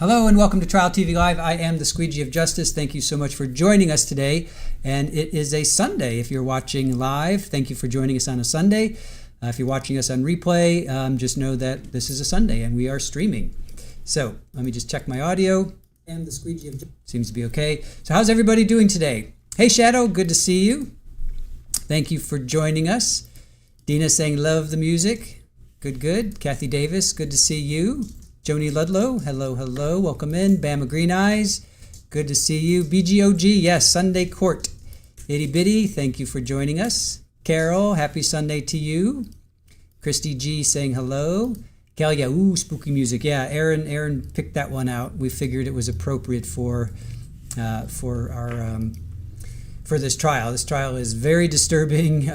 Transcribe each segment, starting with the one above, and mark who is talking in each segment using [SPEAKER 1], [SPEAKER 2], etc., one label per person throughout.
[SPEAKER 1] Hello and welcome to Trial TV Live. I am the Squeegee of Justice. Thank you so much for joining us today. And it is a Sunday. If you're watching live, thank you for joining us on a Sunday. If you're watching us on replay, just know that this is a Sunday and we are streaming. So let me just check my audio. And the Squeegee of Justice seems to be okay. So how's everybody doing today? Hey Shadow, good to see you. Thank you for joining us. Dina saying love the music. Good, good. Kathy Davis, good to see you. Joni Ludlow, hello, hello, welcome in. Bama Green Eyes, good to see you. BGOG, yes, Sunday Court. Itty Bitty, thank you for joining us. Carol, happy Sunday to you. Christy G saying hello. Cal, yeah, ooh, spooky music. Yeah, Aaron picked that one out. We figured it was appropriate for this trial. This trial is very disturbing.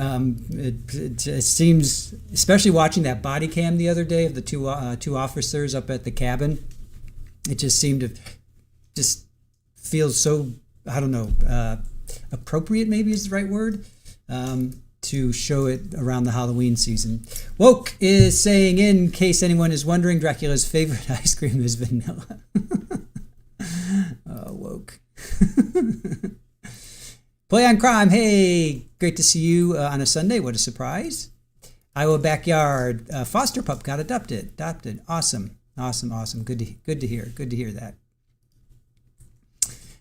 [SPEAKER 1] It seems, especially watching that body cam the other day of the two officers up at the cabin, it just seemed to just feel so, I don't know, appropriate maybe is the right word, to show it around the Halloween season. Woke is saying, in case anyone is wondering, Dracula's favorite ice cream is vanilla. Oh, Woke. Play on Crime, hey, great to see you on a Sunday. What a surprise. Iowa Backyard, foster pup got adopted. Awesome. Good to hear that.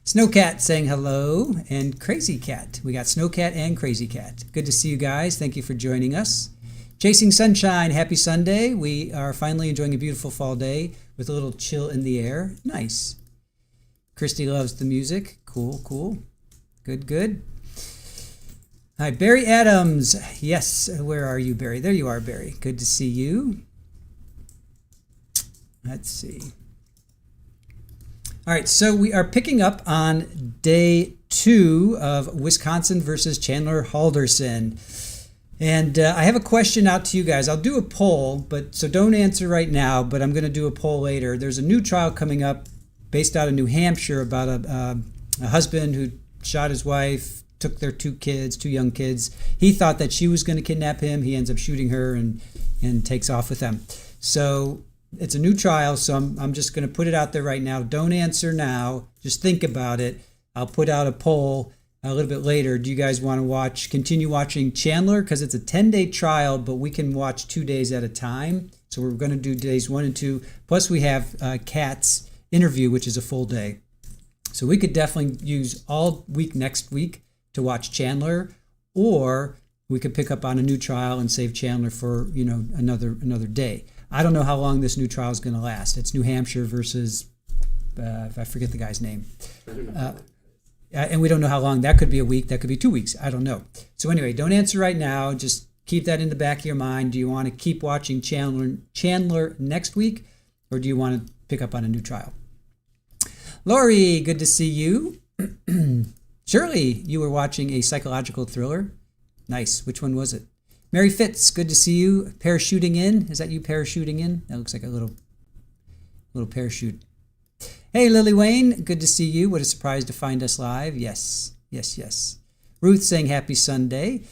[SPEAKER 1] Snowcat saying hello, and Crazy Cat. We got Snowcat and Crazy Cat. Good to see you guys. Thank you for joining us. Chasing Sunshine, happy Sunday. We are finally enjoying a beautiful fall day with a little chill in the air. Nice. Christy loves the music. Cool. Good. Hi, Barry Adams. Yes, where are you, Barry? There you are, Barry. Good to see you. Let's see. All right, so we are picking up on day 2 of Wisconsin versus Chandler Halderson. And I have a question out to you guys. I'll do a poll, so don't answer right now, but I'm going to do a poll later. There's a new trial coming up based out of New Hampshire about a husband who shot his wife, took their 2 young kids. He thought that she was going to kidnap him. He ends up shooting her and takes off with them. So it's a new trial, so I'm just going to put it out there right now. Don't answer now. Just think about it. I'll put out a poll a little bit later. Do you guys want to continue watching Chandler? Because it's a 10-day trial, but we can watch 2 days at a time. So we're going to do days 1 and 2. Plus we have Kat's interview, which is a full day. So we could definitely use all week next week to watch Chandler, or we could pick up on a new trial and save Chandler for another day. I don't know how long this new trial is going to last. It's New Hampshire versus I forget the guy's name, and we don't know how long. That could be a week. That could be 2 weeks. I don't know. So anyway, don't answer right now. Just keep that in the back of your mind. Do you want to keep watching Chandler next week, or do you want to pick up on a new trial? Lori, good to see you. Shirley, you were watching a psychological thriller. Nice. Which one was it? Mary Fitz, good to see you. Parachuting in. Is that you parachuting in? That looks like a little parachute. Hey, Lily Wayne, good to see you. What a surprise to find us live. Yes. Ruth saying happy Sunday.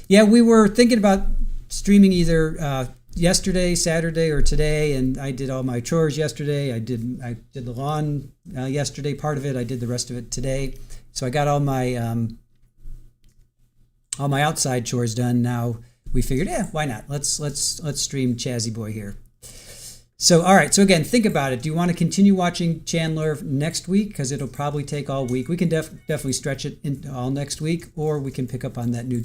[SPEAKER 1] Yeah, we were thinking about streaming either yesterday, Saturday, or today, and I did all my chores yesterday. I did the lawn yesterday, part of it. I did the rest of it today. So I got all my outside chores done. Now we figured, why not? Let's stream Chazzy Boy here. So all right. So again, think about it. Do you want to continue watching Chandler next week? Because it'll probably take all week. We can definitely stretch it into all next week, or we can pick up on that new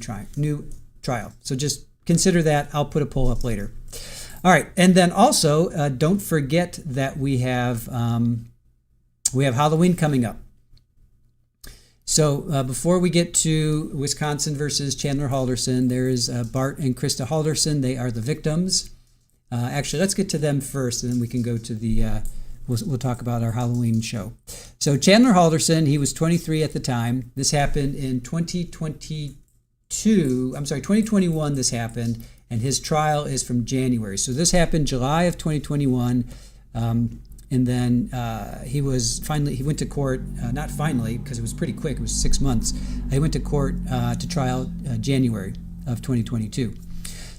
[SPEAKER 1] trial. So just consider that. I'll put a poll up later. All right, and then also don't forget that we have Halloween coming up. So before we get to Wisconsin versus Chandler Halderson, there is Bart and Krista Halderson. They are the victims. Actually, let's get to them first, and then we can go to the. We'll talk about our Halloween show. So Chandler Halderson, he was 23 at the time. This happened in 2021. This happened. And his trial is from January. So this happened July of 2021. And then he went to court, not finally, because it was pretty quick, it was 6 months. He went to court to trial January of 2022.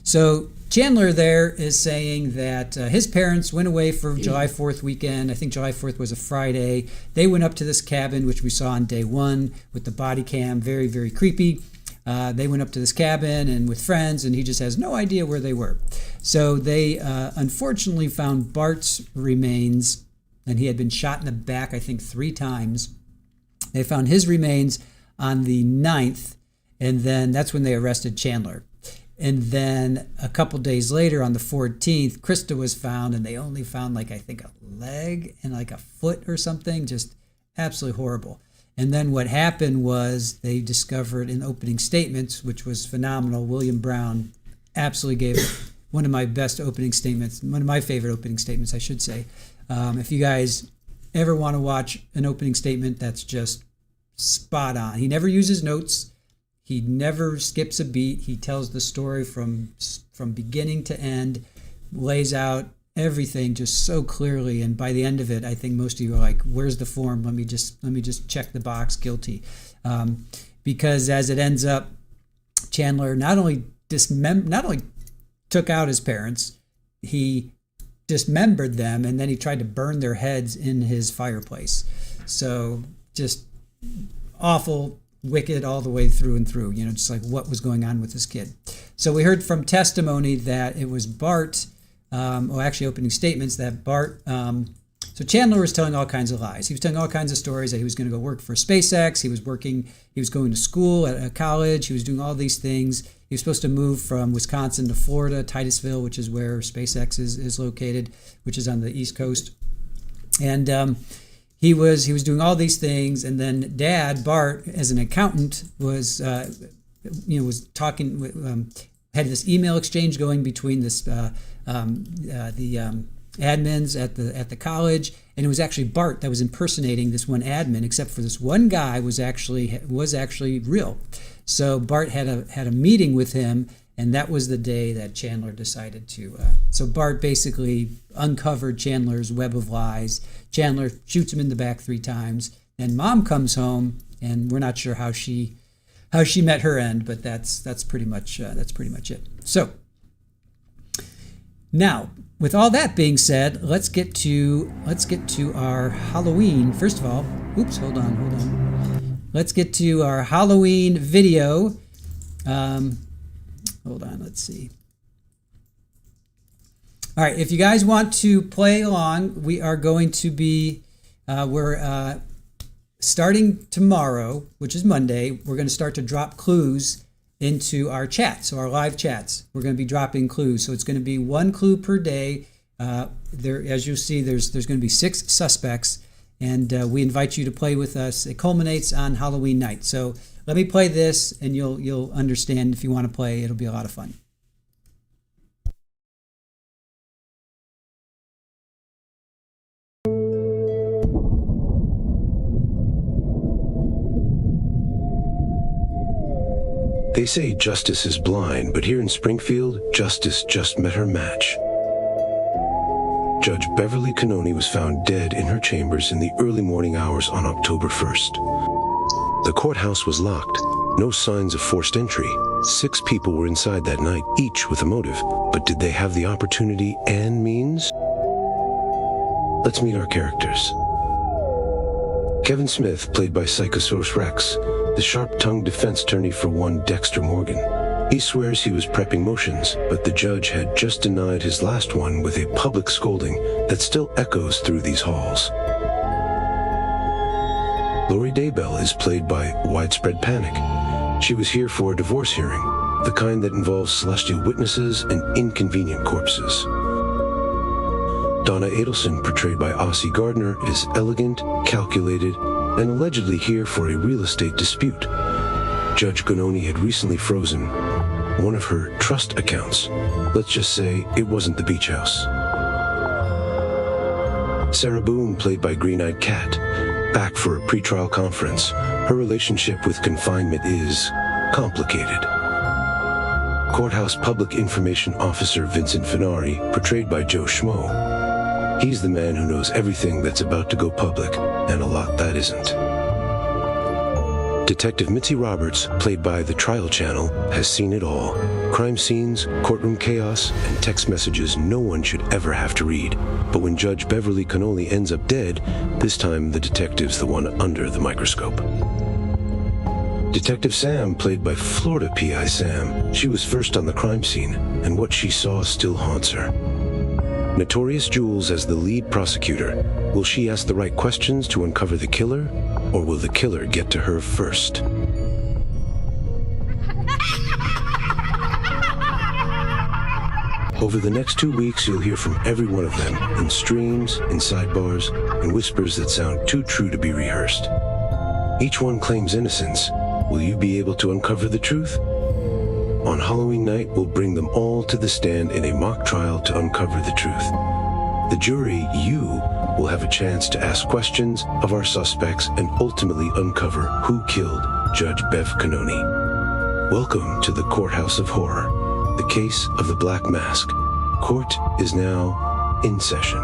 [SPEAKER 1] So Chandler there is saying that his parents went away for July 4th weekend. I think July 4th was a Friday. They went up to this cabin, which we saw on day 1 with the body cam, very, very creepy. They went up to this cabin and with friends, and he just has no idea where they were. So they unfortunately found Bart's remains, and he had been shot in the back, I think, 3 times. They found his remains on the 9th, and then that's when they arrested Chandler. And then a couple days later, on the 14th, Krista was found, and they only found, like, I think a leg and like a foot or something, just absolutely horrible. And then what happened was they discovered in opening statements, which was phenomenal. William Brown absolutely gave one of my best opening statements, one of my favorite opening statements, I should say. If you guys ever want to watch an opening statement, that's just spot on. He never uses notes. He never skips a beat. He tells the story from beginning to end, lays out everything just so clearly. And by the end of it, I think most of you are like, "Where's the form? Let me just check the box, guilty." Because as it ends up, Chandler not only took out his parents, he dismembered them, and then he tried to burn their heads in his fireplace. So just awful, wicked all the way through and through, just like what was going on with this kid. So we heard from testimony that it was Bart, actually opening statements that Bart, so Chandler was telling all kinds of lies. He was telling all kinds of stories that he was going to go work for SpaceX. He was going to school at a college. He was doing all these things. He was supposed to move from Wisconsin to Florida, Titusville, which is where SpaceX is located, which is on the East Coast. And he was doing all these things, and then Dad, Bart, as an accountant, was talking, had this email exchange going between this the admins at the college, and it was actually Bart that was impersonating this one admin, except for this one guy was actually real. So Bart had a meeting with him, and that was the day that Chandler decided to. So Bart basically uncovered Chandler's web of lies. Chandler shoots him in the back 3 times. Then Mom comes home, and we're not sure how she met her end, but that's pretty much it. So now, with all that being said, let's get to our Halloween. First of all, hold on. Let's get to our Halloween video. Hold on, let's see. All right, if you guys want to play along, we are going to be, we're starting tomorrow, which is Monday, we're going to start to drop clues into our chat, so our live chats. We're going to be dropping clues, so it's going to be 1 clue per day. As you see, there's going to be 6 suspects, and we invite you to play with us. It culminates on Halloween night. So let me play this, and you'll understand if you want to play. It'll be a lot of fun.
[SPEAKER 2] They say justice is blind, but here in Springfield, justice just met her match. Judge Beverly Cannoni was found dead in her chambers in the early morning hours on October 1st. The courthouse was locked. No signs of forced entry. 6 people were inside that night, each with a motive. But did they have the opportunity and means? Let's meet our characters. Kevin Smith, played by Psychosaurus Rex, the sharp-tongued defense attorney for one Dexter Morgan. He swears he was prepping motions, but the judge had just denied his last one with a public scolding that still echoes through these halls. Lori Daybell is played by Widespread Panic. She was here for a divorce hearing, the kind that involves celestial witnesses and inconvenient corpses. Donna Adelson, portrayed by Ossie Gardner, is elegant, calculated, and allegedly here for a real estate dispute. Judge Cannoni had recently frozen one of her trust accounts. Let's just say it wasn't the beach house. Sarah Boone, played by Green-Eyed Cat, back for a pretrial conference. Her relationship with confinement is complicated. Courthouse Public Information Officer Vincent Finari, portrayed by Joe Schmo. He's the man who knows everything that's about to go public, and a lot that isn't. Detective Mitzi Roberts, played by the Trial Channel, has seen it all. Crime scenes, courtroom chaos, and text messages no one should ever have to read. But when Judge Beverly Connolly ends up dead, this time the detective's the one under the microscope. Detective Sam, played by Florida PI Sam, she was first on the crime scene, and what she saw still haunts her. Notorious Jules as the lead prosecutor. Will she ask the right questions to uncover the killer, or will the killer get to her first? Over the next 2 weeks, you'll hear from every one of them in streams, in sidebars, and whispers that sound too true to be rehearsed. Each one claims innocence. Will you be able to uncover the truth? On Halloween night, we'll bring them all to the stand in a mock trial to uncover the truth. The jury, you, will have a chance to ask questions of our suspects and ultimately uncover who killed Judge Bev Cannoni. Welcome to the Courthouse of Horror, the case of the Black Mask. Court is now in session.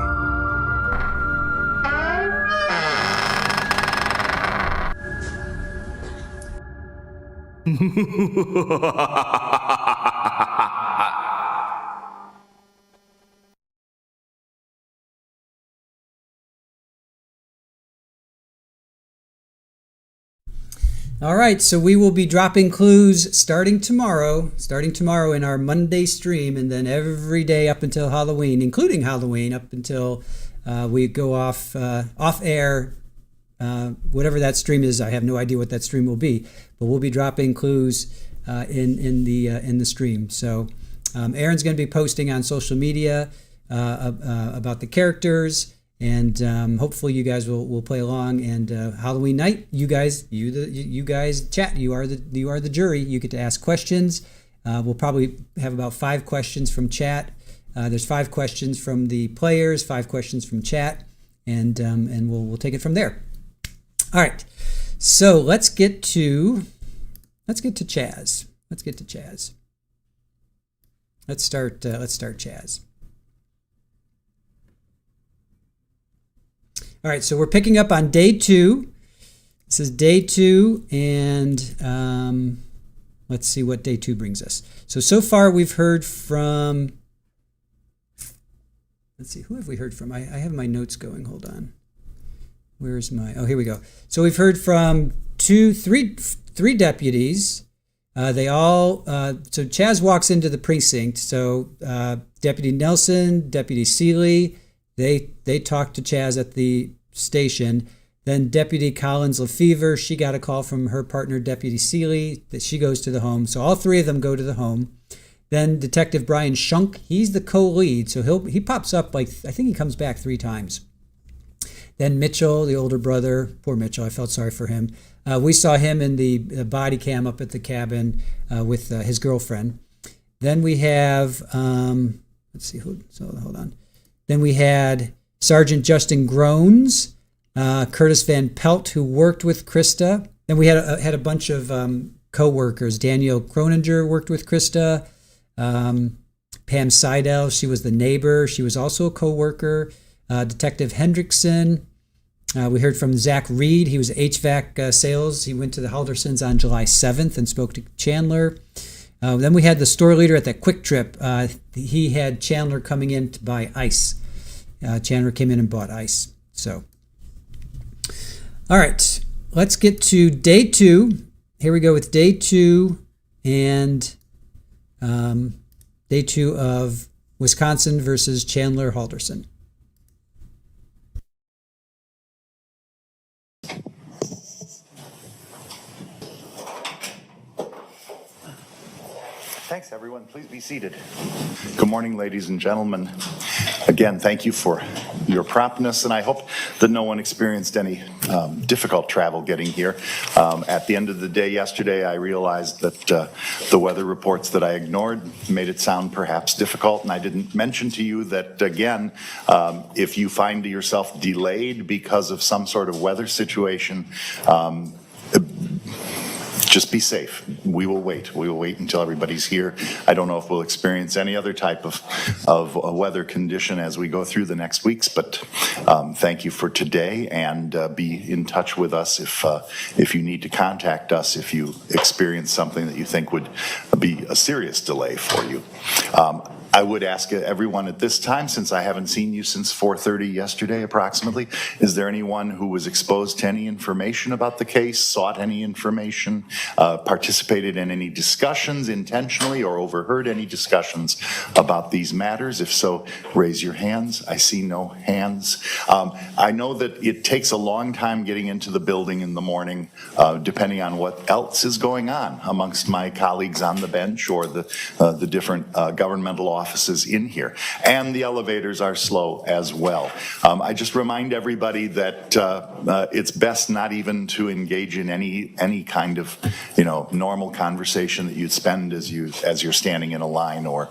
[SPEAKER 1] All right, so we will be dropping clues starting tomorrow in our Monday stream, and then every day up until Halloween, including Halloween, up until we go off air. Whatever that stream is, I have no idea what that stream will be, but we'll be dropping clues in the stream. So Aaron's going to be posting on social media about the characters. And hopefully you guys will play along. And Halloween night, you guys chat. You are the jury. You get to ask questions. We'll probably have about 5 questions from chat. There's 5 questions from the players, 5 questions from chat, and we'll take it from there. All right. So let's get to Chaz. Let's start Chaz. All right, so we're picking up on day 2. This is day 2, and let's see what day 2 brings us. So far we've heard from, let's see, who have we heard from? I have my notes going, hold on. Where's my, oh, here we go. So we've heard from three deputies. They all, so Chaz walks into the precinct. So Deputy Nelson, Deputy Seeley, they talked to Chaz at the station. Then Deputy Collins Lefevre, she got a call from her partner, Deputy Seeley, that she goes to the home. So all 3 of them go to the home. Then Detective Brian Shunk, he's the co-lead. So he pops up, like, I think he comes back 3 times. Then Mitchell, the older brother, poor Mitchell, I felt sorry for him. We saw him in the body cam up at the cabin with his girlfriend. Then we have, let's see, hold on. Then we had Sergeant Justin Groans, Curtis Van Pelt, who worked with Krista. Then we had a bunch of co-workers. Danielle Croninger worked with Krista. Pam Seidel, she was the neighbor. She was also a co-worker. Detective Hendrickson. We heard from Zach Reed. He was HVAC sales. He went to the Haldersons on July 7th and spoke to Chandler. Then we had the store leader at that Quick Trip. He had Chandler coming in to buy ice. Chandler came in and bought ice. So, all right, let's get to day 2. Here we go with day 2 and day 2 of Wisconsin versus Chandler Halderson.
[SPEAKER 3] Thanks, everyone. Please be seated. Good morning, ladies and gentlemen. Again, thank you for your promptness, and I hope that no one experienced any difficult travel getting here. At the end of the day yesterday, I realized that the weather reports that I ignored made it sound perhaps difficult, and I didn't mention to you that, again, if you find yourself delayed because of some sort of weather situation, just be safe. We will wait. We will wait until everybody's here. I don't know if we'll experience any other type of weather condition as we go through the next weeks, but thank you for today, and be in touch with us if you need to contact us if you experience something that you think would be a serious delay for you. I would ask everyone at this time, since I haven't seen you since 4:30 yesterday approximately, is there anyone who was exposed to any information about the case, sought any information, participated in any discussions intentionally, or overheard any discussions about these matters? If so, raise your hands. I see no hands. I know that it takes a long time getting into the building in the morning, depending on what else is going on amongst my colleagues on the bench or the different governmental offices in here. And the elevators are slow as well. I just remind everybody that it's best not even to engage in any kind of normal conversation that you'd spend as you're standing in a line or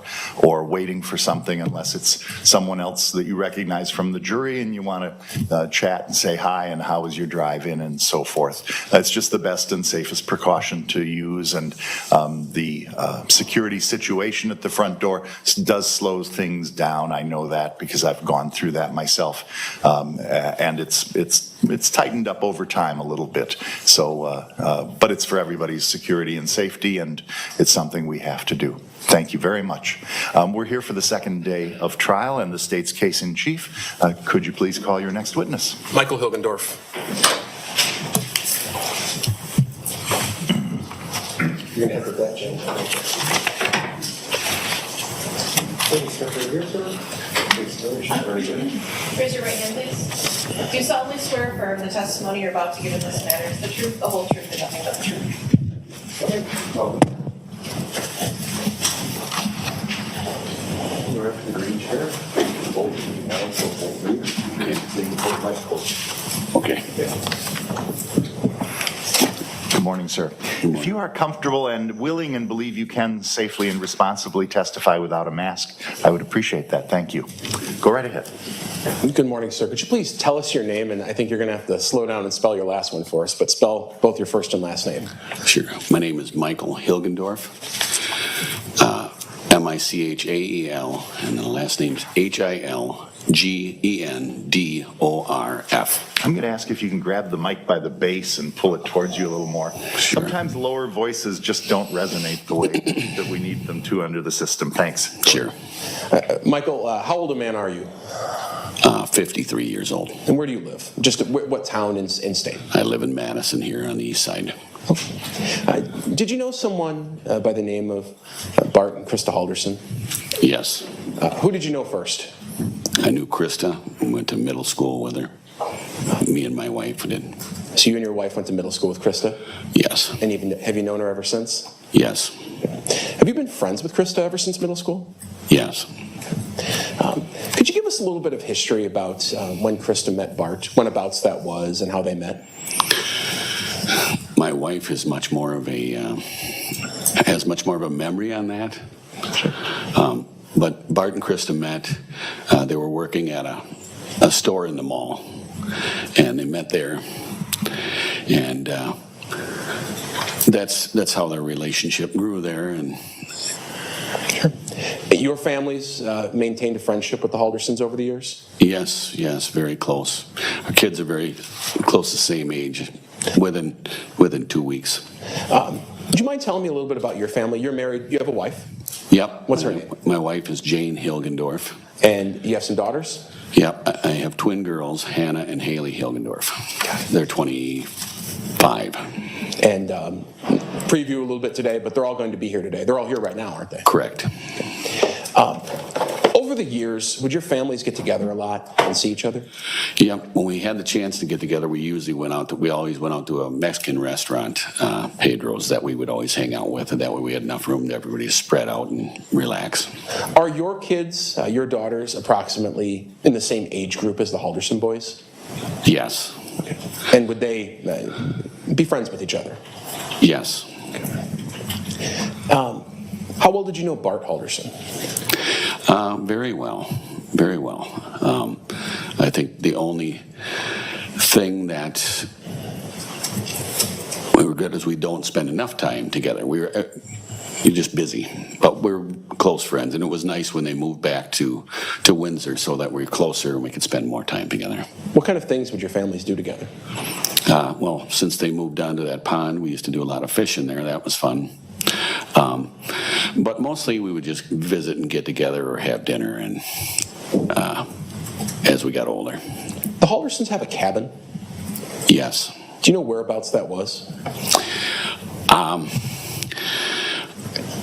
[SPEAKER 3] waiting for something, unless it's someone else that you recognize from the jury and you want to chat and say hi and how was your drive in and so forth. That's just the best and safest precaution to use, and the security situation at the front door does slow things down. I know that because I've gone through that myself, and it's tightened up over time a little bit. So, but it's for everybody's security and safety, and it's something we have to do. Thank you very much. We're here for the second day of trial and the state's case in chief. Could you please call your next witness?
[SPEAKER 4] Michael Hilgendorf.
[SPEAKER 5] You're going to have to that, Jane. Please step right here, sir.
[SPEAKER 6] Raise your right hand, please. Do you solemnly swear or affirm the testimony you're about to give in this matter is the truth, the whole truth, and nothing but the truth?
[SPEAKER 5] Okay. You're up to the green chair.
[SPEAKER 3] Okay. Good morning, sir. If you are comfortable and willing and believe you can safely and responsibly testify without a mask, I would appreciate that. Thank you. Go right ahead.
[SPEAKER 4] Good morning, sir. Could you please tell us your name? And I think you're going to have to slow down and spell your last one for us, but spell both your first and last name.
[SPEAKER 7] Sure. My name is Michael Hilgendorf, Michael, and the last name's Hilgendorf.
[SPEAKER 3] I'm going to ask if you can grab the mic by the base and pull it towards you a little more.
[SPEAKER 7] Sure.
[SPEAKER 3] Sometimes lower voices just don't resonate the way that we need them to under the system. Thanks.
[SPEAKER 7] Sure.
[SPEAKER 4] Michael, how old a man are you?
[SPEAKER 7] 53 years old.
[SPEAKER 4] And where do you live? Just what town and state?
[SPEAKER 7] I live in Madison here on the east side.
[SPEAKER 4] Did you know someone by the name of Bart and Krista Halderson?
[SPEAKER 7] Yes.
[SPEAKER 4] Who did you know first?
[SPEAKER 7] I knew Krista. Went to middle school with her. Me and my wife did.
[SPEAKER 4] So you and your wife went to middle school with Krista?
[SPEAKER 7] Yes.
[SPEAKER 4] And have you known her ever since?
[SPEAKER 7] Yes.
[SPEAKER 4] Have you been friends with Krista ever since middle school?
[SPEAKER 7] Yes.
[SPEAKER 4] Could you give us a little bit of history about when Krista met Bart, whenabouts that was, and how they met?
[SPEAKER 7] My wife is much more of has much more of a memory on that. But Bart and Krista met. They were working at a store in the mall, and they met there, and that's how their relationship grew there. And
[SPEAKER 4] sure. Your families maintained a friendship with the Haldersons over the years?
[SPEAKER 7] yes, very close. Our kids are very close, the same age, within 2 weeks.
[SPEAKER 4] Would you mind telling me a little bit about your family? You're married. You have a wife.
[SPEAKER 7] Yep.
[SPEAKER 4] What's her name?
[SPEAKER 7] My wife is Jane Hilgendorf.
[SPEAKER 4] And you have some daughters?
[SPEAKER 7] Yep. I have twin girls, Hannah and Haley Hilgendorf. They're 25.
[SPEAKER 4] And preview a little bit today, but they're all going to be here today. They're all here right now, aren't they?
[SPEAKER 7] Correct.
[SPEAKER 4] Over the years, would your families get together a lot and see each other?
[SPEAKER 7] Yep. When we had the chance to get together, we always went out to a Mexican restaurant, Pedro's, that we would always hang out with, and that way we had enough room to everybody to spread out and relax.
[SPEAKER 4] Are your kids, your daughters, approximately in the same age group as the Halderson boys?
[SPEAKER 7] Yes.
[SPEAKER 4] Okay. And would they be friends with each other?
[SPEAKER 7] Yes.
[SPEAKER 4] Okay. How well did you know Bart Halderson?
[SPEAKER 7] Very well. Very well. I think the only thing that we were good as we don't spend enough time together. You're just busy, but we're close friends, and it was nice when they moved back to Windsor so that we were closer and we could spend more time together.
[SPEAKER 4] What kind of things would your families do together?
[SPEAKER 7] Well, since they moved down to that pond, we used to do a lot of fishing there. That was fun. But mostly we would just visit and get together or have dinner, and as we got older.
[SPEAKER 4] The Haldersons have a cabin.
[SPEAKER 7] Yes.
[SPEAKER 4] Do you know whereabouts that was?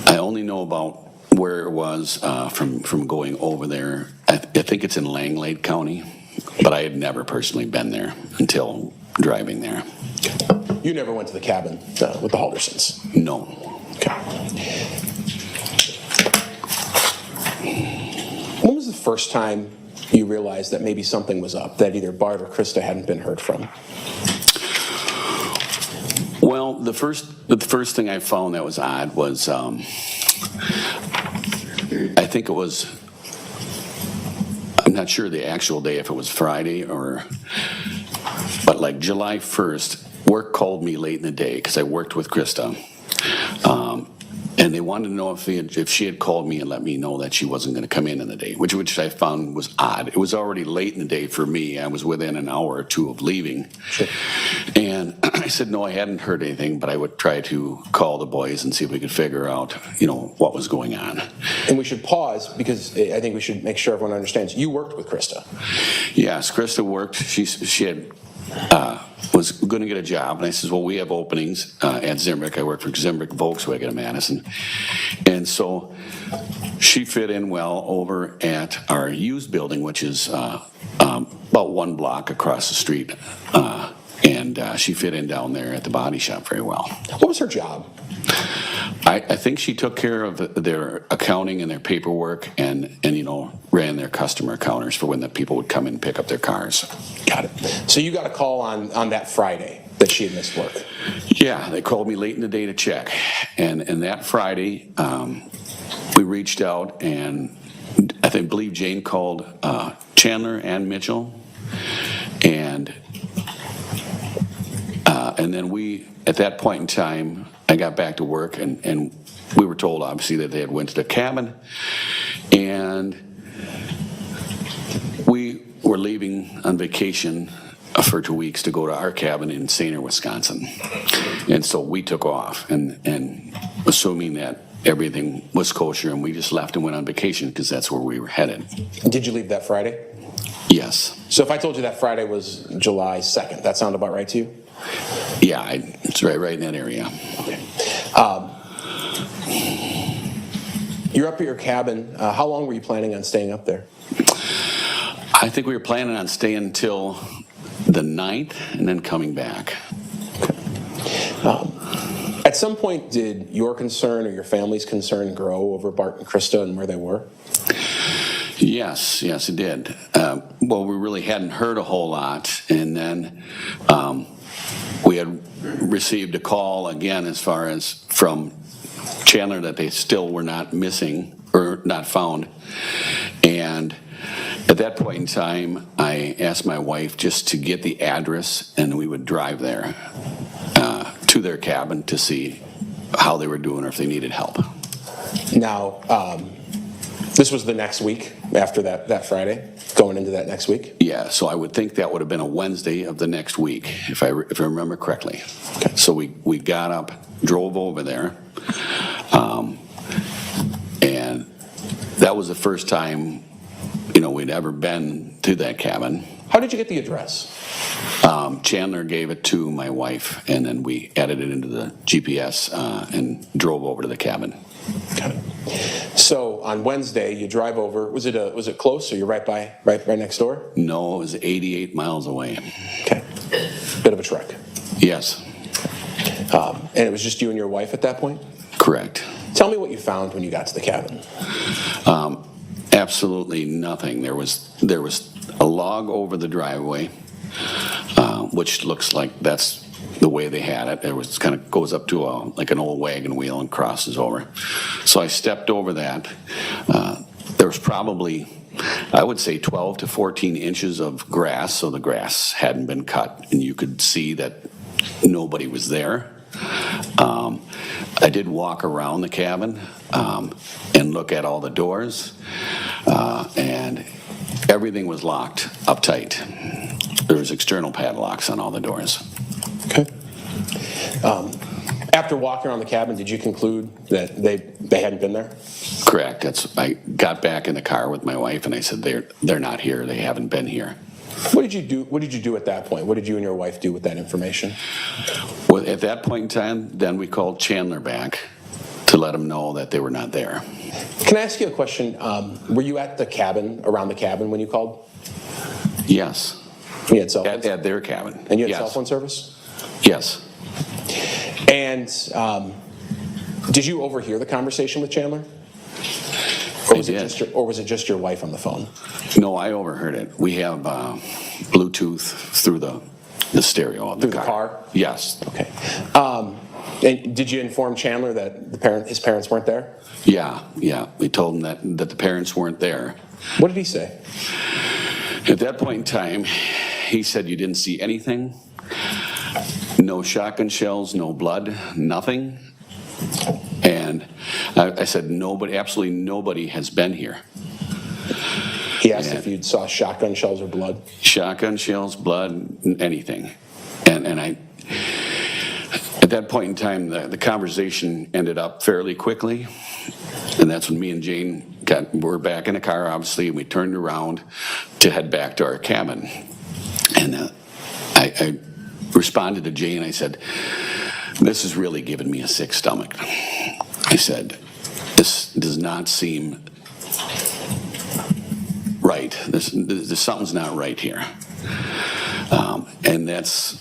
[SPEAKER 7] I only know about where it was from going over there. I think it's in Langlade County, but I had never personally been there until driving there.
[SPEAKER 4] You never went to the cabin with the Haldersons?
[SPEAKER 7] No.
[SPEAKER 4] Okay. When was the first time you realized that maybe something was up, that either Bart or Krista hadn't been heard from?
[SPEAKER 7] Well, the first thing I found that was odd was I think it was, I'm not sure the actual day, if it was Friday but like July 1st, work called me late in the day because I worked with Krista. And they wanted to know if she had called me and let me know that she wasn't going to come in the day, which I found was odd. It was already late in the day for me. I was within an hour or two of leaving. Sure. And I said, no, I hadn't heard anything, but I would try to call the boys and see if we could figure out, what was going on.
[SPEAKER 4] And we should pause because I think we should make sure everyone understands. You worked with Krista.
[SPEAKER 7] Yes, Krista worked. She had was going to get a job, and I says, well, we have openings at Zimbrick. I worked for Zimbrick Volkswagen in Madison. And so she fit in well over at our used building, which is about 1 block across the street. And she fit in down there at the body shop very well.
[SPEAKER 4] What was her job?
[SPEAKER 7] I think she took care of their accounting and their paperwork and ran their customer counters for when the people would come in and pick up their cars.
[SPEAKER 4] Got it. So you got a call on that Friday that she had missed work?
[SPEAKER 7] Yeah, they called me late in the day to check. And that Friday, we reached out, and I believe Jane called Chandler and Mitchell. And then at that point in time, I got back to work, and we were told, obviously, that they had went to the cabin, and we were leaving on vacation for 2 weeks to go to our cabin in Sainer, Wisconsin. And so we took off, and assuming that everything was kosher, and we just left and went on vacation because that's where we were headed.
[SPEAKER 4] Did you leave that Friday?
[SPEAKER 7] Yes.
[SPEAKER 4] So if I told you that Friday was July 2nd, that sound about right to you?
[SPEAKER 7] Yeah, it's right in that area.
[SPEAKER 4] Okay. You're up at your cabin. How long were you planning on staying up there?
[SPEAKER 7] I think we were planning on staying until the 9th and then coming back.
[SPEAKER 4] Okay. At some point, did your concern or your family's concern grow over Bart and Krista and where they were?
[SPEAKER 7] Yes, it did. Well, we really hadn't heard a whole lot, and then we had received a call again as far as from Chandler that they still were not missing or not found. And at that point in time, I asked my wife just to get the address, and we would drive there to their cabin to see how they were doing or if they needed help. Now,
[SPEAKER 4] this was the next week after that Friday, going into that next week?
[SPEAKER 7] Yeah, so I would think that would have been a Wednesday of the next week, if I remember correctly. Okay. So we got up, drove over there, and that was the first time, we'd ever been to that cabin.
[SPEAKER 4] How did you get the address?
[SPEAKER 7] Chandler gave it to my wife, and then we added it into the GPS and drove over to the cabin.
[SPEAKER 4] Okay. So on Wednesday, you drive over. Was it close? Or you're right next door?
[SPEAKER 7] No, it was 88 miles away.
[SPEAKER 4] Okay. Bit of a trek.
[SPEAKER 7] Yes.
[SPEAKER 4] And it was just you and your wife at that point?
[SPEAKER 7] Correct.
[SPEAKER 4] Tell me what you found when you got to the cabin.
[SPEAKER 7] Absolutely nothing. There was a log over the driveway, which looks like that's the way they had it. It was kind of goes up to like an old wagon wheel and crosses over. So I stepped over that. There was probably, I would say, 12 to 14 inches of grass, so the grass hadn't been cut, and you could see that nobody was there. I did walk around the cabin and look at all the doors, and everything was locked up tight. There was external padlocks on all the doors.
[SPEAKER 4] Okay. After walking around the cabin, did you conclude that they hadn't been there?
[SPEAKER 7] Correct. I got back in the car with my wife and I said, they're not here. They haven't been here.
[SPEAKER 4] What did you do? What did you do at that point? What did you and your wife do with that information?
[SPEAKER 7] Well, at that point in time, then we called Chandler back to let him know that they were not there.
[SPEAKER 4] Can I ask you a question? Were you at the cabin, around the cabin, when you called?
[SPEAKER 7] Yes.
[SPEAKER 4] You had cell phone
[SPEAKER 7] At their cabin.
[SPEAKER 4] And you had
[SPEAKER 7] Yes.
[SPEAKER 4] cell phone service?
[SPEAKER 7] Yes.
[SPEAKER 4] And did you overhear the conversation with Chandler?
[SPEAKER 7] I did.
[SPEAKER 4] Or was it just your wife on the phone?
[SPEAKER 7] No, I overheard it. We have Bluetooth through the stereo of the
[SPEAKER 4] Through
[SPEAKER 7] car.
[SPEAKER 4] the car?
[SPEAKER 7] Yes.
[SPEAKER 4] Okay. And did you inform Chandler that his parents weren't there?
[SPEAKER 7] Yeah. We told him that the parents weren't there.
[SPEAKER 4] What did he say?
[SPEAKER 7] At that point in time, he said you didn't see anything. No shotgun shells, no blood, nothing. And I said, absolutely nobody has been here.
[SPEAKER 4] He asked if you saw shotgun shells or blood.
[SPEAKER 7] Shotgun shells, blood, anything. And I, at that point in time, the conversation ended up fairly quickly. And that's when me and Jane were back in the car, obviously, and we turned around to head back to our cabin. And I responded to Jane, I said, this is really giving me a sick stomach. I said, this does not seem right. This something's not right here. And that's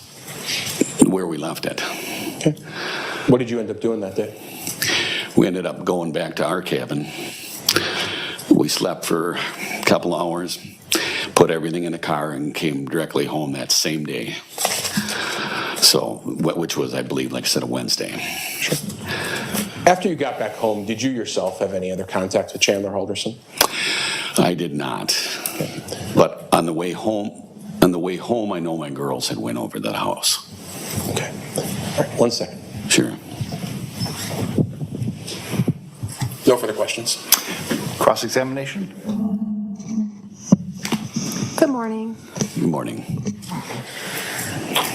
[SPEAKER 7] where we left it.
[SPEAKER 4] Okay. What did you end up doing that day?
[SPEAKER 7] We ended up going back to our cabin. We slept for a couple hours, put everything in the car, and came directly home that same day. So, which was, I believe, like I said, a Wednesday.
[SPEAKER 4] Sure. After you got back home, did you yourself have any other contact with Chandler Halderson?
[SPEAKER 7] I did not. Okay. But on the way home, I know my girls had went over to the house.
[SPEAKER 4] Okay. All right, 1 second.
[SPEAKER 7] Sure.
[SPEAKER 4] No further questions.
[SPEAKER 3] Cross-examination?
[SPEAKER 8] Good morning.
[SPEAKER 7] Good morning.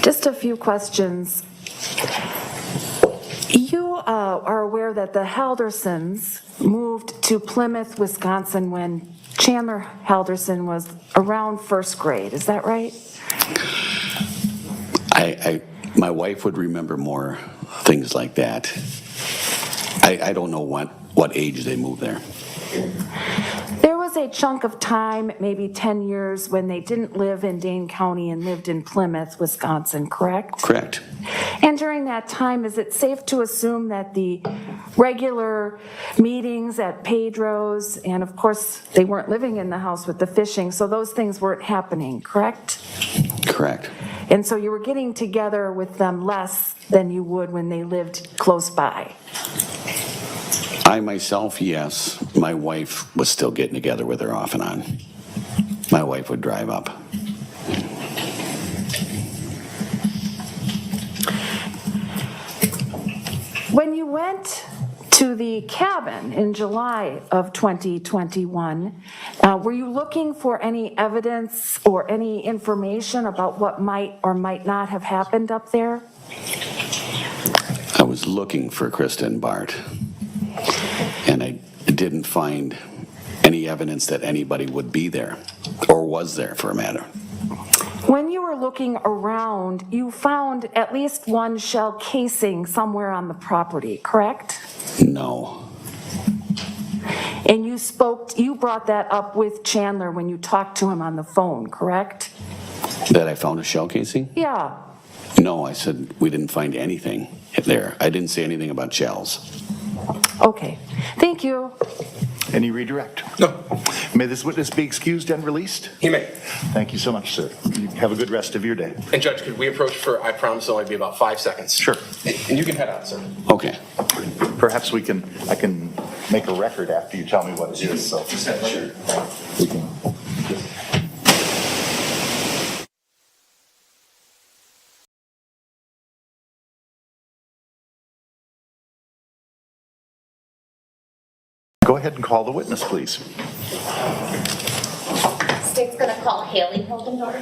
[SPEAKER 8] Just a few questions. You are aware that the Haldersons moved to Plymouth, Wisconsin when Chandler Halderson was around first grade. Is that right?
[SPEAKER 7] My wife would remember more things like that. I don't know what age they moved there.
[SPEAKER 8] There was a chunk of time, maybe 10 years, when they didn't live in Dane County and lived in Plymouth, Wisconsin, correct?
[SPEAKER 7] Correct.
[SPEAKER 8] And during that time, is it safe to assume that the regular meetings at Pedro's, and of course, they weren't living in the house with the fishing, so those things weren't happening, correct?
[SPEAKER 7] Correct.
[SPEAKER 8] And so you were getting together with them less than you would when they lived close by?
[SPEAKER 7] I myself, yes. My wife was still getting together with her off and on. My wife would drive up.
[SPEAKER 8] When you went to the cabin in July of 2021, were you looking for any evidence or any information about what might or might not have happened up there?
[SPEAKER 7] I was looking for Krista and Bart, and I didn't find any evidence that anybody would be there, or was there for a matter.
[SPEAKER 8] When you were looking around, you found at least one shell casing somewhere on the property, correct?
[SPEAKER 7] No.
[SPEAKER 8] And you brought that up with Chandler when you talked to him on the phone, correct?
[SPEAKER 7] That I found a shell casing?
[SPEAKER 8] Yeah.
[SPEAKER 7] No, I said we didn't find anything there. I didn't say anything about shells.
[SPEAKER 8] Okay. Thank you.
[SPEAKER 3] Any redirect?
[SPEAKER 4] No.
[SPEAKER 3] May this witness be excused and released?
[SPEAKER 4] He may.
[SPEAKER 3] Thank you so much, sir. You have a good rest of your day.
[SPEAKER 4] And Judge, could we approach for, I promise it'll only be about 5 seconds.
[SPEAKER 3] Sure.
[SPEAKER 4] And you can head out, sir.
[SPEAKER 7] Okay.
[SPEAKER 3] Perhaps I can make a record after you tell me what it is, so.
[SPEAKER 4] Sure.
[SPEAKER 3] We can Go ahead and call the witness, please.
[SPEAKER 9] State's going to call Haley Hildendorf.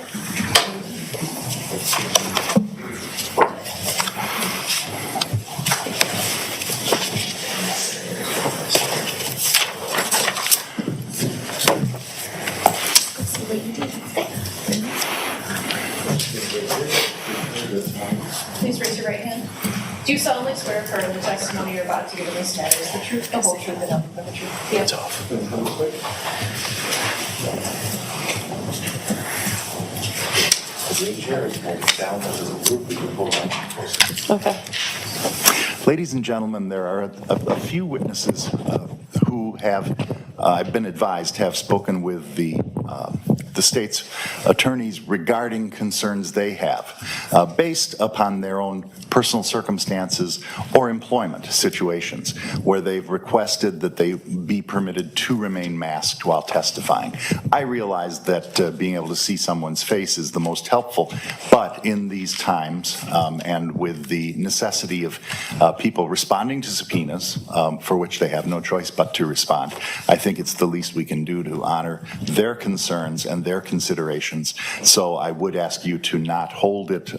[SPEAKER 6] Please raise your right hand. Do you solemnly swear affirm the testimony you're about to give in this matter is the truth, the whole truth, and nothing but the truth? Yes. Okay.
[SPEAKER 3] Ladies and gentlemen, there are a few witnesses who have, I've been advised, have spoken with the state's attorneys regarding concerns they have based upon their own personal circumstances or employment situations where they've requested that they be permitted to remain masked while testifying. I realize that being able to see someone's face is the most helpful, but in these times and with the necessity of people responding to subpoenas for which they have no choice but to respond, I think it's the least we can do to honor their concerns and their considerations. So I would ask you to not hold it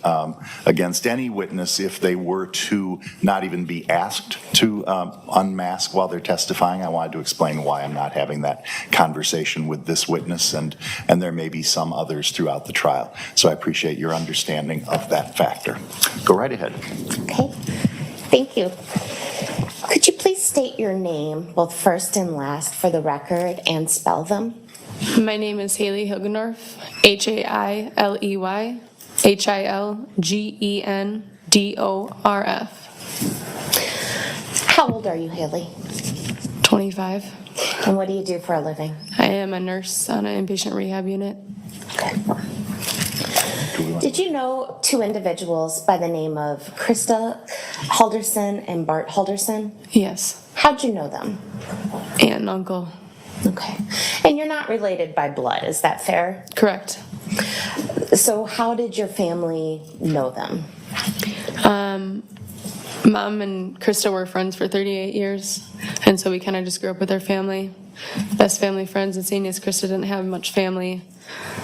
[SPEAKER 3] against any witness if they were to not even be asked to unmask while they're testifying. I wanted to explain why I'm not having that conversation with this witness, and there may be some others throughout the trial. So I appreciate your understanding of that factor. Go right ahead.
[SPEAKER 9] Okay, thank you. Could you please state your name, both first and last, for the record, and spell them?
[SPEAKER 10] My name is Haley Hilgendorf, Hailey, Hilgendorf.
[SPEAKER 9] How old are you, Haley?
[SPEAKER 10] 25.
[SPEAKER 9] And what do you do for a living?
[SPEAKER 10] I am a nurse on an inpatient rehab unit.
[SPEAKER 9] Okay. Did you know two individuals by the name of Krista Halderson and Bart Halderson?
[SPEAKER 10] Yes.
[SPEAKER 9] How'd you know them?
[SPEAKER 10] Aunt and uncle.
[SPEAKER 9] Okay. And you're not related by blood, is that fair?
[SPEAKER 10] Correct.
[SPEAKER 9] So how did your family know them?
[SPEAKER 10] Mom and Krista were friends for 38 years, and so we kind of just grew up with their family. Best family friends, and seeing as Krista didn't have much family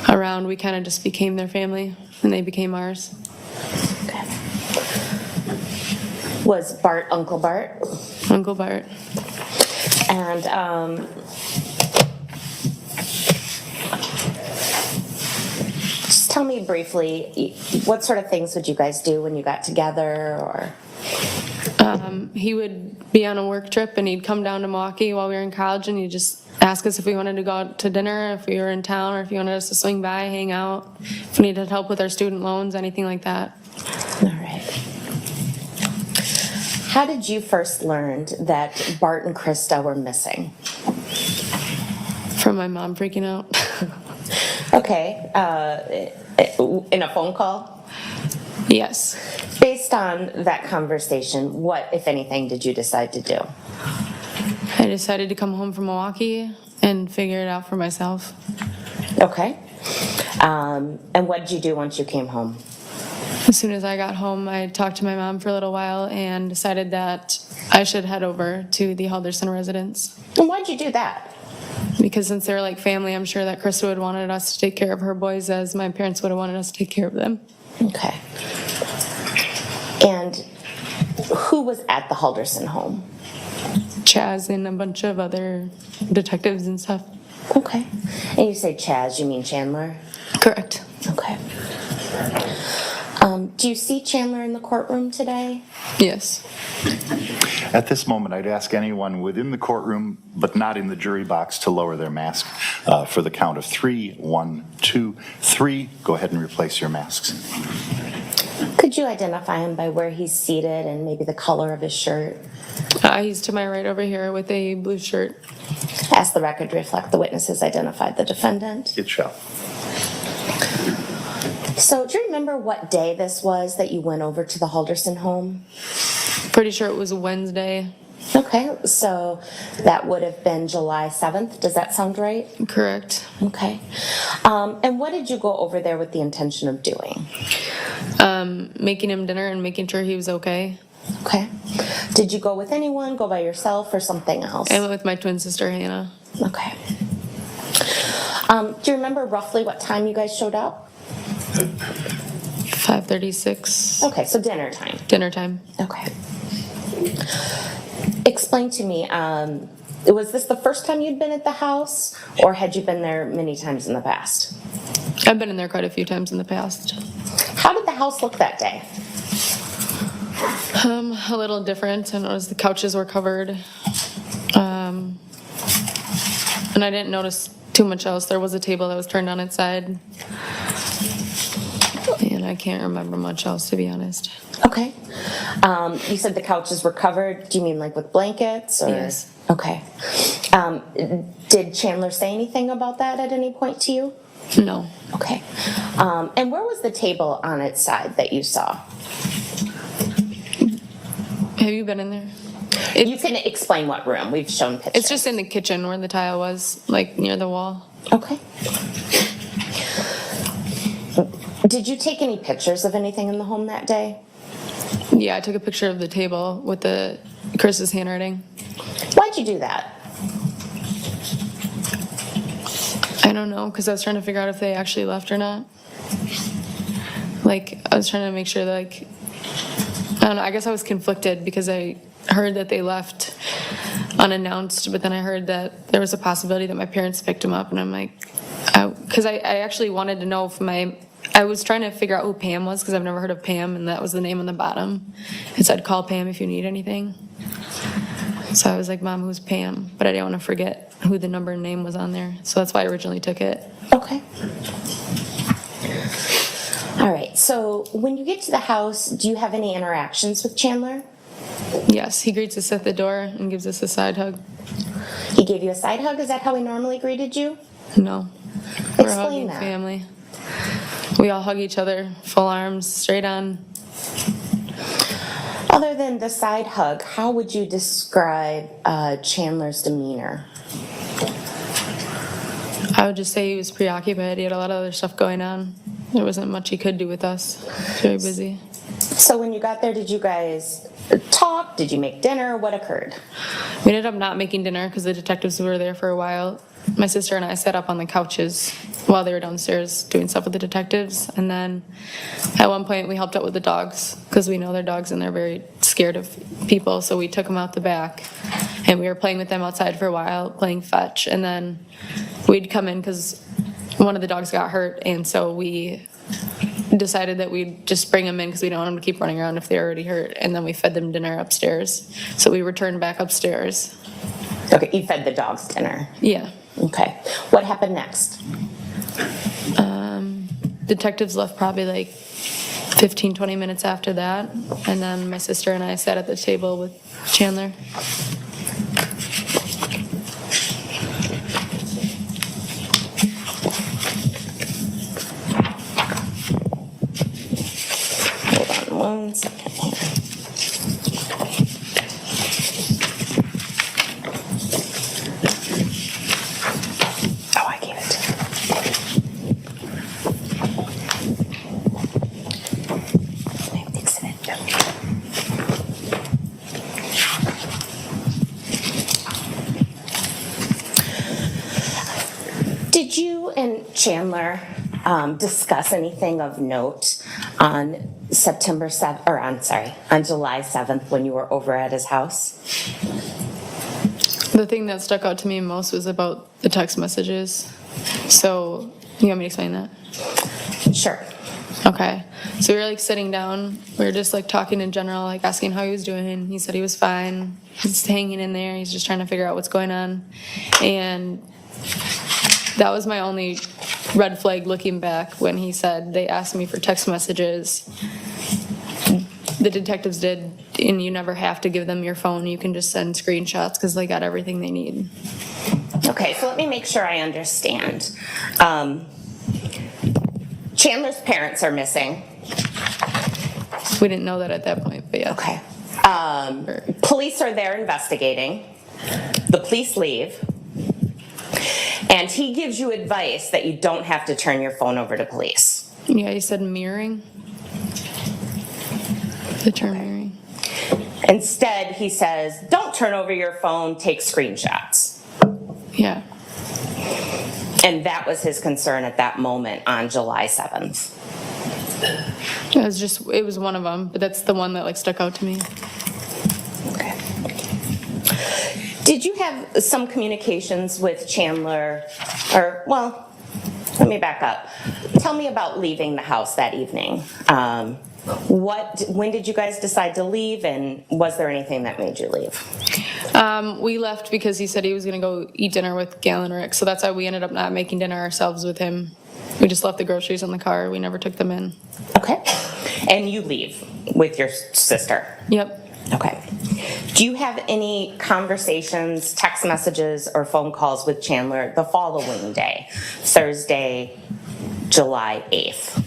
[SPEAKER 10] around, we kind of just became their family, and they became ours.
[SPEAKER 9] Okay. Was Bart Uncle Bart?
[SPEAKER 10] Uncle Bart.
[SPEAKER 9] And just tell me briefly, what sort of things would you guys do when you got together, or?
[SPEAKER 10] He would be on a work trip, and he'd come down to Milwaukee while we were in college, and he'd just ask us if we wanted to go out to dinner, if we were in town, or if he wanted us to swing by, hang out, if we needed help with our student loans, anything like that.
[SPEAKER 9] All right. How did you first learn that Bart and Krista were missing?
[SPEAKER 10] From my mom freaking out.
[SPEAKER 9] Okay. In a phone call?
[SPEAKER 10] Yes.
[SPEAKER 9] Based on that conversation, what, if anything, did you decide to do?
[SPEAKER 10] I decided to come home from Milwaukee and figure it out for myself.
[SPEAKER 9] Okay. And what did you do once you came home?
[SPEAKER 10] As soon as I got home, I talked to my mom for a little while and decided that I should head over to the Halderson residence.
[SPEAKER 9] And why'd you do that?
[SPEAKER 10] Because since they're like family, I'm sure that Krista would have wanted us to take care of her boys as my parents would have wanted us to take care of them.
[SPEAKER 9] Okay. And who was at the Halderson home?
[SPEAKER 10] Chaz and a bunch of other detectives and stuff.
[SPEAKER 9] Okay. And you say Chaz, you mean Chandler?
[SPEAKER 10] Correct.
[SPEAKER 9] Okay. Do you see Chandler in the courtroom today?
[SPEAKER 10] Yes.
[SPEAKER 3] At this moment, I'd ask anyone within the courtroom, but not in the jury box, to lower their mask for the count of 3. 1, 2, 3. Go ahead and replace your masks.
[SPEAKER 9] Could you identify him by where he's seated and maybe the color of his shirt?
[SPEAKER 10] He's to my right over here with a blue shirt.
[SPEAKER 9] Ask the record to reflect the witnesses identified the defendant.
[SPEAKER 3] It shall.
[SPEAKER 9] So, do you remember what day this was that you went over to the Halderson home?
[SPEAKER 10] Pretty sure it was Wednesday.
[SPEAKER 9] Okay, so that would have been July 7th. Does that sound right?
[SPEAKER 10] Correct.
[SPEAKER 9] Okay. And what did you go over there with the intention of doing?
[SPEAKER 10] Making him dinner and making sure he was okay.
[SPEAKER 9] Okay. Did you go with anyone, go by yourself, or something else?
[SPEAKER 10] I went with my twin sister, Hannah.
[SPEAKER 9] Okay. Do you remember roughly what time you guys showed up?
[SPEAKER 10] 5:36.
[SPEAKER 9] Okay, so dinner time.
[SPEAKER 10] Dinner time.
[SPEAKER 9] Okay. Explain to me, was this the first time you'd been at the house, or had you been there many times in the past?
[SPEAKER 10] I've been in there quite a few times in the past.
[SPEAKER 9] How did the house look that day?
[SPEAKER 10] A little different. I noticed the couches were covered. And I didn't notice too much else. There was a table that was turned on its side. And I can't remember much else, to be honest.
[SPEAKER 9] Okay. You said the couches were covered. Do you mean like with blankets? Or?
[SPEAKER 10] Yes.
[SPEAKER 9] Okay. Did Chandler say anything about that at any point to you?
[SPEAKER 10] No.
[SPEAKER 9] Okay. And where was the table on its side that you saw?
[SPEAKER 10] Have you been in there?
[SPEAKER 9] You can explain what room. We've shown pictures.
[SPEAKER 10] It's just in the kitchen where the tile was, like near the wall.
[SPEAKER 9] Okay. Did you take any pictures of anything in the home that day?
[SPEAKER 10] Yeah, I took a picture of the table with Chris's handwriting.
[SPEAKER 9] Why'd you do that?
[SPEAKER 10] I don't know, because I was trying to figure out if they actually left or not. Like, I was trying to make sure that, like, I don't know, I guess I was conflicted because I heard that they left unannounced, but then I heard that there was a possibility that my parents picked them up, and I'm like, because I actually wanted to know if I was trying to figure out who Pam was, because I've never heard of Pam, and that was the name on the bottom. It said, call Pam if you need anything. So I was like, Mom, who's Pam? But I didn't want to forget who the number and name was on there. So that's why I originally took it.
[SPEAKER 9] Okay. All right, so when you get to the house, do you have any interactions with Chandler?
[SPEAKER 10] Yes, he greets us at the door and gives us a side hug.
[SPEAKER 9] He gave you a side hug? Is that how he normally greeted you?
[SPEAKER 10] No. We're a
[SPEAKER 9] Explain
[SPEAKER 10] hugging
[SPEAKER 9] that.
[SPEAKER 10] family. We all hug each other, full arms, straight on.
[SPEAKER 9] Other than the side hug, how would you describe Chandler's demeanor?
[SPEAKER 10] I would just say he was preoccupied. He had a lot of other stuff going on. There wasn't much he could do with us. Very busy.
[SPEAKER 9] So when you got there, did you guys talk? Did you make dinner? What occurred?
[SPEAKER 10] We ended up not making dinner because the detectives were there for a while. My sister and I sat up on the couches while they were downstairs doing stuff with the detectives. And then at one point we helped out with the dogs because we know they're dogs and they're very scared of people. So we took them out the back and we were playing with them outside for a while, playing fetch. And then we'd come in because one of the dogs got hurt. And so we decided that we'd just bring them in because we don't want them to keep running around if they're already hurt. And then we fed them dinner upstairs. So we returned back upstairs.
[SPEAKER 9] Okay, you fed the dogs dinner.
[SPEAKER 10] Yeah.
[SPEAKER 9] Okay. What happened next?
[SPEAKER 10] Detectives left probably like 15, 20 minutes after that. And then my sister and I sat at the table with Chandler.
[SPEAKER 9] Hold on 1 second here. Oh, I gave it to you. I'm mixing it. Did you and Chandler discuss anything of note on September 7th, or on July 7th when you were over at his house?
[SPEAKER 10] The thing that stuck out to me most was about the text messages. So, you want me to explain that?
[SPEAKER 9] Sure.
[SPEAKER 10] Okay. So we were like sitting down. We were just like talking in general, like asking how he was doing. He said he was fine. He's hanging in there. He's just trying to figure out what's going on. And that was my only red flag looking back when he said they asked me for text messages. The detectives did, and you never have to give them your phone. You can just send screenshots because they got everything they need.
[SPEAKER 9] Okay, so let me make sure I understand. Chandler's parents are missing.
[SPEAKER 10] We didn't know that at that point, but yeah.
[SPEAKER 9] Okay. Police are there investigating. The police leave. And he gives you advice that you don't have to turn your phone over to police.
[SPEAKER 10] Yeah, he said mirroring. The term mirroring.
[SPEAKER 9] Instead, he says, don't turn over your phone, take screenshots.
[SPEAKER 10] Yeah.
[SPEAKER 9] And that was his concern at that moment on July 7th.
[SPEAKER 10] It was one of them, but that's the one that like stuck out to me.
[SPEAKER 9] Okay. Did you have some communications with Chandler, let me back up. Tell me about leaving the house that evening. When did you guys decide to leave, and was there anything that made you leave?
[SPEAKER 10] We left because he said he was going to go eat dinner with Gail and Rick, so that's why we ended up not making dinner ourselves with him. We just left the groceries in the car. We never took them in.
[SPEAKER 9] Okay. And you leave with your sister?
[SPEAKER 10] Yep.
[SPEAKER 9] Okay. Do you have any conversations, text messages, or phone calls with Chandler the following day, Thursday, July 8th?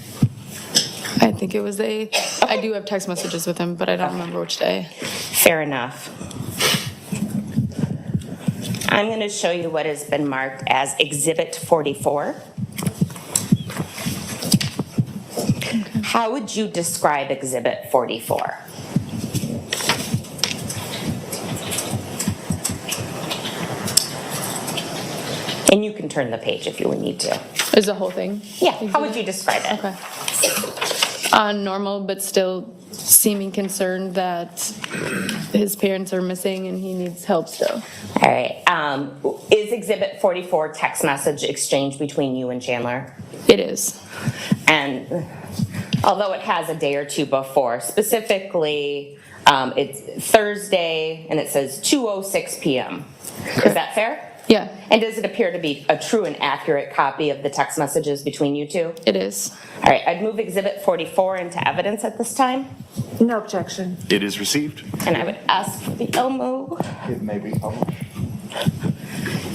[SPEAKER 10] I think it was the 8th. I do have text messages with him, but I don't remember which day.
[SPEAKER 9] Fair enough. I'm going to show you what has been marked as Exhibit 44. How would you describe Exhibit 44? And you can turn the page if you would need to.
[SPEAKER 10] Is the whole thing?
[SPEAKER 9] Yeah, how would you describe it?
[SPEAKER 10] Okay. Normal, but still seeming concerned that his parents are missing and he needs help still.
[SPEAKER 9] All right. Is Exhibit 44 text message exchange between you and Chandler?
[SPEAKER 10] It is.
[SPEAKER 9] And although it has a day or two before, specifically it's Thursday and it says 2:06 p.m. Is that fair?
[SPEAKER 10] Yeah.
[SPEAKER 9] And does it appear to be a true and accurate copy of the text messages between you two?
[SPEAKER 10] It is.
[SPEAKER 9] All right, I'd move Exhibit 44 into evidence at this time.
[SPEAKER 8] No objection.
[SPEAKER 3] It is received.
[SPEAKER 9] And I would ask for the Elmo.
[SPEAKER 3] It may be published.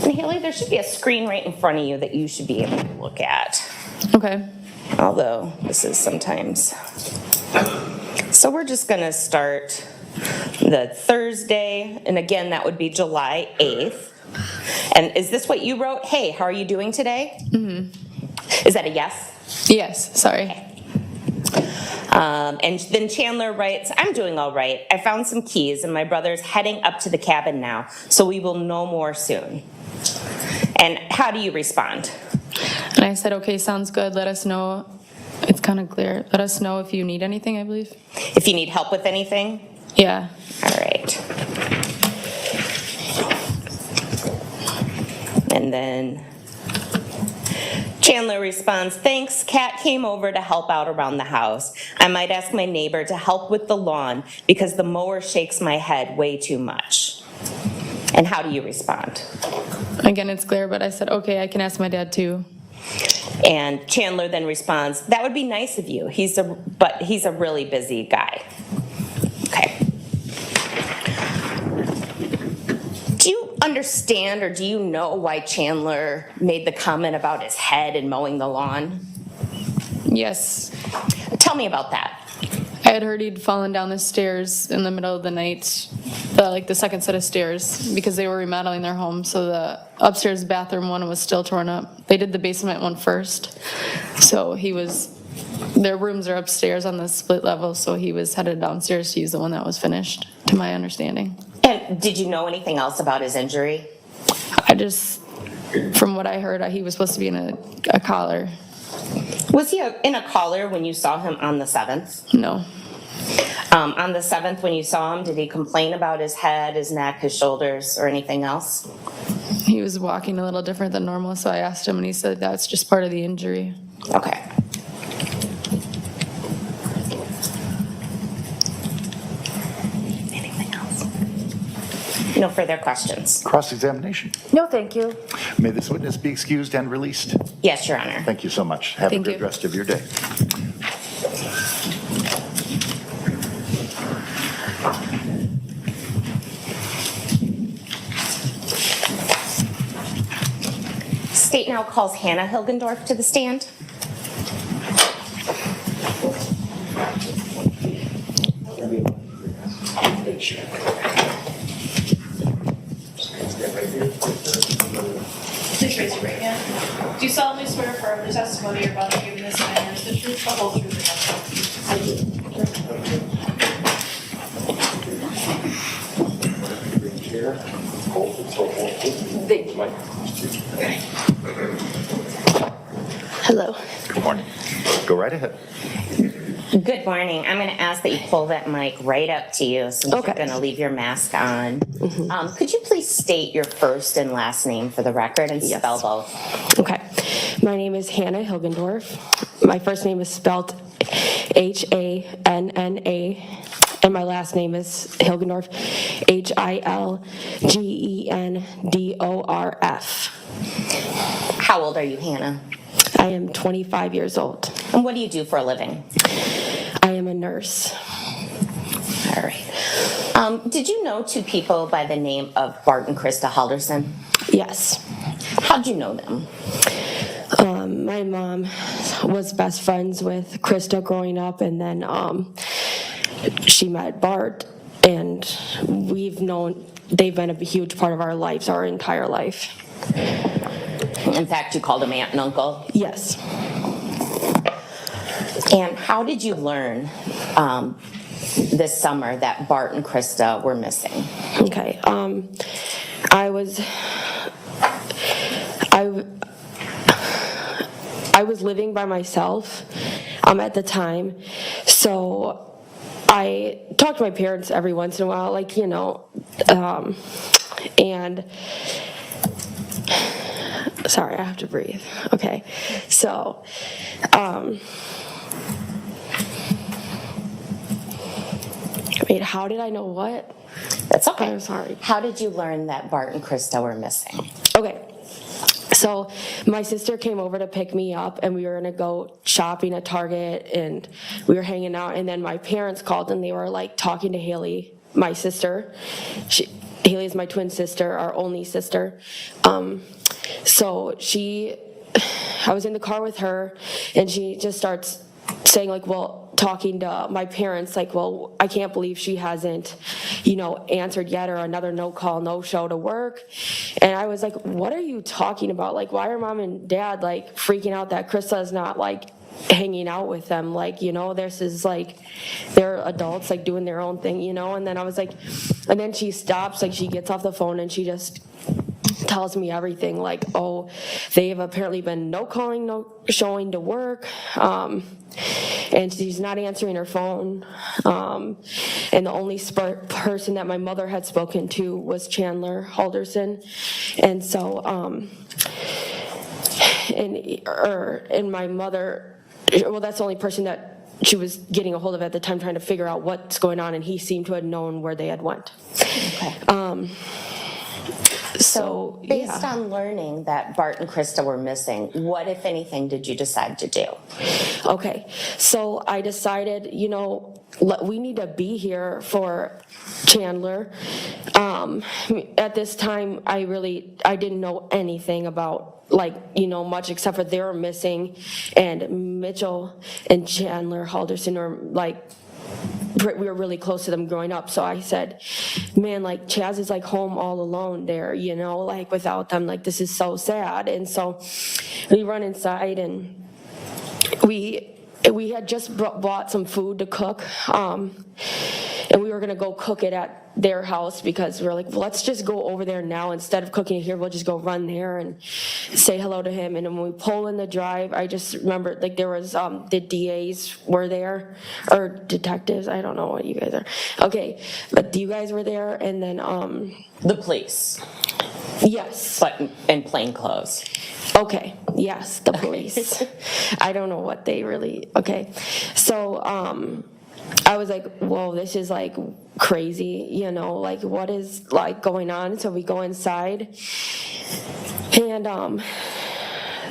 [SPEAKER 9] And Haley, there should be a screen right in front of you that you should be able to look at.
[SPEAKER 10] Okay.
[SPEAKER 9] Although this is sometimes. So we're just gonna start the Thursday, and again, that would be July 8th. And is this what you wrote? Hey, how are you doing today? Mm-hmm. Is that a yes?
[SPEAKER 10] Yes, sorry.
[SPEAKER 9] Okay. And then Chandler writes, I'm doing all right. I found some keys and my brother's heading up to the cabin now, so we will know more soon. And how do you respond?
[SPEAKER 10] And I said, okay, sounds good. Let us know. It's kind of clear. Let us know if you need anything, I believe.
[SPEAKER 9] If you need help with anything?
[SPEAKER 10] Yeah.
[SPEAKER 9] All right. And then Chandler responds, thanks, Kat came over to help out around the house. I might ask my neighbor to help with the lawn because the mower shakes my head way too much. And how do you respond?
[SPEAKER 10] Again, it's clear, but I said, okay, I can ask my dad too.
[SPEAKER 9] And Chandler then responds, that would be nice of you, but he's a really busy guy. Okay. Do you understand or do you know why Chandler made the comment about his head and mowing the lawn?
[SPEAKER 10] Yes.
[SPEAKER 9] Tell me about that.
[SPEAKER 10] I had heard he'd fallen down the stairs in the middle of the night, the second set of stairs, because they were remodeling their home, so the upstairs bathroom one was still torn up. They did the basement one first, so their rooms are upstairs on the split level, so he was headed downstairs to use the one that was finished, to my understanding.
[SPEAKER 9] And did you know anything else about his injury?
[SPEAKER 10] From what I heard, he was supposed to be in a collar.
[SPEAKER 9] Was he in a collar when you saw him on the 7th?
[SPEAKER 10] No.
[SPEAKER 9] On the 7th when you saw him, did he complain about his head, his neck, his shoulders, or anything else?
[SPEAKER 10] He was walking a little different than normal, so I asked him and he said that's just part of the injury.
[SPEAKER 9] Okay. Anything else? No further questions.
[SPEAKER 3] Cross-examination.
[SPEAKER 8] No, thank you.
[SPEAKER 3] May this witness be excused and released.
[SPEAKER 9] Yes, Your Honor.
[SPEAKER 3] Thank you so much. Have
[SPEAKER 10] Thank
[SPEAKER 3] a good
[SPEAKER 10] you.
[SPEAKER 3] rest of your day.
[SPEAKER 9] State now calls Hannah Hilgendorf to the stand.
[SPEAKER 6] Please raise your right hand. Do you solemnly swear or affirm the testimony you're about to give in this matter is the truth, the whole truth, and nothing but the truth? I do.
[SPEAKER 5] chair. Hold it so it
[SPEAKER 8] Thank
[SPEAKER 5] won't.
[SPEAKER 10] Hello.
[SPEAKER 3] Good morning. Go right ahead.
[SPEAKER 9] Good morning. I'm going to ask that you pull that mic right up to you since
[SPEAKER 10] Okay.
[SPEAKER 9] you're going to leave your mask on. Could you please state your first and last name for the record and
[SPEAKER 10] Yes.
[SPEAKER 9] spell both?
[SPEAKER 10] Okay. My name is Hannah Hilgendorf. My first name is spelled Hanna, and my last name is Hilgendorf, Hilgendorf.
[SPEAKER 9] How old are you, Hannah?
[SPEAKER 10] I am 25 years old.
[SPEAKER 9] And what do you do for a living?
[SPEAKER 10] I am a nurse.
[SPEAKER 9] All right. Did you know two people by the name of Bart and Krista Halderson?
[SPEAKER 10] Yes.
[SPEAKER 9] How'd you know them?
[SPEAKER 10] My mom was best friends with Krista growing up, and then she met Bart, and they've been a huge part of our lives, our entire life.
[SPEAKER 9] In fact, you called them aunt and uncle.
[SPEAKER 10] Yes.
[SPEAKER 9] And how did you learn this summer that Bart and Krista were missing?
[SPEAKER 10] Okay. I was living by myself at the time, so I talked to my parents every once in a while, and sorry, I have to breathe. Okay, so wait, how did I know what?
[SPEAKER 9] That's okay.
[SPEAKER 10] I'm sorry.
[SPEAKER 9] How did you learn that Bart and Krista were missing?
[SPEAKER 10] Okay. So my sister came over to pick me up, and we were gonna go shopping at Target, and we were hanging out, and then my parents called, and they were like talking to Haley, my sister. Haley is my twin sister, our only sister. So I was in the car with her, and she just starts saying talking to my parents, well, I can't believe she hasn't, answered yet, or another no call, no show to work. And I was like, what are you talking about? Why are mom and dad freaking out that Krista is not hanging out with them? This is they're adults doing their own thing, and then I was and then she stops, she gets off the phone, and she just tells me everything, oh, they've apparently been no calling, no showing to work, and she's not answering her phone, and the only person that my mother had spoken to was Chandler Halderson, and so and my mother, well, that's the only person that she was getting a hold of at the time, trying to figure out what's going on, and he seemed to have known where they had went.
[SPEAKER 9] Okay. So based on learning that Bart and Krista were missing, what, if anything, did you decide to do?
[SPEAKER 10] Okay, so I decided, we need to be here for Chandler. At this time, I didn't know anything about much, except for they were missing, and Mitchell and Chandler Halderson are we were really close to them growing up. So I said, man, Chaz is home all alone there, without them, this is so sad. And so we run inside, and we had just bought some food to cook, and we were gonna go cook it at their house, because we were well, let's just go over there now. Instead of cooking it here, we'll just go run there and say hello to him. And when we pull in the drive, I just remember there was the DAs were there, or detectives, I don't know what you guys are. Okay, but you guys were there, and then
[SPEAKER 9] The police.
[SPEAKER 10] Yes.
[SPEAKER 9] But in plain clothes.
[SPEAKER 10] Okay, yes, the police. I don't know what they really, okay. So I was whoa, this is crazy, what is going on? So we go inside, and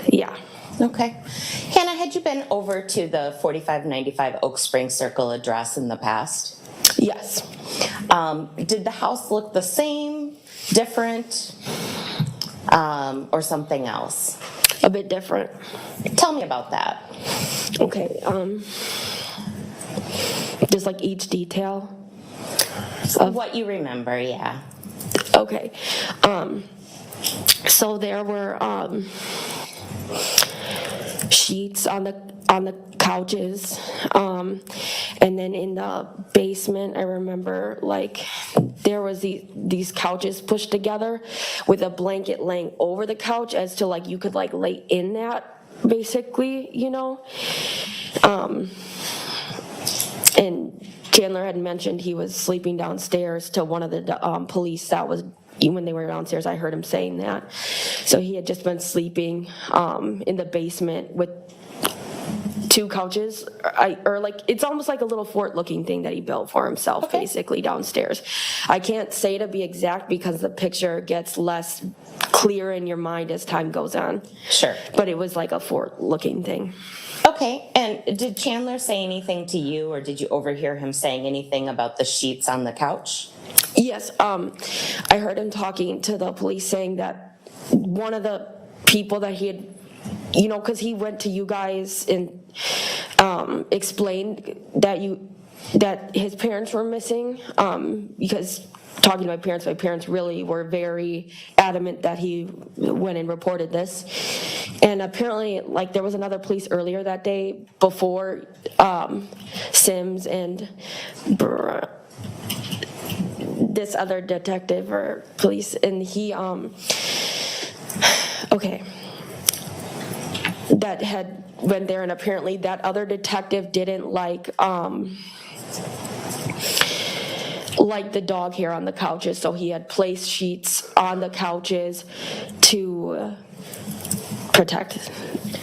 [SPEAKER 10] yeah.
[SPEAKER 9] Okay. Hannah, had you been over to the 4595 Oak Spring Circle address in the past?
[SPEAKER 10] Yes.
[SPEAKER 9] Did the house look the same, different, or something else?
[SPEAKER 10] A bit different.
[SPEAKER 9] Tell me about that.
[SPEAKER 10] Okay, just each detail of
[SPEAKER 9] what you remember, yeah.
[SPEAKER 10] Okay, so there were sheets on the couches, and then in the basement, I remember
[SPEAKER 11] there was these couches pushed together with a blanket laying over the couch as to like you could like lay in that basically, and Chandler had mentioned he was sleeping downstairs to one of the police that was when they were downstairs. I heard him saying that. So he had just been sleeping in the basement with 2 couches, or like it's almost like a little fort looking thing that he built for himself, basically downstairs. I can't say to be exact because the picture gets less clear in your mind as time goes on.
[SPEAKER 9] Sure.
[SPEAKER 11] But it was like a fort looking thing.
[SPEAKER 9] Okay, and did Chandler say anything to you, or did you overhear him saying anything about the sheets on the couch?
[SPEAKER 11] Yes, I heard him talking to the police saying that one of the people that he had, because he went to you guys and explained that his parents were missing, because talking to my parents really were very adamant that he went and reported this. And apparently, like, there was another police earlier that day before Sims and this other detective or police, and he, that had went there, and apparently that other detective didn't like the dog hair on the couches, so he had placed sheets on the couches to protect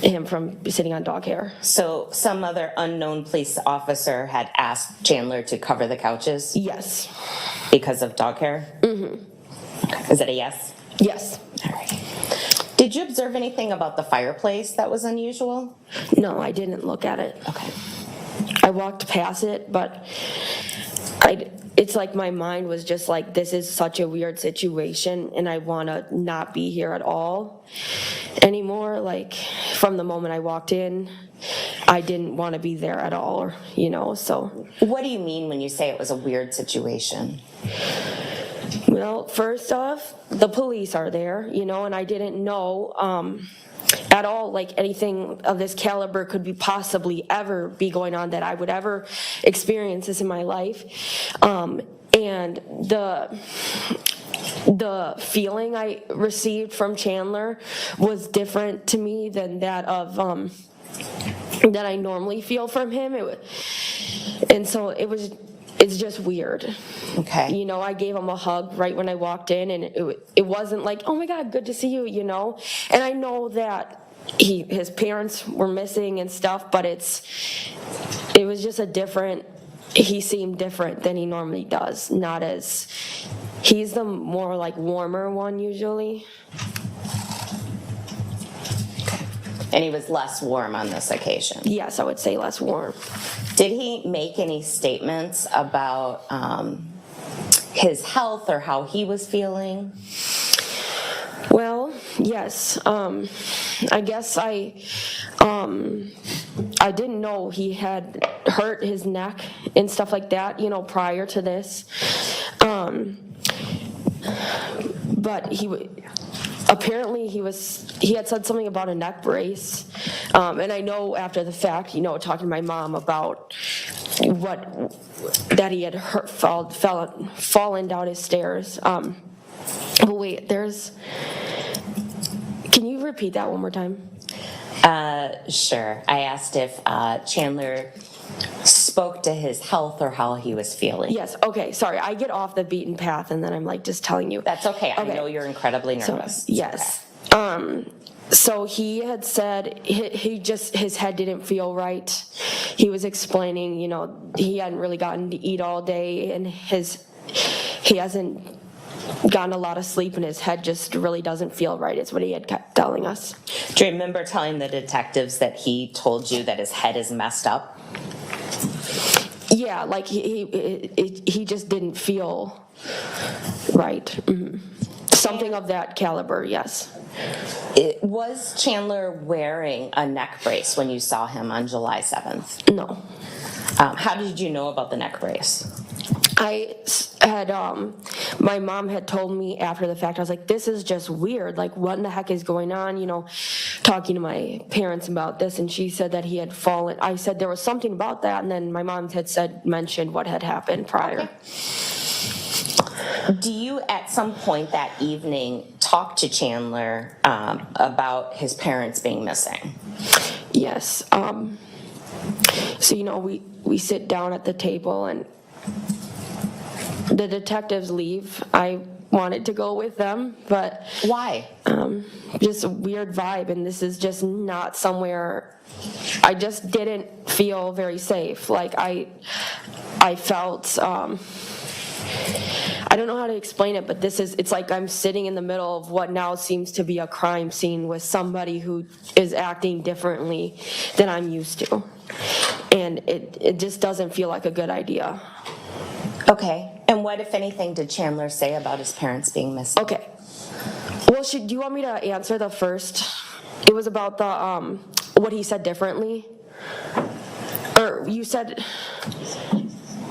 [SPEAKER 11] him from sitting on dog hair.
[SPEAKER 9] So some other unknown police officer had asked Chandler to cover the couches?
[SPEAKER 11] Yes.
[SPEAKER 9] Because of dog hair? Mm-hmm. Okay. Is it a yes?
[SPEAKER 11] Yes.
[SPEAKER 9] All right. Did you observe anything about the fireplace that was unusual?
[SPEAKER 11] No, I didn't look at it.
[SPEAKER 9] Okay.
[SPEAKER 11] I walked past it, but it's like my mind was just like, this is such a weird situation, and I want to not be here at all anymore. Like, from the moment I walked in, I didn't want to be there at all, so.
[SPEAKER 9] What do you mean when you say it was a weird situation?
[SPEAKER 11] Well, first off, the police are there, and I didn't know at all, like, anything of this caliber could be possibly ever be going on, that I would ever experience this in my life. And the feeling I received from Chandler was different to me than that of that I normally feel from him. And so it's just weird.
[SPEAKER 9] Okay.
[SPEAKER 11] I gave him a hug right when I walked in, and it wasn't like, oh my God, good to see you, And I know that his parents were missing and stuff, but it was just he seemed different than he normally does. Not as, he's the more like warmer one usually.
[SPEAKER 9] And he was less warm on this occasion?
[SPEAKER 11] Yes, I would say less warm.
[SPEAKER 9] Did he make any statements about his health or how he was feeling?
[SPEAKER 11] Well, yes. I guess I didn't know he had hurt his neck and stuff like that, prior to this. But apparently he had said something about a neck brace, and I know after the fact, talking to my mom about that he had fallen down his stairs. But wait, can you repeat that one more time?
[SPEAKER 9] Sure. I asked if Chandler spoke to his health or how he was feeling.
[SPEAKER 11] Yes, okay, sorry, I get off the beaten path and then I'm like just telling you.
[SPEAKER 9] That's okay. I know you're incredibly nervous.
[SPEAKER 11] So, yes. Okay. So he had said his head didn't feel right. He was explaining, he hadn't really gotten to eat all day, and he hasn't gotten a lot of sleep, and his head just really doesn't feel right, is what he had kept telling us.
[SPEAKER 9] Do you remember telling the detectives that he told you that his head is messed up?
[SPEAKER 11] Yeah, like he just didn't feel right. Mm-hmm. Something of that caliber, yes.
[SPEAKER 9] Was Chandler wearing a neck brace when you saw him on July 7th?
[SPEAKER 11] No.
[SPEAKER 9] How did you know about the neck brace?
[SPEAKER 11] I had, my mom had told me after the fact, I was like, this is just weird. Like, what in the heck is going on? Talking to my parents about this, and she said that he had fallen. I said there was something about that, and then my mom had mentioned what had happened prior.
[SPEAKER 9] Okay. Do you, at some point that evening, talk to Chandler about his parents being missing?
[SPEAKER 11] Yes. So, we sit down at the table and the detectives leave. I wanted to go with them, but...
[SPEAKER 9] Why?
[SPEAKER 11] Just a weird vibe, and this is just not somewhere... I just didn't feel very safe. Like, I felt... I don't know how to explain it, but it's like I'm sitting in the middle of what now seems to be a crime scene with somebody who is acting differently than I'm used to. And it just doesn't feel like a good idea.
[SPEAKER 9] Okay. And what, if anything, did Chandler say about his parents being missing?
[SPEAKER 11] Okay. Well, do you want me to answer the first? It was about the, what he said differently? Or you said...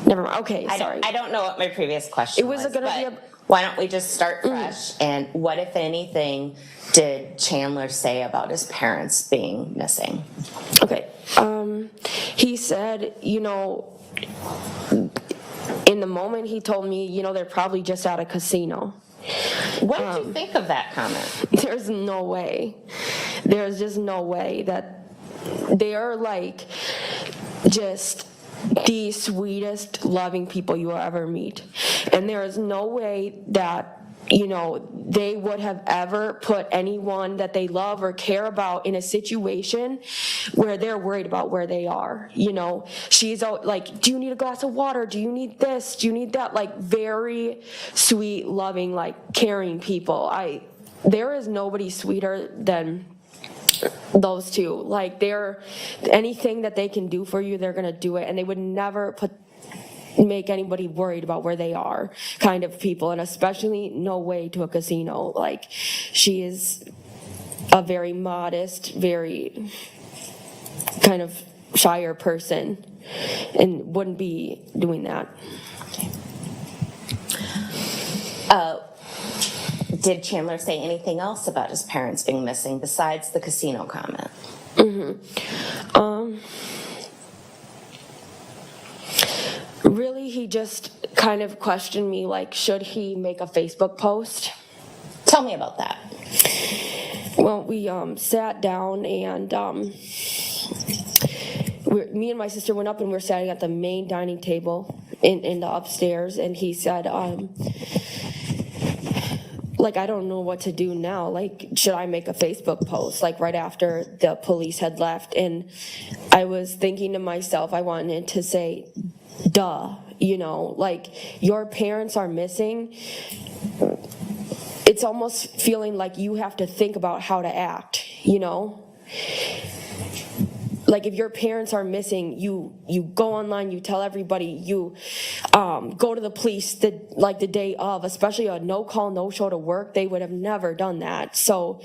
[SPEAKER 11] Never mind. Okay, sorry.
[SPEAKER 9] I don't know what my previous question was.
[SPEAKER 11] Going to be a...
[SPEAKER 9] Why don't we just start fresh? And what, if anything, did Chandler say about his parents being missing?
[SPEAKER 11] Okay. He said, in the moment he told me, they're probably just at a casino.
[SPEAKER 9] What did you think of that comment?
[SPEAKER 11] There's no way. There's just no way that they are like just the sweetest, loving people you will ever meet. And there is no way that, they would have ever put anyone that they love or care about in a situation where they're worried about where they are. She's like, do you need a glass of water? Do you need this? Do you need that? Like, very sweet, loving, like, caring people. There is nobody sweeter than those two. Like, anything that they can do for you, they're gonna do it, and they would never make anybody worried about where they are kind of people, and especially no way to a casino. Like, she is a very modest, very kind of shyer person and wouldn't be doing that.
[SPEAKER 9] Did Chandler say anything else about his parents being missing besides the casino comment?
[SPEAKER 11] Really, he just kind of questioned me, like, should he make a Facebook post?
[SPEAKER 9] Tell me about that.
[SPEAKER 11] Well, we sat down, and me and my sister went up, and we were sitting at the main dining table in the upstairs, and he said, like, I don't know what to do now. Like, should I make a Facebook post? Like, right after the police had left. And I was thinking to myself, I wanted to say, duh, like, your parents are missing. It's almost feeling like you have to think about how to act, Like, if your parents are missing, you go online, you tell everybody, you go to the police the day of, especially a no-call, no-show to work. They would have never done that. So,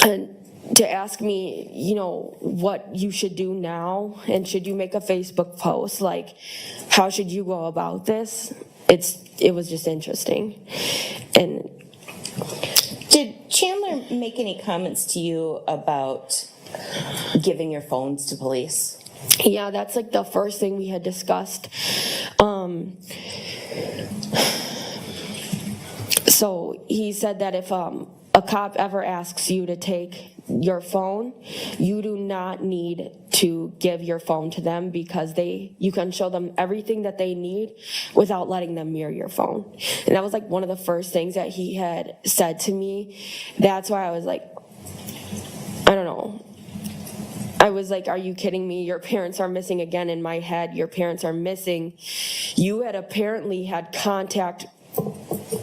[SPEAKER 11] and to ask me, what you should do now, and should you make a Facebook post, like, how should you go about this? It was just interesting. And
[SPEAKER 9] did Chandler make any comments to you about giving your phones to police?
[SPEAKER 11] Yeah, that's like the first thing we had discussed. So he said that if a cop ever asks you to take your phone, you do not need to give your phone to them, because you can show them everything that they need without letting them mirror your phone. And that was like one of the first things that he had said to me. That's why I was like, I don't know. I was like, are you kidding me? Your parents are missing again. In my head, your parents are missing. You had apparently had contact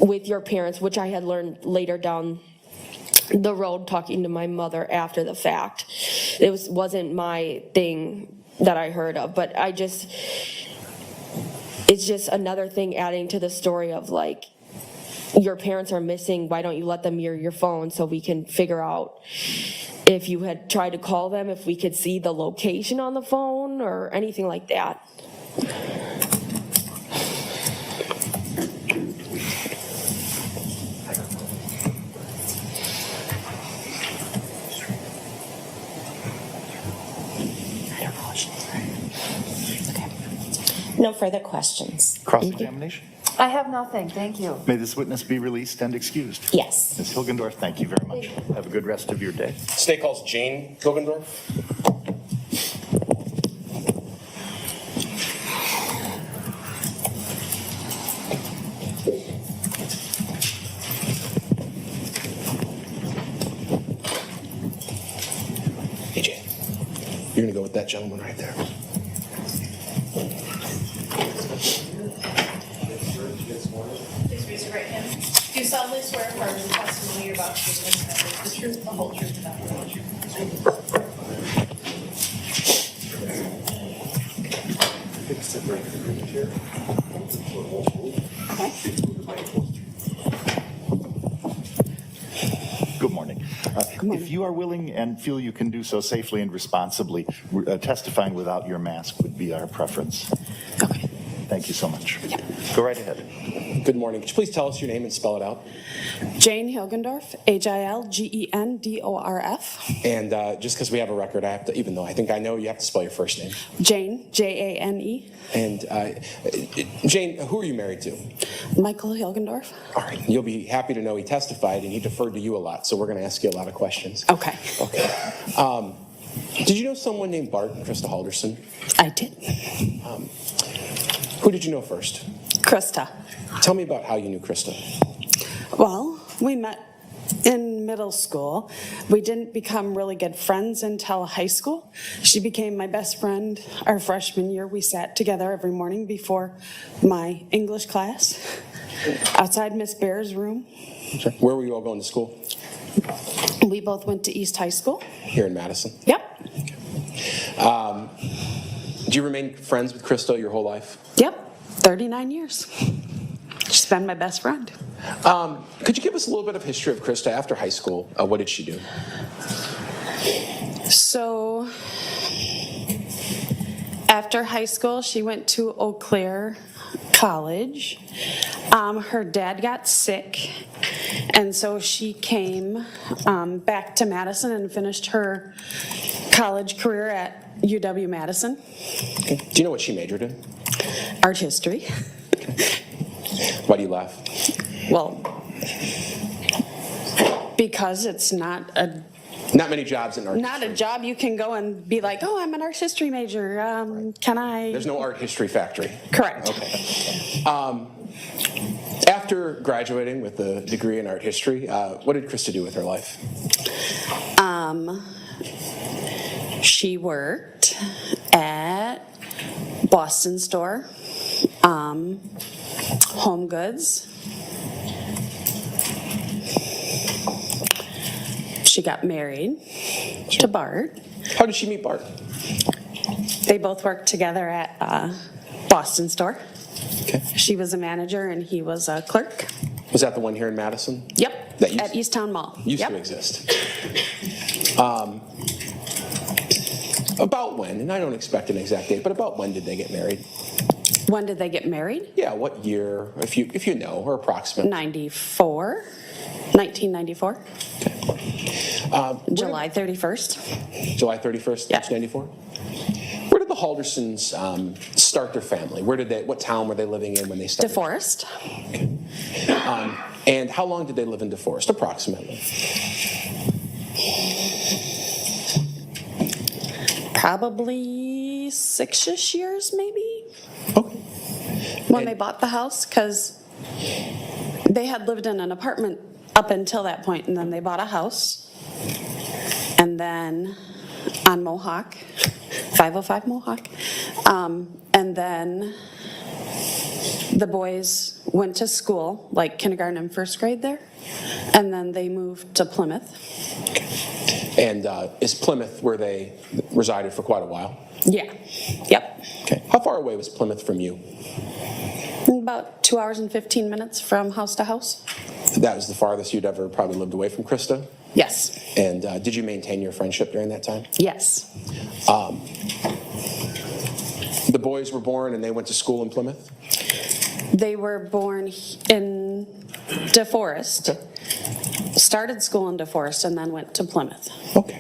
[SPEAKER 11] with your parents, which I had learned later down the road talking to my mother after the fact. It wasn't my thing that I heard of, but it's just another thing adding to the story of, like, your parents are missing. Why don't you let them mirror your phone so we can figure out if you had tried to call them, if we could see the location on the phone or anything like that.
[SPEAKER 9] No further questions.
[SPEAKER 3] Cross-examination?
[SPEAKER 8] I have nothing, thank you.
[SPEAKER 3] May this witness be released and excused.
[SPEAKER 9] Yes.
[SPEAKER 3] Ms. Hilgendorf, thank you very much. Have a good rest of your day.
[SPEAKER 4] State calls Jane Hilgendorf. Hey, Jane. You're gonna go with that gentleman right there.
[SPEAKER 6] Please raise your right hand. Do you solemnly swear or affirm the testimony you're about to give in this matter is the truth, the whole truth, and nothing but the truth?
[SPEAKER 3] Good morning. If you are willing and feel you can do so safely and responsibly, testifying without your mask would be our preference.
[SPEAKER 11] Okay.
[SPEAKER 3] Thank you so much. Go right ahead.
[SPEAKER 4] Good morning. Could you please tell us your name and spell it out?
[SPEAKER 12] Jane Hilgendorf, Hilgendorf.
[SPEAKER 4] And just because we have a record, I have to, even though I think I know, you have to spell your first name.
[SPEAKER 12] Jane, Jane.
[SPEAKER 4] And Jane, who are you married to?
[SPEAKER 12] Michael Hilgendorf.
[SPEAKER 4] All right. You'll be happy to know he testified and he deferred to you a lot, so we're going to ask you a lot of questions.
[SPEAKER 12] Okay.
[SPEAKER 4] Okay. Did you know someone named Bart and Krista Halderson?
[SPEAKER 12] I did.
[SPEAKER 4] Who did you know first?
[SPEAKER 12] Krista.
[SPEAKER 4] Tell me about how you knew Krista.
[SPEAKER 12] Well, we met in middle school. We didn't become really good friends until high school. She became my best friend our freshman year. We sat together every morning before my English class outside Miss Bear's room.
[SPEAKER 4] Where were you all going to school?
[SPEAKER 12] We both went to East High School.
[SPEAKER 4] Here in Madison?
[SPEAKER 12] Yep.
[SPEAKER 4] Do you remain friends with Krista your whole life?
[SPEAKER 12] Yep. 39 years. She's been my best friend.
[SPEAKER 4] Could you give us a little bit of history of Krista after high school? What did she do?
[SPEAKER 12] So, after high school, she went to Eau Claire College. Her dad got sick, and so she came back to Madison and finished her college career at UW-Madison.
[SPEAKER 4] Okay. Do you know what she majored in?
[SPEAKER 12] Art history.
[SPEAKER 4] Why do you laugh?
[SPEAKER 12] Well, because it's not
[SPEAKER 4] many jobs in art
[SPEAKER 12] not
[SPEAKER 4] history.
[SPEAKER 12] a job you can go and be like, oh, I'm an art history major. Can I?
[SPEAKER 4] There's no art history factory.
[SPEAKER 12] Correct.
[SPEAKER 4] Okay. After graduating with a degree in art history, what did Krista do with her life?
[SPEAKER 12] She worked at Boston store, Home Goods. She got married to Bart.
[SPEAKER 4] How did she meet Bart?
[SPEAKER 12] They both worked together at Boston store.
[SPEAKER 4] Okay.
[SPEAKER 12] She was a manager and he was a clerk.
[SPEAKER 4] Was that the one here in Madison?
[SPEAKER 12] Yep,
[SPEAKER 4] That
[SPEAKER 12] at East Town Mall.
[SPEAKER 4] Used
[SPEAKER 12] Yep.
[SPEAKER 4] to exist. About when, and I don't expect an exact date, but about when did they get married?
[SPEAKER 12] When did they get married?
[SPEAKER 4] Yeah, what year, if you know, or approximate?
[SPEAKER 12] 1994. July 31st.
[SPEAKER 4] July 31st,
[SPEAKER 12] Yeah.
[SPEAKER 4] 1994? Where did the Haldersons start their family? What town were they living in when they started?
[SPEAKER 12] DeForest.
[SPEAKER 4] And how long did they live in DeForest, approximately?
[SPEAKER 12] Probably 6-ish years, maybe,
[SPEAKER 4] Okay.
[SPEAKER 12] when they bought the house, because they had lived in an apartment up until that point, and then they bought a house. And then on Mohawk, 505 Mohawk. And then the boys went to school, like kindergarten and first grade there. And then they moved to Plymouth.
[SPEAKER 4] And is Plymouth where they resided for quite a while?
[SPEAKER 12] Yeah, yep.
[SPEAKER 4] Okay. How far away was Plymouth from you?
[SPEAKER 12] About 2 hours and 15 minutes from house to house.
[SPEAKER 4] That was the farthest you'd ever probably lived away from Krista?
[SPEAKER 12] Yes.
[SPEAKER 4] And did you maintain your friendship during that time?
[SPEAKER 12] Yes.
[SPEAKER 4] The boys were born and they went to school in Plymouth?
[SPEAKER 12] They were born in DeForest, started school in DeForest, and then went to Plymouth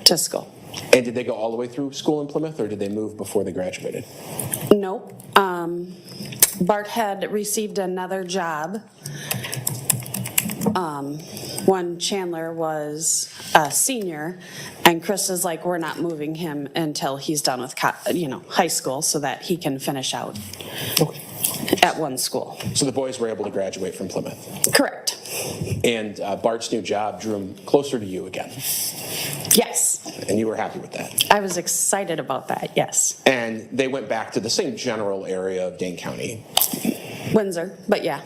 [SPEAKER 12] to school.
[SPEAKER 4] And did they go all the way through school in Plymouth, or did they move before they graduated?
[SPEAKER 12] Nope. Bart had received another job when Chandler was a senior, and Krista's like, we're not moving him until he's done with high school so that he can finish out at one school.
[SPEAKER 4] So the boys were able to graduate from Plymouth.
[SPEAKER 12] Correct.
[SPEAKER 4] And Bart's new job drew him closer to you again.
[SPEAKER 12] Yes.
[SPEAKER 4] And you were happy with that.
[SPEAKER 12] I was excited about that, yes.
[SPEAKER 4] And they went back to the same general area of Dane County.
[SPEAKER 12] Windsor, but yeah.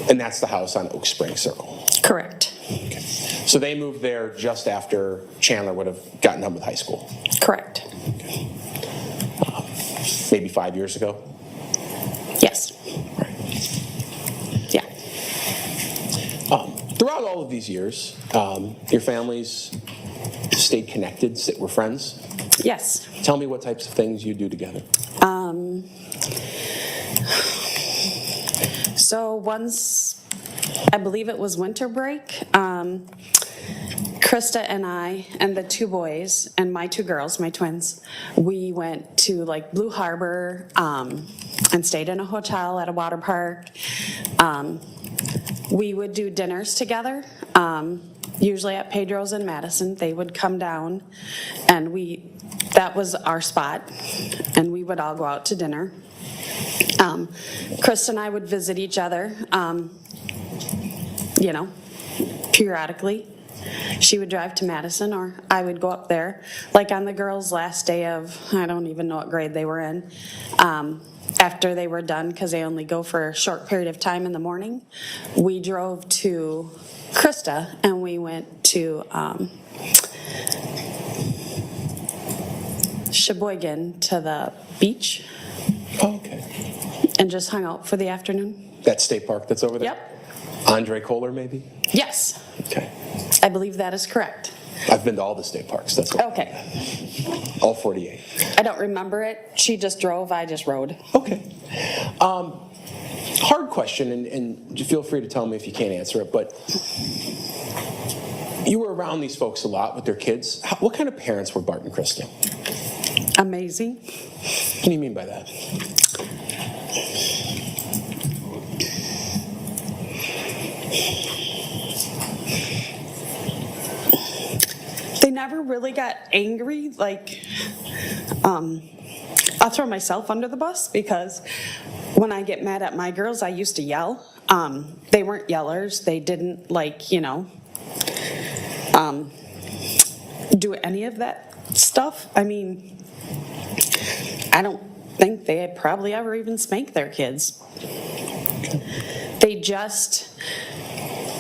[SPEAKER 4] And that's the house on Oak Spring Circle.
[SPEAKER 12] Correct.
[SPEAKER 4] Okay. So they moved there just after Chandler would have gotten done with high school.
[SPEAKER 12] Correct.
[SPEAKER 4] Okay. Maybe 5 years ago?
[SPEAKER 12] Yes.
[SPEAKER 4] Right.
[SPEAKER 12] Yeah.
[SPEAKER 4] Throughout all of these years, your families stayed connected, were friends?
[SPEAKER 12] Yes.
[SPEAKER 4] Tell me what types of things you do together.
[SPEAKER 12] So once, I believe it was winter break, Krista and I and the two boys and my two girls, my twins, we went to like Blue Harbor and stayed in a hotel at a water park. We would do dinners together, usually at Pedro's in Madison. They would come down and that was our spot, and we would all go out to dinner. Krista and I would visit each other, periodically. She would drive to Madison, or I would go up there. Like on the girls' last day of, I don't even know what grade they were in, after they were done, because they only go for a short period of time in the morning, we drove to Krista and we went to Sheboygan to the beach.
[SPEAKER 4] Oh, okay.
[SPEAKER 12] And just hung out for the afternoon.
[SPEAKER 4] That state park that's over there?
[SPEAKER 12] Yep.
[SPEAKER 4] Andre Kohler, maybe?
[SPEAKER 12] Yes.
[SPEAKER 4] Okay.
[SPEAKER 12] I believe that is correct.
[SPEAKER 4] I've been to all the state parks. That's what.
[SPEAKER 12] Okay.
[SPEAKER 4] All 48.
[SPEAKER 12] I don't remember it. She just drove, I just rode.
[SPEAKER 4] Okay. Hard question, and feel free to tell me if you can't answer it, but you were around these folks a lot with their kids. What kind of parents were Bart and Krista?
[SPEAKER 12] Amazing.
[SPEAKER 4] What do you mean by that?
[SPEAKER 12] They never really got angry. Like, I'll throw myself under the bus because when I get mad at my girls, I used to yell. They weren't yellers. They didn't do any of that stuff. I mean, I don't think they had probably ever even spanked their kids.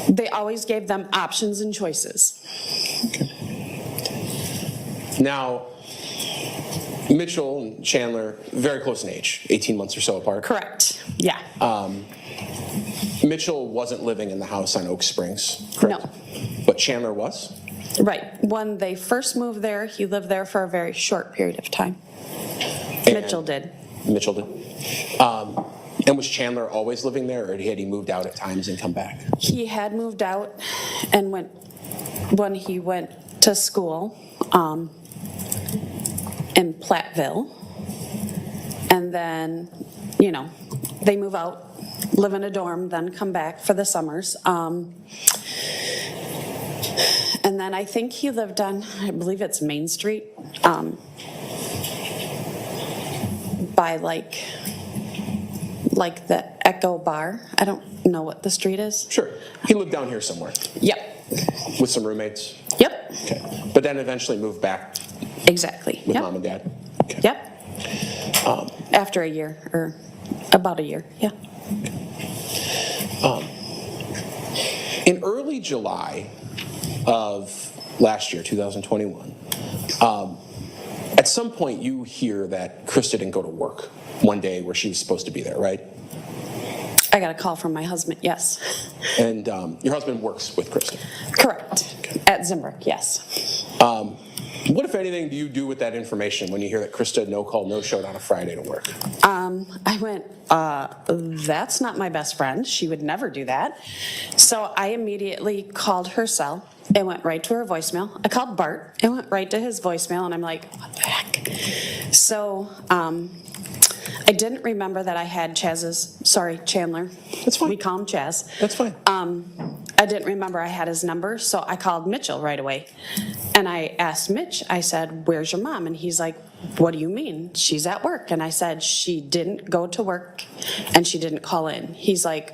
[SPEAKER 12] They always gave them options and choices.
[SPEAKER 4] Okay. Now, Mitchell and Chandler, very close in age, 18 months or so apart.
[SPEAKER 12] Correct, yeah.
[SPEAKER 4] Mitchell wasn't living in the house on Oak Springs, correct?
[SPEAKER 12] No.
[SPEAKER 4] But Chandler was?
[SPEAKER 12] Right. When they first moved there, he lived there for a very short period of time.
[SPEAKER 4] And
[SPEAKER 12] Mitchell did.
[SPEAKER 4] Mitchell did. And was Chandler always living there, or had he moved out at times and come back?
[SPEAKER 12] He had moved out and when he went to school in Platteville. And then, they move out, live in a dorm, then come back for the summers. And then I think he lived on, I believe it's Main Street, by like the Echo Bar. I don't know what the street is.
[SPEAKER 4] Sure. He lived down here somewhere.
[SPEAKER 12] Yep.
[SPEAKER 4] With some roommates?
[SPEAKER 12] Yep.
[SPEAKER 4] Okay. But then eventually moved back
[SPEAKER 12] Exactly.
[SPEAKER 4] with
[SPEAKER 12] Yep.
[SPEAKER 4] mom and dad? Okay.
[SPEAKER 12] Yep. After a year, or about a year, yeah.
[SPEAKER 4] In early July of last year, 2021, at some point you hear that Krista didn't go to work one day where she was supposed to be there, right?
[SPEAKER 12] I got a call from my husband, yes.
[SPEAKER 4] And your husband works with Krista?
[SPEAKER 12] Correct.
[SPEAKER 4] Okay.
[SPEAKER 12] At Zimbrick, yes.
[SPEAKER 4] What, if anything, do you do with that information when you hear that Krista no-showed on a Friday to work?
[SPEAKER 12] I went, that's not my best friend. She would never do that. So I immediately called her cell It went right to her voicemail. I called Bart. It went right to his voicemail, and I'm like, what the heck? So I didn't remember that I had Chandler.
[SPEAKER 4] That's fine.
[SPEAKER 12] We call him Chaz.
[SPEAKER 4] That's fine.
[SPEAKER 12] I didn't remember I had his number, so I called Mitchell right away. And I asked Mitch, I said, where's your mom? And he's like, what do you mean? She's at work. And I said, she didn't go to work and she didn't call in. He's like,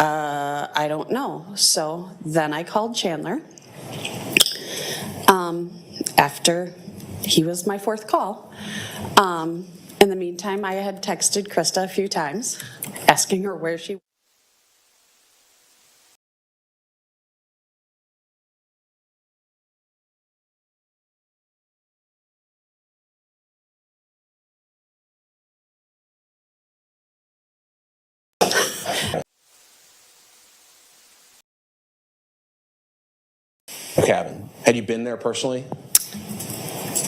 [SPEAKER 12] I don't know. So then I called Chandler. After he was my fourth call. In the meantime, I had texted Krista a few times, asking her where she was.
[SPEAKER 4] Cabin. Had you been there personally?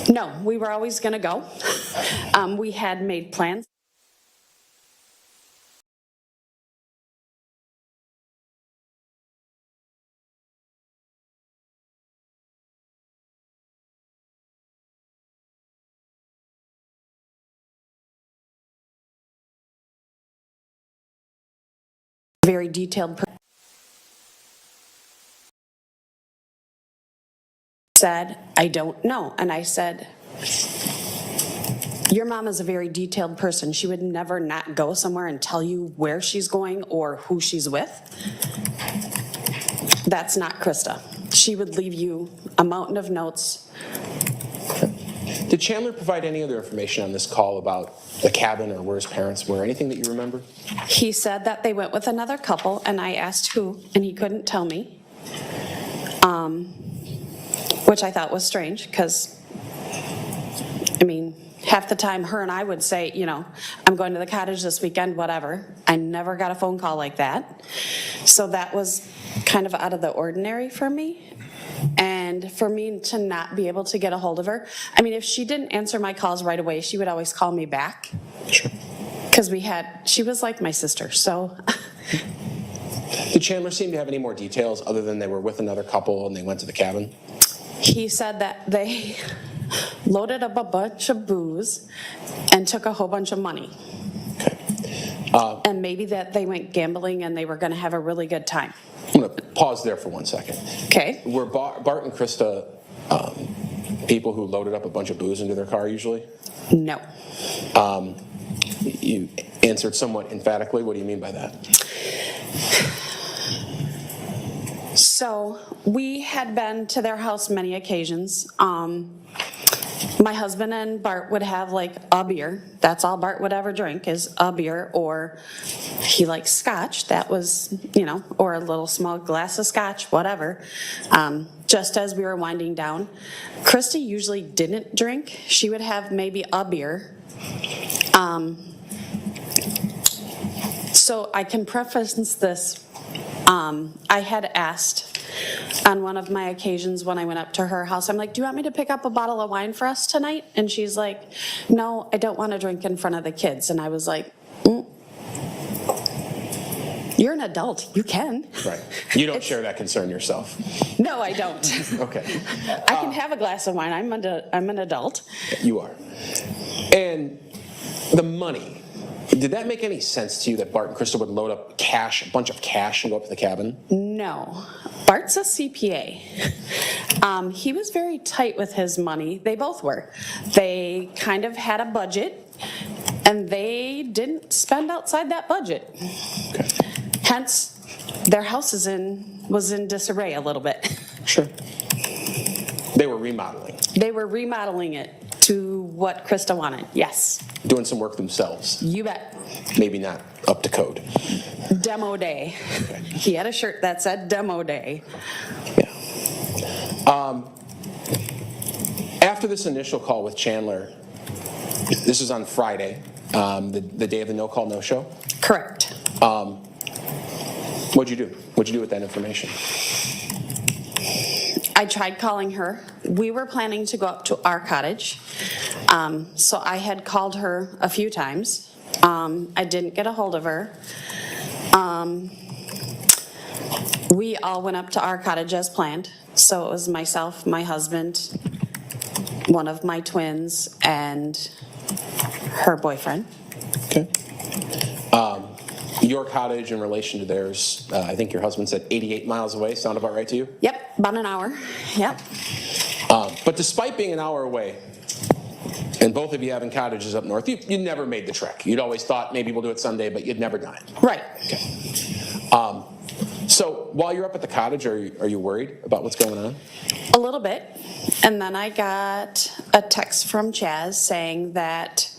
[SPEAKER 12] No, we were always going to go. We had made plans. Very detailed. Said, I don't know. And I said, your mom is a very detailed person. She would never not go somewhere and tell you where she's going or who she's with. That's not Krista. She would leave you a mountain of notes.
[SPEAKER 4] Did Chandler provide any other information on this call about the cabin or where his parents were? Anything that you remember?
[SPEAKER 12] He said that they went with another couple, and I asked who, and he couldn't tell me. Which I thought was strange, because, I mean, half the time her and I would say, you know, I'm going to the cottage this weekend, whatever. I never got a phone call like that. So that was kind of out of the ordinary for me. And for me to not be able to get a hold of her, I mean, if she didn't answer my calls right away, she would always call me back.
[SPEAKER 4] Sure.
[SPEAKER 12] Because she was like my sister, so.
[SPEAKER 4] Did Chandler seem to have any more details other than they were with another couple and they went to the cabin?
[SPEAKER 12] He said that they loaded up a bunch of booze and took a whole bunch of money.
[SPEAKER 4] Okay.
[SPEAKER 12] And maybe that they went gambling and they were going to have a really good time.
[SPEAKER 4] I'm going to pause there for 1 second.
[SPEAKER 12] Okay.
[SPEAKER 4] Were Bart and Krista people who loaded up a bunch of booze into their car usually?
[SPEAKER 12] No.
[SPEAKER 4] You answered somewhat emphatically. What do you mean by that?
[SPEAKER 12] So we had been to their house many occasions. My husband and Bart would have like a beer. That's all Bart would ever drink is a beer, or he likes scotch. That was, you know, or a little small glass of scotch, whatever. Just as we were winding down. Krista usually didn't drink. She would have maybe a beer. So I can preface this. I had asked on one of my occasions when I went up to her house, I'm like, do you want me to pick up a bottle of wine for us tonight? And she's like, no, I don't want to drink in front of the kids. And I was like, you're an adult, you can.
[SPEAKER 4] Right. You don't share that concern yourself.
[SPEAKER 12] No, I don't.
[SPEAKER 4] Okay.
[SPEAKER 12] I can have a glass of wine, I'm an adult.
[SPEAKER 4] You are. And the money. Did that make any sense to you that Bart and Krista would load up cash, a bunch of cash, and go up to the cabin?
[SPEAKER 12] No. Bart's a CPA. He was very tight with his money. They both were. They kind of had a budget, and they didn't spend outside that budget.
[SPEAKER 4] Okay.
[SPEAKER 12] Hence, their house was in disarray a little bit.
[SPEAKER 4] Sure. They were remodeling.
[SPEAKER 12] They were remodeling it to what Krista wanted, yes.
[SPEAKER 4] Doing some work themselves.
[SPEAKER 12] You bet.
[SPEAKER 4] Maybe not up to code.
[SPEAKER 12] Demo day. Okay. He had a shirt that said demo day.
[SPEAKER 4] Yeah. After this initial call with Chandler, this is on Friday, the day of the no-call, no-show?
[SPEAKER 12] Correct.
[SPEAKER 4] What'd you do? What'd you do with that information?
[SPEAKER 12] I tried calling her. We were planning to go up to our cottage. So I had called her a few times. I didn't get a hold of her. We all went up to our cottage as planned. So it was myself, my husband, one of my twins, and her boyfriend.
[SPEAKER 4] Okay. Your cottage in relation to theirs, I think your husband said 88 miles away. Sound about right to you?
[SPEAKER 12] Yep, about an hour. Yep.
[SPEAKER 4] But despite being an hour away, and both of you having cottages up north, you never made the trek. You'd always thought maybe we'll do it Sunday, but you'd never done it.
[SPEAKER 12] Right.
[SPEAKER 4] Okay. So while you're up at the cottage, are you worried about what's going on?
[SPEAKER 12] A little bit. And then I got a text from Chaz saying that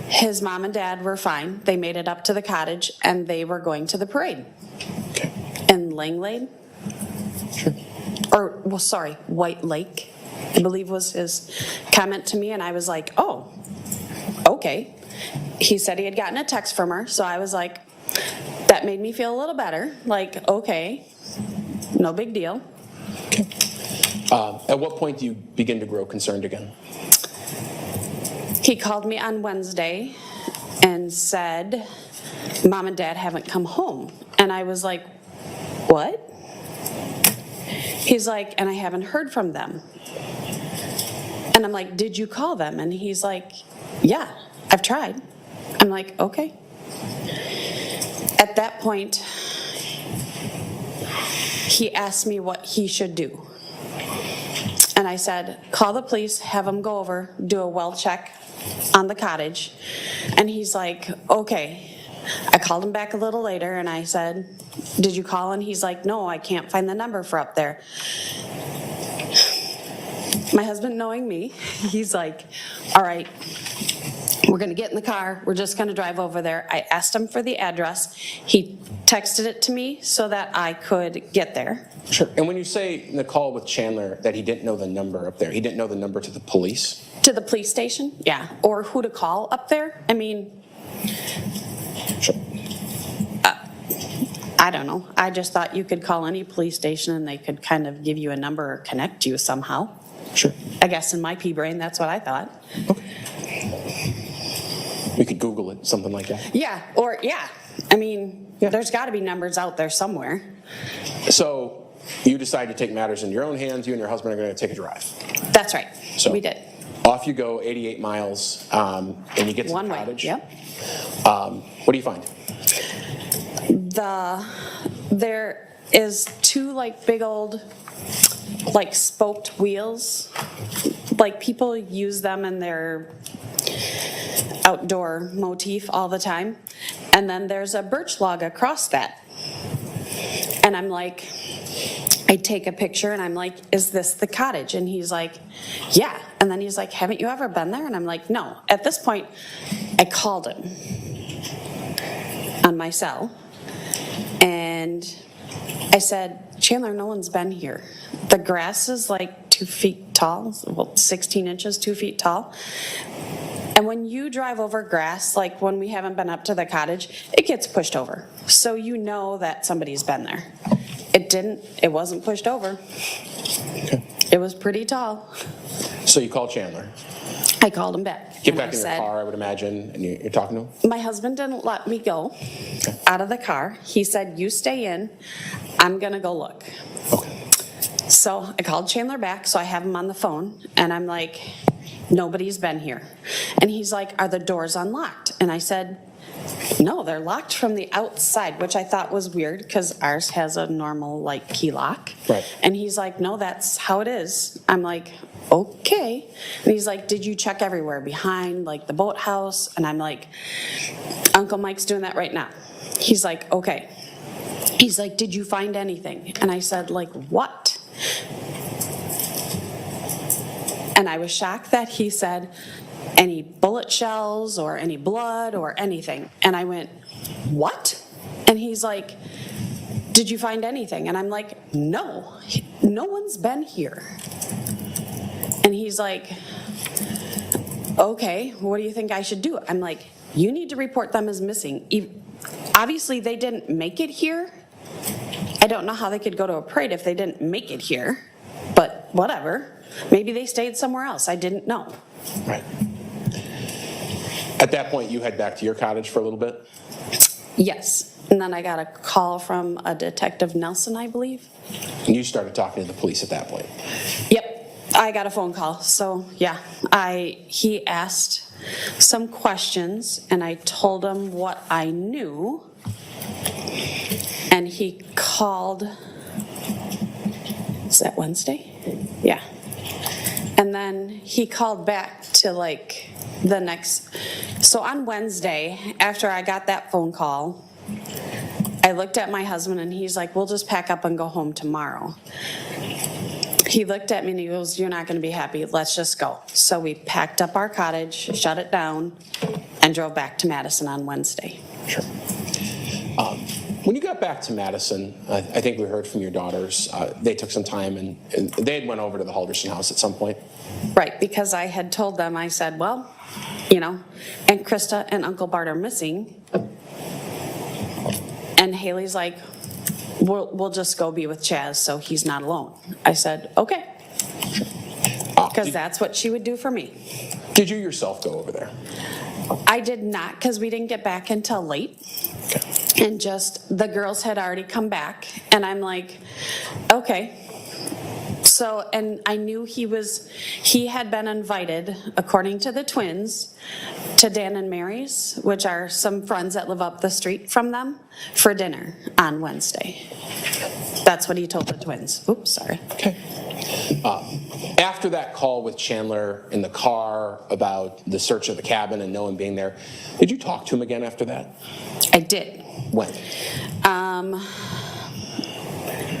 [SPEAKER 12] his mom and dad were fine. They made it up to the cottage and they were going to the parade.
[SPEAKER 4] Okay.
[SPEAKER 12] In Langlade.
[SPEAKER 4] Sure.
[SPEAKER 12] Or, well, sorry, White Lake, I believe was his comment to me. And I was like, oh, okay. He said he had gotten a text from her. So I was like, that made me feel a little better. Like, okay, no big deal.
[SPEAKER 4] Okay. At what point do you begin to grow concerned again?
[SPEAKER 12] He called me on Wednesday and said, Mom and Dad haven't come home. And I was like, what? He's like, and I haven't heard from them. And I'm like, did you call them? And he's like, yeah, I've tried. I'm like, okay. At that point, he asked me what he should do. And I said, call the police, have them go over, do a well check on the cottage. And he's like, okay. I called him back a little later and I said, did you call? And he's like, no, I can't find the number for up there. My husband, knowing me, he's like, all right, we're gonna get in the car, we're just gonna drive over there. I asked him for the address. He texted it to me so that I could get there.
[SPEAKER 4] Sure. And when you say in the call with Chandler that he didn't know the number up there, he didn't know the number to the police?
[SPEAKER 12] To the police station, yeah. Or who to call up there. I mean,
[SPEAKER 4] sure.
[SPEAKER 12] I don't know. I just thought you could call any police station and they could kind of give you a number or connect you somehow.
[SPEAKER 4] Sure.
[SPEAKER 12] I guess in my pea brain, that's what I thought.
[SPEAKER 4] Okay. We could Google it, something like that.
[SPEAKER 12] Yeah, or yeah. I mean, there's got to be numbers out there somewhere.
[SPEAKER 4] So you decide to take matters into your own hands. You and your husband are going to take a drive.
[SPEAKER 12] That's right.
[SPEAKER 4] So
[SPEAKER 12] we did.
[SPEAKER 4] Off you go, 88 miles, and you get to
[SPEAKER 12] One
[SPEAKER 4] the
[SPEAKER 12] way,
[SPEAKER 4] cottage.
[SPEAKER 12] yep.
[SPEAKER 4] What do you find?
[SPEAKER 12] There is two like big old like spoked wheels. Like people use them in their outdoor motif all the time. And then there's a birch log across that. And I'm like, I take a picture and I'm like, is this the cottage? And he's like, yeah. And then he's like, haven't you ever been there? And I'm like, no. At this point, I called him on my cell. And I said, Chandler, no one's been here. The grass is like 2 feet tall, well, 16 inches, 2 feet tall. And when you drive over grass, like when we haven't been up to the cottage, it gets pushed over. So you know that somebody's been there. It wasn't pushed over.
[SPEAKER 4] Okay.
[SPEAKER 12] It was pretty tall.
[SPEAKER 4] So you call Chandler.
[SPEAKER 12] I called him back.
[SPEAKER 4] Get
[SPEAKER 12] and
[SPEAKER 4] back
[SPEAKER 12] I
[SPEAKER 4] in
[SPEAKER 12] said,
[SPEAKER 4] your car, I would imagine, and you're talking to him?
[SPEAKER 12] my husband didn't let me go out of the car. He said, you stay in, I'm gonna go look.
[SPEAKER 4] Okay.
[SPEAKER 12] So I called Chandler back, so I have him on the phone, and I'm like, nobody's been here. And he's like, are the doors unlocked? And I said, no, they're locked from the outside, which I thought was weird because ours has a normal like key lock.
[SPEAKER 4] Right.
[SPEAKER 12] And he's like, no, that's how it is. I'm like, okay. And he's like, did you check everywhere behind like the boathouse? And I'm like, Uncle Mike's doing that right now. He's like, okay. He's like, did you find anything? And I said, like, what? And I was shocked that he said, any bullet shells or any blood or anything. And I went, what? And he's like, did you find anything? And I'm like, no one's been here. And he's like, okay, what do you think I should do? I'm like, you need to report them as missing. Obviously, they didn't make it here. I don't know how they could go to a parade if they didn't make it here, but whatever. Maybe they stayed somewhere else. I didn't know.
[SPEAKER 4] Right. At that point, you head back to your cottage for a little bit?
[SPEAKER 12] Yes. And then I got a call from a Detective Nelson, I believe.
[SPEAKER 4] And you started talking to the police at that point?
[SPEAKER 12] Yep, I got a phone call. So yeah, he asked some questions and I told him what I knew. And he called, is that Wednesday? Yeah. And then he called back to like the next, so on Wednesday, after I got that phone call, I looked at my husband and he's like, we'll just pack up and go home tomorrow. He looked at me and he goes, you're not gonna be happy, let's just go. So we packed up our cottage, shut it down, and drove back to Madison on Wednesday.
[SPEAKER 4] Sure. When you got back to Madison, I think we heard from your daughters, they took some time and they had went over to the Halderson house at some point.
[SPEAKER 12] Right, because I had told them, I said, well, you know, and Krista and Uncle Bart are missing. And Haley's like, we'll just go be with Chaz so he's not alone. I said, okay. Because that's what she would do for me.
[SPEAKER 4] Did you yourself go over there?
[SPEAKER 12] I did not, because we didn't get back until late.
[SPEAKER 4] Okay.
[SPEAKER 12] And just, the girls had already come back, and I'm like, okay. So, and I knew he had been invited, according to the twins, to Dan and Mary's, which are some friends that live up the street from them, for dinner on Wednesday. That's what he told the twins. Oops, sorry.
[SPEAKER 4] Okay. After that call with Chandler in the car about the search of the cabin and no one being there, did you talk to him again after that?
[SPEAKER 12] I did.
[SPEAKER 4] When?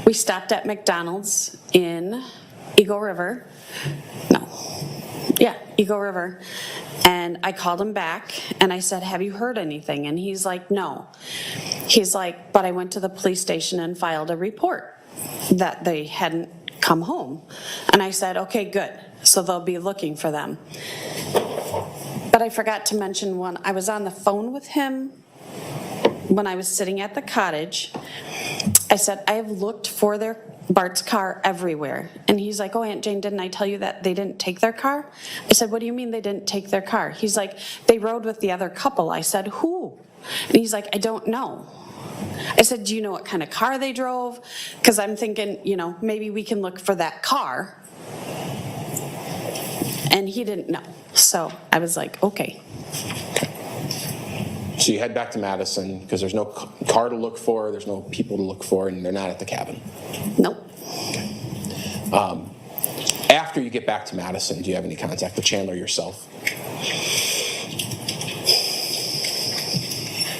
[SPEAKER 12] We stopped at McDonald's in Eagle River. Eagle River. And I called him back and I said, have you heard anything? And he's like, no. He's like, but I went to the police station and filed a report that they hadn't come home. And I said, okay, good. So they'll be looking for them. But I forgot to mention one. I was on the phone with him when I was sitting at the cottage. I said, I have looked for Bart's car everywhere. And he's like, oh, Aunt Jane, didn't I tell you that they didn't take their car? I said, what do you mean they didn't take their car? He's like, they rode with the other couple. I said, who? And he's like, I don't know. I said, do you know what kind of car they drove? Because I'm thinking, you know, maybe we can look for that car. And he didn't know. So I was like, okay.
[SPEAKER 4] So you head back to Madison because there's no car to look for, there's no people to look for, and they're not at the cabin.
[SPEAKER 12] Nope.
[SPEAKER 4] Okay. After you get back to Madison, do you have any contact with Chandler yourself?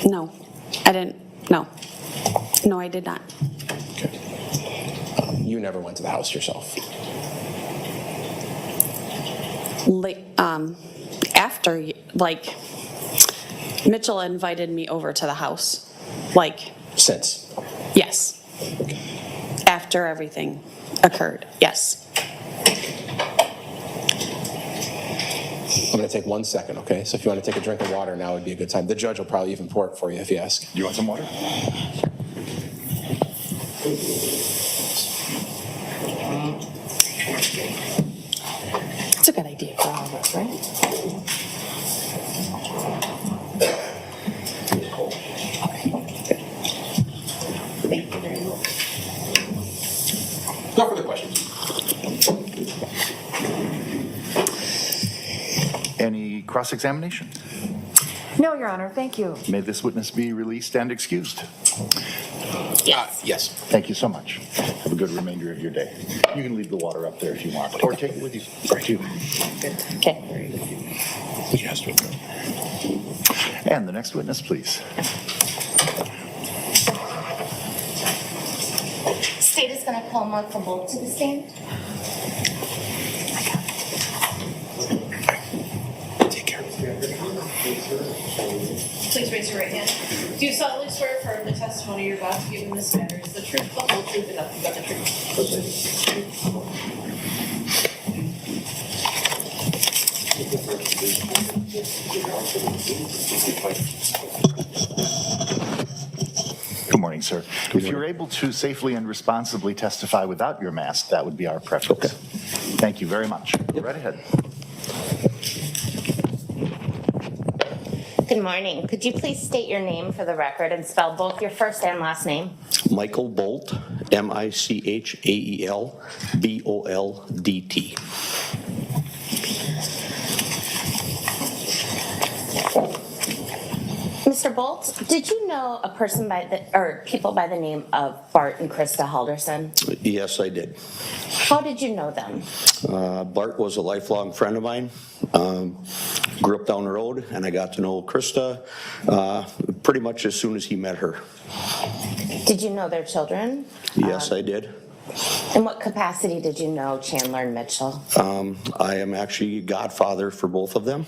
[SPEAKER 12] No, I didn't. No, I did not.
[SPEAKER 4] Okay. You never went to the house yourself?
[SPEAKER 12] After, like, Mitchell invited me over to the house. Like.
[SPEAKER 4] Since?
[SPEAKER 12] Yes.
[SPEAKER 4] Okay.
[SPEAKER 12] After everything occurred, yes.
[SPEAKER 4] I'm going to take 1 second, okay? So if you want to take a drink of water now would be a good time. The judge will probably even pour it for you if you ask.
[SPEAKER 3] You want some water?
[SPEAKER 12] That's a good idea for all of us, right? Thank you very much.
[SPEAKER 4] No further questions.
[SPEAKER 3] Any cross-examination?
[SPEAKER 8] No, Your Honor, thank you.
[SPEAKER 3] May this witness be released and excused.
[SPEAKER 4] Yes.
[SPEAKER 3] Thank you so much. Have a good remainder of your day. You can leave the water up there if you want, or take it with you. Right.
[SPEAKER 12] Okay.
[SPEAKER 3] Yes. And the next witness, please.
[SPEAKER 6] State is going to call Michael Bolt to the stand.
[SPEAKER 4] Take care.
[SPEAKER 6] Please raise your right hand. Do you solemnly swear affirm the testimony you're about to give in this matter is the truth, the whole truth, and nothing but the truth?
[SPEAKER 3] Good morning, sir. If you're able to safely and responsibly testify without your mask, that would be our preference.
[SPEAKER 4] Okay.
[SPEAKER 3] Thank you very much. Go right ahead.
[SPEAKER 9] Good morning. Could you please state your name for the record and spell both your first and last name?
[SPEAKER 13] Michael Bolt, Michaelboldt.
[SPEAKER 9] Mr. Bolt, did you know a person or people by the name of Bart and Krista Halderson?
[SPEAKER 13] Yes, I did.
[SPEAKER 9] How did you know them?
[SPEAKER 13] Bart was a lifelong friend of mine. Grew up down the road, and I got to know Krista pretty much as soon as he met her.
[SPEAKER 9] Did you know their children?
[SPEAKER 13] Yes, I did.
[SPEAKER 9] In what capacity did you know Chandler and Mitchell?
[SPEAKER 13] I am actually godfather for both of them.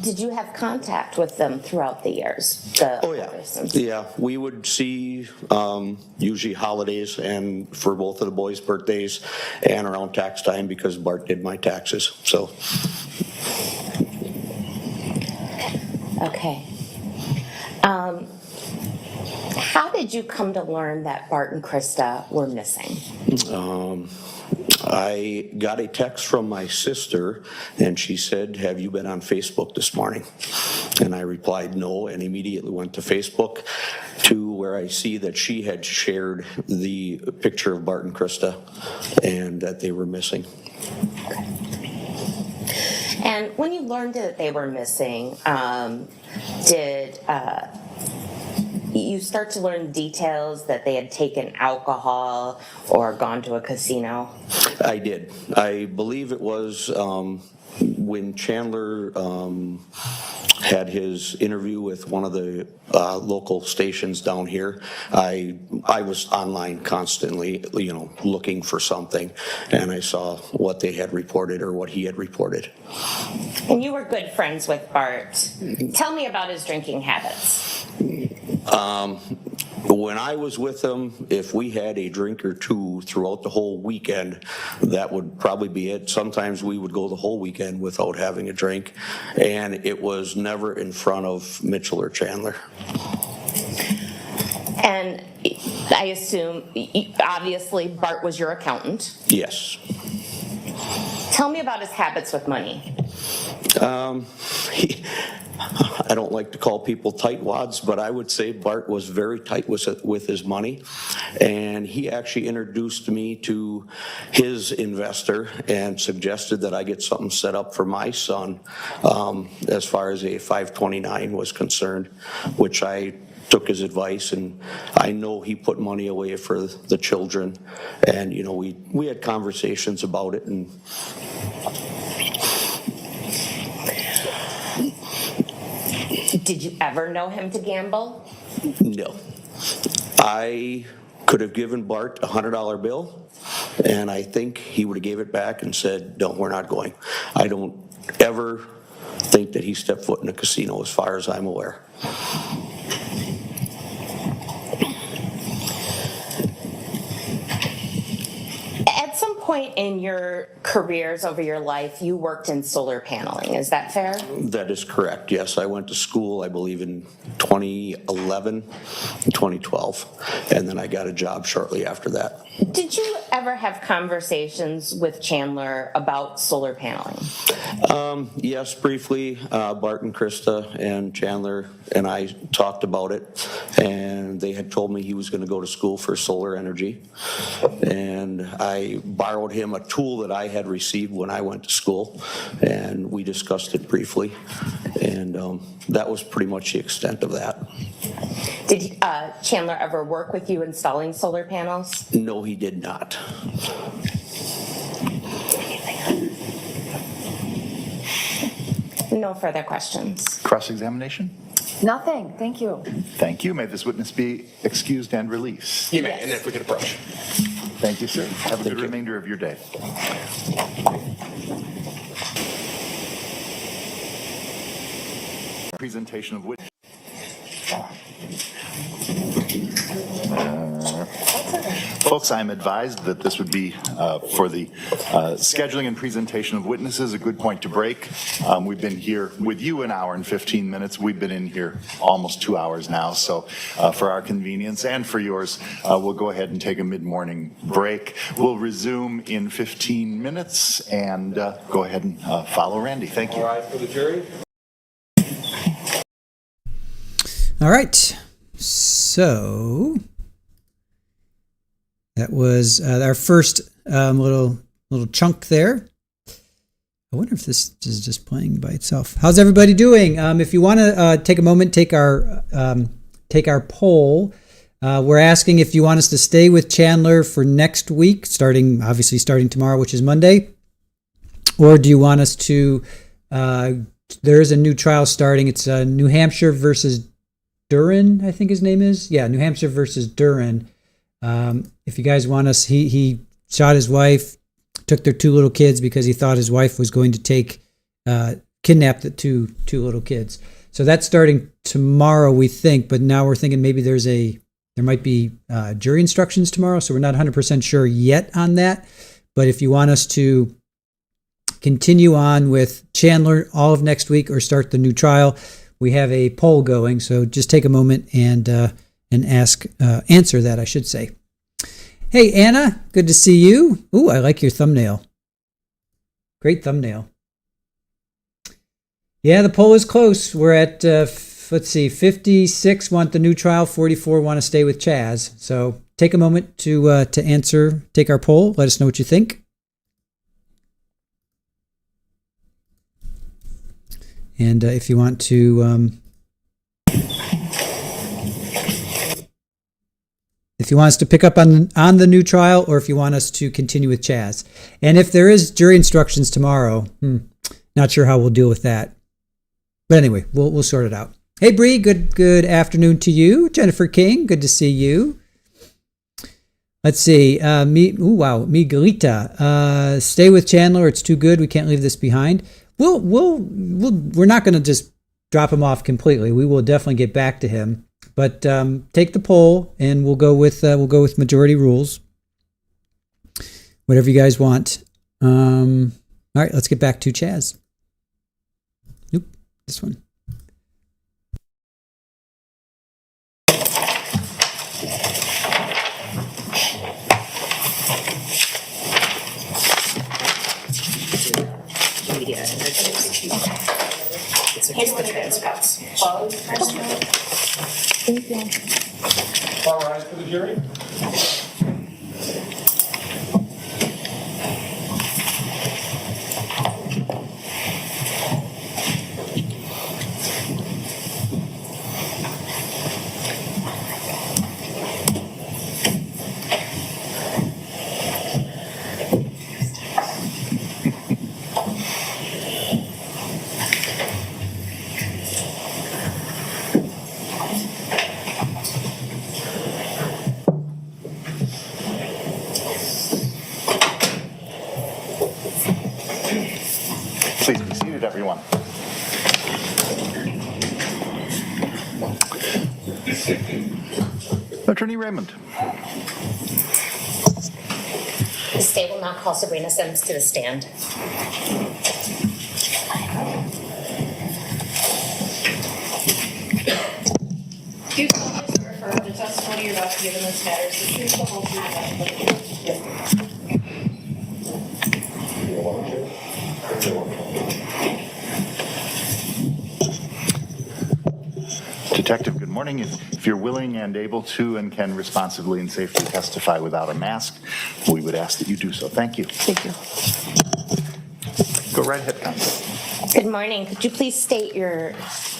[SPEAKER 9] Did you have contact with them throughout the years?
[SPEAKER 13] Oh, yeah. Yeah, we would see usually holidays and for both of the boys' birthdays and around tax time because Bart did my taxes, so.
[SPEAKER 9] Okay. How did you come to learn that Bart and Krista were missing?
[SPEAKER 13] I got a text from my sister, and she said, "Have you been on Facebook this morning?" And I replied no, and immediately went to Facebook to where I see that she had shared the picture of Bart and Krista and that they were missing.
[SPEAKER 9] And when you learned that they were missing, did you start to learn details that they had taken alcohol or gone to a casino?
[SPEAKER 13] I did. I believe it was when Chandler had his interview with one of the local stations down here. I was online constantly, looking for something, and I saw what they had reported or what he had reported.
[SPEAKER 9] And you were good friends with Bart. Tell me about his drinking habits.
[SPEAKER 13] When I was with him, if we had a drink or two throughout the whole weekend, that would probably be it. Sometimes we would go the whole weekend without having a drink, and it was never in front of Mitchell or Chandler.
[SPEAKER 9] And I assume, obviously, Bart was your accountant.
[SPEAKER 13] Yes.
[SPEAKER 9] Tell me about his habits with money.
[SPEAKER 13] I don't like to call people tightwads, but I would say Bart was very tight with his money, and he actually introduced me to his investor and suggested that I get something set up for my son as far as a 529 was concerned, which I took his advice, and I know he put money away for the children, and we had conversations about it. And
[SPEAKER 9] did you ever know him to gamble?
[SPEAKER 13] No. I could have given Bart a $100 bill, and I think he would have gave it back and said, "No, we're not going." I don't ever think that he stepped foot in a casino as far as I'm aware.
[SPEAKER 9] At some point in your careers over your life, you worked in solar paneling. Is that fair?
[SPEAKER 13] That is correct, yes. I went to school, I believe, in 2011, 2012, and then I got a job shortly after that.
[SPEAKER 9] Did you ever have conversations with Chandler about solar paneling?
[SPEAKER 13] Yes, briefly. Bart and Krista and Chandler and I talked about it, and they had told me he was going to go to school for solar energy, and I borrowed him a tool that I had received when I went to school, and we discussed it briefly, and that was pretty much the extent of that.
[SPEAKER 9] Did Chandler ever work with you installing solar panels?
[SPEAKER 13] No, he did not.
[SPEAKER 9] No further questions.
[SPEAKER 3] Cross-examination?
[SPEAKER 8] Nothing, thank you.
[SPEAKER 3] Thank you. May this witness be excused and released.
[SPEAKER 4] You may, and if we could approach.
[SPEAKER 3] Thank you, sir. Have a good remainder of your day. Presentation of witness. Folks, I'm advised that this would be for the scheduling and presentation of witnesses, a good point to break. We've been here with you an hour and 15 minutes. We've been in here almost 2 hours now. So for our convenience and for yours, we'll go ahead and take a mid-morning break. We'll resume in 15 minutes and go ahead and follow Randy. Thank you.
[SPEAKER 13] All right, for the jury.
[SPEAKER 1] All right. So that was our first little chunk there. I wonder if this is just playing by itself. How's everybody doing? If you want to take a moment, take our poll. We're asking if you want us to stay with Chandler for next week, starting tomorrow, which is Monday, or do you want us to? There is a new trial starting. It's New Hampshire versus Duran, I think his name is. Yeah, New Hampshire versus Duran. If you guys want us, he shot his wife, took their 2 little kids because he thought his wife was going to kidnap the two little kids. So that's starting tomorrow, we think, but now we're thinking maybe there might be jury instructions tomorrow, so we're not 100% sure yet on that. But if you want us to continue on with Chandler all of next week or start the new trial, we have a poll going, so just take a moment and answer that, I should say. Hey, Anna, good to see you. Ooh, I like your thumbnail. Great thumbnail. Yeah, the poll is close. We're at, 56 want the new trial, 44 want to stay with Chaz. So take a moment to take our poll. Let us know what you think. And if you want to, if you want us to pick up on the new trial, or if you want us to continue with Chaz, and if there is jury instructions tomorrow, not sure how we'll deal with that. But anyway, we'll sort it out. Hey Bree, good afternoon to you. Jennifer King, good to see you. Let's see, Miguelita, stay with Chandler. It's too good. We can't leave this behind. We're not going to just drop him off completely. We will definitely get back to him, but take the poll and we'll go with majority rules. Whatever you guys want. All right, let's get back to Chaz. Nope, this one.
[SPEAKER 6] Here's the transcripts.
[SPEAKER 11] Thank you.
[SPEAKER 5] All rise for the jury.
[SPEAKER 3] Please be seated, everyone. Attorney Raymond.
[SPEAKER 14] The state will now call Sabrina Sims to the stand.
[SPEAKER 6] Do you solemnly swear affirm the testimony you're about to give in this matter is the truth, the whole truth, and nothing but the truth? Yes.
[SPEAKER 3] Detective, good morning. If you're willing and able to and can responsibly and safely testify without a mask, we would ask that you do so. Thank you.
[SPEAKER 11] Thank you.
[SPEAKER 3] Go right ahead, counsel.
[SPEAKER 14] Good morning. Could you please state your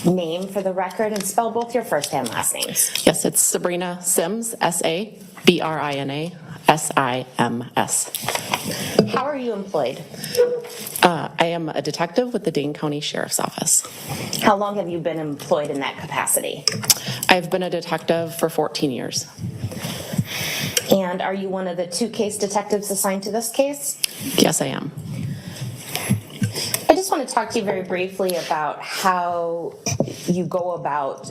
[SPEAKER 14] name for the record and spell both your first and last names?
[SPEAKER 15] Yes, it's Sabrina Sims, Sabrina Sims.
[SPEAKER 14] How are you employed?
[SPEAKER 15] I am a detective with the Dane County Sheriff's Office.
[SPEAKER 14] How long have you been employed in that capacity?
[SPEAKER 15] I've been a detective for 14 years.
[SPEAKER 14] And are you one of the 2 case detectives assigned to this case?
[SPEAKER 15] Yes, I am.
[SPEAKER 14] I just
[SPEAKER 9] want to talk to you very briefly about how you go about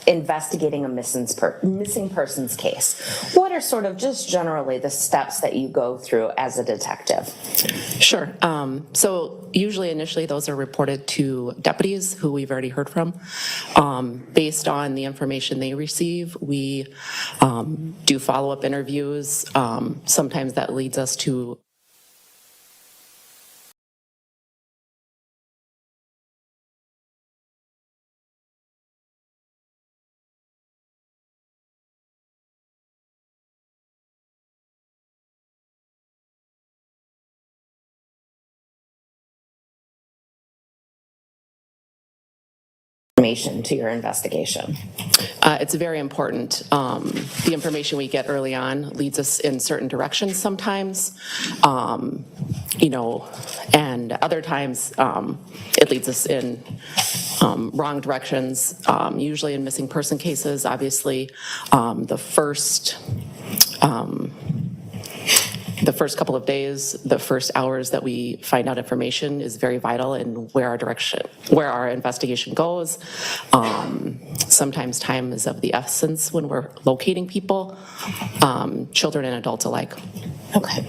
[SPEAKER 9] investigating a missing persons case. What are sort of just generally the steps that you go through as a detective?
[SPEAKER 15] Sure. So usually initially those are reported to deputies who we've already heard from. Based on the information they receive, we do follow-up interviews. Sometimes that leads us to
[SPEAKER 9] Information to your investigation.
[SPEAKER 15] It's very important. The information we get early on leads us in certain directions sometimes, and other times it leads us in wrong directions. Usually in missing person cases, obviously, the first couple of days, the first hours that we find out information is very vital in where our investigation goes. Sometimes time is of the essence when we're locating people, children and adults alike.
[SPEAKER 9] Okay.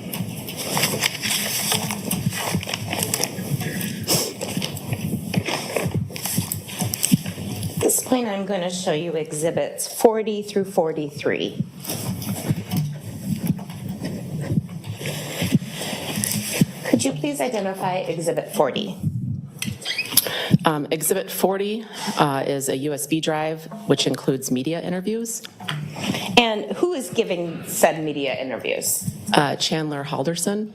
[SPEAKER 9] At this point, I'm going to show you exhibits 40 through 43. Could you please identify Exhibit 40?
[SPEAKER 15] Exhibit 40 is a USB drive, which includes media interviews.
[SPEAKER 9] And who is giving said media interviews?
[SPEAKER 15] Chandler Halderson.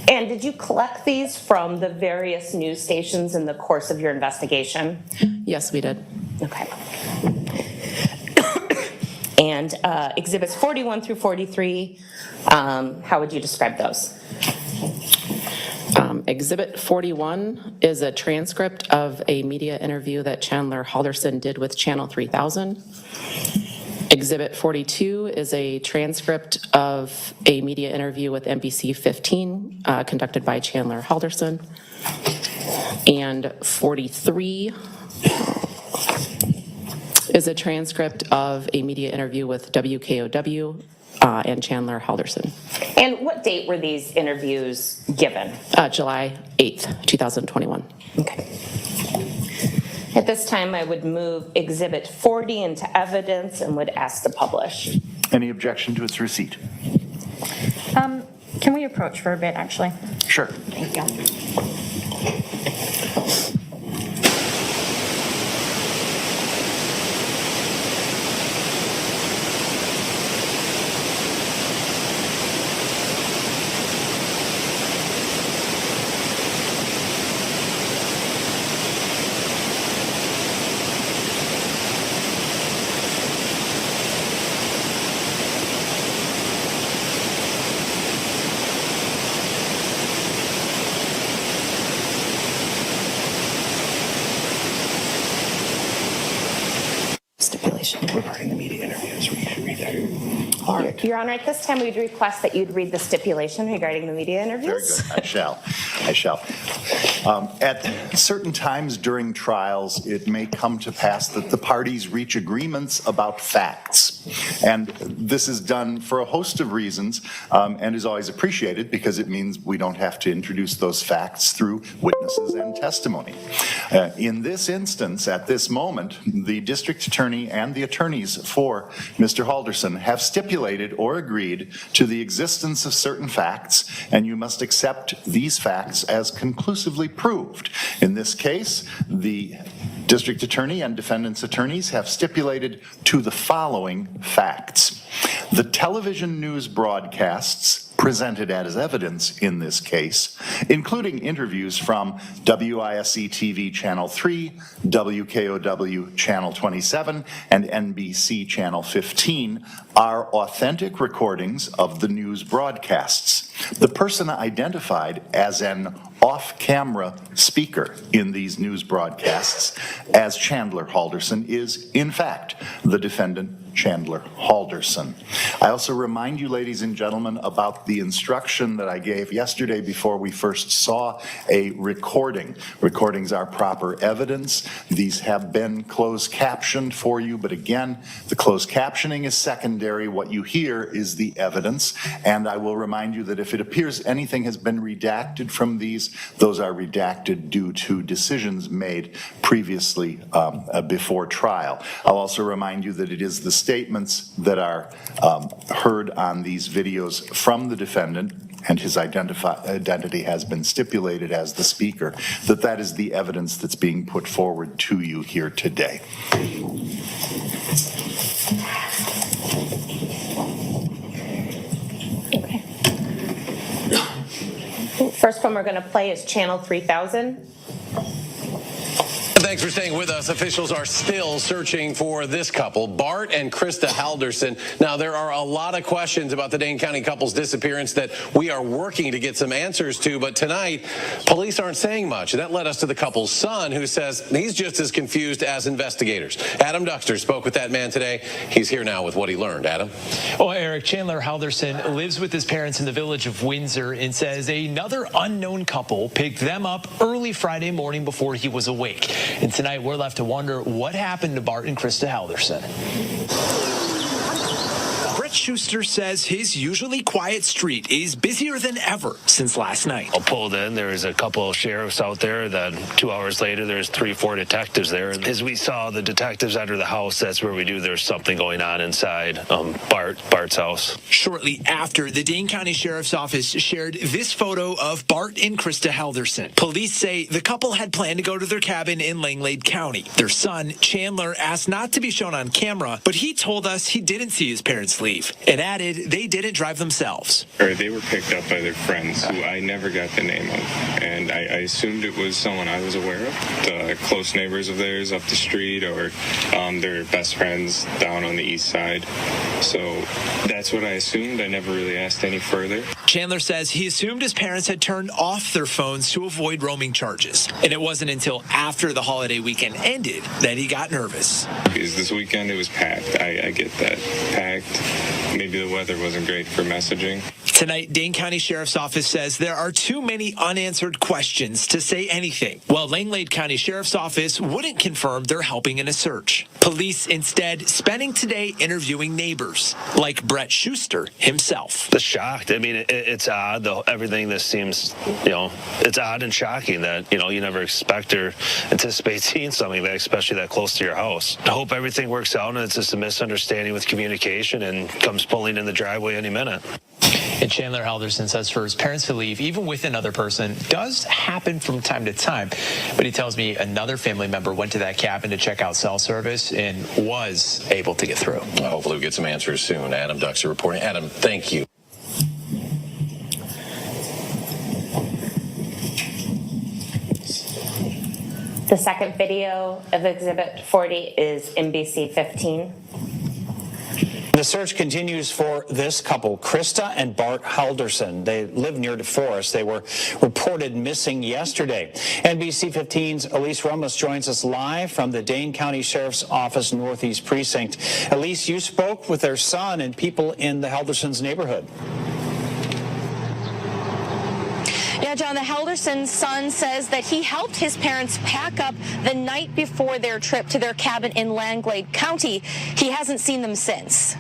[SPEAKER 9] And did you collect these from the various news stations in the course of your investigation?
[SPEAKER 15] Yes, we did.
[SPEAKER 9] Okay. And exhibits 41 through 43, how would you describe those?
[SPEAKER 15] Exhibit 41 is a transcript of a media interview that Chandler Halderson did with Channel 3000. Exhibit 42 is a transcript of a media interview with NBC 15 conducted by Chandler Halderson. And 43 is a transcript of a media interview with WKOW and Chandler Halderson.
[SPEAKER 9] And what date were these interviews given?
[SPEAKER 15] July 8th, 2021.
[SPEAKER 9] Okay. At this time, I would move Exhibit 40 into evidence and would ask to publish.
[SPEAKER 3] Any objection to its receipt?
[SPEAKER 16] Can we approach for a bit, actually?
[SPEAKER 3] Sure.
[SPEAKER 16] Thank you.
[SPEAKER 2] Regarding the media interviews, we should read that.
[SPEAKER 9] All right. Your Honor, at this time, we'd request that you'd read the stipulation regarding the media interviews.
[SPEAKER 3] Very good. I shall. At certain times during trials, it may come to pass that the parties reach agreements about facts. And this is done for a host of reasons and is always appreciated because it means we don't have to introduce those facts through witnesses and testimony. In this instance, at this moment, the district attorney and the attorneys for Mr. Halderson have stipulated or agreed to the existence of certain facts, and you must accept these facts as conclusively proved. In this case, the district attorney and defendant's attorneys have stipulated to the following facts. The television news broadcasts presented as evidence in this case, including interviews from WISE TV Channel 3, WKOW Channel 27, and NBC Channel 15, are authentic recordings of the news broadcasts. The person identified as an off-camera speaker in these news broadcasts, as Chandler Halderson is, in fact, the defendant, Chandler Halderson. I also remind you, ladies and gentlemen, about the instruction that I gave yesterday before we first saw a recording. Recordings are proper evidence. These have been closed captioned for you, but again, the closed captioning is secondary. What you hear is the evidence, and I will remind you that if it appears anything has been redacted from these, those are redacted due to decisions made previously before trial. I'll also remind you that it is the statements that are heard on these videos from the defendant, and his identity has been stipulated as the speaker, that is the evidence that's being put forward to you here today.
[SPEAKER 9] Okay. First one we're going to play is Channel 3000.
[SPEAKER 16] Thanks for staying with us. Officials are still searching for this couple, Bart and Krista Halderson. Now, there are a lot of questions about the Dane County couple's disappearance that we are working to get some answers to, but tonight, police aren't saying much. And that led us to the couple's son, who says he's just as confused as investigators. Adam Duxter spoke with that man today. He's here now with what he learned. Adam?
[SPEAKER 17] Well, Eric, Chandler Halderson lives with his parents in the village of Windsor and says another unknown couple picked them up early Friday morning before he was awake. And tonight, we're left to wonder what happened to Bart and Krista Halderson. Schuster says his usually quiet street is busier than ever since last night.
[SPEAKER 18] I pulled in. There was a couple of sheriffs out there. Then 2 hours later, there's 3 or 4 detectives there. And as we saw the detectives enter the house, that's where we knew there's something going on inside Bart's house.
[SPEAKER 17] Shortly after, the Dane County Sheriff's Office shared this photo of Bart and Krista Halderson. Police say the couple had planned to go to their cabin in Langlade County. Their son, Chandler, asked not to be shown on camera, but he told us he didn't see his parents leave and added they didn't drive themselves.
[SPEAKER 19] They were picked up by their friends, who I never got the name of, and I assumed it was someone I was aware of, close neighbors of theirs up the street, or their best friends down on the east side. So that's what I assumed. I never really asked any further.
[SPEAKER 17] Chandler says he assumed his parents had turned off their phones to avoid roaming charges, and it wasn't until after the holiday weekend ended that he got nervous.
[SPEAKER 19] Because this weekend it was packed. I get that. Packed. Maybe the weather wasn't great for messaging.
[SPEAKER 17] Tonight, Dane County Sheriff's Office says there are too many unanswered questions to say anything, while Langlade County Sheriff's Office wouldn't confirm they're helping in a search. Police instead spending today interviewing neighbors, like Brett Schuster himself.
[SPEAKER 18] Just shocked. I mean, it's odd, though. Everything that seems, it's odd and shocking that, you never expect or anticipate seeing something that, especially that close to your house. I hope everything works out and it's just a misunderstanding with communication and comes pulling in the driveway any minute.
[SPEAKER 17] And Chandler Halderson says for his parents to leave, even with another person, does happen from time to time. But he tells me another family member went to that cabin to check out cell service and was able to get through.
[SPEAKER 16] Well, hopefully we'll get some answers soon. Adam Duxter reporting. Adam, thank you.
[SPEAKER 9] The second video of Exhibit 40 is NBC 15.
[SPEAKER 20] The search continues for this couple, Krista and Bart Halderson. They live near DeForest. They were reported missing yesterday. NBC 15's Elise Ramos joins us live from the Dane County Sheriff's Office Northeast Precinct. Elise, you spoke with their son and people in the Haldersons' neighborhood.
[SPEAKER 21] Yeah, John, the Halderson's son says that he helped his parents pack up the night before their trip to their cabin in Langlade County. He hasn't seen them since.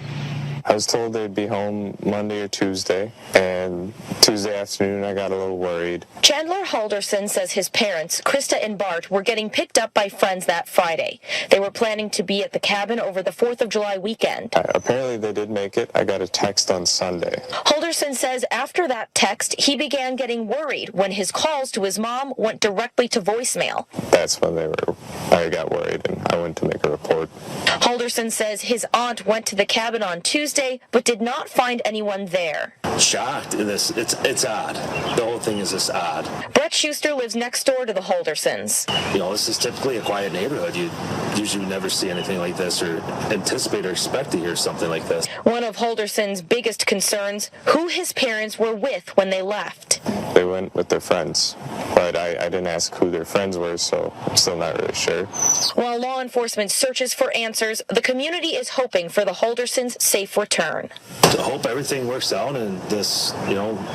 [SPEAKER 22] I was told they'd be home Monday or Tuesday, and Tuesday afternoon I got a little worried.
[SPEAKER 21] Chandler Halderson says his parents, Krista and Bart, were getting picked up by friends that Friday. They were planning to be at the cabin over the 4th of July weekend.
[SPEAKER 22] Apparently they did make it. I got a text on Sunday.
[SPEAKER 21] Halderson says after that text, he began getting worried when his calls to his mom went directly to voicemail.
[SPEAKER 22] That's when I got worried, and I went to make a report.
[SPEAKER 21] Halderson says his aunt went to the cabin on Tuesday, but did not find anyone there.
[SPEAKER 18] Shocked. It's odd. The whole thing is just odd.
[SPEAKER 21] Brett Schuster lives next door to the Haldersons.
[SPEAKER 18] This is typically a quiet neighborhood. You usually never see anything like this or anticipate or expect to hear something like this.
[SPEAKER 21] One of Halderson's biggest concerns, who his parents were with when they left.
[SPEAKER 22] They went with their friends. but I didn't ask who their friends were, so I'm still not really sure.
[SPEAKER 21] While law enforcement searches for answers, the community is hoping for the Haldersons' safe return.
[SPEAKER 18] I hope everything works out and this,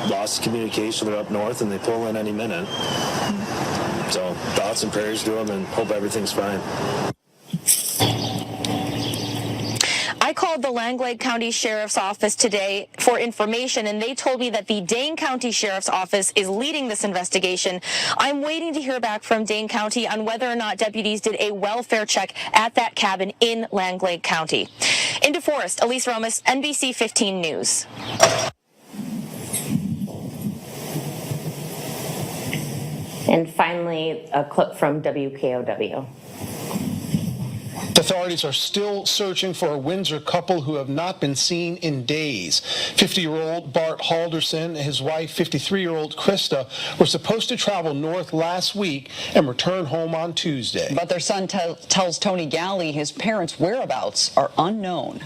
[SPEAKER 18] lost communication, they're up north and they pull in any minute. So thoughts and prayers to them and hope everything's fine.
[SPEAKER 21] I called the Langlade County Sheriff's Office today for information, and they told me that the Dane County Sheriff's Office is leading this investigation. I'm waiting to hear back from Dane County on whether or not deputies did a welfare check at that cabin in Langlade County. In DeForest, Elise Romas, NBC 15 News.
[SPEAKER 9] And finally, a clip from WKOW.
[SPEAKER 7] Authorities are still searching for a Windsor couple who have not been seen in days. 50-year-old Bart Halderson and his wife, 53-year-old Krista, were supposed to travel north last week and return home on Tuesday.
[SPEAKER 10] But their son tells Tony Galley his parents' whereabouts are unknown.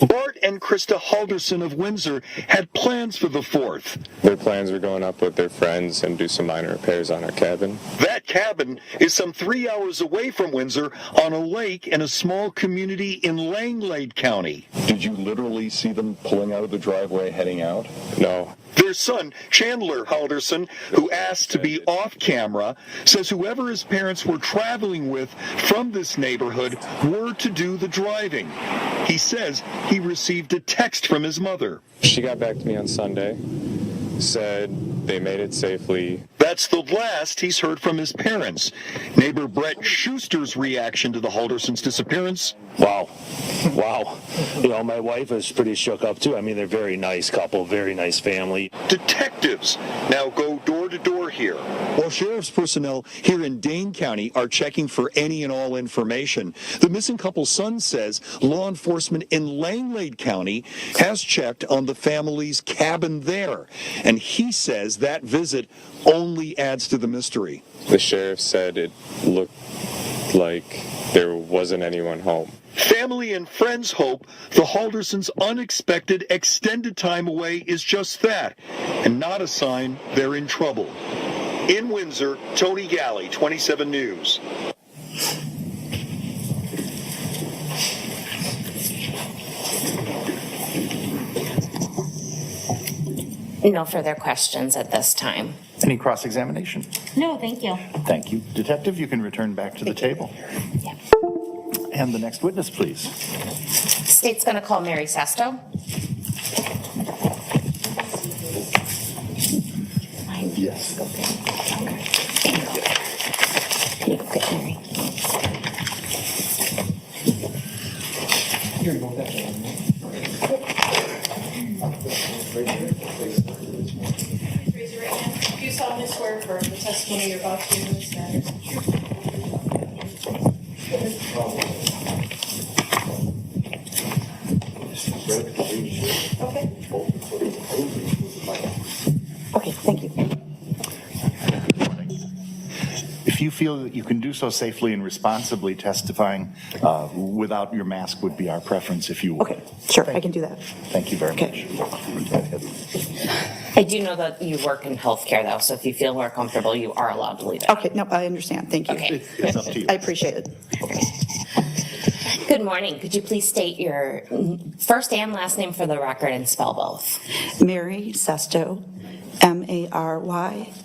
[SPEAKER 23] Bart and Krista Halderson of Windsor had plans for the 4th.
[SPEAKER 22] Their plans were going up with their friends and do some minor repairs on our cabin.
[SPEAKER 23] That cabin is some 3 hours away from Windsor on a lake in a small community in Langlade County.
[SPEAKER 24] Did you literally see them pulling out of the driveway heading out?
[SPEAKER 22] No.
[SPEAKER 23] Their son, Chandler Halderson, who asked to be off camera, says whoever his parents were traveling with from this neighborhood were to do the driving. He says he received a text from his mother.
[SPEAKER 22] She got back to me on Sunday, said they made it safely.
[SPEAKER 23] That's the last he's heard from his parents. Neighbor Brett Schuster's reaction to the Haldersons' disappearance.
[SPEAKER 18] Wow. My wife is pretty shook up too. I mean, they're a very nice couple, very nice family.
[SPEAKER 23] Detectives now go door to door here. While sheriff's personnel here in Dane County are checking for any and all information, the missing couple's son says law enforcement in Langlade County has checked on the family's cabin there. And he says that visit only adds to the mystery.
[SPEAKER 22] The sheriff said it looked like there wasn't anyone home.
[SPEAKER 23] Family and friends hope the Haldersons' unexpected extended time away is just that, and not a sign they're in trouble. In Windsor, Tony Galley, 27 News.
[SPEAKER 9] No further questions at this time.
[SPEAKER 3] Any cross-examination?
[SPEAKER 9] No, thank you.
[SPEAKER 3] Thank you. Detective, you can return back to the table.
[SPEAKER 9] Yeah.
[SPEAKER 3] And the next witness, please.
[SPEAKER 9] State's going to call Mary Sesto.
[SPEAKER 3] Yes.
[SPEAKER 9] Can you go get Mary?
[SPEAKER 6] You're going to go that way. Raise your right hand. Do you solemnly swear affirm the testimony you're about to give in this matter is the truth?
[SPEAKER 9] Okay, thank you.
[SPEAKER 3] If you feel that you can do so safely and responsibly, testifying without your mask would be our preference if you would.
[SPEAKER 25] Okay, sure, I can do that.
[SPEAKER 3] Thank you very much.
[SPEAKER 9] I do know that you work in healthcare, though, so if you feel more comfortable, you are allowed to leave it.
[SPEAKER 25] Okay, no, I understand, thank you.
[SPEAKER 9] Okay.
[SPEAKER 3] It's up to you.
[SPEAKER 25] I appreciate it.
[SPEAKER 9] Good morning. Could you please state your first and last name for the record and spell both?
[SPEAKER 25] Mary Sesto, M-A-R-Y-S-E-S-T-O.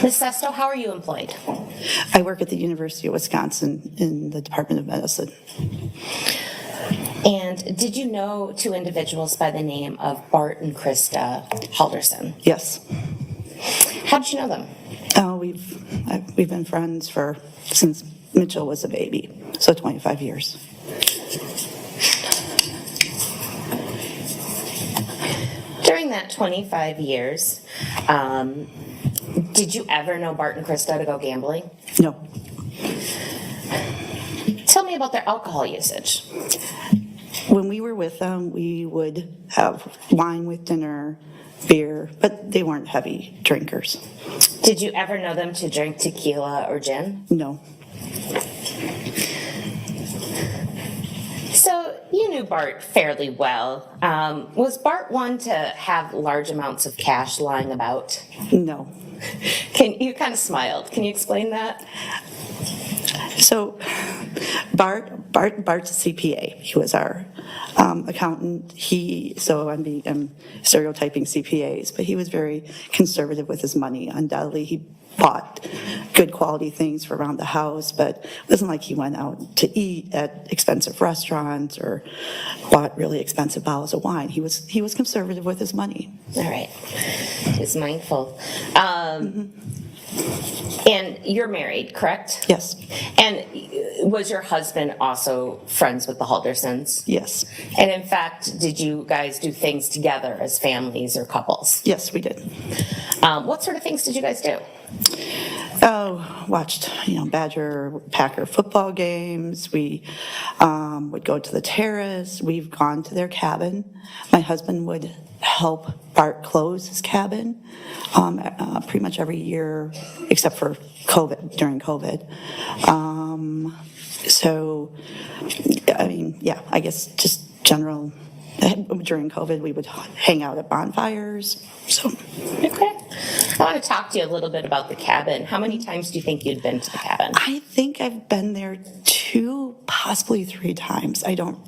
[SPEAKER 9] Ms. Sesto, how are you employed?
[SPEAKER 25] I work at the University of Wisconsin in the Department of Medicine.
[SPEAKER 9] And did you know two individuals by the name of Bart and Krista Halderson?
[SPEAKER 25] Yes.
[SPEAKER 9] How did you know them?
[SPEAKER 25] We've been friends since Mitchell was a baby, so 25 years.
[SPEAKER 9] During that 25 years, did you ever know Bart and Krista to go gambling?
[SPEAKER 25] No.
[SPEAKER 9] Tell me about their alcohol usage.
[SPEAKER 25] When we were with them, we would have wine with dinner, beer, but they weren't heavy drinkers.
[SPEAKER 9] Did you ever know them to drink tequila or gin?
[SPEAKER 25] No.
[SPEAKER 9] So you knew knew Bart fairly well. Was Bart one to have large amounts of cash lying about?
[SPEAKER 25] No.
[SPEAKER 9] You kind of smiled. Can you explain that?
[SPEAKER 25] So Bart's a CPA. He was our accountant. I'm stereotyping CPAs, but he was very conservative with his money. Undoubtedly, he bought good quality things for around the house, but it wasn't like he went out to eat at expensive restaurants or bought really expensive bottles of wine. He was conservative with his money.
[SPEAKER 9] All right. He's mindful. And you're married, correct?
[SPEAKER 25] Yes.
[SPEAKER 9] And was your husband also friends with the Haldersons?
[SPEAKER 25] Yes.
[SPEAKER 9] And in fact, did you guys do things together as families or couples?
[SPEAKER 25] Yes, we did.
[SPEAKER 9] What sort of things did you guys do?
[SPEAKER 25] Watched, Badger Packer football games. We would go to the terrace. We've gone to their cabin. My husband would help Bart close his cabin pretty much every year, except for during COVID. I guess just general. During COVID, we would hang out at bonfires.
[SPEAKER 9] Okay. I want to talk to you a little bit about the cabin. How many times do you think you'd been to the cabin?
[SPEAKER 25] I think I've been there 2, possibly 3 times. I don't.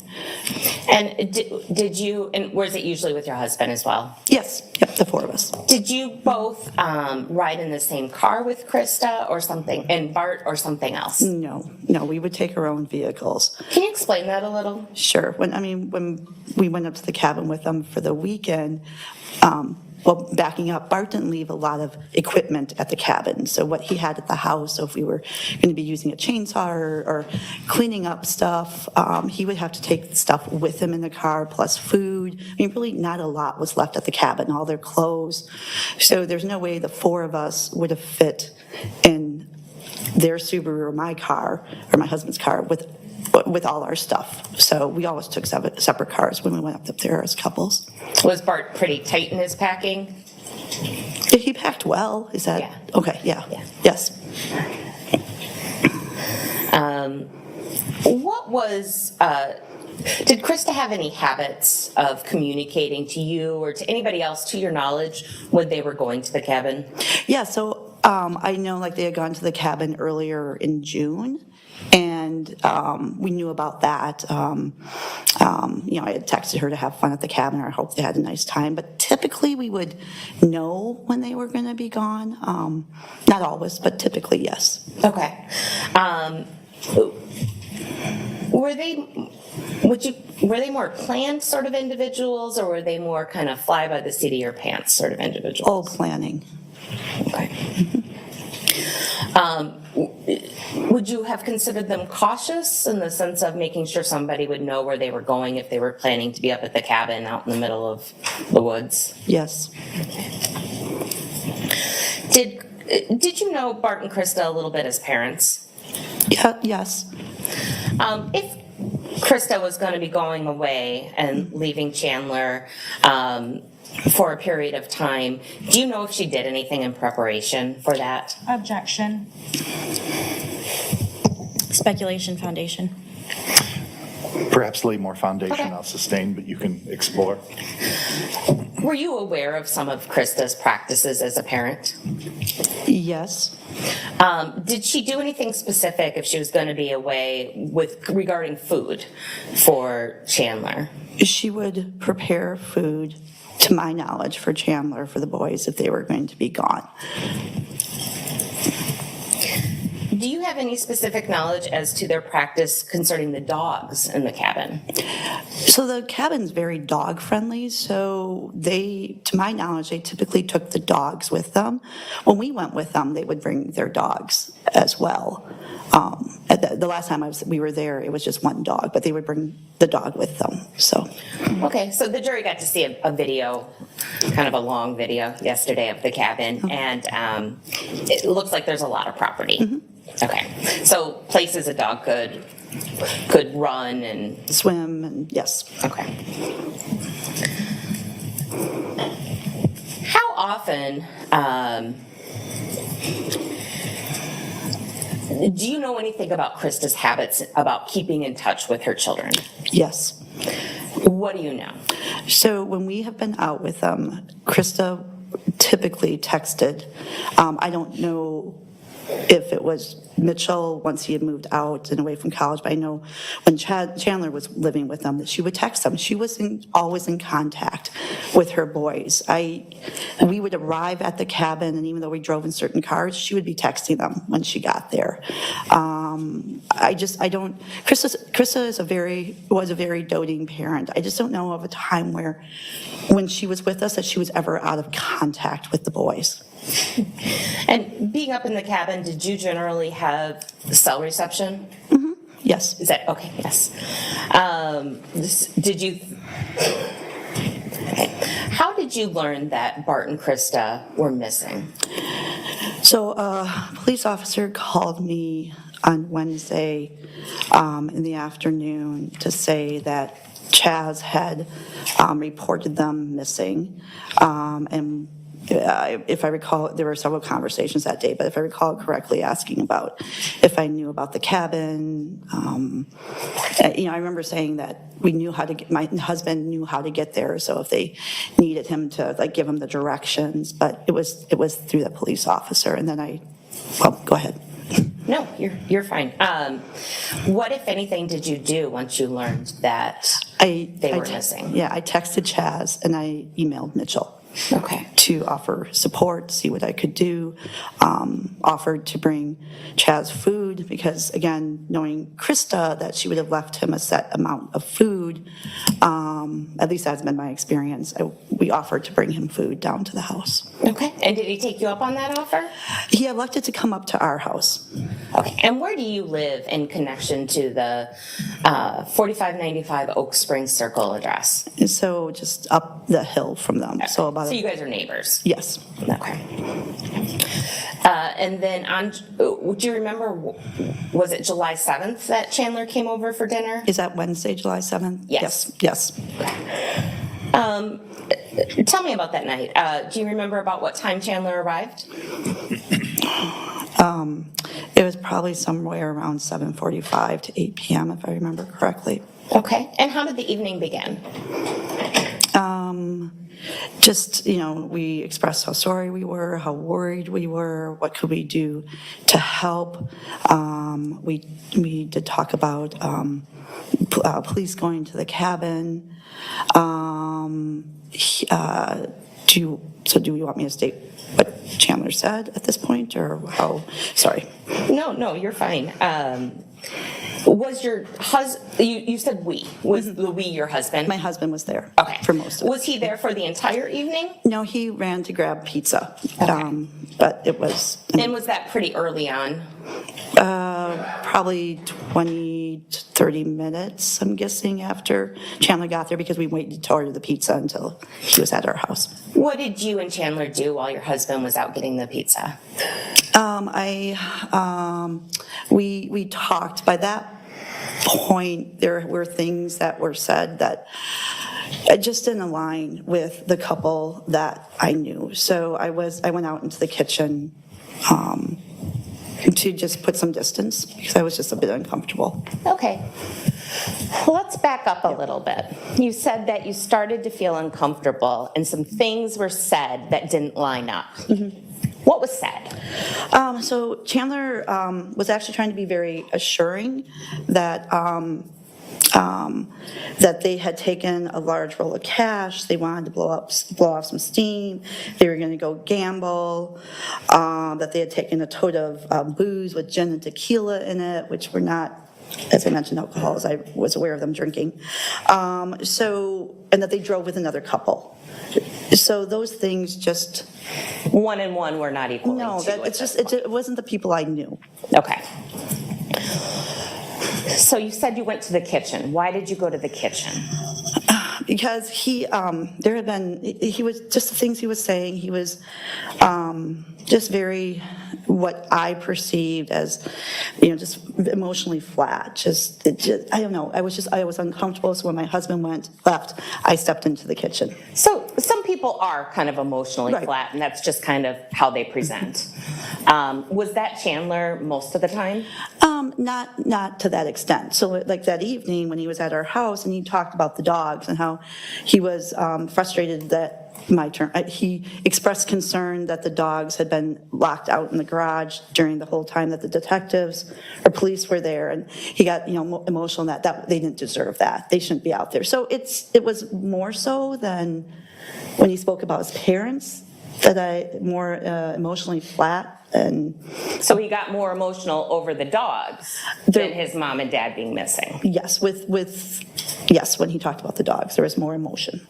[SPEAKER 9] And did you, and was it usually with your husband as well?
[SPEAKER 25] Yes. Yep, the 4 of us.
[SPEAKER 9] Did you both ride in the same car with Krista or something, and Bart or something else?
[SPEAKER 25] No, we would take our own vehicles.
[SPEAKER 9] Can you explain that a little?
[SPEAKER 25] Sure. When we went up to the cabin with them for the weekend, backing up, Bart didn't leave a lot of equipment at the cabin. So what he had at the house, so if we were going to be using a chainsaw or cleaning up stuff, he would have to take stuff with him in the car, plus food. Really not a lot was left at the cabin, all their clothes. So there's no way the 4 of us would have fit in their Subaru or my car, or my husband's car, with all our stuff. So we always took separate cars when we went up there as couples.
[SPEAKER 9] Was Bart pretty tight in his packing?
[SPEAKER 25] He packed well. Is that? Yeah. Okay, yeah. Yes.
[SPEAKER 9] Did Krista have any habits of communicating to you or to anybody else, to your knowledge, when they were going to the cabin?
[SPEAKER 25] Yeah, so I know they had gone to the cabin earlier in June, and we knew about that. I had texted her to have fun at the cabin, or I hope they had a nice time. But typically we would know when they were going to be gone. Not always, but typically, yes.
[SPEAKER 9] Okay. Were they more planned sort of individuals, or were they more kind of fly by the seat of your pants sort of individuals?
[SPEAKER 25] All planning.
[SPEAKER 9] Okay. Would you have considered them cautious in the sense of making sure somebody would know where they were going if they were planning to be up at the cabin out in the middle of the woods?
[SPEAKER 25] Yes.
[SPEAKER 9] Did you know Bart and Krista a little bit as parents?
[SPEAKER 25] Yeah. Yes.
[SPEAKER 9] If Krista was going to be going away and leaving Chandler for a period of time, do you know if she did anything in preparation for that?
[SPEAKER 1] Objection. Speculation foundation.
[SPEAKER 3] Perhaps lay more foundation I'll sustain, but you can explore.
[SPEAKER 9] Were you aware of some of Krista's practices as a parent?
[SPEAKER 25] Yes.
[SPEAKER 9] Did she do anything specific if she was going to be away regarding food for Chandler?
[SPEAKER 25] She would prepare food, to my knowledge, for Chandler, for the boys, if they were going to be gone.
[SPEAKER 9] Do you have any specific knowledge as to their practice concerning the dogs in the cabin?
[SPEAKER 25] So the cabin's very dog friendly, so to my knowledge, they typically took the dogs with them. When we went with them, they would bring their dogs as well. The last time we were there, it was just one dog, but they would bring the dog with them. So.
[SPEAKER 9] Okay, so the jury got to see a video, kind of a long video yesterday of the cabin, and it looks like there's a lot of property. Mm-hmm. Okay, so places a dog could run and
[SPEAKER 25] swim, and yes.
[SPEAKER 9] Okay. How often Do you know anything about Krista's habits about keeping in touch with her children?
[SPEAKER 25] Yes.
[SPEAKER 9] What do you know?
[SPEAKER 25] So when we have been out with them, Krista typically texted. I don't know if it was Mitchell once he had moved out and away from college, but I know when Chandler was living with them that she would text them. She was always in contact with her boys. We would arrive at the cabin, and even though we drove in certain cars, she would be texting them when she got there. Krista was a very doting parent. I just don't know of a time when she was with us that she was ever out of contact with the boys.
[SPEAKER 9] And being up in the cabin, did you generally have cell reception?
[SPEAKER 25] Mm-hmm. Yes.
[SPEAKER 9] Is that okay? Yes. Did you? Okay. How did you learn that Bart and Krista were missing?
[SPEAKER 25] So a police officer called me on Wednesday in the afternoon to say that Chaz had reported them missing, and if I recall, there were several conversations that day, but if I recall correctly, asking about if I knew about the cabin. I remember saying that my husband knew how to get there, so if they needed him to give him the directions, but it was through the police officer, and then go ahead.
[SPEAKER 9] No, you're fine. What, if anything, did you do once you learned that they were missing?
[SPEAKER 25] Yeah, I texted Chaz and I emailed Mitchell.
[SPEAKER 9] Okay.
[SPEAKER 25] To offer support, see what I could do. Offered to bring Chaz food because, again, knowing Krista, that she would have left him a set amount of food. At least that's been my experience. We offered to bring him food down to the house.
[SPEAKER 9] Okay. And did he take you up on that offer?
[SPEAKER 25] He elected to come up to our house.
[SPEAKER 9] Okay. And where do you live in connection to the 4595 Oak Springs Circle address?
[SPEAKER 25] And so just up the hill from them.
[SPEAKER 9] Okay.
[SPEAKER 25] So
[SPEAKER 9] you guys are neighbors?
[SPEAKER 25] Yes.
[SPEAKER 9] Okay. And then do you remember, was it July 7th that Chandler came over for dinner?
[SPEAKER 25] Is that Wednesday, July 7th?
[SPEAKER 9] Yes.
[SPEAKER 25] Yes.
[SPEAKER 9] Tell me about that night. Do you remember about what time Chandler arrived?
[SPEAKER 25] It was probably somewhere around 7:45 to 8 p.m., if I remember correctly.
[SPEAKER 9] Okay. And how did the evening begin?
[SPEAKER 25] We expressed how sorry we were, how worried we were, what could we do to help. We did talk about police going to the cabin. Do you want me to state what Chandler said at this point, or how? Sorry.
[SPEAKER 9] No, you're fine. Was your husband, you said we, was the we your husband?
[SPEAKER 25] My husband was there.
[SPEAKER 9] Okay.
[SPEAKER 25] For most of it.
[SPEAKER 9] Was he there for the entire evening?
[SPEAKER 25] No, he ran to grab pizza.
[SPEAKER 9] Okay.
[SPEAKER 25] But it was...
[SPEAKER 9] And was that pretty early on?
[SPEAKER 25] Probably 20 to 30 minutes, I'm guessing, after Chandler got there, because we waited to order the pizza until he was at our house.
[SPEAKER 9] What did you and Chandler do while your husband was out getting the pizza?
[SPEAKER 25] We talked. By that point, there were things that were said that just didn't align with the couple that I knew. So I went out into the kitchen to just put some distance because I was just a bit uncomfortable.
[SPEAKER 9] Okay. Let's back up a little bit. You said that you started to feel uncomfortable and some things were said that didn't line up. Mm-hmm. What was said?
[SPEAKER 25] So Chandler was actually trying to be very assuring that that they had taken a large roll of cash. They wanted to blow off some steam. They were going to go gamble. That they had taken a tote of booze with gin and tequila in it, which were not, as I mentioned, alcohol, as I was aware of them drinking. And that they drove with another couple. So those things just...
[SPEAKER 9] One and one were not equal.
[SPEAKER 25] No, it wasn't the people I knew.
[SPEAKER 9] Okay. So you said you went to the kitchen. Why did you go to the kitchen?
[SPEAKER 25] Because he was just the things he was saying. He was just very, what I perceived as, just emotionally flat. I don't know. I was uncomfortable. So when my husband left, I stepped into the kitchen.
[SPEAKER 9] So some people are kind of emotionally
[SPEAKER 25] Right.
[SPEAKER 9] flat, and that's just kind of how they present. Was that Chandler most of the time?
[SPEAKER 25] Not to that extent. So like that evening when he was at our house and he talked about the dogs and how he was frustrated that he expressed concern that the dogs had been locked out in the garage during the whole time that the detectives or police were there, and he got emotional that they didn't deserve that. They shouldn't be out there. So it was more so than when he spoke about his parents that I more emotionally flat. And
[SPEAKER 9] so he got more emotional over the dogs than his mom and dad being missing.
[SPEAKER 25] Yes, yes, when he talked about the dogs, there was more emotion.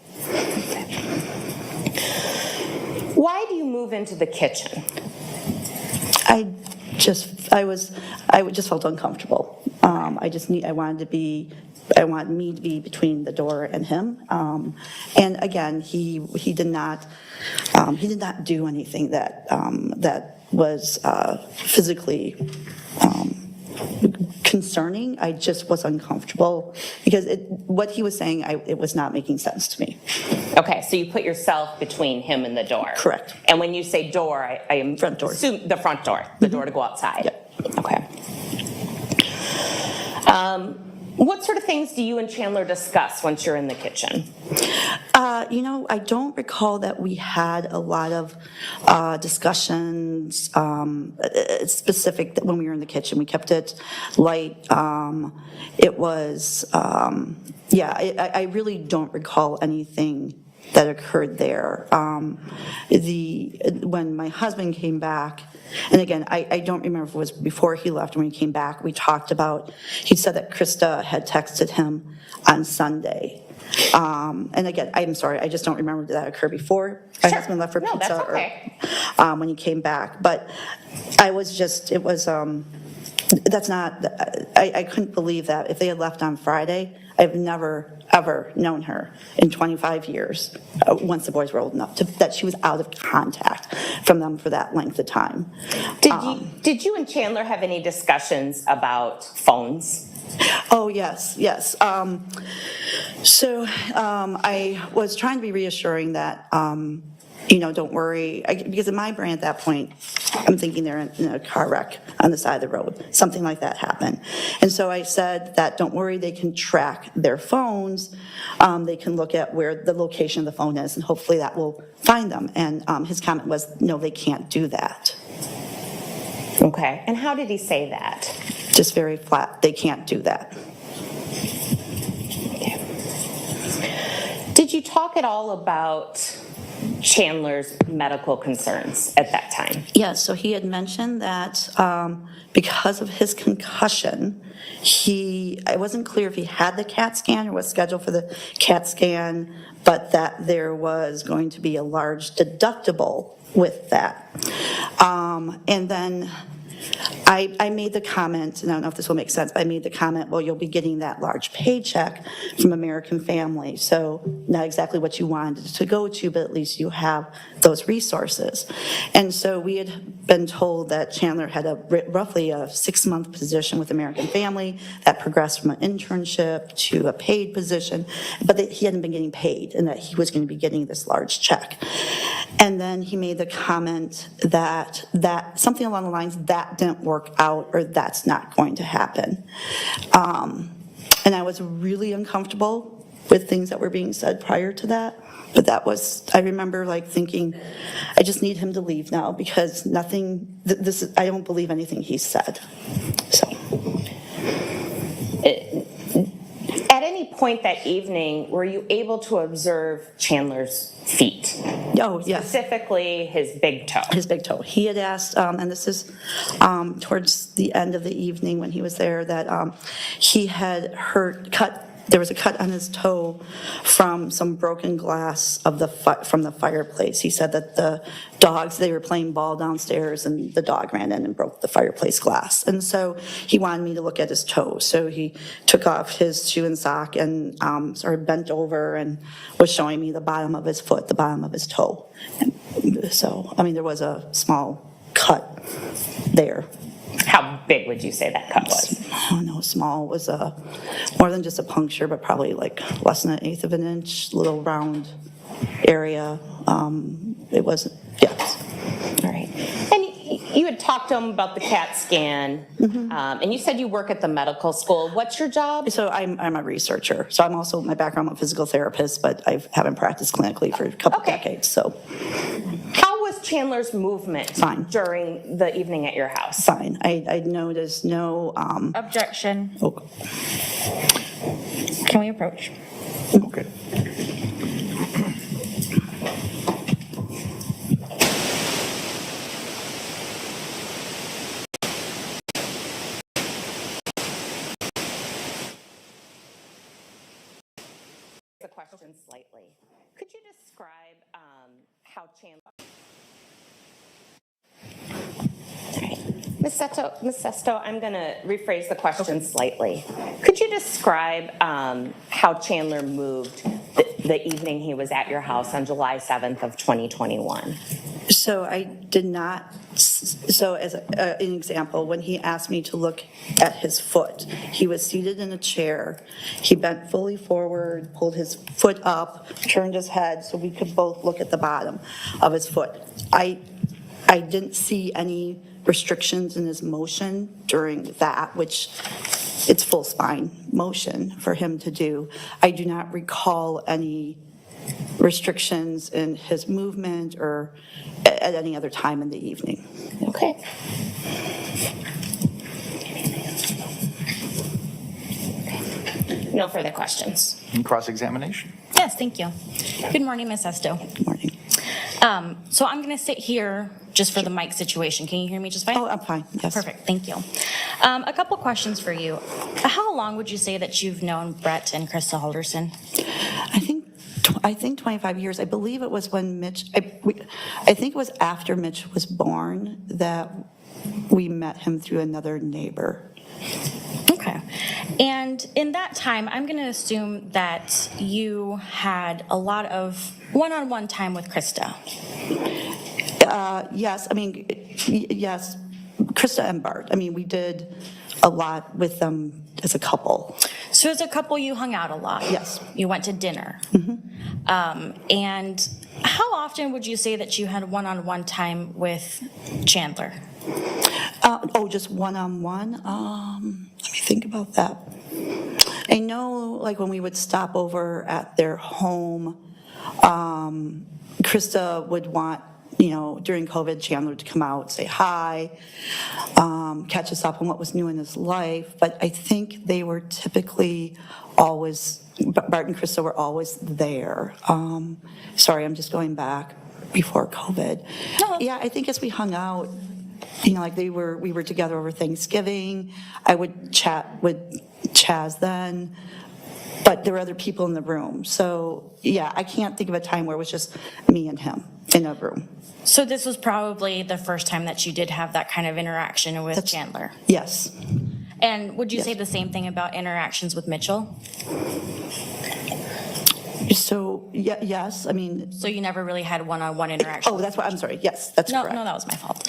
[SPEAKER 9] Why do you move into the kitchen?
[SPEAKER 25] I just felt uncomfortable. I wanted me to be between the door and him. And again, he did not do anything that was physically concerning. I just was uncomfortable because what he was saying, it was not making sense to me.
[SPEAKER 9] Okay, so you put yourself between him and the door.
[SPEAKER 25] Correct.
[SPEAKER 9] And when you say door, I am
[SPEAKER 25] front door.
[SPEAKER 9] Assume the front door, the door to go outside.
[SPEAKER 25] Yep.
[SPEAKER 9] Okay. What sort of things do you and Chandler discuss once you're in the kitchen?
[SPEAKER 25] I don't recall that we had a lot of discussions specific when we were in the kitchen. We kept it light. It was, I really don't recall anything that occurred there. When my husband came back, and again, I don't remember if it was before he left. When he came back, we talked about, he said that Krista had texted him on Sunday. And again, I'm sorry, I just don't remember did that occur before my husband left for pizza
[SPEAKER 9] that's okay.
[SPEAKER 25] Or when he came back. But I couldn't believe that if they had left on Friday. I've never, ever known her in 25 years, once the boys were old enough, that she was out of contact from them for that length of time.
[SPEAKER 9] Did you and Chandler have any discussions about phones?
[SPEAKER 25] Oh, yes. So I was trying to be reassuring that, don't worry, because in my brain at that point, I'm thinking they're in a car wreck on the side of the road. Something like that happened. And so I said that, don't worry, they can track their phones. They can look at where the location of the phone is, and hopefully that will find them. And his comment was, no, they can't do that.
[SPEAKER 9] Okay. And how did he say that?
[SPEAKER 25] Just very flat. They can't do that.
[SPEAKER 9] Did you talk at all about Chandler's medical concerns at that time?
[SPEAKER 25] Yes, so he had mentioned that because of his concussion, I wasn't clear if he had the CAT scan or was scheduled for the CAT scan, but that there was going to be a large deductible with that. And then I made the comment, and I don't know if this will make sense, but I made the comment, well, you'll be getting that large paycheck from American Family, so not exactly what you wanted to go to, but at least you have those resources. And so we had been told that Chandler had roughly a 6-month position with American Family that progressed from an internship to a paid position, but that he hadn't been getting paid and that he was going to be getting this large check. And then he made the comment that something along the lines, that didn't work out or that's not going to happen. And I was really uncomfortable with things that were being said prior to that. But I remember thinking, I just need him to leave now because I don't believe anything he said. So.
[SPEAKER 9] At any point that evening, were you able to observe Chandler's feet?
[SPEAKER 25] Oh, yes.
[SPEAKER 9] Specifically, his big toe.
[SPEAKER 25] His big toe. He had asked, and this is towards the end of the evening when he was there, that he had there was a cut on his toe from some broken glass from the fireplace. He said that the dogs, they were playing ball downstairs and the dog ran in and broke the fireplace glass. And so he wanted me to look at his toe. So he took off his shoe and sock and sort of bent over and was showing me the bottom of his foot, the bottom of his toe. And so, there was a small cut there.
[SPEAKER 9] How big would you say that cut was?
[SPEAKER 25] I don't know, small. It was more than just a puncture, but probably like less than 1/8 of an inch, little round area. It wasn't, yes.
[SPEAKER 9] All right. And you had talked to him about the CAT scan, and you said you work at the medical school. What's your job?
[SPEAKER 25] So I'm a researcher. So I'm also, my background, I'm a physical therapist, but I haven't practiced clinically for a couple decades, so.
[SPEAKER 9] How was Chandler's movement
[SPEAKER 25] Fine.
[SPEAKER 9] during the evening at your house?
[SPEAKER 25] Fine. I noticed no.
[SPEAKER 1] Objection.
[SPEAKER 25] Oh.
[SPEAKER 1] Can we approach?
[SPEAKER 25] Okay.
[SPEAKER 9] The question slightly. Could you describe how Chandler... Ms. Sesto, I'm going to rephrase the question slightly. Could you describe how Chandler moved the evening he was at your house on July 7th of 2021?
[SPEAKER 25] So I did not, so as an example, when he asked me to look at his foot, he was seated in a chair. He bent fully forward, pulled his foot up, turned his head so we could both look at the bottom of his foot. I didn't see any restrictions in his motion during that, which it's full spine motion for him to do. I do not recall any restrictions in his movement or at any other time in the evening.
[SPEAKER 9] Okay. No further questions.
[SPEAKER 3] Cross-examination.
[SPEAKER 1] Yes, thank you. Good morning, Ms. Sesto.
[SPEAKER 25] Good morning.
[SPEAKER 1] So I'm going to sit here just for the mic situation. Can you hear me just fine?
[SPEAKER 25] Oh, I'm fine, yes.
[SPEAKER 1] Perfect, thank you. A couple questions for you. How long would you say that you've known Bart and Krista Halderson?
[SPEAKER 25] I think 25 years. I believe it was when Mitch, I think it was after Mitch was born that we met him through another neighbor.
[SPEAKER 1] Okay. And in that time, I'm going to assume that you had a lot of one-on-one time with Krista.
[SPEAKER 25] Yes, I mean, yes, Krista and Bart. I mean, we did a lot with them as a couple.
[SPEAKER 1] So as a couple, you hung out a lot?
[SPEAKER 25] Yes.
[SPEAKER 1] You went to dinner? And how often would you say that you had one-on-one time with Chandler?
[SPEAKER 25] Just one-on-one? Let me think about that. I know, like, when we would stop over at their home, Krista would want, during COVID, Chandler to come out, say hi, catch us up on what was new in his life. But I think they were typically always, Bart and Krista were always there. Sorry, I'm just going back before COVID. No. Yeah, I think as we hung out, like we were together over Thanksgiving. I would chat with Chaz then, but there were other people in the room. So yeah, I can't think of a time where it was just me and him in a room.
[SPEAKER 1] So this was probably the first time that you did have that kind of interaction with Chandler?
[SPEAKER 25] Yes.
[SPEAKER 1] And would you say the same thing about interactions with Mitchell?
[SPEAKER 25] So, yes, I mean...
[SPEAKER 1] So you never really had one-on-one interaction?
[SPEAKER 25] Oh, that's what, I'm sorry, yes, that's correct.
[SPEAKER 1] No, that was my fault.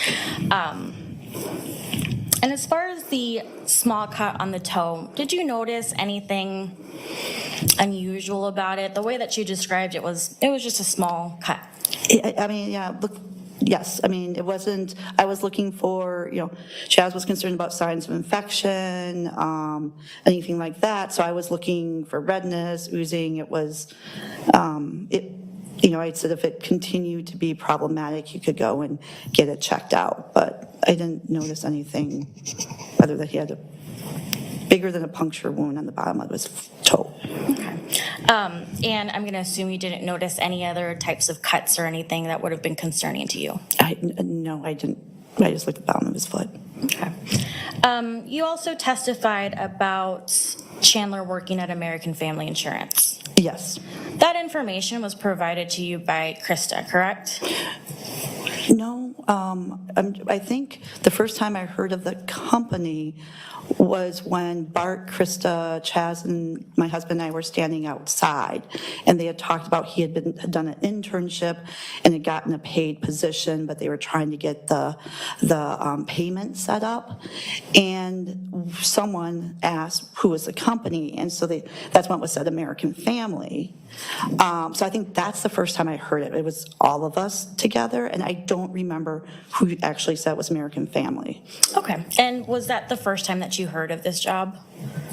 [SPEAKER 1] And as far as the small cut on the toe, did you notice anything unusual about it? The way that you described it was just a small cut.
[SPEAKER 25] I mean, yeah, look, yes, I mean, it wasn't, I was looking for, Chaz was concerned about signs of infection, anything like that, so I was looking for redness, oozing. It was, I said if it continued to be problematic, you could go and get it checked out, but I didn't notice anything other than he had a bigger than a puncture wound on the bottom of his toe.
[SPEAKER 1] Okay. And I'm going to assume you didn't notice any other types of cuts or anything that would have been concerning to you?
[SPEAKER 25] No, I didn't. I just looked at the bottom of his foot.
[SPEAKER 1] Okay. You also testified about Chandler working at American Family Insurance.
[SPEAKER 25] Yes.
[SPEAKER 1] That information was provided to you by Krista, correct?
[SPEAKER 25] No, No, I think the first time I heard of the company was when Bart, Krista, Chaz, and my husband and I were standing outside, and they had talked about he had done an internship and had gotten a paid position, but they were trying to get the payment set up, and someone asked who was the company, and so that's when it was said American Family. So I think that's the first time I heard it. It was all of us together, and I don't remember who actually said it was American Family.
[SPEAKER 1] Okay, and was that the first time that you heard of this job?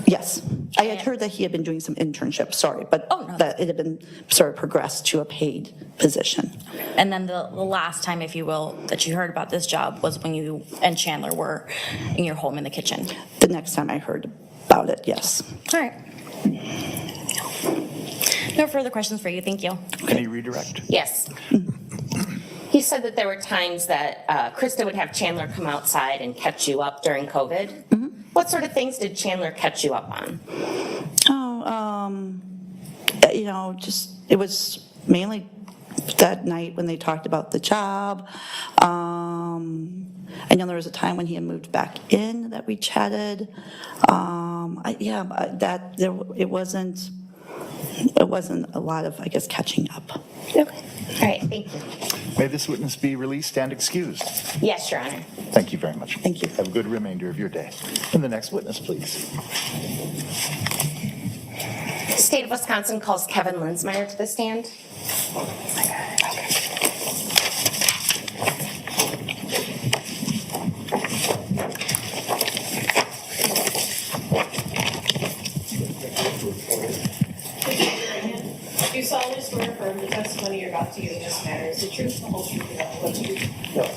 [SPEAKER 25] Yes, I had heard that he had been doing some internship, but that it had been sort of progressed to a paid position.
[SPEAKER 1] And then the last time, if you will, that you heard about this job was when you and Chandler were in your home in the kitchen?
[SPEAKER 25] The next time I heard about it, yes.
[SPEAKER 1] All right. No further questions for you, thank you.
[SPEAKER 3] Any redirect?
[SPEAKER 9] Yes. He said that there were times that Krista would have Chandler come outside and catch you up during COVID. Mm-hmm. What sort of things did Chandler catch you up on?
[SPEAKER 25] Just it was mainly that night when they talked about the job. I know there was a time when he had moved back in that we chatted. It wasn't a lot of, I guess, catching up.
[SPEAKER 9] Okay. All right, thank you.
[SPEAKER 3] May this witness be released and excused?
[SPEAKER 9] Yes, Your Honor.
[SPEAKER 3] Thank you very much.
[SPEAKER 25] Thank you.
[SPEAKER 3] Have a good remainder of your day. And the next witness, please.
[SPEAKER 9] State of Wisconsin calls Kevin Linsmeyer to the stand.
[SPEAKER 6] Do you solemnly swear or affirm the testimony you're about to give in this matter is the truth, the whole truth, and nothing but the truth?
[SPEAKER 9] No.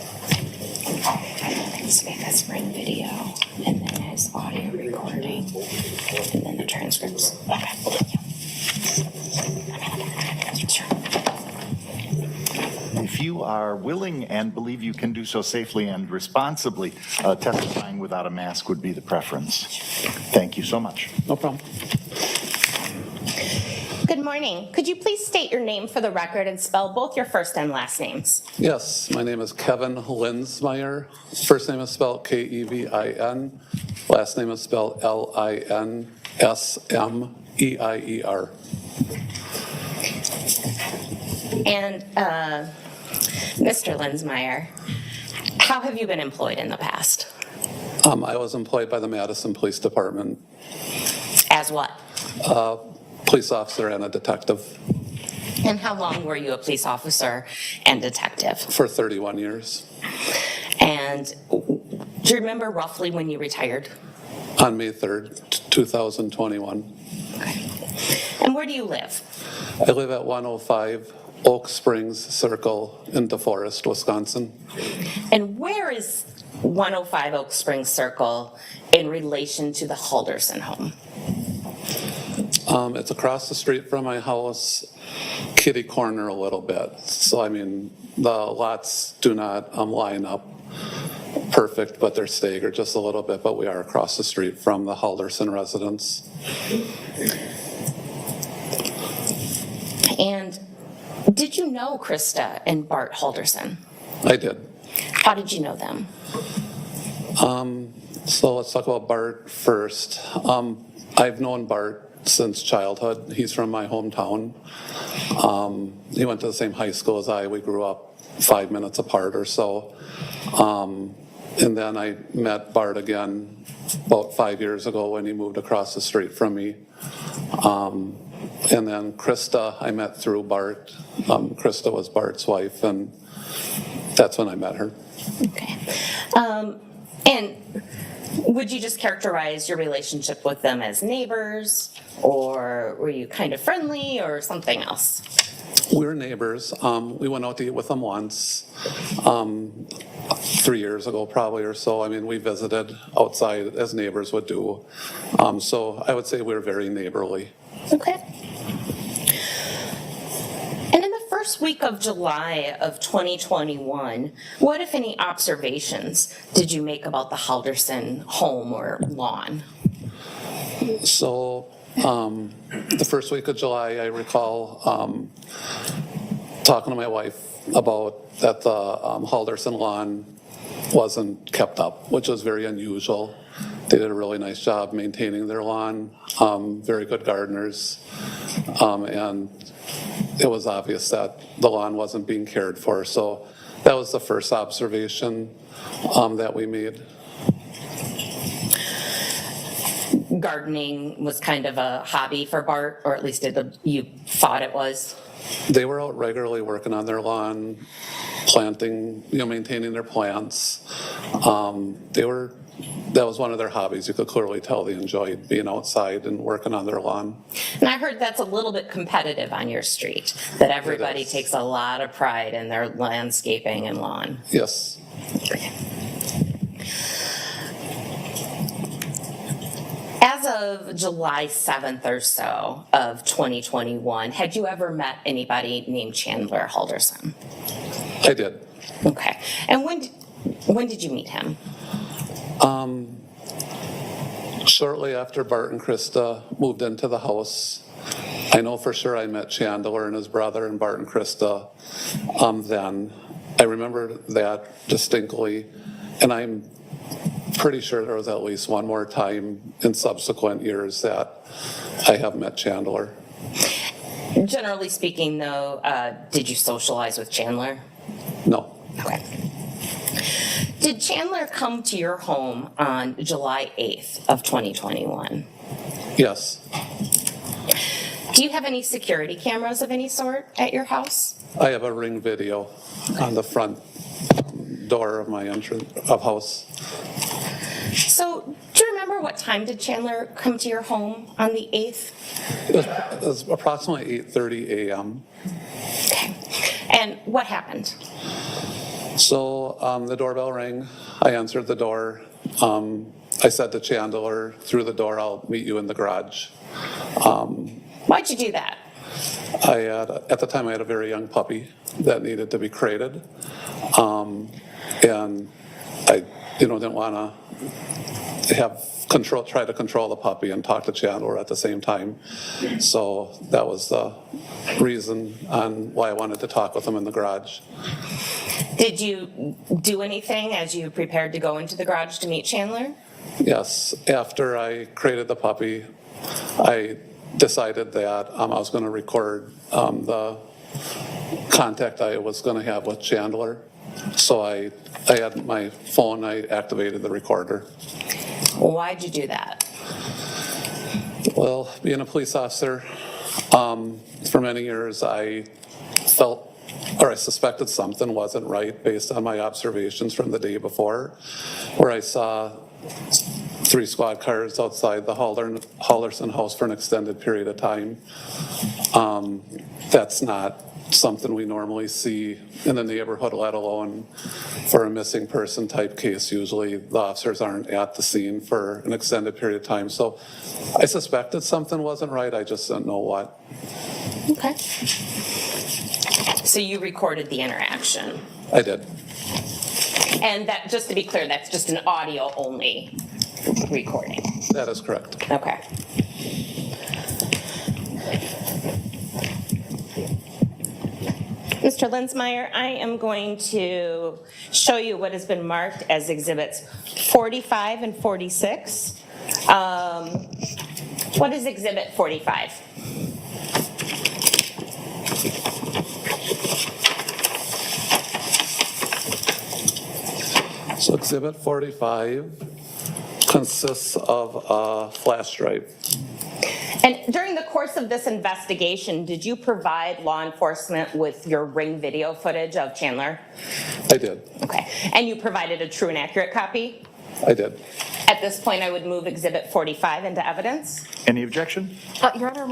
[SPEAKER 9] That's ring video, and then his audio recording, and then the transcripts.
[SPEAKER 3] If you are willing and believe you can do so safely and responsibly, testifying without a mask would be the preference. Thank you so much.
[SPEAKER 7] No problem.
[SPEAKER 9] Good morning. Could you please state your name for the record and spell both your first and last names?
[SPEAKER 4] Yes, my name is Kevin Linsmeyer. First name is spelled K-E-V-I-N. Last name is spelled L-I-N-S-M-E-I-E-R.
[SPEAKER 9] And Mr. Linsmeyer, how have you been employed in the past?
[SPEAKER 4] I was employed by the Madison Police Department.
[SPEAKER 9] As what?
[SPEAKER 4] Police officer and a detective.
[SPEAKER 9] And how long were you a police officer and detective?
[SPEAKER 4] For 31 years.
[SPEAKER 9] And do you remember roughly when you retired?
[SPEAKER 4] On May 3rd, 2021.
[SPEAKER 9] Okay. And where do you live?
[SPEAKER 4] I live at 105 Oak Springs Circle in DeForest, Wisconsin.
[SPEAKER 9] And where is 105 Oak Springs Circle in relation to the Halderson home?
[SPEAKER 4] It's across the street from my house, kitty corner a little bit. So, I mean, the lots do not line up perfect, but they're staggered just a little bit, but we are across the street from the Halderson residence.
[SPEAKER 9] And did you know Krista and Bart Halderson?
[SPEAKER 4] I did.
[SPEAKER 9] How did you know them?
[SPEAKER 4] So let's talk about Bart first. I've known Bart since childhood. He's from my hometown. He went to the same high school as I. We grew up 5 minutes apart or so. And then I met Bart again about 5 years ago when he moved across the street from me. And then Krista, I met through Bart. Krista was Bart's wife, and that's when I met her.
[SPEAKER 9] Okay. And would you just characterize your relationship with them as neighbors, or were you kind of friendly, or something else?
[SPEAKER 4] We're neighbors. We went out to eat with them once, 3 years ago probably or so. I mean, we visited outside as neighbors would do. So I would say we're very neighborly.
[SPEAKER 9] Okay. And in the first week of July of 2021, what, if any, observations did you make about the Halderson home or lawn?
[SPEAKER 4] So the first week of July, I recall talking to my wife about that the Halderson lawn wasn't kept up, which was very unusual. They did a really nice job maintaining their lawn, very good gardeners, and it was obvious that the lawn wasn't being cared for. So that was the first observation that we made.
[SPEAKER 9] Gardening was kind of a hobby for Bart, or at least you thought it was?
[SPEAKER 4] They were out regularly working on their lawn, planting, maintaining their plants. That was one of their hobbies. You could clearly tell they enjoyed being outside and working on their lawn.
[SPEAKER 9] And I heard that's a little bit competitive on your street, that everybody takes a lot of pride in their landscaping and lawn.
[SPEAKER 4] Yes.
[SPEAKER 9] As of July 7th or so of 2021, had you ever met anybody named Chandler Halderson?
[SPEAKER 4] I did.
[SPEAKER 9] Okay. And when did you meet him?
[SPEAKER 4] Shortly after Bart and Krista moved into the house. I know for sure I met Chandler and his brother and Bart and Krista then. I remember that distinctly, and I'm pretty sure there was at least one more time in subsequent years that I have met Chandler.
[SPEAKER 9] Generally speaking, though, did you socialize with Chandler?
[SPEAKER 4] No.
[SPEAKER 9] Okay. Did Chandler come to your home on July 8th of 2021?
[SPEAKER 4] Yes.
[SPEAKER 9] Do you have any security cameras of any sort at your house?
[SPEAKER 4] I have a Ring video on the front door of my house.
[SPEAKER 9] So, do you remember what time did Chandler come to your home on the 8th?
[SPEAKER 4] It was approximately 8:30 a.m.
[SPEAKER 9] Okay. And what happened?
[SPEAKER 4] So the doorbell rang. I answered the door. I said to Chandler through the door, "I'll meet you in the garage."
[SPEAKER 9] Why'd you do that?
[SPEAKER 4] At the time, I had a very young puppy that needed to be crated. And I didn't want to try to control the puppy and talk to Chandler at the same time. So that was the reason on why I wanted to talk with him in the garage.
[SPEAKER 9] Did you do anything as you prepared to go into the garage to meet Chandler?
[SPEAKER 4] Yes. After I crated the puppy, I decided that I was going to record the contact I was going to have with Chandler. So I had my phone, I activated the recorder.
[SPEAKER 9] Why'd you do that?
[SPEAKER 4] Well, being a police officer, for many years I suspected something wasn't right based on my observations from the day before, where I saw 3 squad cars outside the Halderson house for an extended period of time. That's not something we normally see in the neighborhood, let alone for a missing person type case. Usually the officers aren't at the scene for an extended period of time. So I suspected something wasn't right, I just didn't know what.
[SPEAKER 9] Okay. So you recorded the interaction?
[SPEAKER 4] I did.
[SPEAKER 9] And that, just to be clear, that's just an audio only recording?
[SPEAKER 4] That is correct.
[SPEAKER 9] Okay. Mr. Linsmeyer, I am going to show you what has been marked as exhibits 45 and 46. What is exhibit 45?
[SPEAKER 4] So exhibit 45 consists of a flash drive.
[SPEAKER 9] And during the course of this investigation, did you provide law enforcement with your Ring video footage of Chandler?
[SPEAKER 4] I did.
[SPEAKER 9] Okay. And you provided a true and accurate copy?
[SPEAKER 4] I did.
[SPEAKER 9] At this point, I would move exhibit 45 into evidence.
[SPEAKER 3] Any objection?
[SPEAKER 5] Your Honor,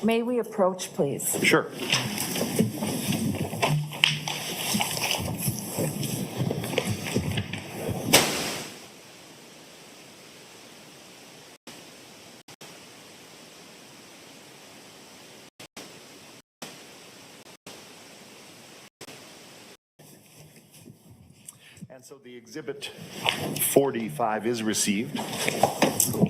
[SPEAKER 5] may we approach, please?
[SPEAKER 3] Sure. And so the exhibit 45 is received.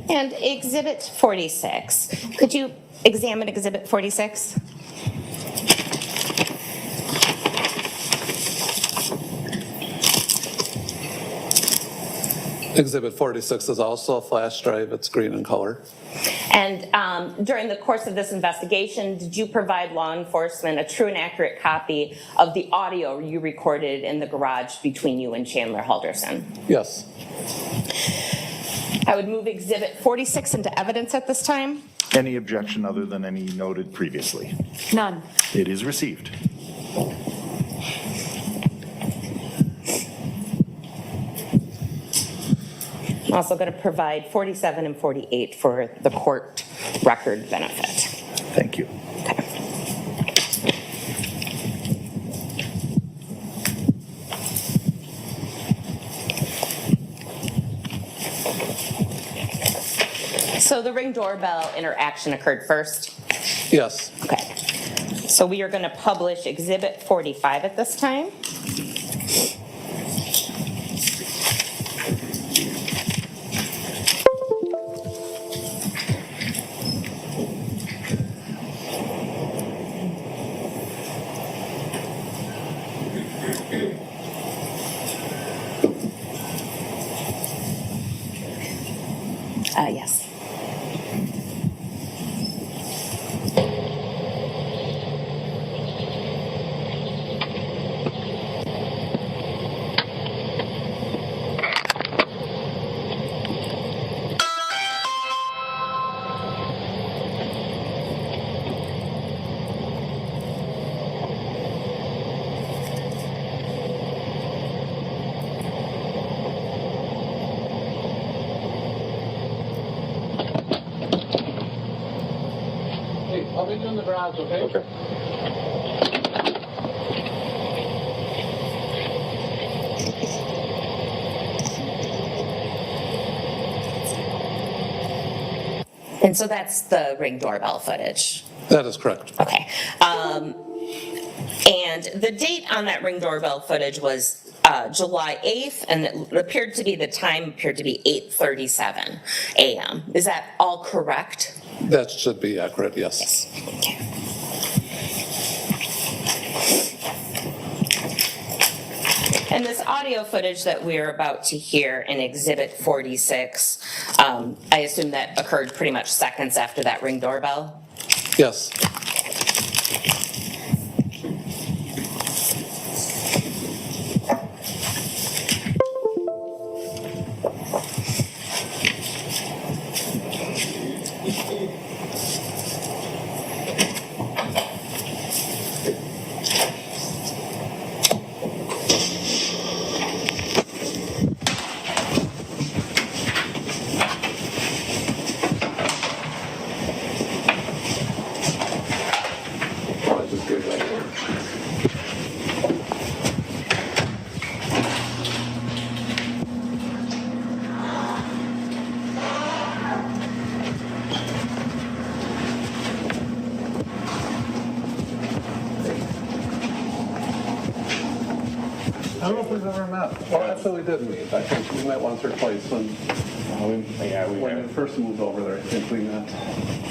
[SPEAKER 9] And exhibit 46. Could you examine exhibit 46?
[SPEAKER 4] Exhibit 46 is also a flash drive. It's green in color.
[SPEAKER 9] And during the course of this investigation, did you provide law enforcement a true and accurate copy of the audio you recorded in the garage between you and Chandler Halderson?
[SPEAKER 4] Yes.
[SPEAKER 9] I would move Exhibit 46 into evidence at this time.
[SPEAKER 3] Any objection other than any noted previously?
[SPEAKER 5] None.
[SPEAKER 3] It is received.
[SPEAKER 9] I'm also going to provide 47 and 48 for the court record benefit.
[SPEAKER 3] Thank you.
[SPEAKER 9] So the Ring doorbell interaction occurred first?
[SPEAKER 4] Yes.
[SPEAKER 9] Okay. So we are going to publish Exhibit 45 at this time. Yes.
[SPEAKER 4] I'll meet you in the garage, okay?
[SPEAKER 24] Okay.
[SPEAKER 9] And so that's the Ring doorbell footage.
[SPEAKER 4] That is correct.
[SPEAKER 9] Okay. And the date on that Ring doorbell footage was July 8th, and it appeared to be, the time appeared to be 8:37 a.m. Is that all correct?
[SPEAKER 4] That should be accurate, yes.
[SPEAKER 9] Okay. And this audio footage that we're about to hear in Exhibit 46, I assume that occurred pretty much seconds after that Ring doorbell?
[SPEAKER 4] Yes. I don't know if we've ever met. Well, actually, we did meet. I think we met once or twice when we first moved over there. I think we met.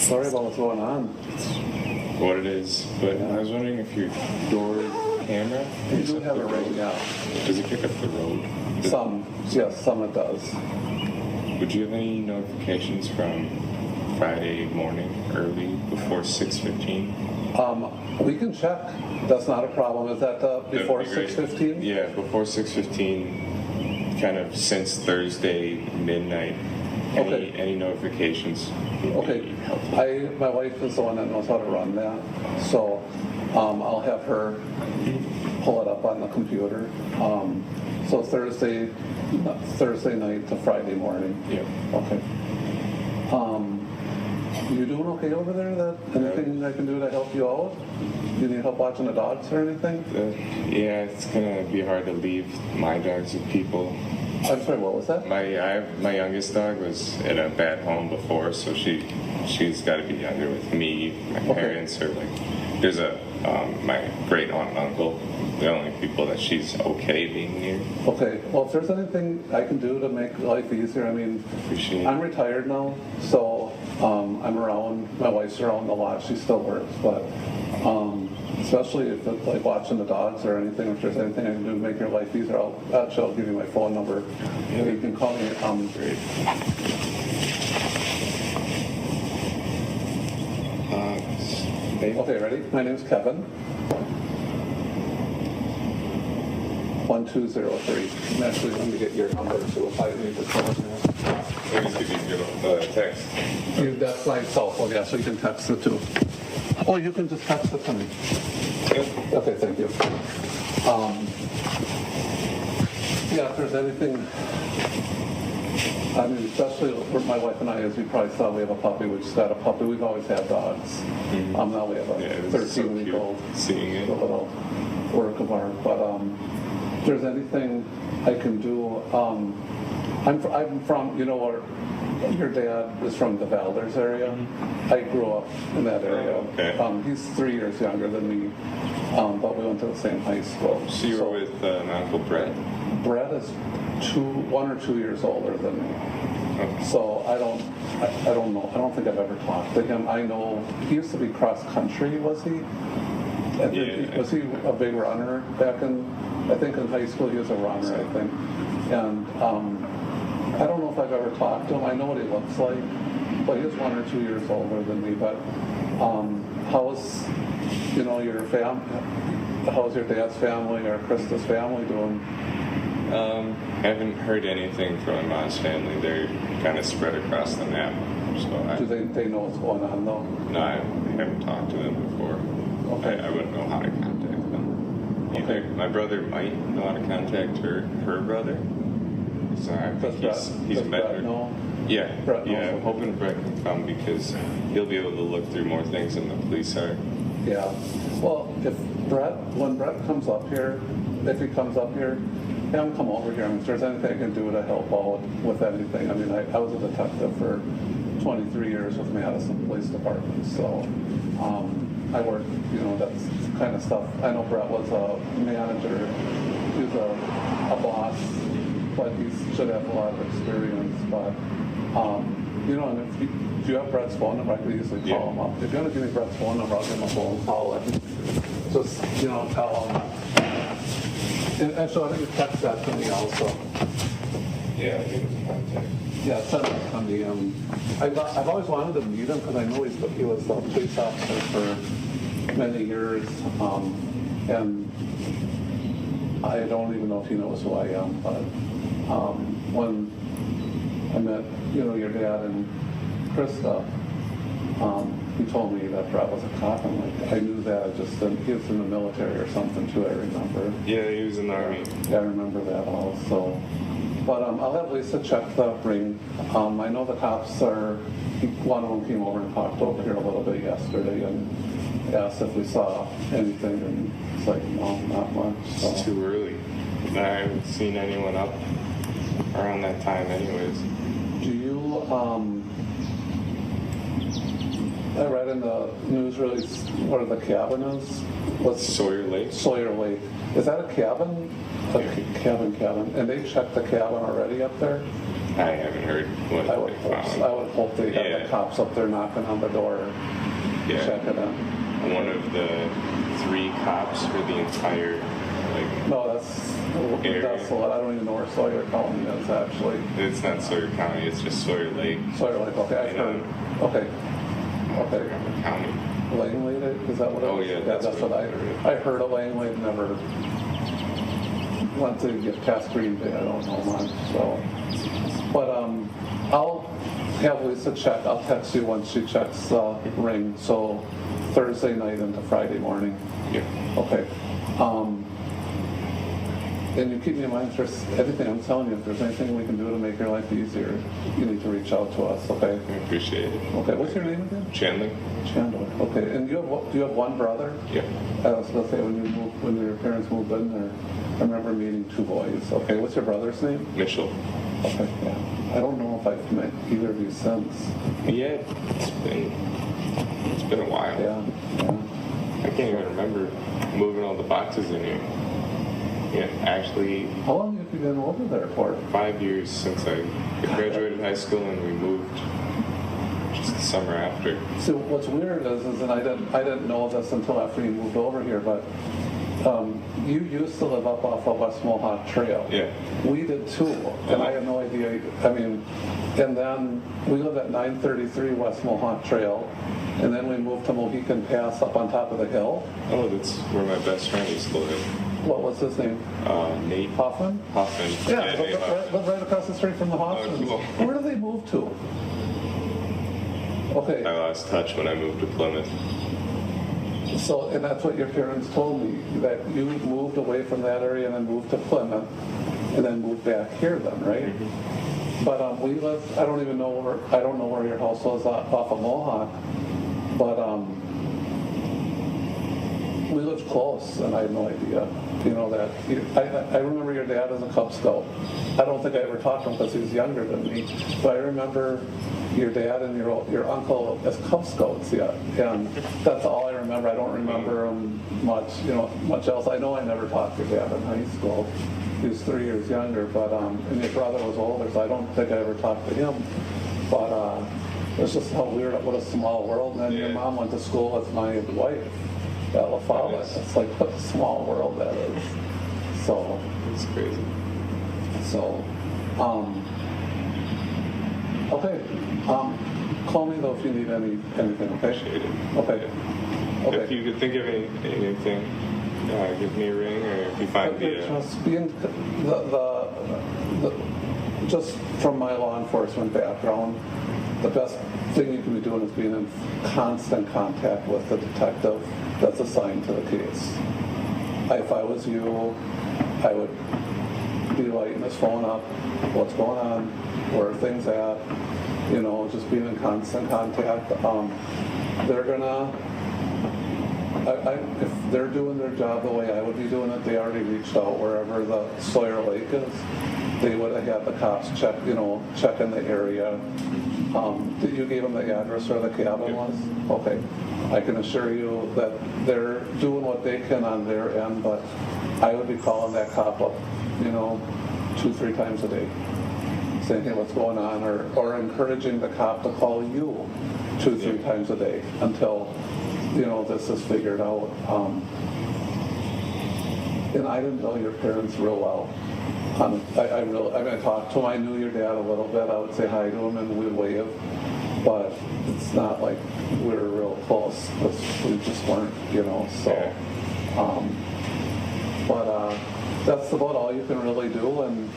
[SPEAKER 4] Sorry about what's going on.
[SPEAKER 19] What it is, but I was wondering if your door camera
[SPEAKER 4] You do have a ring, yeah.
[SPEAKER 19] does it pick up the road?
[SPEAKER 4] Yes, some it does.
[SPEAKER 19] Would you have any notifications from Friday morning early before 6:15?
[SPEAKER 4] We can check. That's not a problem. Is that before
[SPEAKER 19] That'd be great.
[SPEAKER 4] 6:15?
[SPEAKER 19] Yeah, before 6:15, kind of since Thursday midnight.
[SPEAKER 4] Okay.
[SPEAKER 19] Any notifications?
[SPEAKER 4] Okay. My wife is the one that knows how to run that, so I'll have her pull it up on the computer. So Thursday night to Friday morning.
[SPEAKER 19] Yeah.
[SPEAKER 4] Okay. You doing okay over there? Anything I can do to help you out? You need help watching the dogs or anything?
[SPEAKER 19] Yeah, it's gonna be hard to leave my dogs with people.
[SPEAKER 4] I'm sorry, what was that?
[SPEAKER 19] My youngest dog was at a bad home before, so she's got to be either with me, my parents, or like there's my great aunt and uncle. The only people that she's okay being near.
[SPEAKER 4] Okay. Well, if there's anything I can do to make life easier, I mean, I'm retired now, so I'm around. My wife's around a lot. She still works, but especially if it's like watching the dogs or anything, if there's anything I can do to make your life easier, I'll give you my phone number. And you can call me. Great. Okay, ready? My name's Kevin. 1203. I'm actually going to get your number, so if I need to call it.
[SPEAKER 19] Text.
[SPEAKER 4] That's my cell phone, yeah, so you can text it too. Oh, you can just text it to me. Okay, thank you. Yeah, if there's anything, I mean, especially with my wife and I, as you probably saw, we have a puppy. We just got a puppy. We've always had dogs. Now we have a 13-week-old.
[SPEAKER 19] Seeing it.
[SPEAKER 4] A little work of art. But if there's anything I can do, I'm from, you know, where your dad is from the Valders area. I grew up in that area.
[SPEAKER 19] Okay.
[SPEAKER 4] He's 3 years younger than me, but we went to the same high school.
[SPEAKER 19] So you were with my Uncle Brett?
[SPEAKER 4] Brett is 1 or 2 years older than me.
[SPEAKER 19] Okay.
[SPEAKER 4] So I don't know. I don't think I've ever talked to him. I know he used to be cross country, was he?
[SPEAKER 19] Yeah.
[SPEAKER 4] Was he a big runner back in, I think in high school he was a runner, I think. And I don't know if I've ever talked to him. I know what he looks like, but he's 1 or 2 years older than me. But how's, you know, your how's your dad's family or Krista's family doing?
[SPEAKER 19] I haven't heard anything from my mom's family. They're kind of spread across the map. So
[SPEAKER 4] Do they know what's going on though?
[SPEAKER 19] No, I haven't talked to them before.
[SPEAKER 4] Okay.
[SPEAKER 19] I wouldn't know how to contact them. Either. Okay. My brother might know how to contact her brother. So I think he's met her.
[SPEAKER 4] No?
[SPEAKER 19] Yeah,
[SPEAKER 4] Brett knows
[SPEAKER 19] I'm hoping Brett can come because he'll be able to look through more things than the police are.
[SPEAKER 4] Yeah. Well, when Brett comes up here, if he comes up here, have him come over here. I mean, if there's anything I can do to help out with anything. I mean, I was a detective for 23 years with Madison Police Department, so I work, you know, that's kind of stuff. I know Brett was a manager, he was a boss, but he should have a lot of experience. But, you know, and if do you have Brett's phone number? I could easily call him up. If you want to give me Brett's phone number, I'll give him a phone call and just, you know, tell him. And so I think you text that to me also.
[SPEAKER 19] Yeah, I think it's contact.
[SPEAKER 4] Yeah, send it to me. I've always wanted to meet him because I know he was a police officer for many years, and I don't even know if he knows who I am. But when I met, you know, your dad and Krista, he told me that Brett was a cop, and like I knew that. He was in the military or something too. I remember.
[SPEAKER 19] Yeah, he was in the Army.
[SPEAKER 4] Yeah, I remember that also. But I'll have Lisa check the ring. I know the cops one of them came over and talked over here a little bit yesterday and asked if we saw anything, and it's like, no, not much. So.
[SPEAKER 19] It's too early. I haven't seen anyone up around that time anyways.
[SPEAKER 4] Do you, I read in the news release where the cabin is. What's
[SPEAKER 19] Sawyer Lake?
[SPEAKER 4] Sawyer Lake. Is that a cabin? Cabin. And they checked the cabin already up there?
[SPEAKER 19] I haven't heard what
[SPEAKER 4] I would hope they have the cops up there knocking on the door and check it out.
[SPEAKER 19] One of the 3 cops for the entire,
[SPEAKER 4] No, that's a lot. I don't even know where Sawyer County is, actually.
[SPEAKER 19] It's not Sawyer County, it's just Sawyer Lake.
[SPEAKER 4] Sawyer Lake, okay, I've heard. Okay.
[SPEAKER 19] County.
[SPEAKER 4] Langley, is that what it is?
[SPEAKER 19] Oh, yeah,
[SPEAKER 4] that's what I heard. I heard of Langley, never went to get past Green Bay, I don't know much, so. But I'll have Lisa check, I'll text you once she checks the ring, so Thursday night into Friday morning.
[SPEAKER 19] Yeah.
[SPEAKER 4] Okay. And you keep me in mind for everything I'm telling you. If there's anything we can do to make your life easier, you need to reach out to us, okay?
[SPEAKER 19] I appreciate it.
[SPEAKER 4] Okay, what's your name again?
[SPEAKER 19] Chandler.
[SPEAKER 4] Okay, and do you have one brother?
[SPEAKER 19] Yeah.
[SPEAKER 4] I was going to say, when your parents moved in there, I remember meeting 2 boys. Okay, what's your brother's name?
[SPEAKER 19] Mitchell.
[SPEAKER 4] Okay, yeah. I don't know if I've met either of you since.
[SPEAKER 19] Yeah, it's been a while.
[SPEAKER 4] Yeah.
[SPEAKER 19] I can't even remember moving all the boxes in here. Yeah, actually.
[SPEAKER 4] How long have you been over there for?
[SPEAKER 19] 5 years since I graduated high school and we moved just summer after.
[SPEAKER 4] So what's weird is and I didn't know this until after you moved over here, but you used to live up off of West Mohawk Trail.
[SPEAKER 19] Yeah.
[SPEAKER 4] We did too, and I had no idea. I mean, and then we lived at 933 West Mohawk Trail, and then we moved to Mohican Pass up on top of the hill.
[SPEAKER 19] Oh, that's where my best friend used to live.
[SPEAKER 4] What was his name?
[SPEAKER 19] Nate
[SPEAKER 4] Hoffman?
[SPEAKER 19] Hoffman.
[SPEAKER 4] Yeah,
[SPEAKER 19] Nate Hoffman.
[SPEAKER 4] right across the street from the Hoffmans.
[SPEAKER 19] Cool.
[SPEAKER 4] Where did they move to? Okay.
[SPEAKER 19] I lost touch when I moved to Plymouth.
[SPEAKER 4] So, and that's what your parents told me, that you moved away from that area and then moved to Plymouth, and then moved back here then, right?
[SPEAKER 19] Mm-hmm.
[SPEAKER 4] But we lived, I don't know where your house was off of Mohawk, but we lived close, and I had no idea, that. I remember your dad as a Cub Scout. I don't think I ever talked to him because he was younger than me, but I remember your dad and your uncle as Cub Scouts, yeah, and that's all I remember. I don't remember him much else. I know I never talked to your dad in high school. He was 3 years younger, but and your brother was older, so I don't think I ever talked to him. But it's just how weird, what a small world. And then your mom went to school with my wife at La Follette. It's like what a small world that is. So
[SPEAKER 19] it's crazy.
[SPEAKER 4] So, okay. Call me though if you need anything. Okay. Okay.
[SPEAKER 19] If you could think of anything, give me a ring, or if you find
[SPEAKER 4] just from my law enforcement background, the best thing you can be doing is being in constant contact with the detective that's assigned to the case. If I was you, I would be lighting his phone up, what's going on, where are things at, just being in constant contact. They're gonna, if they're doing their job the way I would be doing it, they already reached out wherever the Sawyer Lake is. They would have had the cops check in the area. You gave them the address where the cabin was? Okay. I can assure you that they're doing what they can on their end, but I would be calling that cop up, 2-3 times a day, saying, hey, what's going on? Or encouraging the cop to call you 2-3 times a day until, this is figured out. And I didn't know your parents real well. I talked to him. I knew your dad a little bit. I would say hi to him and we'd wave, but it's not like we were real close because we just weren't, so. But that's about all you can really do. And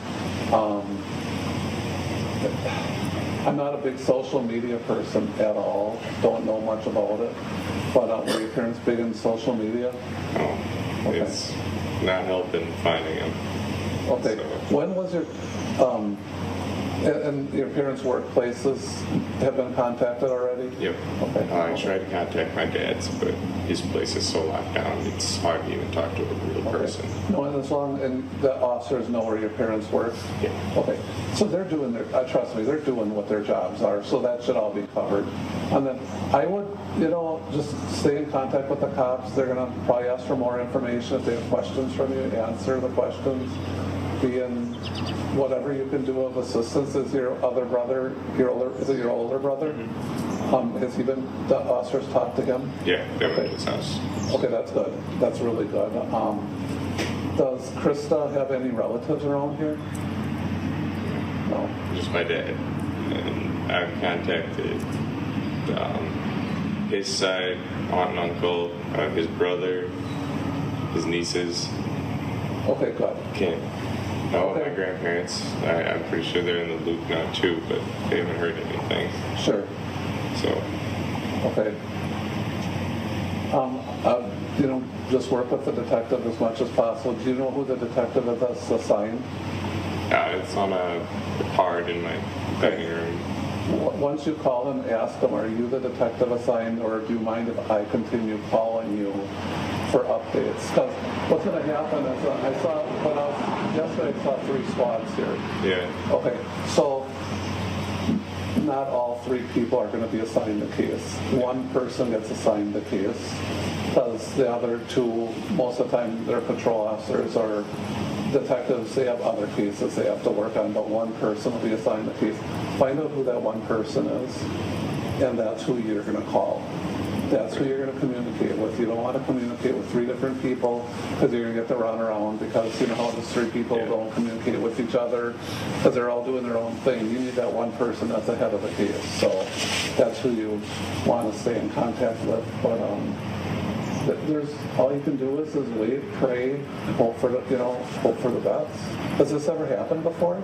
[SPEAKER 4] I'm not a big social media person at all. Don't know much about it. But were your parents big in social media?
[SPEAKER 19] No, it's not helping finding them.
[SPEAKER 4] Okay. So. When was your and your parents' workplaces have been contacted already?
[SPEAKER 19] Yep.
[SPEAKER 4] Okay.
[SPEAKER 19] I tried to contact my dad's, but his place is so locked down, it's hard to even talk to a real person.
[SPEAKER 4] No, and as long and the officers know where your parents work?
[SPEAKER 19] Yeah.
[SPEAKER 4] Okay. So they're doing trust me, they're doing what their jobs are, so that should all be covered. And then I would, just stay in contact with the cops. They're going to probably ask for more information. If they have questions from you, answer the questions. Be in whatever you can do of assistance. Is your other brother, is it your older brother? Mm-hmm. Has he been, the officers talked to him?
[SPEAKER 19] Yeah, they went to his house.
[SPEAKER 4] Okay, that's good. That's really good. Does Krista have any relatives around here? No.
[SPEAKER 19] Just my dad. And I've contacted his side, aunt and uncle, his brother, his nieces.
[SPEAKER 4] Okay, good.
[SPEAKER 19] Can't. No, my grandparents, I'm pretty sure they're in the loop now too, but they haven't heard anything.
[SPEAKER 4] Sure.
[SPEAKER 19] So.
[SPEAKER 4] Okay. Just work with the detective as much as possible. Do you know who the detective is that's assigned?
[SPEAKER 19] It's on a card in my dining room.
[SPEAKER 4] Once you call him, ask him, are you the detective assigned, or do you mind if I continue calling you for updates? Because what's going to happen is yesterday I saw 3 squads here.
[SPEAKER 19] Yeah.
[SPEAKER 4] Okay, so not all 3 people are going to be assigned the case. 1 person gets assigned the case because the other 2, most of the time, they're patrol officers or detectives. They have other cases they have to work on, but 1 person will be assigned the case. Find out who that 1 person is and that's who you're going to call. That's who you're going to communicate with. You don't want to communicate with 3 different people because you're going to get the runaround, because you know how the 3 people don't communicate with each other because they're all doing their own thing. You need that one person that's ahead of the case. So that's who you want to stay in contact with. But there's all you can do is wait, pray, and hope for the best. Has this ever happened before?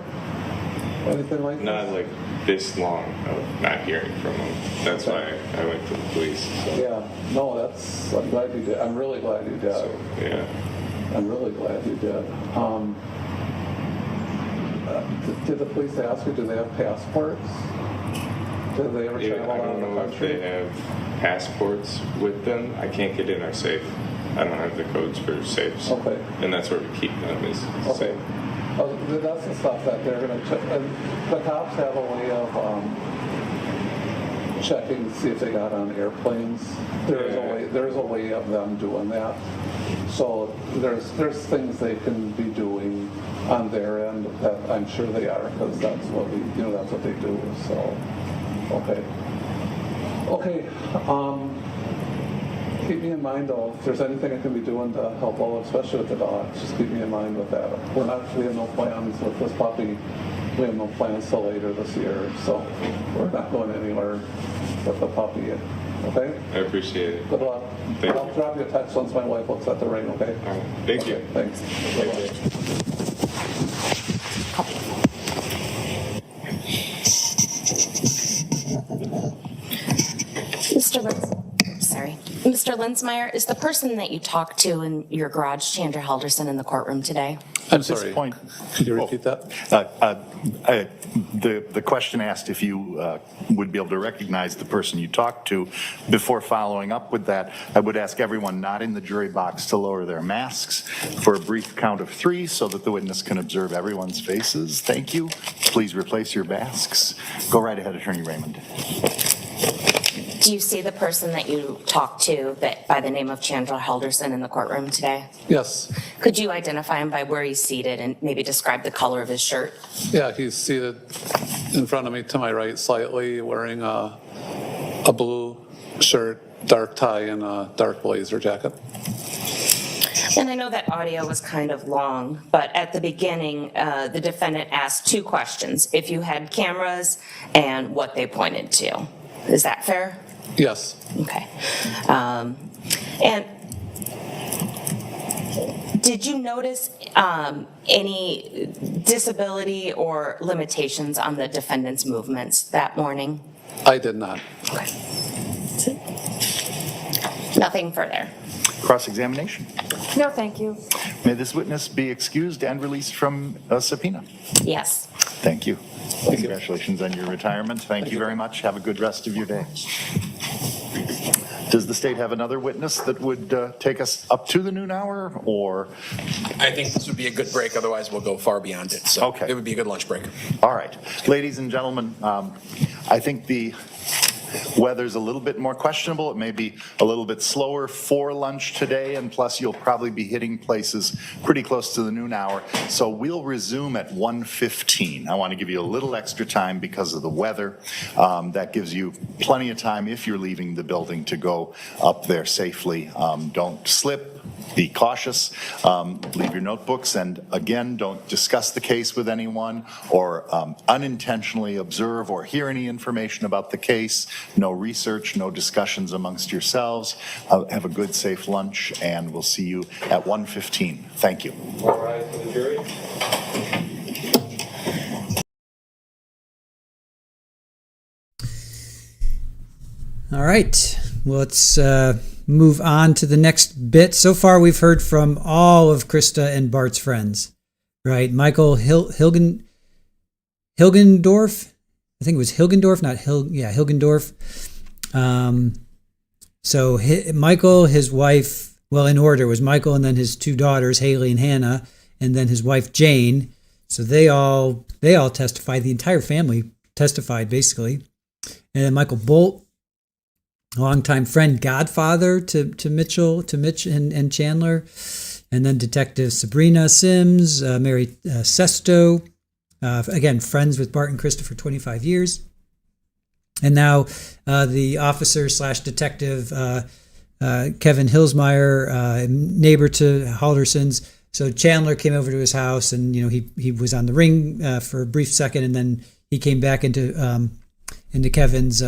[SPEAKER 4] Anything like
[SPEAKER 19] Not like this long of not hearing from them. That's why I went to the police. So.
[SPEAKER 4] Yeah, no, I'm glad you did. I'm really glad you did.
[SPEAKER 19] So, yeah.
[SPEAKER 4] I'm really glad you did. Did the police ask you, do they have passports? Did they ever travel
[SPEAKER 19] I don't
[SPEAKER 4] out of the
[SPEAKER 19] know if
[SPEAKER 4] country?
[SPEAKER 19] they have passports with them. I can't get in our safe. I don't have the codes for safes.
[SPEAKER 4] Okay.
[SPEAKER 19] And that's where we keep them, is safe.
[SPEAKER 4] That's the stuff that they're going to check. And the cops have a way of checking to see if they got on airplanes. There's a way of them doing that. So there's things they can be doing on their end that I'm sure they are, because that's what they do. So okay. Keep me in mind, though, if there's anything I can be doing to help out, especially with the dogs, just keep me in mind with that. We have no plans with this puppy. We have no plans till later this year, so we're not going anywhere with the puppy. Okay?
[SPEAKER 19] I appreciate it.
[SPEAKER 4] Good luck. I'll drop you a text once my wife looks at the ring, okay?
[SPEAKER 19] All right. Thank you.
[SPEAKER 4] Thanks.
[SPEAKER 1] Mr. Linsmeyer, is the person that you talked to in your garage, Chandler Halderson, in the courtroom today?
[SPEAKER 4] I'm sorry. Could you repeat that?
[SPEAKER 3] The question asked if you would be able to recognize the person you talked to. Before following up with that, I would ask everyone not in the jury box to lower their masks for a brief count of 3 so that the witness can observe everyone's faces. Thank you. Please replace your masks. Go right ahead, Attorney Raymond.
[SPEAKER 1] Do you see the person that you talked to that by the name of Chandler Halderson in the courtroom today?
[SPEAKER 4] Yes.
[SPEAKER 1] Could you identify him by where he's seated and maybe describe the color of his shirt?
[SPEAKER 4] Yeah, he's seated in front of me to my right slightly, wearing a blue shirt, dark tie, and a dark blazer jacket.
[SPEAKER 9] And I know that audio was kind of long, but at the beginning, the defendant asked 2 questions: if you had cameras and what they pointed to. Is that fair?
[SPEAKER 4] Yes.
[SPEAKER 9] Okay. And did you notice any disability or limitations on the defendant's movements that morning?
[SPEAKER 4] I did not.
[SPEAKER 9] Okay. Nothing further.
[SPEAKER 3] Cross-examination.
[SPEAKER 5] No, thank you.
[SPEAKER 3] May this witness be excused and released from a subpoena.
[SPEAKER 9] Yes.
[SPEAKER 3] Thank you. Congratulations on your retirement. Thank you very much. Have a good rest of your day. Does the state have another witness that would take us up to the noon hour, or?
[SPEAKER 8] I think this would be a good break, otherwise we'll go far beyond it. So
[SPEAKER 3] okay.
[SPEAKER 8] It would be a good lunch break.
[SPEAKER 3] All right. Ladies and gentlemen, I think the weather's a little bit more questionable. It may be a little bit slower for lunch today, and plus you'll probably be hitting places pretty close to the noon hour. So we'll resume at 1:15. I want to give you a little extra time because of the weather. That gives you plenty of time if you're leaving the building to go up there safely. Don't slip. Be cautious, leave your notebooks, and again, don't discuss the case with anyone or unintentionally observe or hear any information about the case. No research, no discussions amongst yourselves. Have a good, safe lunch, and we'll see you at 1:15. Thank you.
[SPEAKER 4] All right, for the jury.
[SPEAKER 11] All right, well, let's move on to the next bit. So far, we've heard from all of Krista and Bart's friends, right? Michael Hilgendorf. I think it was Hilgendorf, not Hilgendorf. So Michael, his wife, well, in order was Michael, and then his 2 daughters, Haley and Hannah, and then his wife Jane. So they all testified. The entire family testified, basically. And then Michael Bolt, a longtime friend, godfather to Mitch and Chandler, and then Detective Sabrina Sims, Mary Sesto, again, friends with Bart and Krista for 25 years. And now the officer slash detective, Kevin Hillsmeyer, neighbor to Halderson's. So Chandler came over to his house, and he was on the ring for a brief second, and then he came back into Kevin's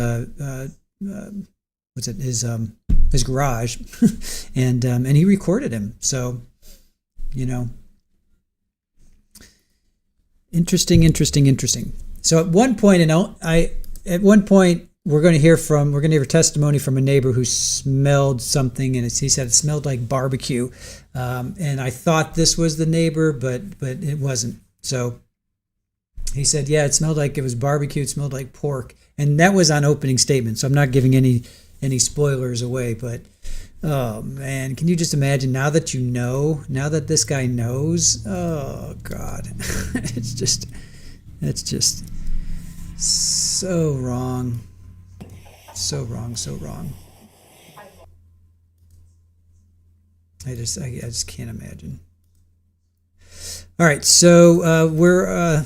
[SPEAKER 11] his garage, and he recorded him. So interesting. So at one point, we're going to hear testimony from a neighbor who smelled something, and he said it smelled like barbecue. And I thought this was the neighbor, but it wasn't. So he said, yeah, it smelled like it was barbecue. It smelled like pork. And that was on opening statement. So I'm not giving any spoilers away, but oh man, can you just imagine now that this guy knows? Oh God, it's just so wrong. So wrong. I just can't imagine. All right, so we're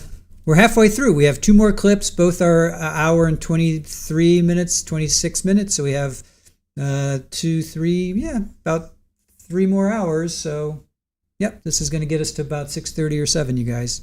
[SPEAKER 11] halfway through. We have 2 more clips. Both are an hour and 26 minutes. So we have about 3 more hours. So, yep, this is going to get us to about 6:30 or 7, you guys.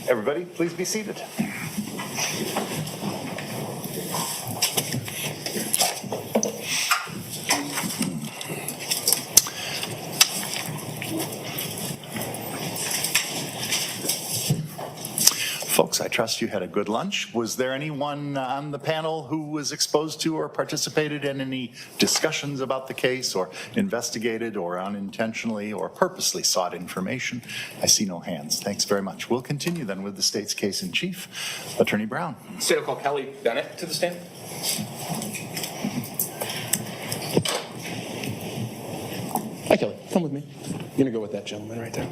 [SPEAKER 3] Everybody, please be seated. Folks, I trust you had a good lunch. Was there anyone on the panel who was exposed to or participated in any discussions about the case, or investigated or unintentionally or purposely sought information? I see no hands. Thanks very much. We'll continue then with the state's case in chief. Attorney Brown.
[SPEAKER 8] State will call Kelly Bennett to the stand. Hi, Kelly. Come with me. You're going to go with that gentleman right there.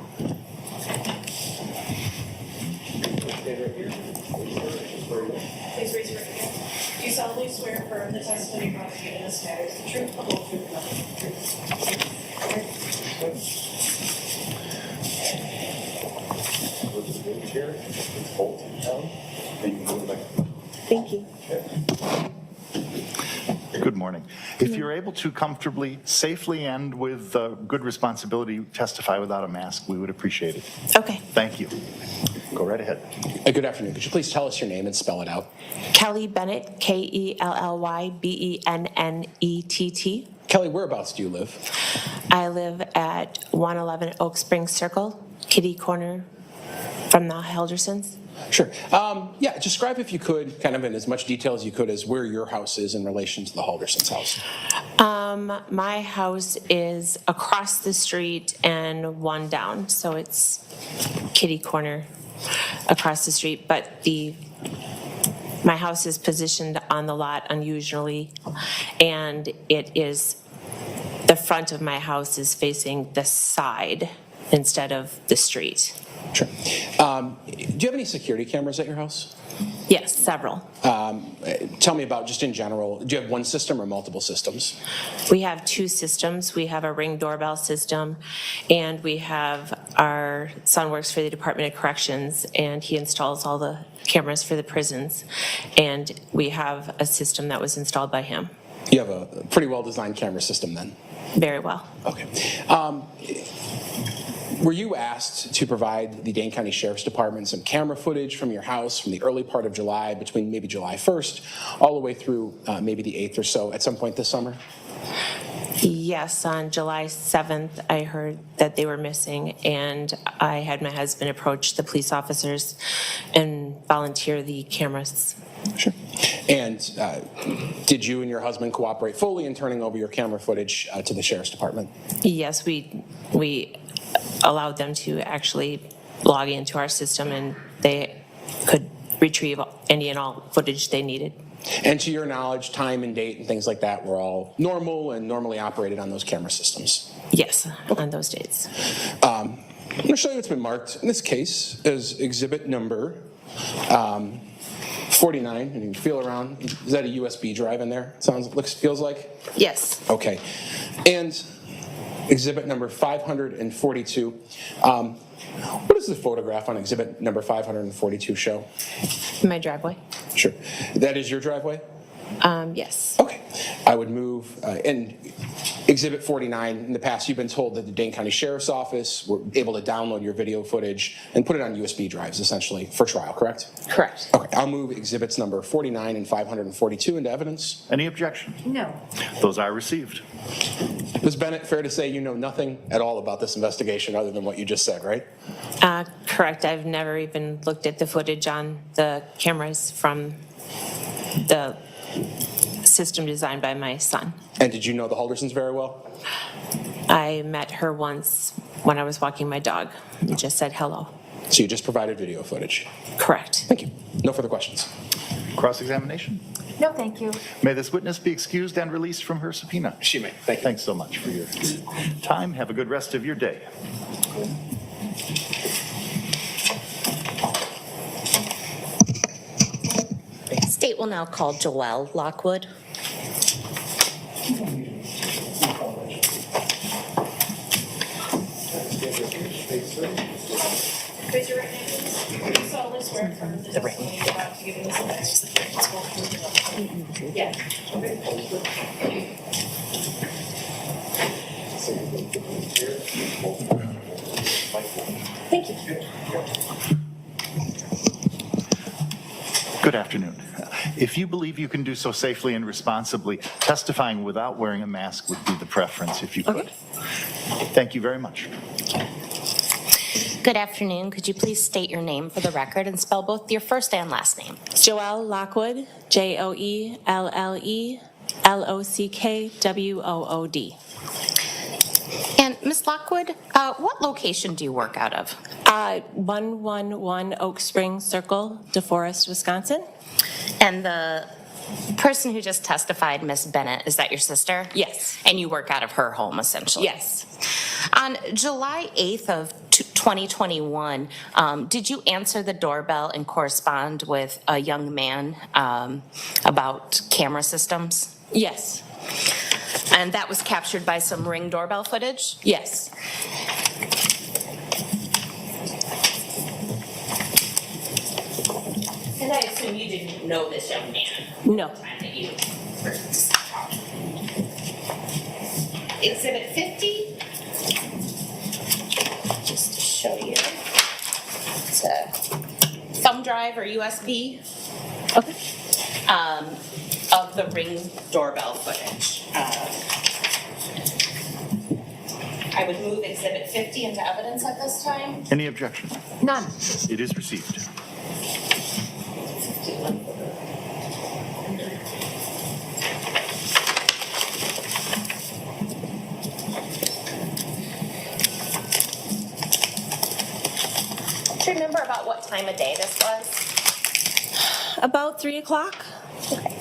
[SPEAKER 6] Please raise your right hand. Do you solemnly swear or affirm the testimony you provide in this matter is the truth, the whole truth, and nothing but the truth?
[SPEAKER 5] Thank you.
[SPEAKER 3] Good morning. If you're able to comfortably, safely, and with good responsibility testify without a mask, we would appreciate it.
[SPEAKER 9] Okay.
[SPEAKER 3] Thank you. Go right ahead.
[SPEAKER 8] Good afternoon. Could you please tell us your name and spell it out?
[SPEAKER 9] Kelly Bennett, KELLYBENNETT.
[SPEAKER 8] Kelly, whereabouts do you live?
[SPEAKER 9] I live at 111 Oak Spring Circle, kitty corner from the Haldersons.
[SPEAKER 8] Sure. Yeah, describe, if you could, kind of in as much detail as you could, as where your house is in relation to the Haldersons' house.
[SPEAKER 9] My house is across the street and one down, so it's kitty corner across the street, but my house is positioned on the lot unusually, and the front of my house is facing the side instead of the street.
[SPEAKER 8] Sure. Do you have any security cameras at your house?
[SPEAKER 9] Yes, several.
[SPEAKER 8] Tell me about, just in general, do you have one system or multiple systems?
[SPEAKER 9] We have 2 systems. We have a Ring doorbell system, and we have our son works for the Department of Corrections, and he installs all the cameras for the prisons, and we have a system that was installed by him.
[SPEAKER 8] You have a pretty well-designed camera system then?
[SPEAKER 9] Very well.
[SPEAKER 8] Okay. Were you asked to provide the Dane County Sheriff's Department some camera footage from your house from the early part of July, between maybe July 1st, all the way through maybe the 8th or so, at some point this summer?
[SPEAKER 9] Yes, on July 7th, I heard that they were missing, and I had my husband approach the police officers and volunteer the cameras.
[SPEAKER 8] Sure. And did you and your husband cooperate fully in turning over your camera footage to the Sheriff's Department?
[SPEAKER 9] Yes, we allowed them to actually
[SPEAKER 2] log into our system and they could retrieve any and all footage they needed.
[SPEAKER 8] And to your knowledge, time and date and things like that were all normal and normally operated on those camera systems?
[SPEAKER 2] Yes, on those dates.
[SPEAKER 8] I'm going to show you what's been marked in this case as exhibit number 49, and you can feel around. Is that a USB drive in there? Feels like?
[SPEAKER 2] Yes.
[SPEAKER 8] Okay. And exhibit number 542. What does the photograph on exhibit number 542 show?
[SPEAKER 2] My driveway?
[SPEAKER 8] Sure. That is your driveway?
[SPEAKER 2] Yes.
[SPEAKER 8] Okay. I would move, and Exhibit 49, in the past, you've been told that the Dane County Sheriff's Office were able to download your video footage and put it on USB drives, essentially, for trial, correct?
[SPEAKER 2] Correct.
[SPEAKER 8] Okay, I'll move exhibits number 49 and 542 into evidence.
[SPEAKER 3] Any objection?
[SPEAKER 5] No.
[SPEAKER 3] Those are received.
[SPEAKER 8] Ms. Bennett, fair to say you know nothing at all about this investigation other than what you just said, right?
[SPEAKER 2] Correct. I've never even looked at the footage on the cameras from the system designed by my son.
[SPEAKER 8] And did you know the Haldersons very well?
[SPEAKER 2] I met her once when I was walking my dog and just said hello.
[SPEAKER 8] So you just provided video footage?
[SPEAKER 2] Correct.
[SPEAKER 8] Thank you. No further questions.
[SPEAKER 3] Cross-examination?
[SPEAKER 5] No, thank you.
[SPEAKER 3] May this witness be excused and released from her subpoena.
[SPEAKER 8] She may. Thank you.
[SPEAKER 3] Thanks so much for your time. Have a good rest of your day.
[SPEAKER 9] State will now call Joelle Lockwood.
[SPEAKER 6] Raise your right hand, please. Do you solemnly swear affirm the testimony you're about to give in this event is the truth, the whole truth, and nothing but the truth? Yeah. Thank you.
[SPEAKER 3] Good afternoon. If you believe you can do so safely and responsibly, testifying without wearing a mask would be the preference if you could. Thank you very much.
[SPEAKER 9] Good afternoon. Could you please state your name for the record and spell both your first and last name?
[SPEAKER 2] Joelle Lockwood, Joelle Lockwood.
[SPEAKER 9] And Ms. Lockwood, what location do you work out of?
[SPEAKER 2] 111 Oak Spring Circle, DeForest, Wisconsin.
[SPEAKER 9] And the person who just testified, Ms. Bennett, is that your sister?
[SPEAKER 2] Yes.
[SPEAKER 9] And you work out of her home, essentially?
[SPEAKER 2] Yes.
[SPEAKER 9] On July 8th of 2021, did you answer the doorbell and correspond with a young man about camera systems?
[SPEAKER 2] Yes.
[SPEAKER 9] And that was captured by some Ring doorbell footage?
[SPEAKER 2] Yes.
[SPEAKER 9] And I assume you didn't know this young man?
[SPEAKER 2] No.
[SPEAKER 9] Time that you first talked. Exhibit 50. Just to show you. It's a thumb drive or USB.
[SPEAKER 2] Okay.
[SPEAKER 9] Of the Ring doorbell footage. I would move exhibit 50 into evidence at this time.
[SPEAKER 3] Any objection?
[SPEAKER 5] None.
[SPEAKER 3] It is received.
[SPEAKER 9] Do you remember about what time of day this was?
[SPEAKER 2] About 3 o'clock.
[SPEAKER 9] Okay.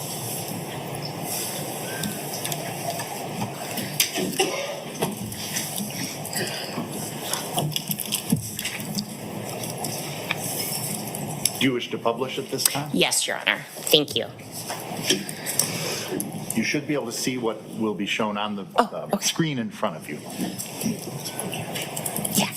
[SPEAKER 3] Do you wish to publish at this time?
[SPEAKER 9] Yes, Your Honor. Thank you.
[SPEAKER 3] You should be able to see what will be shown on the screen in front of you.
[SPEAKER 9] Yeah.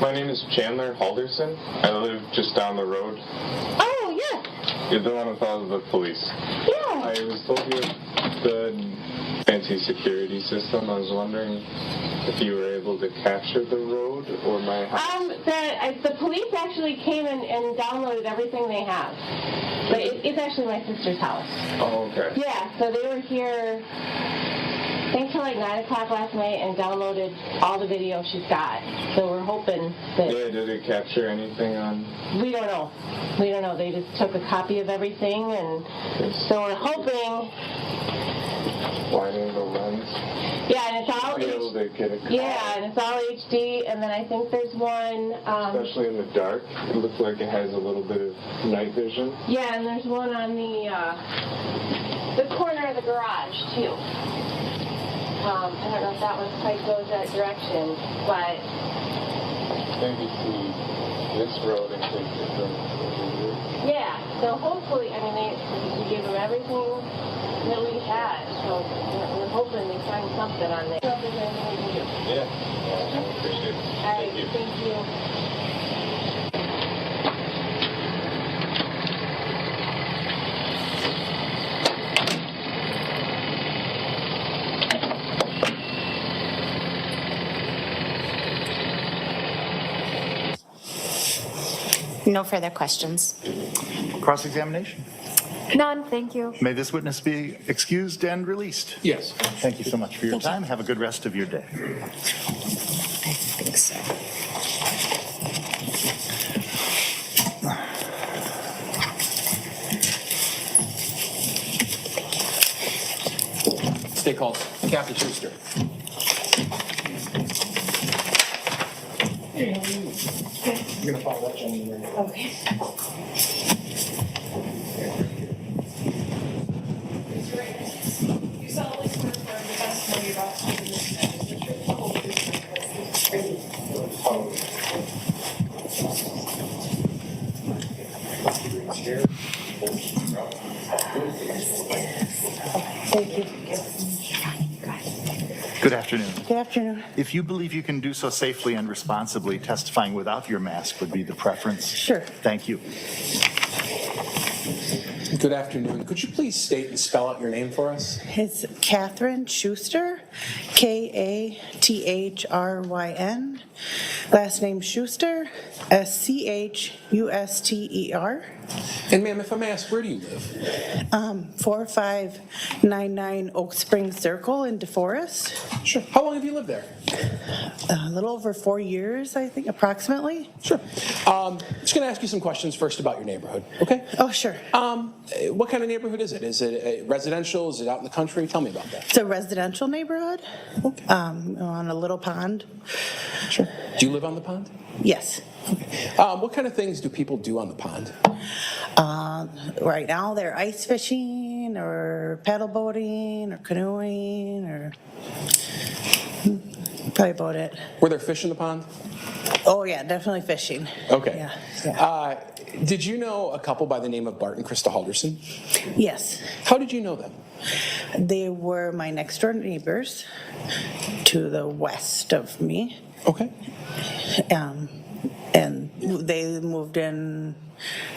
[SPEAKER 19] My name is Chandler Halderson. I live just down the road.
[SPEAKER 21] Oh, yes.
[SPEAKER 19] You're the one with all of the police.
[SPEAKER 21] Yeah.
[SPEAKER 19] I was told you had the fancy security system. I was wondering if you were able to capture the road or my house.
[SPEAKER 21] The police actually came and downloaded everything they have. But it's actually my sister's house.
[SPEAKER 19] Oh, okay.
[SPEAKER 21] Yeah, so they were here, I think till like 9 o'clock last night and downloaded all the video she's got. So we're hoping that...
[SPEAKER 19] Yeah, did it capture anything on...
[SPEAKER 21] We don't know. We don't know. They just took a copy of everything, and so we're hoping...
[SPEAKER 19] Widening the lens?
[SPEAKER 21] Yeah, and it's all...
[SPEAKER 19] Be able to get a
[SPEAKER 21] Yeah, and it's all HD, and then I think there's one...
[SPEAKER 19] Especially in the dark. It looks like it has a little bit of night vision.
[SPEAKER 21] Yeah, and there's one on the corner of the garage, too. I don't know if that one quite goes that direction, but...
[SPEAKER 19] Maybe see this road and take it from over here.
[SPEAKER 21] Yeah, so hopefully, I mean, we gave them everything that we had, so we're hoping they find something on there. So if there's anything we can do.
[SPEAKER 19] Yeah, I appreciate it.
[SPEAKER 21] All right, thank you.
[SPEAKER 12] No further questions.
[SPEAKER 3] Cross-examination.
[SPEAKER 5] None, thank you.
[SPEAKER 3] May this witness be excused and released?
[SPEAKER 8] Yes.
[SPEAKER 3] Thank you so much for your time. Have a good rest of your day.
[SPEAKER 12] I think so.
[SPEAKER 8] Stay called. Captain Schuster. Hey, how are you? You're gonna follow that gentleman right now.
[SPEAKER 21] Okay.
[SPEAKER 6] You solemnly swear to affirm the testimony you're about to give in this matter is the truth, the whole truth, and nothing
[SPEAKER 25] Thank you.
[SPEAKER 3] Good afternoon.
[SPEAKER 25] Good afternoon.
[SPEAKER 3] If you believe you can do so safely and responsibly, testifying without your mask would be the preference.
[SPEAKER 25] Sure.
[SPEAKER 3] Thank you.
[SPEAKER 8] Good afternoon. Could you please state and spell out your name for us?
[SPEAKER 25] It's Catherine Schuster, Kathryn. Last name Schuster, Schuster.
[SPEAKER 8] And ma'am, if I may ask, where do you live?
[SPEAKER 25] 4599 Oak Spring Circle in DeForest.
[SPEAKER 8] Sure. How long have you lived there?
[SPEAKER 25] A little over 4 years, I think, approximately.
[SPEAKER 8] Sure. Just going to ask you some questions first about your neighborhood, okay?
[SPEAKER 25] Oh, sure.
[SPEAKER 8] What kind of neighborhood is it? Is it residential? Is it out in the country? Tell me about that.
[SPEAKER 25] It's a residential neighborhood.
[SPEAKER 8] Okay.
[SPEAKER 25] On a little pond.
[SPEAKER 8] Sure. Do you live on the pond?
[SPEAKER 25] Yes.
[SPEAKER 8] Okay. What kind of things do people do on the pond?
[SPEAKER 25] Right now, they're ice fishing or paddle boating or canoeing or probably about it.
[SPEAKER 8] Were there fish in the pond?
[SPEAKER 25] Oh, yeah, definitely fishing.
[SPEAKER 8] Okay.
[SPEAKER 25] Yeah.
[SPEAKER 8] Did you know a couple by the name of Bart and Krista Halderson?
[SPEAKER 25] Yes.
[SPEAKER 8] How did you know them?
[SPEAKER 25] They were my next door neighbors to the west of me.
[SPEAKER 8] Okay.
[SPEAKER 25] And they moved in,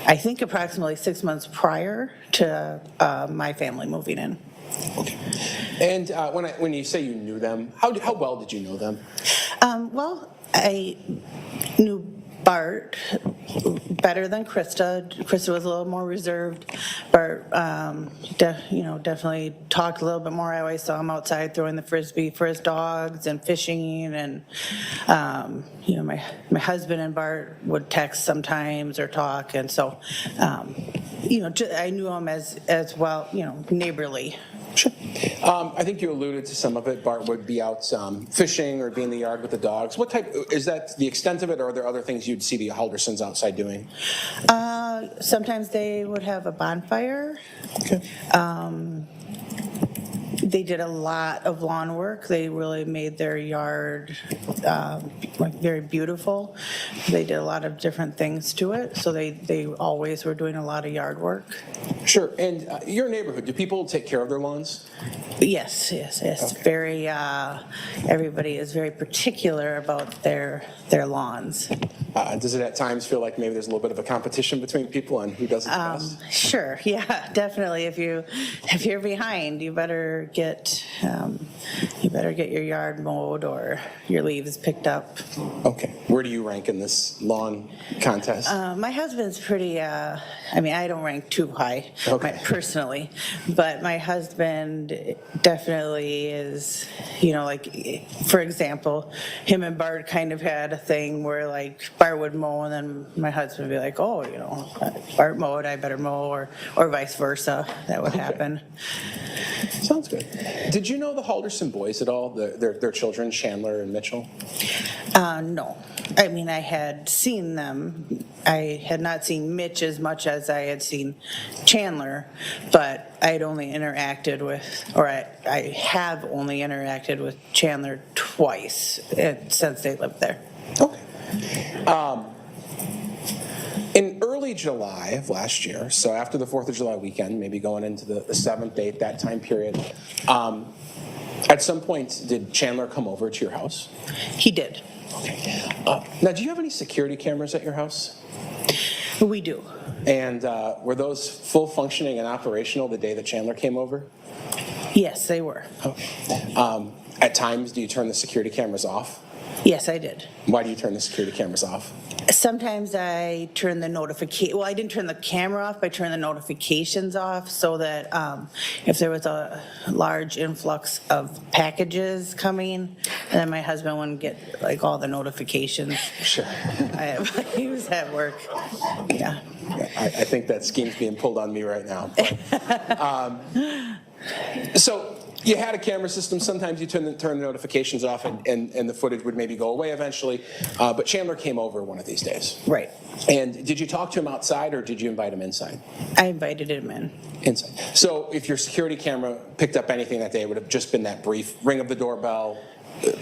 [SPEAKER 25] I think, approximately 6 months prior to my family moving in.
[SPEAKER 8] Okay. And when you say you knew them, how well did you know them?
[SPEAKER 25] Well, I knew Bart better than Krista. Krista was a little more reserved. Bart, definitely talked a little bit more. I always saw him outside throwing the frisbee for his dogs and fishing. And my husband and Bart would text sometimes or talk, and so I knew him as well, neighborly.
[SPEAKER 8] Sure. I think you alluded to some of it. Bart would be out fishing or be in the yard with the dogs. What type, is that the extent of it, or are there other things you'd see the Haldersons outside doing?
[SPEAKER 25] Sometimes they would have a bonfire.
[SPEAKER 8] Okay.
[SPEAKER 25] They did a lot of lawn work. They really made their yard
[SPEAKER 13] like very beautiful. They did a lot of different things to it, so they always were doing a lot of yard work.
[SPEAKER 8] Sure, and your neighborhood, do people take care of their lawns?
[SPEAKER 13] Yes.
[SPEAKER 8] Okay.
[SPEAKER 13] Very, everybody is very particular about their lawns.
[SPEAKER 8] Does it at times feel like maybe there's a little bit of a competition between people on who does it best?
[SPEAKER 13] Sure, yeah, definitely. If you're behind, you better get your yard mowed or your leaves picked up.
[SPEAKER 8] Okay, where do you rank in this lawn contest?
[SPEAKER 13] My husband's pretty, I don't rank too high personally, but my husband definitely is, like, for example, him and Bart kind of had a thing where, like, Bart would mow and then my husband would be like, oh, Bart mowed, I better mow, or vice versa. That would happen.
[SPEAKER 8] Sounds good. Did you know the Halderson boys at all, their children, Chandler and Mitchell?
[SPEAKER 13] No. I had seen them. I had not seen Mitch as much as I had seen Chandler, but I had only interacted with, or I have only interacted with Chandler twice since they lived there.
[SPEAKER 8] Okay. In early July of last year, so after the 4th of July weekend, maybe going into the 7th, 8th, that time period, at some point, did Chandler come over to your house?
[SPEAKER 13] He did.
[SPEAKER 8] Okay. Now, do you have any security cameras at your house?
[SPEAKER 13] We do.
[SPEAKER 8] And were those full functioning and operational the day that Chandler came over?
[SPEAKER 13] Yes, they were.
[SPEAKER 8] Okay. At times, do you turn the security cameras off?
[SPEAKER 13] Yes, I did.
[SPEAKER 8] Why do you turn the security cameras off?
[SPEAKER 13] Sometimes I turn the notification, well, I didn't turn the camera off, I turned the notifications off so that if there was a large influx of packages coming, then my husband wouldn't get like all the notifications.
[SPEAKER 8] Sure.
[SPEAKER 13] He was at work. Yeah.
[SPEAKER 8] I think that scheme's being pulled on me right now. But, so you had a camera system. Sometimes you turn the notifications off and the footage would maybe go away eventually. But Chandler came over one of these days.
[SPEAKER 13] Right.
[SPEAKER 8] And did you talk to him outside or did you invite him inside?
[SPEAKER 13] I invited him in.
[SPEAKER 8] Inside. So if your security camera picked up anything that day, it would have just been that brief ring of the doorbell,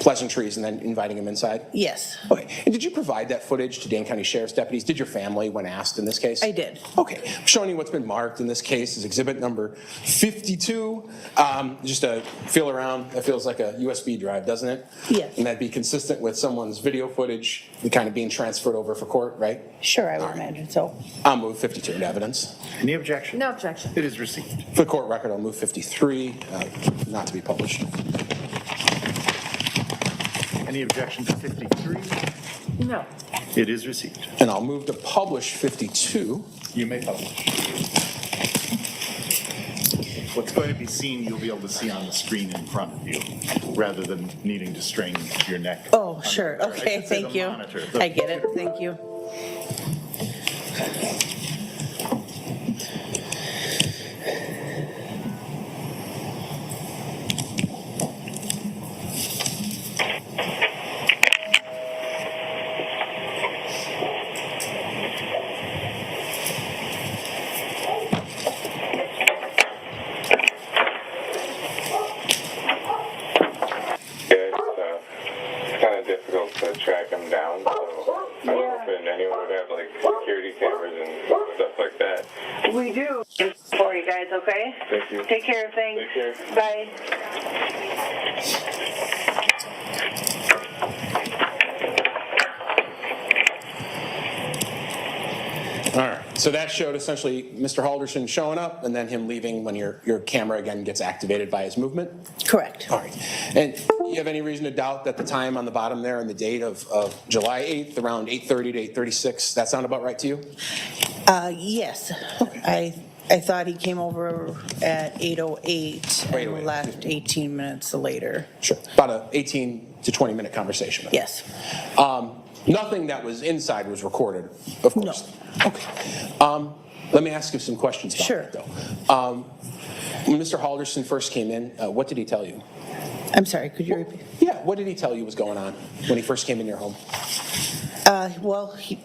[SPEAKER 8] pleasantries, and then inviting him inside?
[SPEAKER 13] Yes.
[SPEAKER 8] Okay. And did you provide that footage to Dane County Sheriff's deputies? Did your family when asked in this case?
[SPEAKER 13] I did.
[SPEAKER 8] Okay. I'm showing you what's been marked in this case is exhibit number 52. Just a feel around. That feels like a USB drive, doesn't it?
[SPEAKER 13] Yes.
[SPEAKER 8] And that'd be consistent with someone's video footage kind of being transferred over for court, right?
[SPEAKER 13] Sure, I would imagine so.
[SPEAKER 8] I'll move 52 into evidence.
[SPEAKER 3] Any objection?
[SPEAKER 13] No objection.
[SPEAKER 3] It is received.
[SPEAKER 8] For the court record, I'll move 53, not to be published.
[SPEAKER 3] Any objection to 53?
[SPEAKER 13] No.
[SPEAKER 3] It is received.
[SPEAKER 8] And I'll move to publish 52.
[SPEAKER 3] You may publish. What's going to be seen, you'll be able to see on the screen in front of you, rather than needing to strain your neck.
[SPEAKER 13] Oh, sure. Okay,
[SPEAKER 3] I should say
[SPEAKER 13] thank
[SPEAKER 3] the
[SPEAKER 13] you.
[SPEAKER 3] monitor.
[SPEAKER 13] I get it. Thank you.
[SPEAKER 19] It's kind of difficult to track them down, so I was hoping anyone would have like security cameras and stuff like that.
[SPEAKER 6] We do. For you guys, okay?
[SPEAKER 19] Thank you.
[SPEAKER 6] Take care of things.
[SPEAKER 19] Take care.
[SPEAKER 6] Bye.
[SPEAKER 8] All right. So that showed essentially Mr. Halderson showing up and then him leaving when your camera again gets activated by his movement?
[SPEAKER 13] Correct.
[SPEAKER 8] All right. And you have any reason to doubt that the time on the bottom there and the date of July 8th, around 8:30 to 8:36, that sound about right to you?
[SPEAKER 13] Yes. I thought he came over at 8:08 and left 18 minutes later.
[SPEAKER 8] Sure. About a 18 to 20 minute conversation.
[SPEAKER 13] Yes.
[SPEAKER 8] Nothing that was inside was recorded, of course. No. Okay. Let me ask you some questions about that, though. When Mr. Halderson first came in, what did he tell you?
[SPEAKER 13] I'm sorry, could you repeat?
[SPEAKER 8] Yeah, what did he tell you was going on when he first came in your home?
[SPEAKER 13] Well, he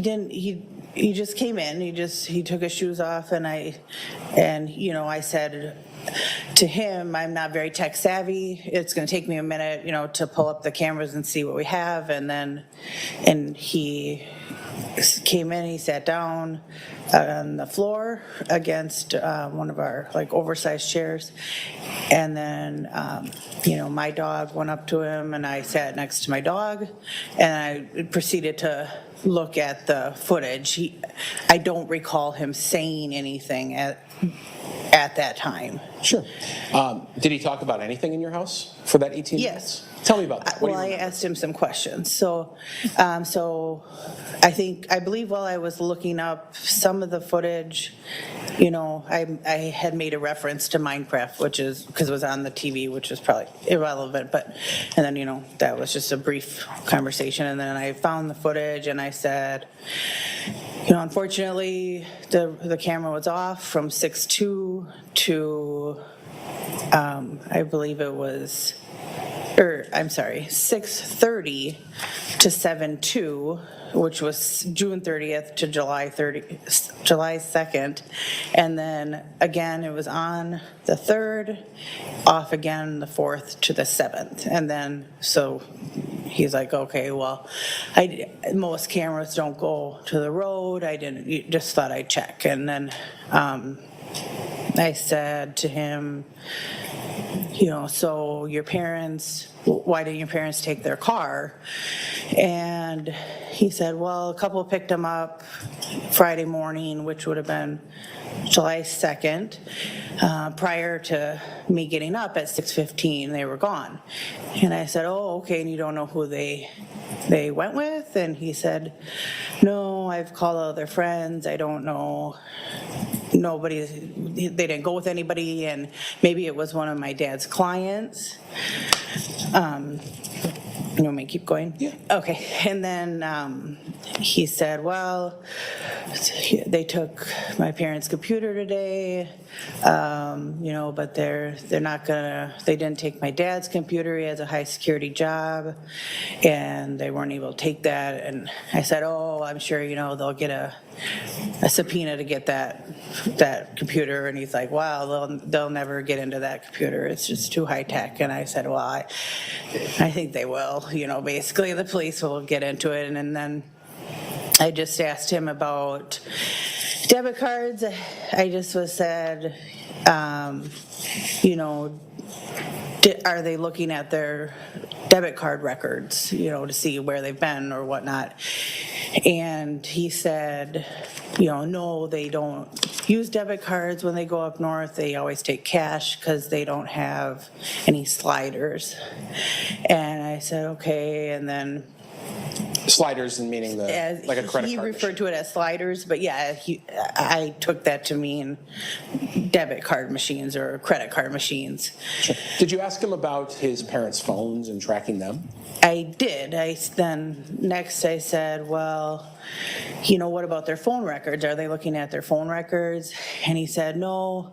[SPEAKER 13] didn't. He just came in. He took his shoes off, and I said, to him, I'm not very tech savvy. It's going to take me a minute, to pull up the cameras and see what we have. And he came in, he sat down on the floor against one of our oversized chairs. And then, my dog went up to him and I sat next to my dog and I proceeded to look at the footage. I don't recall him saying anything at that time.
[SPEAKER 8] Sure. Did he talk about anything in your house for that 18
[SPEAKER 13] Yes.
[SPEAKER 8] minutes? Tell me about that. What do you
[SPEAKER 13] Well, I
[SPEAKER 8] remember?
[SPEAKER 13] asked him some questions. So I believe while I was looking up some of the footage, I had made a reference to Minecraft, because it was on the TV, which is probably irrelevant. And then, that was just a brief conversation. And then I found the footage and I said, unfortunately, the camera was off from 6:2 to, I believe it was, 6:30 to 7:2, which was June 30th to July 2nd. And then again, it was on the 3rd, off again the 4th to the 7th. And then, so he's like, okay, well, most cameras don't go to the road. Just thought I'd check. And then I said to him, so your parents, why didn't your parents take their car? And he said, well, a couple picked them up Friday morning, which would have been July 2nd. Prior to me getting up at 6:15, they were gone. And I said, oh, okay, and you don't know who they went with? And he said, no, I've called all their friends. I don't know. They didn't go with anybody, and maybe it was one of my dad's clients. You want me to keep going?
[SPEAKER 8] Yeah.
[SPEAKER 13] Okay. And then he said, well, they took my parents' computer today, but they're not gonna, they didn't take my dad's computer. He has a high security job and they weren't able to take that. And I said, oh, I'm sure, they'll get a subpoena to get that computer. And he's like, wow, they'll never get into that computer. It's just too high tech. And I said, well, I think they will. Basically the police will get into it. And then I just asked him about debit cards. I just said, are they looking at their debit card records, to see where they've been or whatnot? And he said, no, they don't use debit cards when they go up north. They always take cash because they don't have any sliders. And I said, okay. And then
[SPEAKER 8] Sliders, and meaning like a credit card.
[SPEAKER 13] He referred to it as sliders, but yeah, I took that to mean debit card machines or credit card machines.
[SPEAKER 8] Sure. Did you ask him about his parents' phones and tracking them?
[SPEAKER 13] I did. Next I said, well, what about their phone records? Are they looking at their phone records? And he said, no,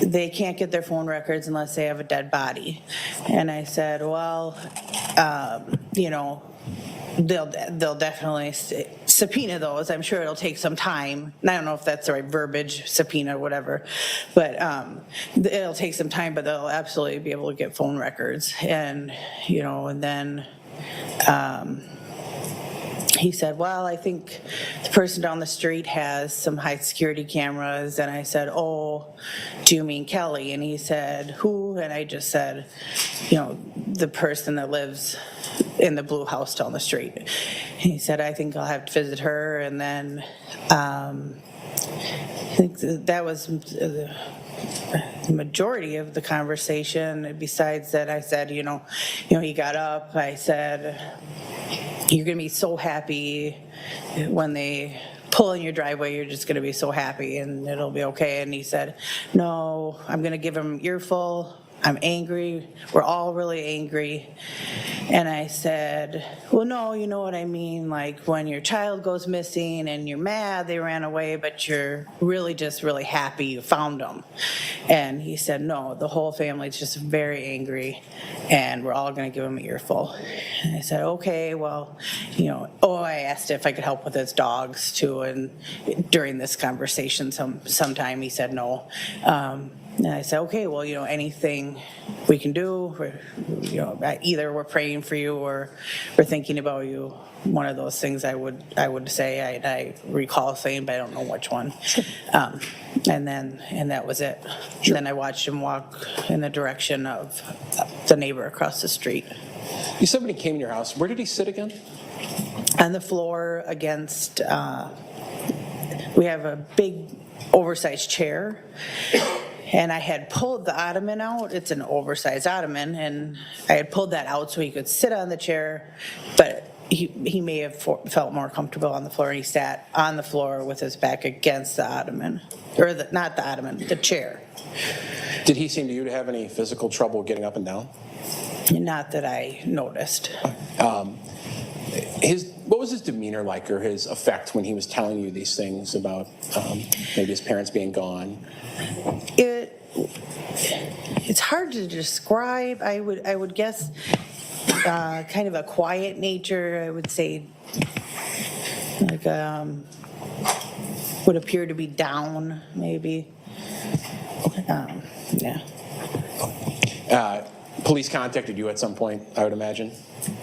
[SPEAKER 13] they can't get their phone records unless they have a dead body. And I said, well, they'll definitely subpoena those. I'm sure it'll take some time. And I don't know if that's the right verbiage, subpoena, whatever, but it'll take some time, but they'll absolutely be able to get phone records. And, and then he said, well, I think the person down the street has some high security cameras. And I said, oh, do you mean Kelly? And he said, who? And I just said, the person that lives in the blue house down the street. And he said, I think I'll have to visit her. And then I think that was the majority of the conversation. Besides that, I said, he got up. I said, you're going to be so happy when they pull in your driveway. You're just going to be so happy and it'll be okay. And he said, no, I'm going to give him earful. I'm angry. We're all really angry. And I said, well, no, you know what I mean? Like when your child goes missing and you're mad they ran away, but you're really just really happy you found them. And he said, no, the whole family's just very angry and we're all going to give him an earful. And I said, okay, well, I asked if I could help with his dogs too. And during this conversation sometime he said no. And I said, okay, well, anything we can do, either we're praying for you or we're thinking about you. One of those things I would say, I recall saying, but I don't know which one. And that was it. Sure. Then I watched him walk in the direction of the neighbor across the street.
[SPEAKER 8] You said when he came in your house, where did he sit again?
[SPEAKER 13] On the floor against, we have a big oversized chair. And I had pulled the ottoman out. It's an oversized ottoman. And I had pulled that out so he could sit on the chair. But he may have felt more comfortable on the floor. And he sat on the floor with his back against the ottoman. Or not the ottoman, the chair.
[SPEAKER 8] Did he seem to you to have any physical trouble getting up and down?
[SPEAKER 13] Not that I noticed.
[SPEAKER 8] What was his demeanor like, or his effect when he was telling you these things about maybe his parents being gone?
[SPEAKER 13] It's hard to describe. I would guess kind of a quiet nature. I would say like would appear to be down, maybe. Yeah.
[SPEAKER 8] Police contacted you at some point, I would imagine?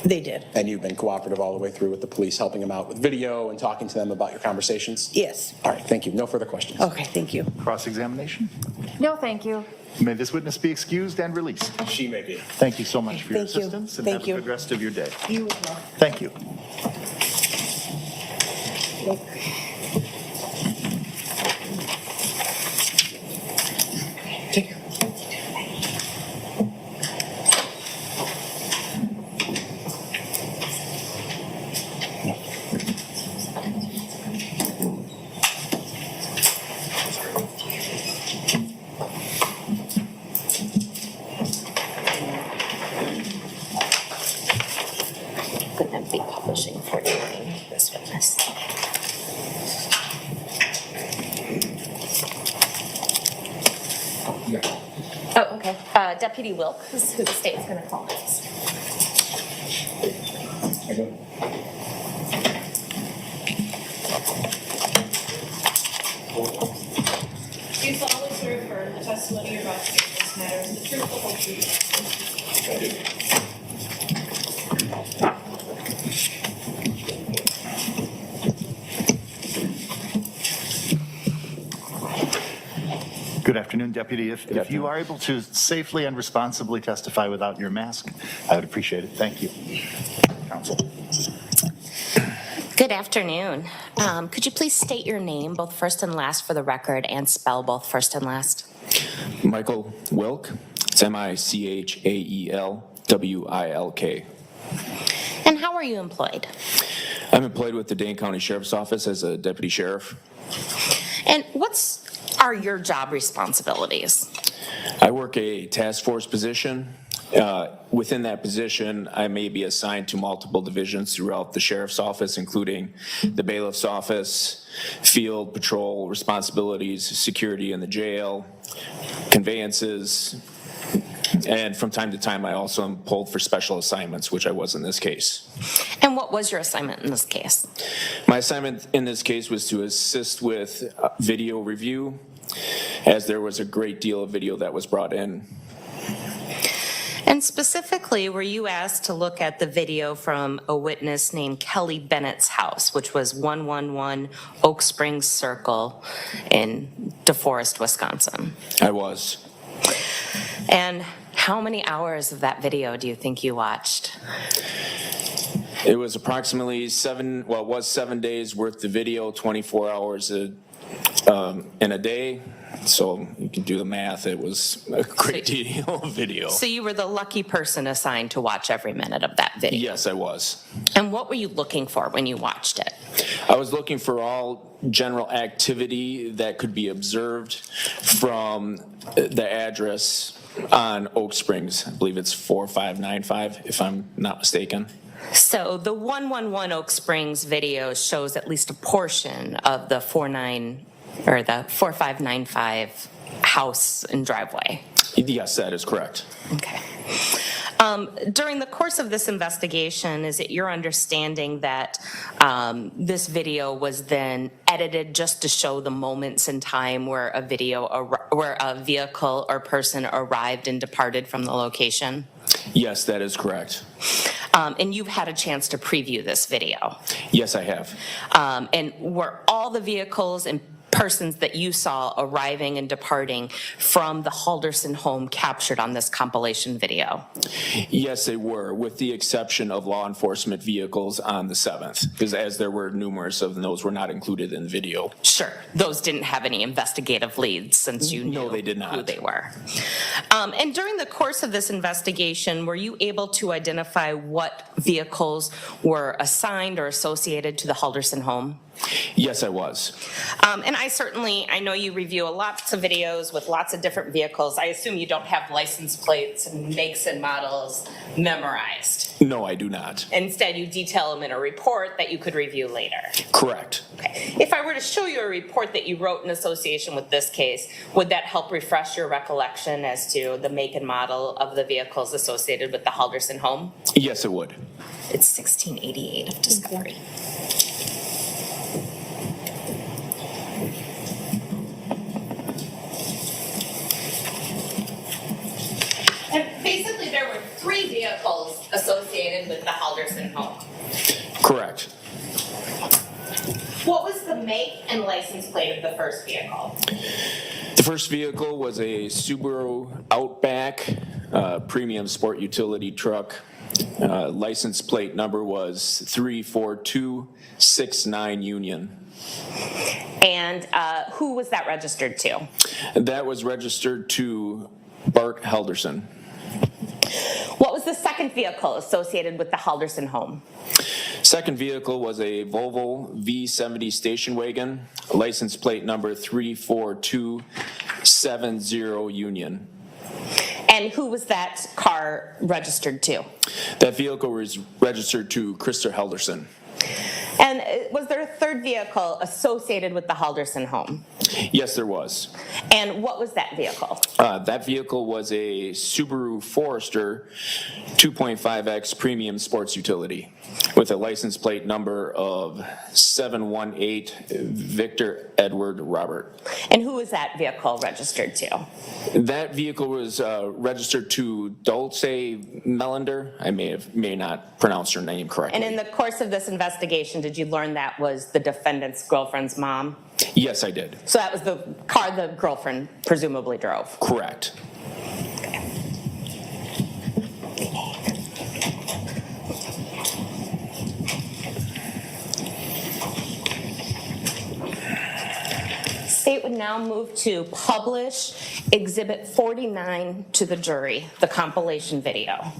[SPEAKER 13] They did.
[SPEAKER 8] And you've been cooperative all the way through with the police, helping them out with video and talking to them about your conversations?
[SPEAKER 13] Yes.
[SPEAKER 8] All right, thank you. No further questions.
[SPEAKER 13] Okay, thank you.
[SPEAKER 3] Cross-examination?
[SPEAKER 5] No, thank you.
[SPEAKER 3] May this witness be excused and released.
[SPEAKER 8] She may be.
[SPEAKER 3] Thank you so much for your
[SPEAKER 13] Thank you.
[SPEAKER 3] assistance, and
[SPEAKER 13] Thank
[SPEAKER 3] have
[SPEAKER 13] you.
[SPEAKER 3] a good rest of your day.
[SPEAKER 13] You as well.
[SPEAKER 3] Thank you.
[SPEAKER 9] Couldn't be publishing for this witness. Oh, okay. Deputy Wilk, who's who the state's going to call next.
[SPEAKER 6] Do you solemnly swear affirm the testimony you're about to give in this matter is the truth, the whole truth? I do.
[SPEAKER 3] Good afternoon, Deputy. If you are able to safely and responsibly testify without your mask, I would appreciate it. Thank you. Counsel.
[SPEAKER 12] Good afternoon. Could you please state your name, both first and last for the record, and spell both first and last?
[SPEAKER 14] Michael Wilk. It's Michaelwilk.
[SPEAKER 12] And how are you employed?
[SPEAKER 14] I'm employed with the Dane County Sheriff's Office as a deputy sheriff.
[SPEAKER 12] And what are your job responsibilities?
[SPEAKER 14] I work a task force position. Within that position, I may be assigned to multiple divisions throughout the sheriff's office, including the bailiff's office, field patrol responsibilities, security in the jail, conveyances, and from time to time, I also am pulled for special assignments, which I was in this case.
[SPEAKER 12] And what was your assignment in this case?
[SPEAKER 14] My assignment in this case was to assist with video review, as there was a great deal of video that was brought in.
[SPEAKER 12] And specifically, were you asked to look at the video from a witness named Kelly Bennett's house, which was 111 Oak Springs Circle in DeForest, Wisconsin?
[SPEAKER 14] I was.
[SPEAKER 12] And how many hours of that video do you think you watched?
[SPEAKER 14] It was approximately 7 days worth of video, 24 hours in a day. So you can do the math. It was a great deal of video.
[SPEAKER 12] So you were the lucky person assigned to watch every minute of that video?
[SPEAKER 14] Yes, I was.
[SPEAKER 12] And what were you looking for when you watched it?
[SPEAKER 14] I was looking for all general activity that could be observed from the address on Oak Springs. I believe it's 4595, if I'm not mistaken.
[SPEAKER 12] So the 111 Oak Springs video shows at least a portion of the 4595 house and driveway.
[SPEAKER 14] Yes, that is correct.
[SPEAKER 12] Okay. During the course of this investigation, is it your understanding that this video was then edited just to show the moments in time where where a vehicle or person arrived and departed from the location?
[SPEAKER 14] Yes, that is correct.
[SPEAKER 12] And you've had a chance to preview this video?
[SPEAKER 14] Yes, I have.
[SPEAKER 12] And were all the vehicles and persons that you saw arriving and departing from the Halderson home captured on this compilation video?
[SPEAKER 14] Yes, they were, with the exception of law enforcement vehicles on the 7th, because as there were numerous of them, those were not included in the video.
[SPEAKER 12] Sure, those didn't have any investigative leads since you knew
[SPEAKER 14] they did not.
[SPEAKER 12] who they were. And during the course of this investigation, were you able to identify what vehicles were assigned or associated to the Halderson home?
[SPEAKER 14] Yes, I was.
[SPEAKER 12] And I know you review lots of videos with lots of different vehicles. I assume you don't have license plates and makes and models memorized.
[SPEAKER 14] No, I do not.
[SPEAKER 12] Instead, you detail them in a report that you could review later.
[SPEAKER 14] Correct.
[SPEAKER 12] Okay. If I were to show you a report that you wrote in association with this case, would that help refresh your recollection as to the make and model of the vehicles associated with the Halderson home?
[SPEAKER 14] Yes, it would.
[SPEAKER 12] It's 1688 of Discovery. And basically, there were 3 vehicles associated with the Halderson home.
[SPEAKER 14] Correct.
[SPEAKER 12] What was the make and license plate of the first vehicle?
[SPEAKER 14] The first vehicle was a Subaru Outback premium sport utility truck. License plate number was 34269 Union.
[SPEAKER 12] And who was that registered to?
[SPEAKER 14] That was registered to Bart Halderson.
[SPEAKER 12] What was the second vehicle associated with the Halderson home?
[SPEAKER 14] Second vehicle was a Volvo V70 station wagon, license plate number 34270 Union.
[SPEAKER 12] And who was that car registered to?
[SPEAKER 14] That vehicle was registered to Krista Halderson.
[SPEAKER 12] And was there a third vehicle associated with the Halderson home?
[SPEAKER 14] Yes, there was.
[SPEAKER 12] And what was that vehicle?
[SPEAKER 14] That vehicle was a Subaru Forester 2.5X premium sports utility with a license plate number of 718 Victor Edward Robert.
[SPEAKER 12] And who was that vehicle registered to?
[SPEAKER 14] That vehicle was registered to Dulce Melander. I may not pronounce her name correctly.
[SPEAKER 12] And in the course of this investigation, did you learn that was the defendant's girlfriend's mom?
[SPEAKER 14] Yes, I did.
[SPEAKER 12] So that was the car the girlfriend presumably drove?
[SPEAKER 14] Correct.
[SPEAKER 12] State would now move to publish Exhibit 49 to the jury, the compilation video.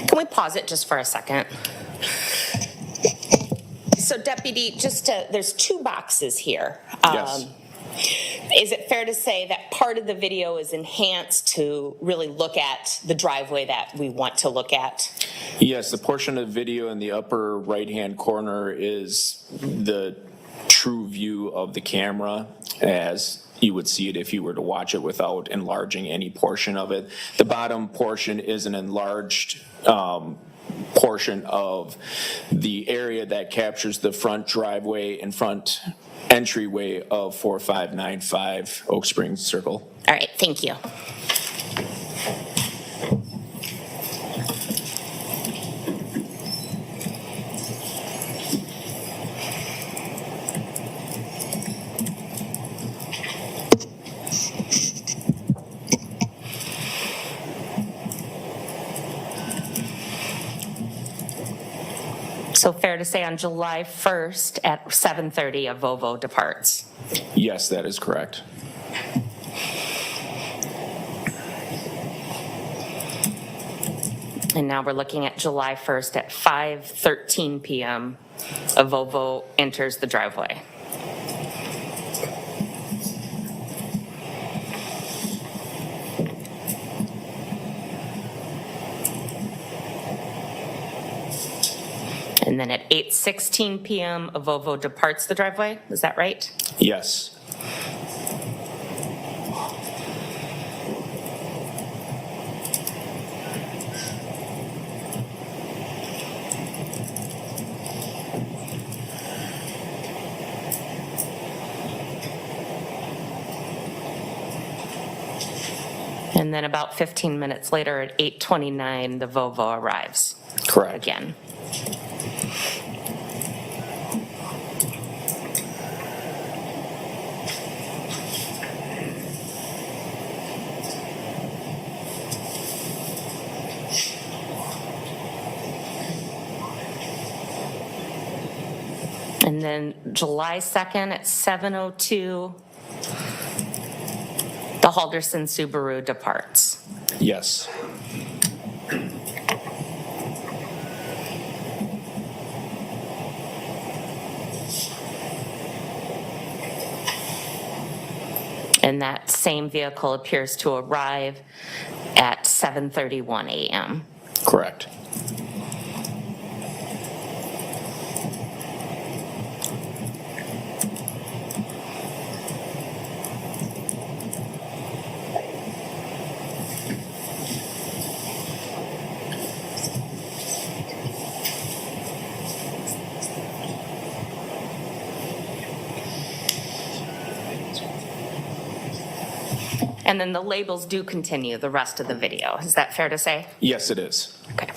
[SPEAKER 12] Can we pause it just for a second? So Deputy, there's 2 boxes here.
[SPEAKER 14] Yes.
[SPEAKER 12] Is it fair to say that part of the video is enhanced to really look at the driveway that we want to look at?
[SPEAKER 14] Yes, the portion of the video in the upper right-hand corner is the true view of the camera as you would see it if you were to watch it without enlarging any portion of it. The bottom portion is an enlarged portion of the area that captures the front driveway and front entryway of 4595 Oak Springs Circle.
[SPEAKER 12] All right, thank you. So fair to say on July 1st at 7:30, a Volvo departs?
[SPEAKER 14] Yes, that is correct.
[SPEAKER 12] And now we're looking at July 1st at 5:13 p.m. A Volvo enters the driveway. And then at 8:16 PM, a Volvo departs the driveway, is that right?
[SPEAKER 14] Yes.
[SPEAKER 12] And then about 15 minutes later, at 8:29, the Volvo arrives.
[SPEAKER 14] Correct.
[SPEAKER 12] Again. And then July 2nd at 7:02, the Halderson Subaru departs.
[SPEAKER 14] Yes.
[SPEAKER 12] And that same vehicle appears to arrive at 7:31 a.m.
[SPEAKER 14] Correct.
[SPEAKER 12] And then the labels do continue the rest of the video. Is that fair to say?
[SPEAKER 14] Yes, it is.
[SPEAKER 12] Okay.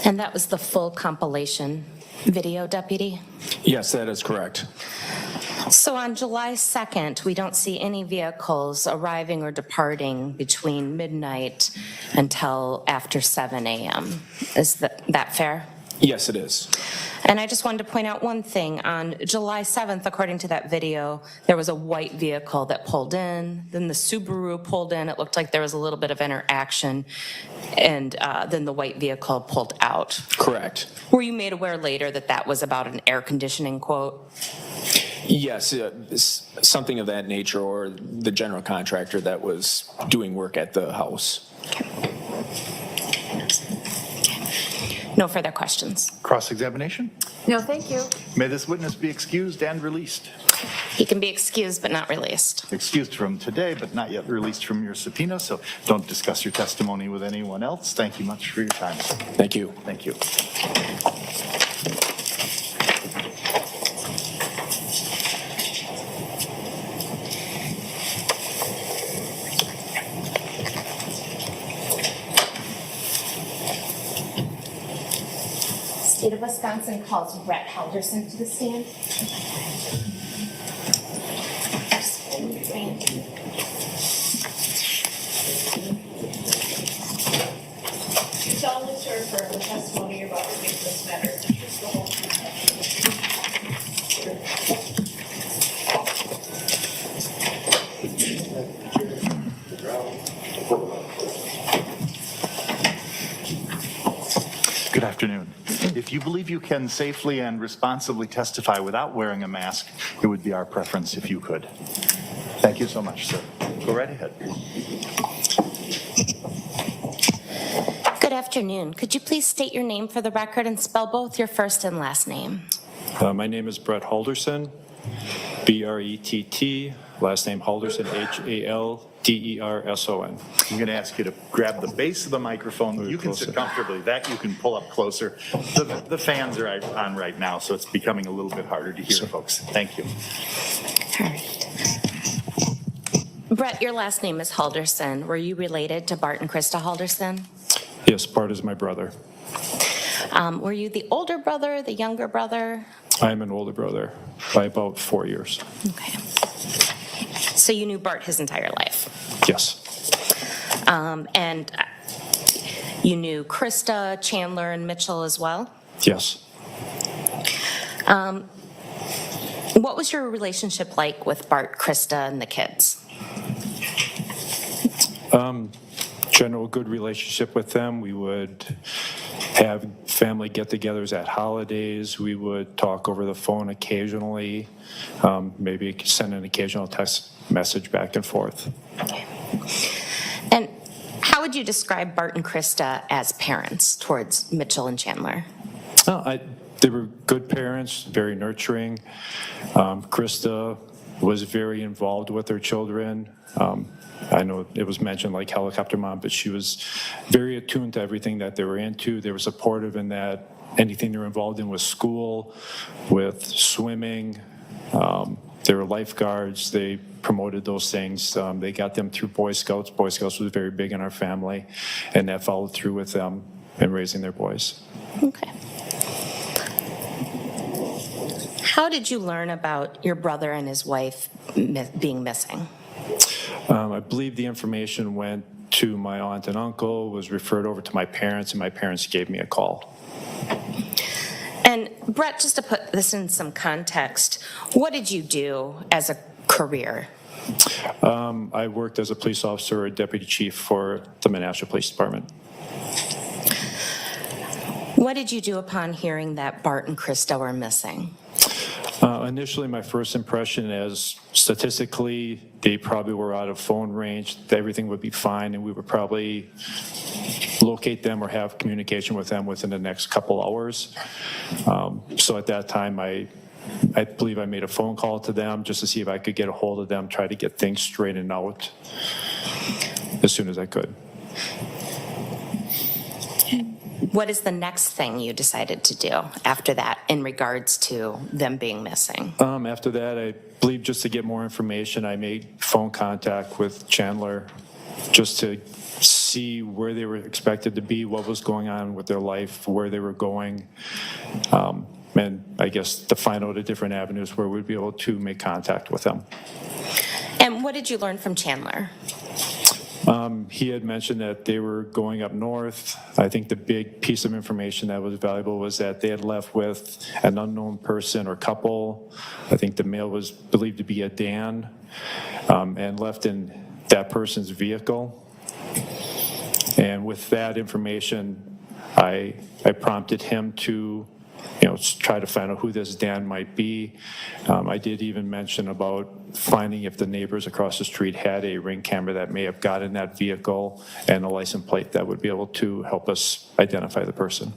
[SPEAKER 12] And that was the full compilation video, Deputy?
[SPEAKER 14] Yes, that is correct.
[SPEAKER 12] So on July 2nd, we don't see any vehicles arriving or departing between midnight until after 7 a.m. Is that fair?
[SPEAKER 14] Yes, it is.
[SPEAKER 12] And I just wanted to point out one thing. On July 7th, according to that video, there was a white vehicle that pulled in, then the Subaru pulled in. It looked like there was a little bit of interaction, and then the white vehicle pulled out.
[SPEAKER 14] Correct.
[SPEAKER 12] Were you made aware later that that was about an air conditioning quote?
[SPEAKER 14] Yes, something of that nature, or the general contractor that was doing work at the house.
[SPEAKER 12] No further questions.
[SPEAKER 3] Cross-examination?
[SPEAKER 5] No, thank you.
[SPEAKER 3] May this witness be excused and released.
[SPEAKER 12] He can be excused but not released.
[SPEAKER 3] Excused from today, but not yet released from your subpoena, so don't discuss your testimony with anyone else. Thank you much for your time.
[SPEAKER 14] Thank you.
[SPEAKER 3] Thank you.
[SPEAKER 10] State of Wisconsin calls Rhett Halderson to the stand.
[SPEAKER 6] You solemnly swear affirm the testimony you're about to give in this matter is the truth, the whole truth,
[SPEAKER 3] afternoon. If you believe you can safely and responsibly testify without wearing a mask, it would be our preference if you could. Thank you so much, sir. Go right ahead.
[SPEAKER 12] Good afternoon. Could you please state your name for the record and spell both your first and last name?
[SPEAKER 15] My name is Brett Halderson, B-R-E-T-T, last name Halderson, H-A-L-D-E-R-S-O-N.
[SPEAKER 3] I'm going to ask you to grab the base of the microphone. You can sit comfortably. That you can pull up closer. The fans are on right now, so it's becoming a little bit harder to hear folks. Thank you.
[SPEAKER 12] All right. Brett, your last name is Halderson. Were you related to Bart and Krista Halderson?
[SPEAKER 15] Yes, Bart is my brother.
[SPEAKER 12] Were you the older brother, the younger brother?
[SPEAKER 15] I'm an older brother by about 4 years.
[SPEAKER 12] Okay. So you knew Bart his entire life?
[SPEAKER 15] Yes.
[SPEAKER 12] And you knew Krista, Chandler, and Mitchell as well?
[SPEAKER 15] Yes.
[SPEAKER 12] What was your relationship like with Bart, Krista, and the kids?
[SPEAKER 15] General good relationship with them. We would have family get-togethers at holidays. We would talk over the phone occasionally, maybe send an occasional text message back and forth.
[SPEAKER 12] And how would you describe Bart and Krista as parents towards Mitchell and Chandler?
[SPEAKER 15] They were good parents, very nurturing. Krista was very involved with her children. I know it was mentioned like helicopter mom, but she was very attuned to everything that they were into. They were supportive in that anything they were involved in with school, with swimming. They were lifeguards. They promoted those things. They got them through Boy Scouts. Boy Scouts was very big in our family, and that followed through with them in raising their boys.
[SPEAKER 12] Okay. How did you learn about your brother and his wife being missing?
[SPEAKER 15] I believe the information went to my aunt and uncle, was referred over to my parents, and my parents gave me a call.
[SPEAKER 12] And Brett, just to put this in some context, what did you do as a career?
[SPEAKER 15] I worked as a police officer, a deputy chief for the Menasha Police Department.
[SPEAKER 12] What did you do upon hearing that Bart and Krista were missing?
[SPEAKER 15] Initially, my first impression is statistically, they probably were out of phone range. Everything would be fine, and we would probably locate them or have communication with them within the next couple hours. So at that time, I believe I made a phone call to them just to see if I could get a hold of them, try to get things straightened out as soon as I could.
[SPEAKER 12] What is the next thing you decided to do after that in regards to them being missing?
[SPEAKER 15] After that, I believe just to get more information, I made phone contact with Chandler just to see where they were expected to be, what was going on with their life, where they were going, and I guess to find out the different avenues where we'd be able to make contact with them.
[SPEAKER 12] And what did you learn from Chandler?
[SPEAKER 15] He had mentioned that they were going up north. I think the big piece of information that was valuable was that they had left with an unknown person or couple. I think the male was believed to be a Dan, and left in that person's vehicle. And with that information, I prompted him to try to find out who this Dan might be. I did even mention about finding if the neighbors across the street had a ring camera that may have got in that vehicle and a license plate that would be able to help us identify the person.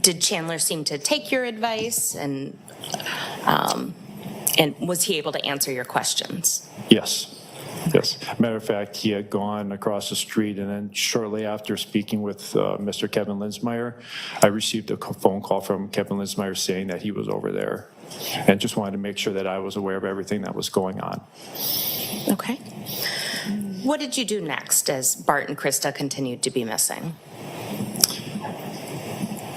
[SPEAKER 12] Did Chandler seem to take your advice, and was he able to answer your questions?
[SPEAKER 15] Yes. Yes. Matter of fact, he had gone across the street, and then shortly after speaking with Mr. Kevin Linsmeyer, I received a phone call from Kevin Linsmeyer saying that he was over there, and just wanted to make sure that I was aware of everything that was going on.
[SPEAKER 12] Okay. What did you do next as Bart and Krista continued to be missing?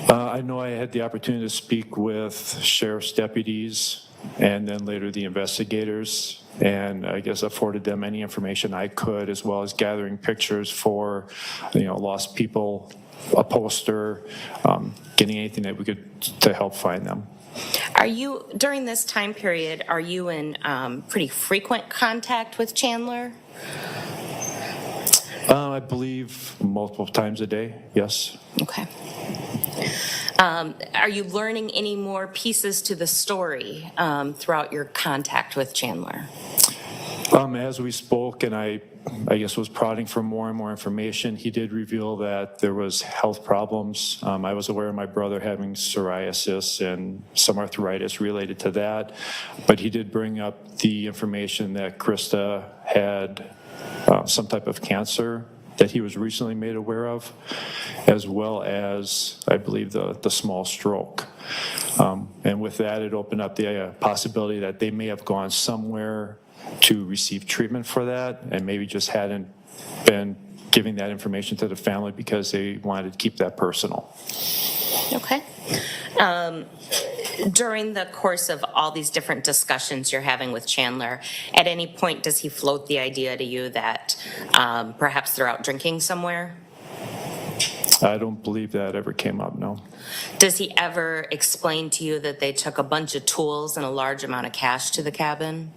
[SPEAKER 15] I know I had the opportunity to speak with sheriff's deputies and then later the investigators, and I guess afforded them any information I could, as well as gathering pictures for, lost people, a poster, getting anything that we could to help find them.
[SPEAKER 12] Are you, during this time period, are you in pretty frequent contact with Chandler?
[SPEAKER 15] I believe multiple times a day, yes.
[SPEAKER 12] Okay. Are you learning any more pieces to the story throughout your contact with Chandler?
[SPEAKER 15] As we spoke, and I guess was prodding for more and more information, he did reveal that there was health problems. I was aware of my brother having psoriasis and some arthritis related to that, but he did bring up the information that Krista had some type of cancer that he was recently made aware of, as well as, I believe, the small stroke. And with that, it opened up the possibility that they may have gone somewhere to receive treatment for that and maybe just hadn't been giving that information to the family because they wanted to keep that personal.
[SPEAKER 12] Okay. During the course of all these different discussions you're having with Chandler, at any point does he float the idea to you that perhaps they're out drinking somewhere?
[SPEAKER 15] I don't believe that ever came up, no.
[SPEAKER 12] Does he ever explain to you that they took a bunch of tools and a large amount of cash to the cabin?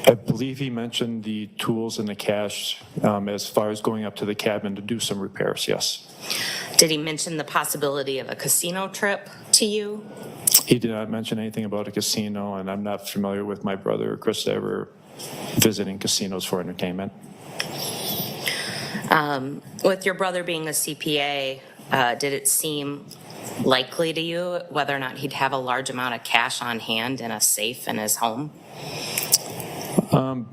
[SPEAKER 15] I believe he mentioned the tools and the cash as far as going up to the cabin to do some repairs, yes.
[SPEAKER 12] Did he mention the possibility of a casino trip to you?
[SPEAKER 15] He did not mention anything about a casino, and I'm not familiar with my brother or Krista ever visiting casinos for entertainment.
[SPEAKER 12] With your brother being a CPA, did it seem likely to you whether or not he'd have a large amount of cash on hand in a safe in his home?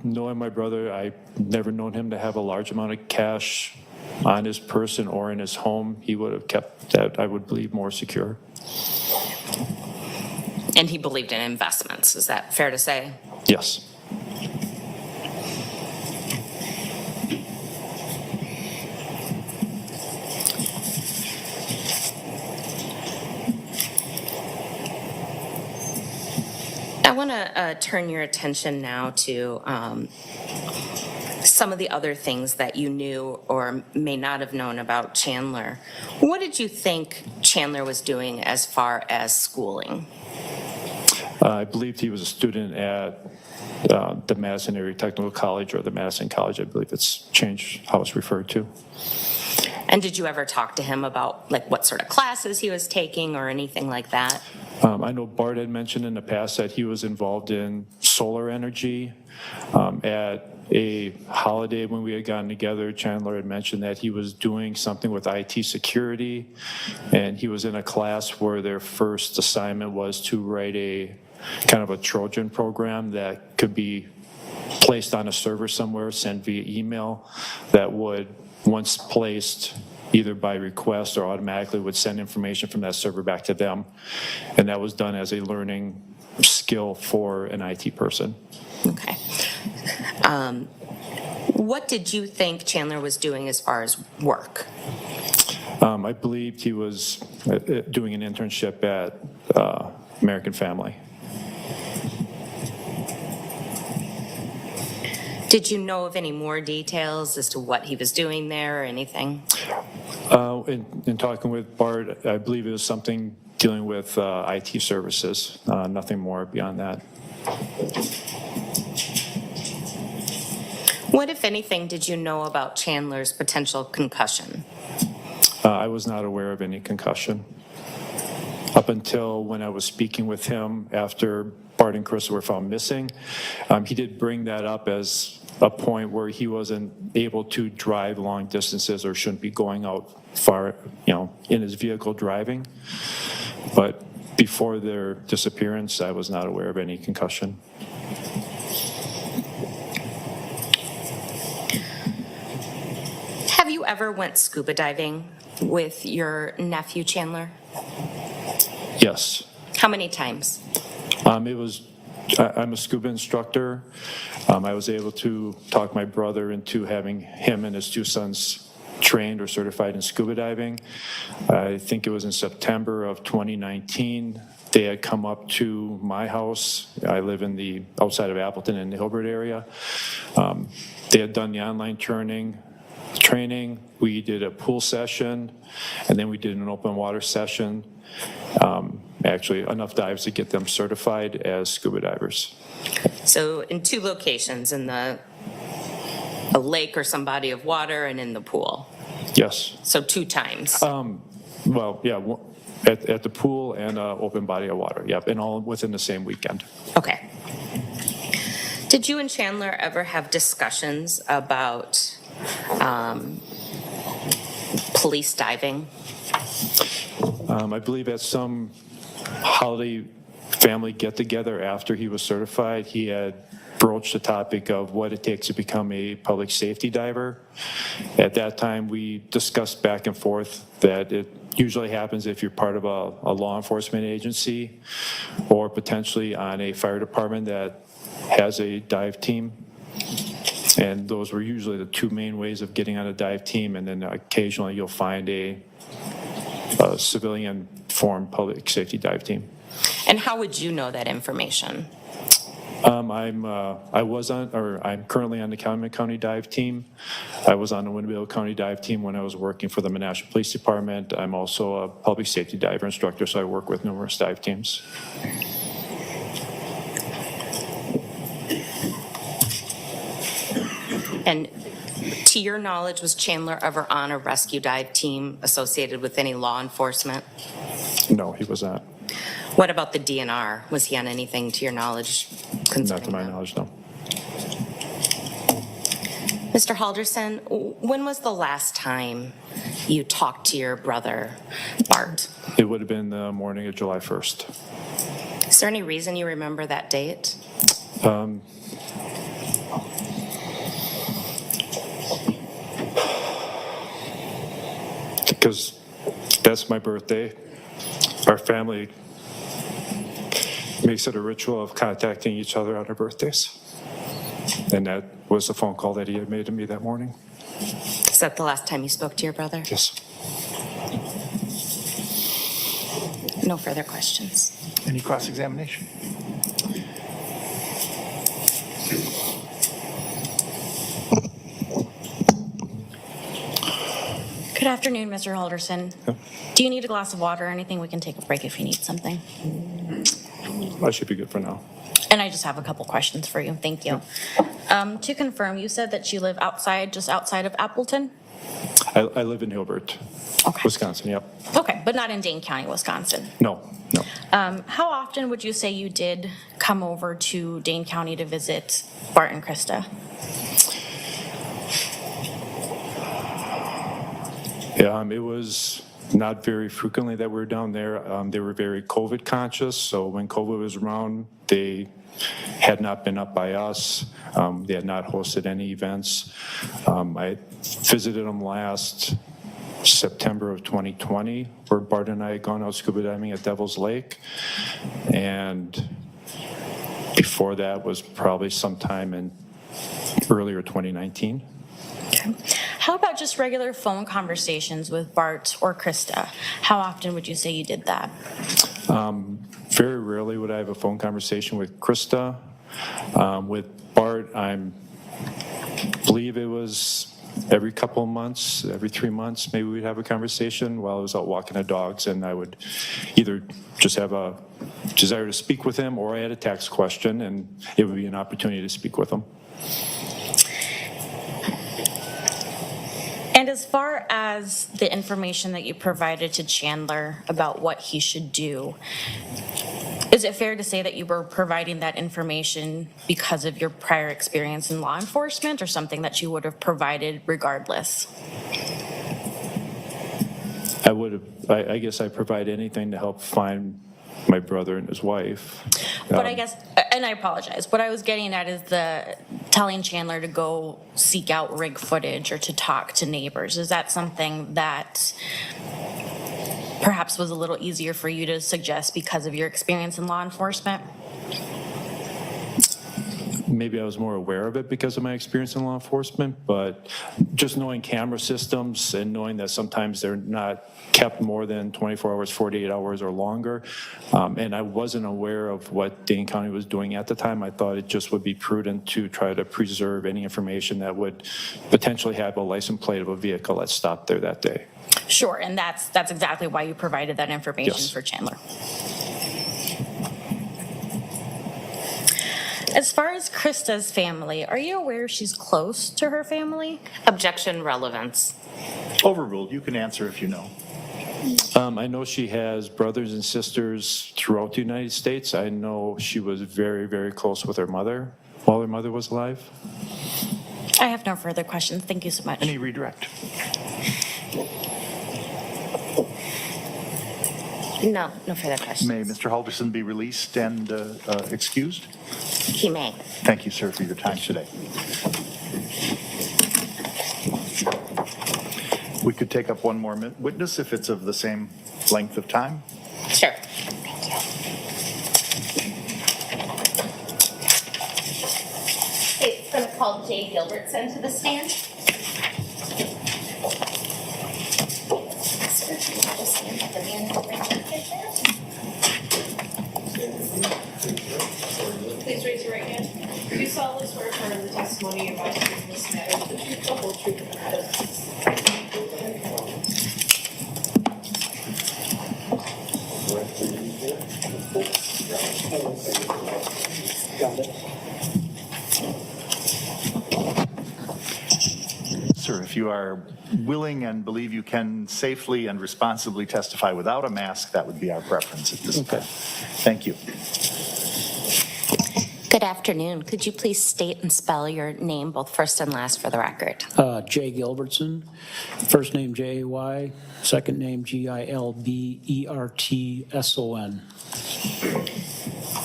[SPEAKER 15] Knowing my brother, I've never known him to have a large amount of cash on his person or in his home. He would have kept that, I would believe, more secure.
[SPEAKER 12] And he believed in investments, is that fair to say?
[SPEAKER 15] Yes.
[SPEAKER 12] I want to turn your attention now to some of the other things that you knew or may not have known about Chandler. What did you think Chandler was doing as far as schooling?
[SPEAKER 15] I believed he was a student at the Madison Area Technical College, or the Madison College, I believe it's changed how it's referred to.
[SPEAKER 12] And did you ever talk to him about like what sort of classes he was taking or anything like that?
[SPEAKER 15] I know Bart had mentioned in the past that he was involved in solar energy. At a holiday when we had gotten together, Chandler had mentioned that he was doing something with IT security, and he was in a class where their first assignment was to write a kind of a Trojan program that could be placed on a server somewhere, sent via email, that would, once placed, either by request or automatically would send information from that server back to them. And that was done as a learning skill for an IT person.
[SPEAKER 12] Okay. What did you think Chandler was doing as far as work?
[SPEAKER 15] I believed he was doing an internship at American Family.
[SPEAKER 12] Did you know of any more details as to what he was doing there or anything?
[SPEAKER 15] In talking with Bart, I believe it was something dealing with IT services, nothing more beyond that.
[SPEAKER 12] What, if anything, did you know about Chandler's potential concussion?
[SPEAKER 15] I was not aware of any concussion. Up until when I was speaking with him after Bart and Krista were found missing, he did bring that up as a point where he wasn't able to drive long distances or shouldn't be going out far, in his vehicle driving. But before their disappearance, I was not aware of any concussion.
[SPEAKER 12] Have you ever went scuba diving with your nephew Chandler?
[SPEAKER 15] Yes.
[SPEAKER 12] How many times?
[SPEAKER 15] I'm a scuba instructor. I was able to talk my brother into having him and his two sons trained or certified in scuba diving. I think it was in September of 2019. They had come up to my house. I live in the outside of Appleton in the Hilbert area. They had done the online training. We did a pool session, and then we did an open water session. Actually, enough dives to get them certified as scuba divers.
[SPEAKER 12] So in two locations, in the a lake or some body of water and in the pool?
[SPEAKER 15] Yes.
[SPEAKER 12] So 2 times?
[SPEAKER 15] Well, yeah, at the pool and open body of water, yep, and all within the same weekend.
[SPEAKER 12] Okay. Did you and Chandler ever have discussions about police diving?
[SPEAKER 15] I believe at some holiday family get-together after he was certified, he had broached the topic of what it takes to become a public safety diver. At that time, we discussed back and forth that it usually happens if you're part of a law enforcement agency or potentially on a fire department that has a dive team. And those were usually the 2 main ways of getting on a dive team, and then occasionally you'll find a civilian formed public safety dive team.
[SPEAKER 12] And how would you know that information?
[SPEAKER 15] I'm currently on the Calumet County dive team. I was on the Winnebago County dive team when I was working for the Menasha Police Department. I'm also a public safety diver instructor, so I work with numerous dive teams.
[SPEAKER 12] And to your knowledge, was Chandler ever on a rescue dive team associated with any law enforcement?
[SPEAKER 15] No, he was not.
[SPEAKER 12] What about the DNR? Was he on anything to your knowledge concerning
[SPEAKER 15] Not to my
[SPEAKER 12] them?
[SPEAKER 15] knowledge, no.
[SPEAKER 12] Mr. Halderson, when was the last time you talked to your brother, Bart?
[SPEAKER 15] It would have been the morning of July 1st.
[SPEAKER 12] Is there any reason you remember that date?
[SPEAKER 15] Because that's my birthday. Our family makes it a ritual of contacting each other on our birthdays. And that was the phone call that he had made to me that morning.
[SPEAKER 12] Is that the last time you spoke to your brother?
[SPEAKER 15] Yes.
[SPEAKER 12] No further questions.
[SPEAKER 3] Any cross-examination?
[SPEAKER 1] Good afternoon, Mr. Halderson. Do you need a glass of water or anything? We can take a break if you need something.
[SPEAKER 15] I should be good for now.
[SPEAKER 1] And I just have a couple questions for you. Thank you. To confirm, you said that you live just outside of Appleton?
[SPEAKER 15] I live in Hilbert, Wisconsin, yep.
[SPEAKER 1] Okay, but not in Dane County, Wisconsin.
[SPEAKER 15] No.
[SPEAKER 1] How often would you say you did come over to Dane County to visit Bart and Krista?
[SPEAKER 15] Yeah, it was not very frequently that we were down there. They were very COVID conscious, so when COVID was around, they had not been up by us. They had not hosted any events. I visited them last September of 2020, where Bart and I had gone out scuba diving at Devil's Lake. And before that was probably sometime in earlier 2019.
[SPEAKER 1] Okay. How about just regular phone conversations with Bart or Krista? How often would you say you did that?
[SPEAKER 15] Very rarely would I have a phone conversation with Krista. With Bart, I believe it was every couple of months, every 3 months, maybe we'd have a conversation while I was out walking the dogs, and I would either just have a desire to speak with him, or I had a tax question, and it would be an opportunity to speak with him.
[SPEAKER 1] And as far as the information that you provided to Chandler about what he should do, is it fair to say that you were providing that information because of your prior experience in law enforcement, or something that you would have provided regardless?
[SPEAKER 15] I would have, I guess I provide anything to help find my brother and his wife.
[SPEAKER 1] But I guess, and I apologize, what I was getting at is the telling Chandler to go seek out rig footage or to talk to neighbors. Is that something that perhaps was a little easier for you to suggest because of your experience in law enforcement?
[SPEAKER 15] Maybe I was more aware of it because of my experience in law enforcement, but just knowing camera systems and knowing that sometimes they're not kept more than 24 hours, 48 hours or longer, and I wasn't aware of what Dane County was doing at the time, I thought it just would be prudent to try to preserve any information that would potentially have a license plate of a vehicle that stopped there that day.
[SPEAKER 1] Sure, and that's exactly why you provided that information
[SPEAKER 15] Yes.
[SPEAKER 1] for Chandler. As far as Krista's family, are you aware she's close to her family?
[SPEAKER 12] Objection relevance.
[SPEAKER 3] Overruled. You can answer if you know.
[SPEAKER 15] I know she has brothers and sisters throughout the United States. I know she was very, very close with her mother while her mother was alive.
[SPEAKER 1] I have no further questions. Thank you so much.
[SPEAKER 3] Any redirect?
[SPEAKER 12] No further questions.
[SPEAKER 3] May Mr. Halderson be released and excused?
[SPEAKER 12] He may.
[SPEAKER 3] Thank you, sir, for your time today. We could take up one more witness if it's of the same length of time.
[SPEAKER 12] Sure.
[SPEAKER 10] It's going to call Jay Gilbertson to the stand.
[SPEAKER 6] Please raise your right hand. Do you solemnly swear to affirm the testimony you're about to give in this matter, the truth, the whole truth, and nothing
[SPEAKER 3] Sir, if you are willing and believe you can safely and responsibly testify without a mask, that would be our preference at this time. Thank you.
[SPEAKER 12] Good afternoon. Could you please state and spell your name, both first and last, for the record?
[SPEAKER 16] Jay Gilbertson, first name J-A-Y, second name Gilbertson.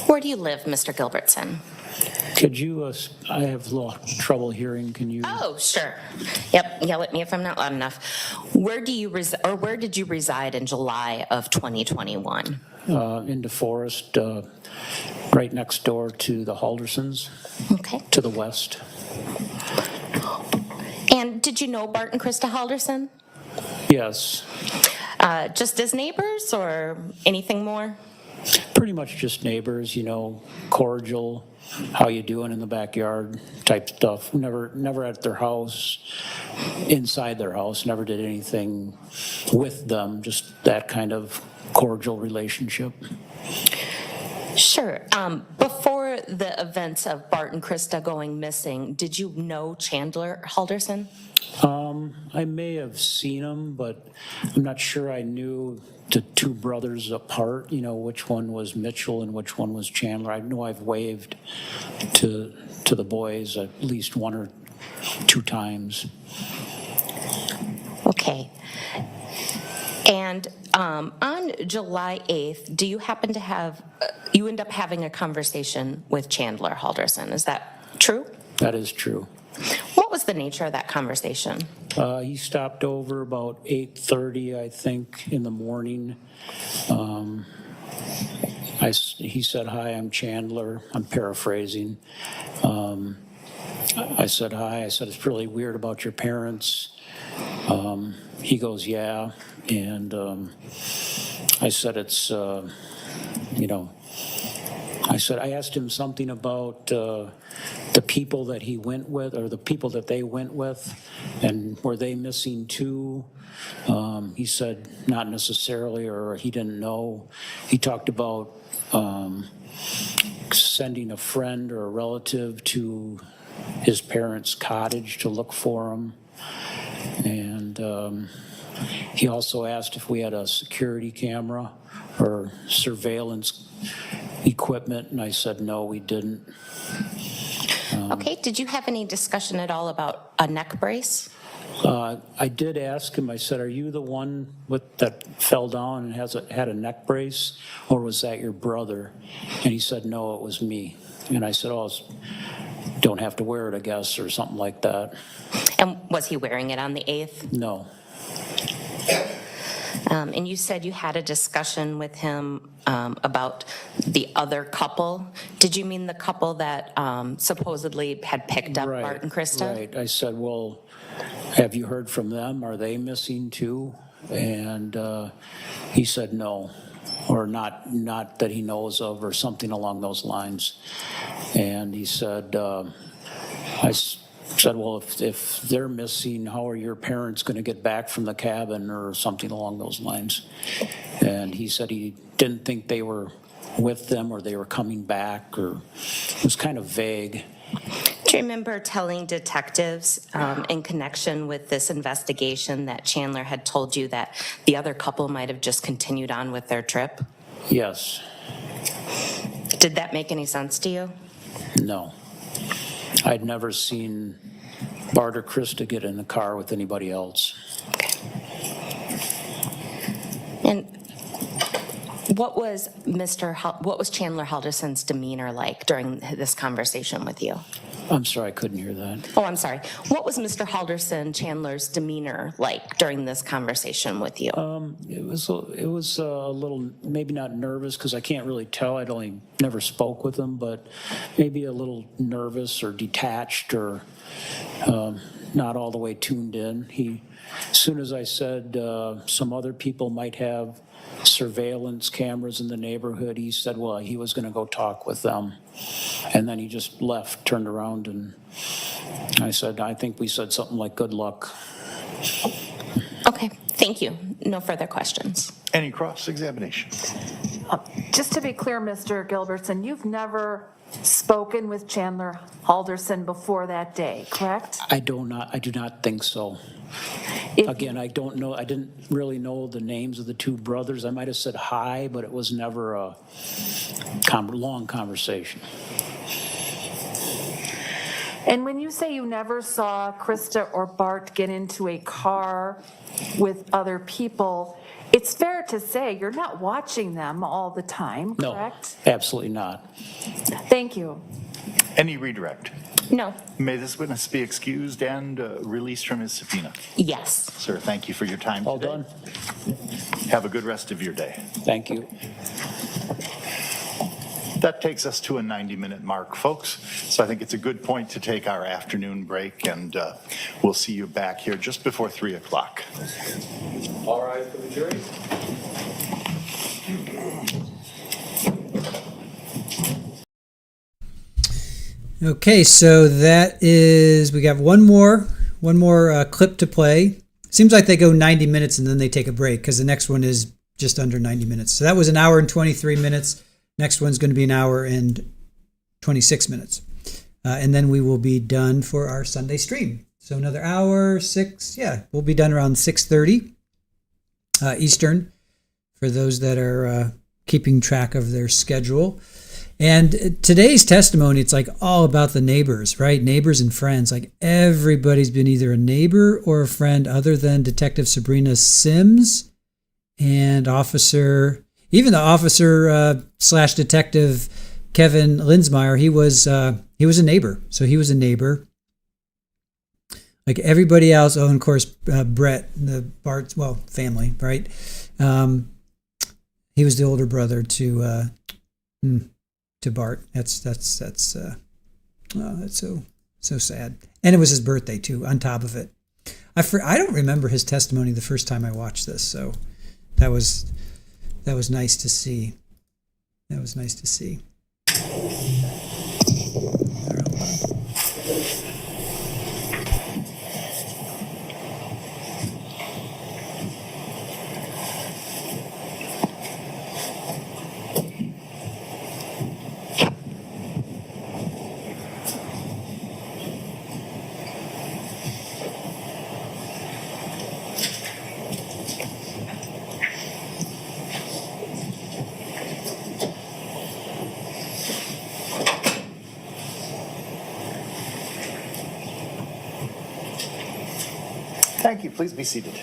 [SPEAKER 12] Where do you live, Mr. Gilbertson?
[SPEAKER 16] Could you, I have a little trouble hearing, can you?
[SPEAKER 12] Oh, sure. Yep, yell at me if I'm not loud enough. Where did you reside in July of 2021?
[SPEAKER 16] In DeForest, right next door to the Haldersons.
[SPEAKER 12] Okay.
[SPEAKER 16] To the west.
[SPEAKER 12] And did you know Bart and Krista Halderson?
[SPEAKER 16] Yes.
[SPEAKER 12] Just as neighbors or anything more?
[SPEAKER 16] Pretty much just neighbors, you know, cordial, how you doing in the backyard type stuff. Never at their house, inside their house, never did anything with them, just that kind of cordial relationship.
[SPEAKER 12] Sure. Before the events of Bart and Krista going missing, did you know Chandler Halderson?
[SPEAKER 16] I may have seen him, but I'm not sure I knew the two brothers apart, you know, which one was Mitchell and which one was Chandler. I know I've waved to the boys at least one or two times.
[SPEAKER 12] Okay. And on July 8th, do you happen to have, you end up having a conversation with Chandler Halderson, is that true?
[SPEAKER 16] That is true.
[SPEAKER 12] What was the nature of that conversation?
[SPEAKER 16] He stopped over about 8:30, I think, in the morning. He said, "Hi, I'm Chandler." I'm paraphrasing. I said, "Hi." I said, "It's really weird about your parents." He goes, "Yeah." And I said, "It's, you know," I asked him something about the people that he went with, or the people that they went with, and were they missing too? He said not necessarily, or he didn't know. He talked about sending a friend or a relative to his parents' cottage to look for him. And he also asked if we had a security camera or surveillance equipment, and I said no, we didn't.
[SPEAKER 12] Okay, did you have any discussion at all about a neck brace?
[SPEAKER 16] I did ask him, I said, "Are you the one that fell down and had a neck brace, or was that your brother?" And he said, "No, it was me." And I said, "Oh, don't have to wear it, I guess," or something like that.
[SPEAKER 12] And was he wearing it on the 8th?
[SPEAKER 16] No.
[SPEAKER 12] And you said you had a discussion with him about the other couple. Did you mean the couple that supposedly had picked up Bart and Krista?
[SPEAKER 16] Right. I said, "Well, have you heard from them? Are they missing too?" And he said no, or not that he knows of, or something along those lines. And he said, I said, "Well, if they're missing, how are your parents going to get back from the cabin," or something along those lines. And he said he didn't think they were with them or they were coming back, or it was kind of vague.
[SPEAKER 12] Do you remember telling detectives in connection with this investigation that Chandler had told you that the other couple might have just continued on with their trip?
[SPEAKER 16] Yes.
[SPEAKER 12] Did that make any sense to you?
[SPEAKER 16] No. I'd never seen Bart or Krista get in the car with anybody else.
[SPEAKER 12] And what was Chandler Halderson's demeanor like during this conversation with you?
[SPEAKER 16] I'm sorry, I couldn't hear that.
[SPEAKER 12] Oh, I'm sorry. What was Mr. Halderson Chandler's demeanor like during this conversation with you?
[SPEAKER 16] It was a little, maybe not nervous, because I can't really tell. I'd only never spoke with him, but maybe a little nervous or detached or not all the way tuned in. As soon as I said some other people might have surveillance cameras in the neighborhood, he said, well, he was going to go talk with them. And then he just left, turned around, and I said, I think we said something like, good luck.
[SPEAKER 12] Okay, thank you. No further questions.
[SPEAKER 3] Any cross-examination?
[SPEAKER 6] Just to be clear, Mr. Gilbertson, you've never spoken with Chandler Halderson before that day, correct?
[SPEAKER 16] I do not think so. Again, I don't know. I didn't really know the names of the two brothers. I might have said hi, but it was never a long conversation.
[SPEAKER 6] And when you say you never saw Krista or Bart get into a car with other people, it's fair to say you're not watching them all the time, correct?
[SPEAKER 16] No, absolutely not.
[SPEAKER 6] Thank you.
[SPEAKER 3] Any redirect?
[SPEAKER 12] No.
[SPEAKER 3] May this witness be excused and released from his subpoena?
[SPEAKER 12] Yes.
[SPEAKER 3] Sir, thank you for your time
[SPEAKER 16] All
[SPEAKER 3] today.
[SPEAKER 16] done.
[SPEAKER 3] Have a good rest of your day.
[SPEAKER 16] Thank you.
[SPEAKER 3] That takes us to a 90-minute mark, folks. So I think it's a good point to take our afternoon break, and we'll see you back here just before 3 o'clock.
[SPEAKER 8] All rise for the jury.
[SPEAKER 11] Okay, so we got one more clip to play. Seems like they go 90 minutes and then they take a break because the next one is just under 90 minutes. So that was an hour and 23 minutes. Next one's going to be an hour and 26 minutes. And then we will be done for our Sunday stream. So another hour, we'll be done around 6:30 Eastern for those that are keeping track of their schedule. And today's testimony, it's like all about the neighbors, right? Neighbors and friends. Like everybody's been either a neighbor or a friend other than Detective Sabrina Sims and even the officer / detective Kevin Linsmeyer. He was a neighbor. So he was a neighbor. Like everybody else. Oh, and of course, Brett, the Bart's, family, right? He was the older brother to Bart. That's so sad. And it was his birthday too, on top of it. I don't remember his testimony the first time I watched this, so that was nice to see. That was nice to see.
[SPEAKER 3] Thank you. Please be seated.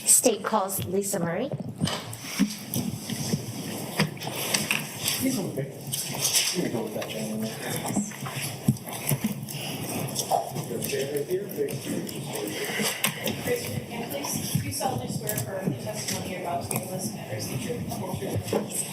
[SPEAKER 10] State calls Lisa Murray.
[SPEAKER 6] Please, you solemnly swear affirm the testimony you're about to give us matters the truth, the whole truth.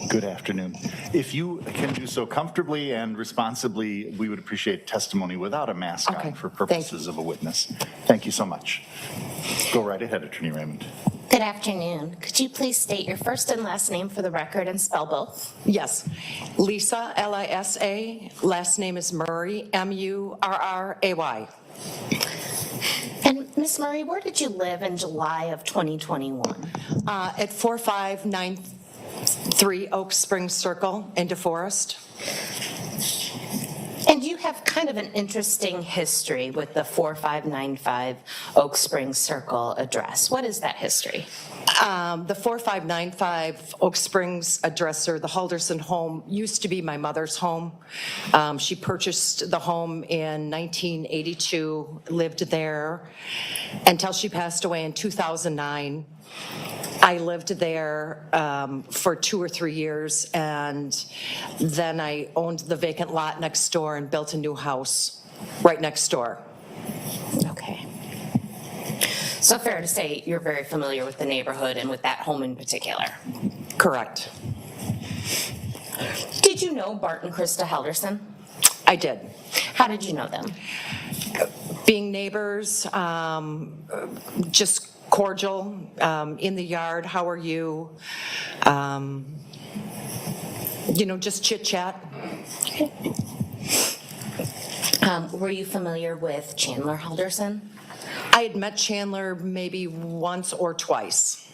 [SPEAKER 3] Good afternoon. If you can do so comfortably and responsibly, we would appreciate testimony without a mask on for purposes of a witness. Thank you so much. Go right ahead, Attorney Raymond.
[SPEAKER 12] Good afternoon. Could you please state your first and last name for the record and spell both?
[SPEAKER 17] Yes. Lisa, Lisa. Last name is Murray, Murray.
[SPEAKER 12] And Ms. Murray, where did you live in July of 2021?
[SPEAKER 17] At 4593 Oak Springs Circle in DeForest.
[SPEAKER 12] And you have kind of an interesting history with the 4595 Oak Springs Circle address. What is that history?
[SPEAKER 17] The 4595 Oak Springs addresser, the Halderson home, used to be my mother's home. She purchased the home in 1982, lived there until she passed away in 2009. I lived there for 2 or 3 years, and then I owned the vacant lot next door and built a new house right next door.
[SPEAKER 12] Okay. So fair to say you're very familiar with the neighborhood and with that home in particular?
[SPEAKER 17] Correct.
[SPEAKER 12] Did you know Bart and Krista Halderson?
[SPEAKER 17] I did.
[SPEAKER 12] How did you know them?
[SPEAKER 17] Being neighbors, just cordial, in the yard, how are you? Just chit chat.
[SPEAKER 12] Okay. Were you familiar with Chandler Halderson?
[SPEAKER 17] I had met Chandler maybe once or twice.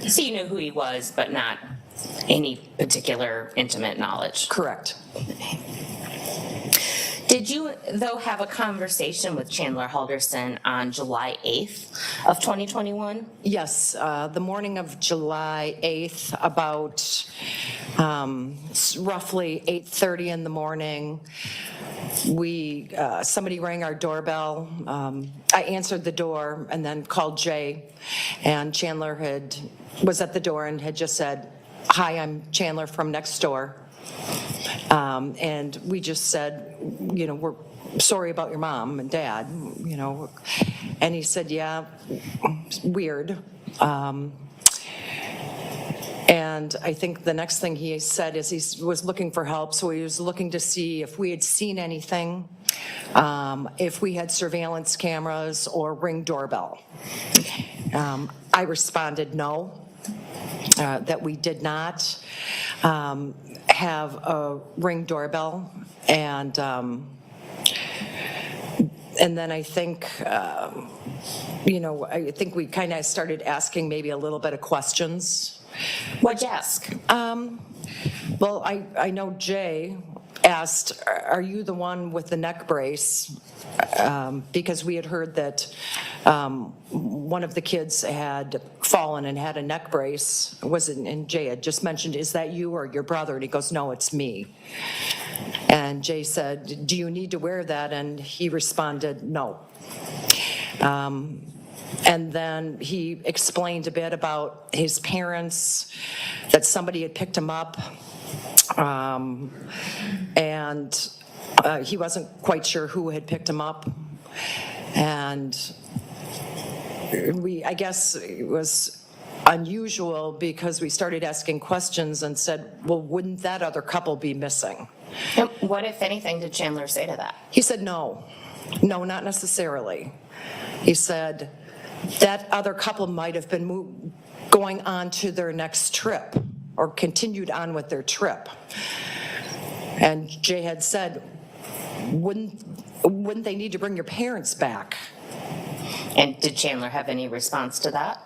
[SPEAKER 12] So you knew who he was, but not any particular intimate knowledge?
[SPEAKER 17] Correct.
[SPEAKER 12] Did you, though, have a conversation with Chandler Halderson on July 8th of 2021?
[SPEAKER 17] Yes, the morning of July 8th, about roughly 8:30 in the morning, somebody rang our doorbell. I answered the door and then called Jay, and Chandler was at the door and had just said, "Hi, I'm Chandler from next door." And we just said, we're sorry about your mom and dad, and he said, yeah, weird. And I think the next thing he said is he was looking for help, so he was looking to see if we had seen anything, if we had surveillance cameras or Ring doorbell. I responded no, that we did not have a Ring doorbell, and then I think, I think we kind of started asking maybe a little bit of questions.
[SPEAKER 12] What'd you ask?
[SPEAKER 17] Well, I know Jay asked, are you the one with the neck brace? Because we had heard that one of the kids had fallen and had a neck brace. And Jay had just mentioned, is that you or your brother? And he goes, no, it's me. And Jay said, do you need to wear that? And he responded, no. And then he explained a bit about his parents, that somebody had picked him up, and he wasn't quite sure who had picked him up. And I guess it was unusual because we started asking questions and said, well, wouldn't that other couple be missing?
[SPEAKER 12] What, if anything, did Chandler say to that?
[SPEAKER 17] He said no, not necessarily. He said that other couple might have been going on to their next trip or continued on with their trip. And Jay had said, wouldn't they need to bring your parents back?
[SPEAKER 12] And did Chandler have any response to that?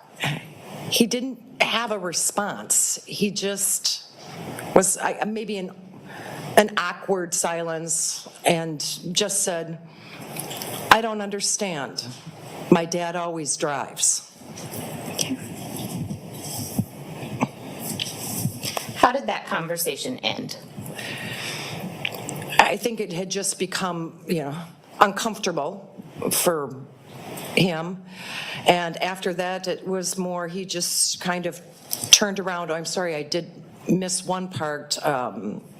[SPEAKER 17] He didn't have a response. He just was maybe an awkward silence and just said, I don't understand. My dad always drives.
[SPEAKER 12] Okay. How did that conversation end?
[SPEAKER 17] I think it had just become, uncomfortable for him. And after that, it was more, he just kind of turned around. I'm sorry, I did miss one part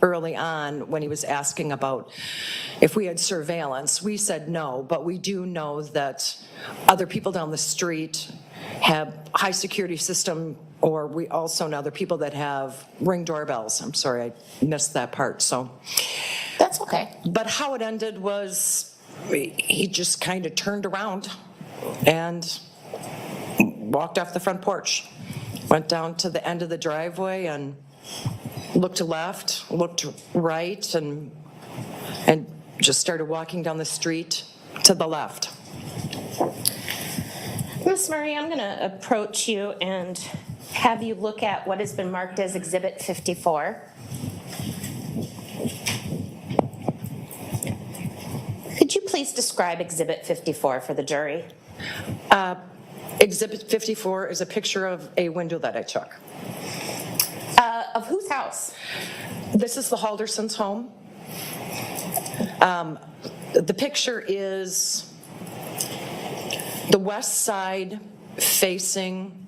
[SPEAKER 17] early on when he was asking about if we had surveillance. We said no, but we do know that other people down the street have high security system, or we also know other people that have Ring doorbells. I'm sorry, I missed that part. So
[SPEAKER 12] that's okay.
[SPEAKER 17] But how it ended was he just kind of turned around and walked off the front porch, went down to the end of the driveway and looked left, looked right, and just started walking down the street to the left.
[SPEAKER 12] Ms. Murray, I'm going to approach you and have you look at what has been marked as Exhibit 54. Could you please describe Exhibit 54 for the jury?
[SPEAKER 17] Exhibit 54 is a picture of a window that I took.
[SPEAKER 12] Of whose house?
[SPEAKER 17] This is the Halderson's home. The picture is the west side facing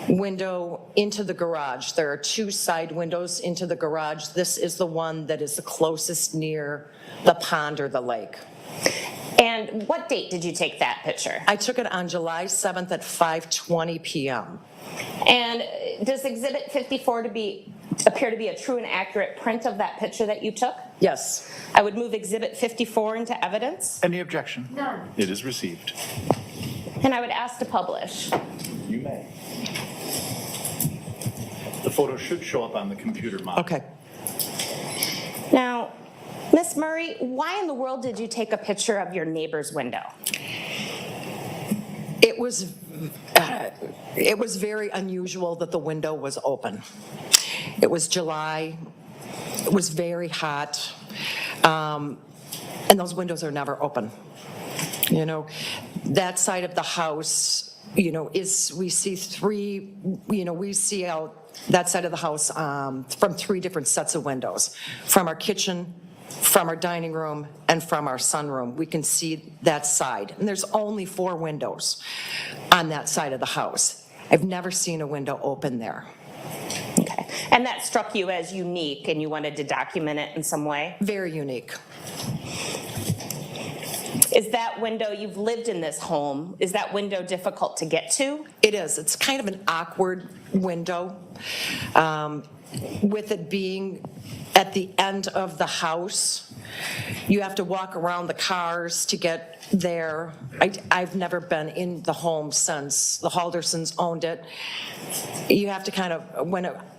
[SPEAKER 17] window into the garage. There are two side windows into the garage. This is the one that is the closest near the pond or the lake.
[SPEAKER 12] And what date did you take that picture?
[SPEAKER 17] I took it on July 7th at 5:20 p.m.
[SPEAKER 12] And does Exhibit 54 appear to be a true and accurate print of that picture that you took?
[SPEAKER 17] Yes.
[SPEAKER 12] I would move Exhibit 54 into evidence.
[SPEAKER 3] Any objection?
[SPEAKER 12] None.
[SPEAKER 3] It is received.
[SPEAKER 12] And I would ask to publish.
[SPEAKER 3] You may. The photo should show up on the computer monitor.
[SPEAKER 17] Okay.
[SPEAKER 12] Now, Ms. Murray, why in the world did you take a picture of your neighbor's window?
[SPEAKER 17] It was very unusual that the window was open. It was July. It was very hot. And those windows are never open. You know, that side of the house, you know, we see out that side of the house from three different sets of windows, from our kitchen, from our dining room, and from our sunroom. We can see that side. And there's only 4 windows on that side of the house. I've never seen a window open there.
[SPEAKER 12] Okay. And that struck you as unique and you wanted to document it in some way?
[SPEAKER 17] Very unique.
[SPEAKER 12] Is that window, you've lived in this home, is that window difficult to get to?
[SPEAKER 17] It is. It's kind of an awkward window. With it being at the end of the house, you have to walk around the cars to get there. I've never been in the home since the Haldersons owned it. You have to kind of,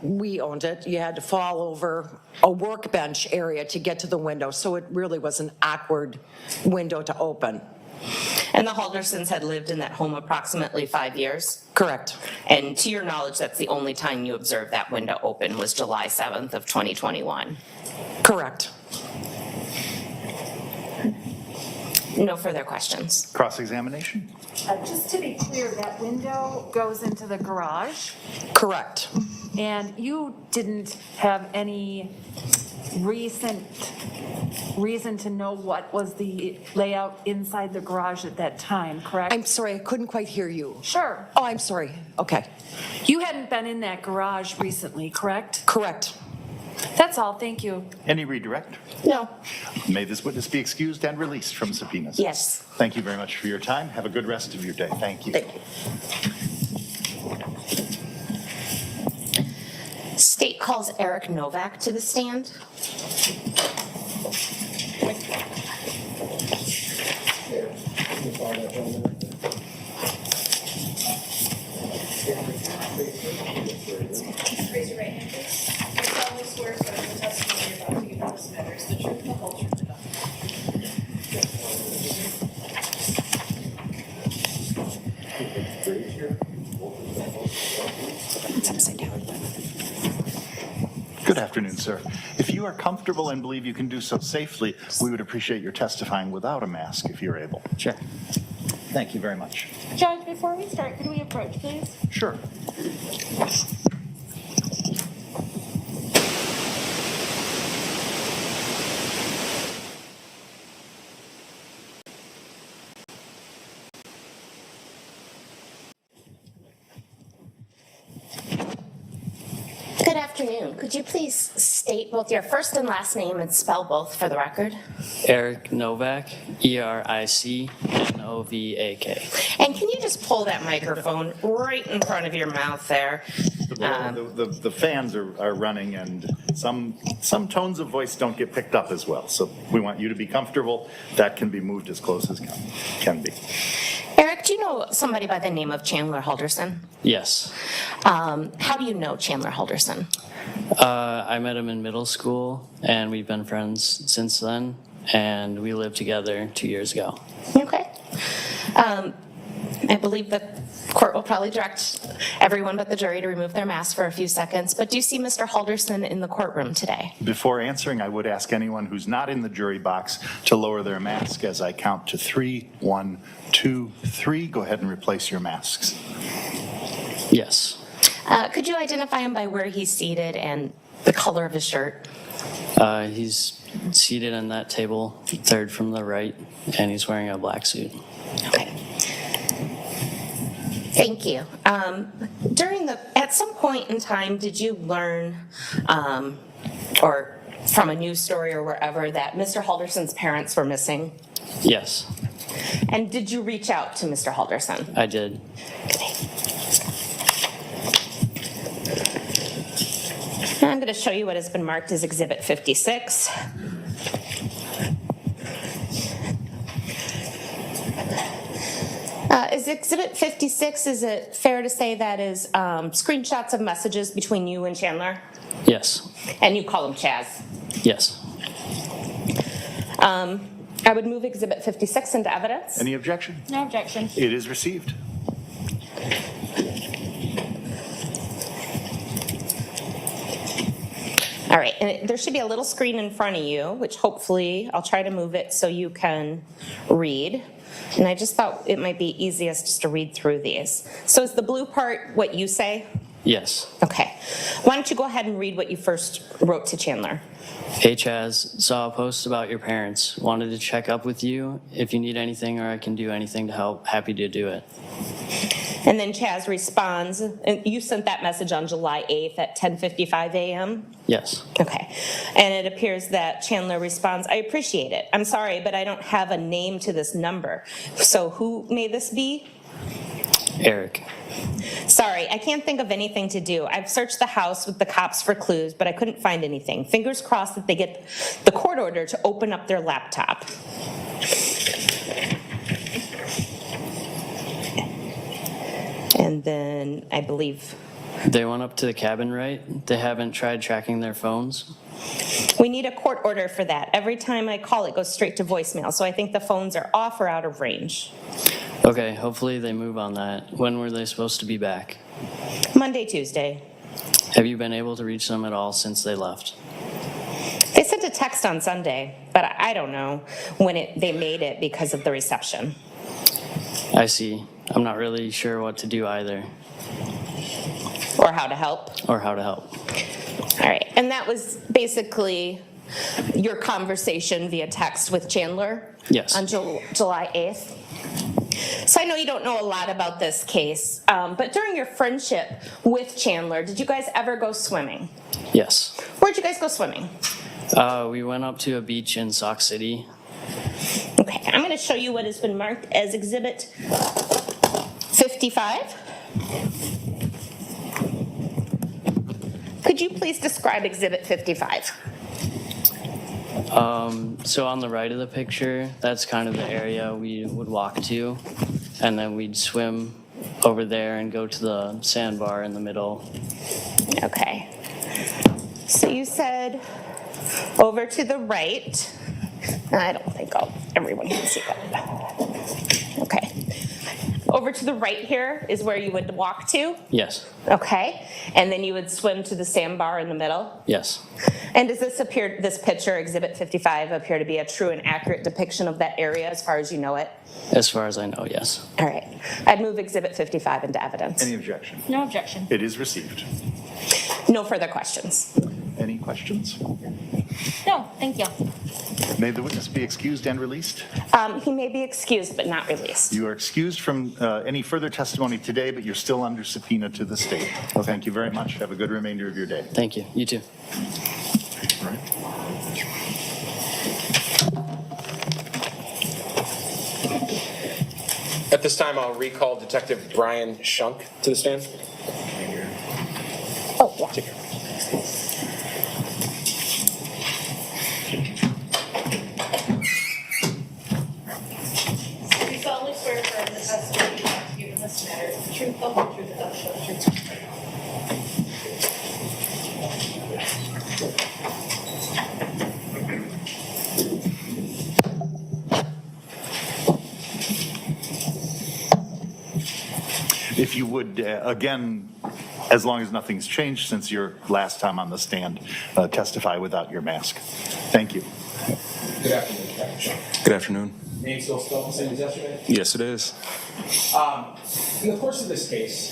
[SPEAKER 17] we owned it, you had to fall over a workbench area to get to the window. So it really was an awkward window to open.
[SPEAKER 12] And the Haldersons had lived in that home approximately 5 years?
[SPEAKER 17] Correct.
[SPEAKER 12] And to your knowledge, that's the only time you observed that window open was July 7th of 2021?
[SPEAKER 17] Correct.
[SPEAKER 12] No further questions.
[SPEAKER 3] Cross-examination?
[SPEAKER 6] Just to be clear, that window goes into the garage?
[SPEAKER 17] Correct.
[SPEAKER 6] And you didn't have any recent reason to know what was the layout inside the garage at that time, correct?
[SPEAKER 17] I'm sorry, I couldn't quite hear you.
[SPEAKER 6] Sure.
[SPEAKER 17] Oh, I'm sorry. Okay.
[SPEAKER 6] You hadn't been in that garage recently, correct?
[SPEAKER 17] Correct.
[SPEAKER 6] That's all, thank you.
[SPEAKER 3] Any redirect?
[SPEAKER 12] No.
[SPEAKER 3] May this witness be excused and released from subpoenas?
[SPEAKER 12] Yes.
[SPEAKER 3] Thank you very much for your time. Have a good rest of your day. Thank you.
[SPEAKER 12] Thank you. State calls Eric Novak to the stand.
[SPEAKER 7] Raise your right hand, please. I solemnly swear that the testimony you're about to give in this matter is the truth and the whole truth and nothing
[SPEAKER 12] It's upside down.
[SPEAKER 3] Good afternoon, sir. If you are comfortable and believe you can do so safely, we would appreciate your testifying without a mask if you're able.
[SPEAKER 11] Sure.
[SPEAKER 3] Thank you very much.
[SPEAKER 7] Judge, before we start, could we approach, please?
[SPEAKER 3] Sure.
[SPEAKER 12] Good afternoon. Could you please state both your first and last name and spell both for the record?
[SPEAKER 18] Eric Novak, ERICNOVAK.
[SPEAKER 12] And can you just pull that microphone right in front of your mouth there?
[SPEAKER 3] The fans are running, and some tones of voice don't get picked up as well. So we want you to be comfortable. That can be moved as close as can be.
[SPEAKER 12] Eric, Do you know somebody by the name of Chandler Halderson?
[SPEAKER 18] Yes.
[SPEAKER 12] How do you know Chandler Halderson?
[SPEAKER 18] I met him in middle school, and we've been friends since then, and we lived together 2 years ago.
[SPEAKER 12] Okay. I believe the court will probably direct everyone but the jury to remove their masks for a few seconds, but do you see Mr. Halderson in the courtroom today?
[SPEAKER 3] Before answering, I would ask anyone who's not in the jury box to lower their mask as I count to 3. 1, 2, 3. Go ahead and replace your masks.
[SPEAKER 18] Yes.
[SPEAKER 12] Could you identify him by where he's seated and the color of his shirt?
[SPEAKER 18] He's seated on that table, third from the right, and he's wearing a black suit.
[SPEAKER 12] Okay. Thank you. At some point in time, did you learn, or from a news story or wherever, that Mr. Halderson's parents were missing?
[SPEAKER 18] Yes,
[SPEAKER 12] And did you reach out to Mr. Halderson?
[SPEAKER 18] I did.
[SPEAKER 12] I'm going to show you what has been marked as Exhibit 56. Is Exhibit 56, is it fair to say that is screenshots of messages between you and Chandler?
[SPEAKER 18] Yes.
[SPEAKER 12] And you call him Chaz?
[SPEAKER 18] Yes.
[SPEAKER 12] I would move Exhibit 56 into evidence.
[SPEAKER 3] Any objection?
[SPEAKER 12] No objection.
[SPEAKER 3] It is received.
[SPEAKER 12] All right, and there should be a little screen in front of you, which hopefully I'll try to move it so you can read. And I just thought it might be easiest just to read through these. So is the blue part what you say?
[SPEAKER 18] Yes.
[SPEAKER 12] Okay. Why don't you go ahead and read what you first wrote to Chandler?
[SPEAKER 18] Hey Chaz, saw a post about your parents. Wanted to check up with you. If you need anything or I can do anything to help, happy to do it.
[SPEAKER 12] And then Chaz responds, and you sent that message on July 8th at 10:55 a.m.?
[SPEAKER 18] Yes.
[SPEAKER 12] Okay. And it appears that Chandler responds, I appreciate it. I'm sorry, but I don't have a name to this number. So who may this be?
[SPEAKER 18] Eric.
[SPEAKER 12] Sorry, I can't think of anything to do. I've searched the house with the cops for clues, but I couldn't find anything. Fingers crossed that they get the court order to open up their laptop. And then I believe
[SPEAKER 18] They went up to the cabin, right? They haven't tried tracking their phones?
[SPEAKER 12] we need a court order for that. Every time I call, it goes straight to voicemail, so I think the phones are off or out of range.
[SPEAKER 18] Okay, hopefully they move on that. When were they supposed to be back?
[SPEAKER 12] Monday, Tuesday.
[SPEAKER 18] Have you been able to reach them at all since they left?
[SPEAKER 12] They sent a text on Sunday, but I don't know when they made it because of the reception.
[SPEAKER 18] I see. I'm not really sure what to do either.
[SPEAKER 12] Or how to help.
[SPEAKER 18] Or how to help.
[SPEAKER 12] All right, and that was basically your conversation via text with Chandler?
[SPEAKER 18] Yes.
[SPEAKER 12] On July 8th? So I know you don't know a lot about this case, but during your friendship with Chandler, did you guys ever go swimming?
[SPEAKER 18] Yes.
[SPEAKER 12] Where'd you guys go swimming?
[SPEAKER 18] We went up to a beach in Sauk City.
[SPEAKER 12] Okay, I'm going to show you what has been marked as Exhibit 55. Could you please describe Exhibit 55?
[SPEAKER 18] So on the right of the picture, that's kind of the area we would walk to, and then we'd swim over there and go to the sandbar in the middle.
[SPEAKER 12] Okay. So you said over to the right. I don't think everyone can see that. Okay. Over to the right here is where you would walk to?
[SPEAKER 18] Yes.
[SPEAKER 12] Okay. And then you would swim to the sandbar in the middle?
[SPEAKER 18] Yes.
[SPEAKER 12] And does this picture, Exhibit 55, appear to be a true and accurate depiction of that area as far as you know it?
[SPEAKER 18] As far as I know, yes.
[SPEAKER 12] All right. I'd move Exhibit 55 into evidence.
[SPEAKER 3] Any objection?
[SPEAKER 12] No objection.
[SPEAKER 3] It is received.
[SPEAKER 12] No further questions.
[SPEAKER 3] Any questions?
[SPEAKER 12] No, thank you.
[SPEAKER 3] May the witness be excused and released?
[SPEAKER 12] He may be excused but not released.
[SPEAKER 3] You are excused from any further testimony today, but you're still under subpoena to the state. Well, thank you very much. Have a good remainder of your day.
[SPEAKER 18] Thank you. You too.
[SPEAKER 3] All right.
[SPEAKER 8] At this time, I'll recall Detective Brian Shunk to the stand.
[SPEAKER 12] Oh, yeah.
[SPEAKER 8] Take care.
[SPEAKER 7] Do you solemnly swear affirm the testimony this matter is the truth, the whole truth, and nothing but the truth.
[SPEAKER 3] If you would, again, as long as nothing's changed since your last time on the stand, testify without your mask. Thank you.
[SPEAKER 8] Good afternoon, Captain Shaw.
[SPEAKER 14] Good afternoon.
[SPEAKER 8] Name still spelled the same as yesterday?
[SPEAKER 14] Yes, it is.
[SPEAKER 8] In the course of this case,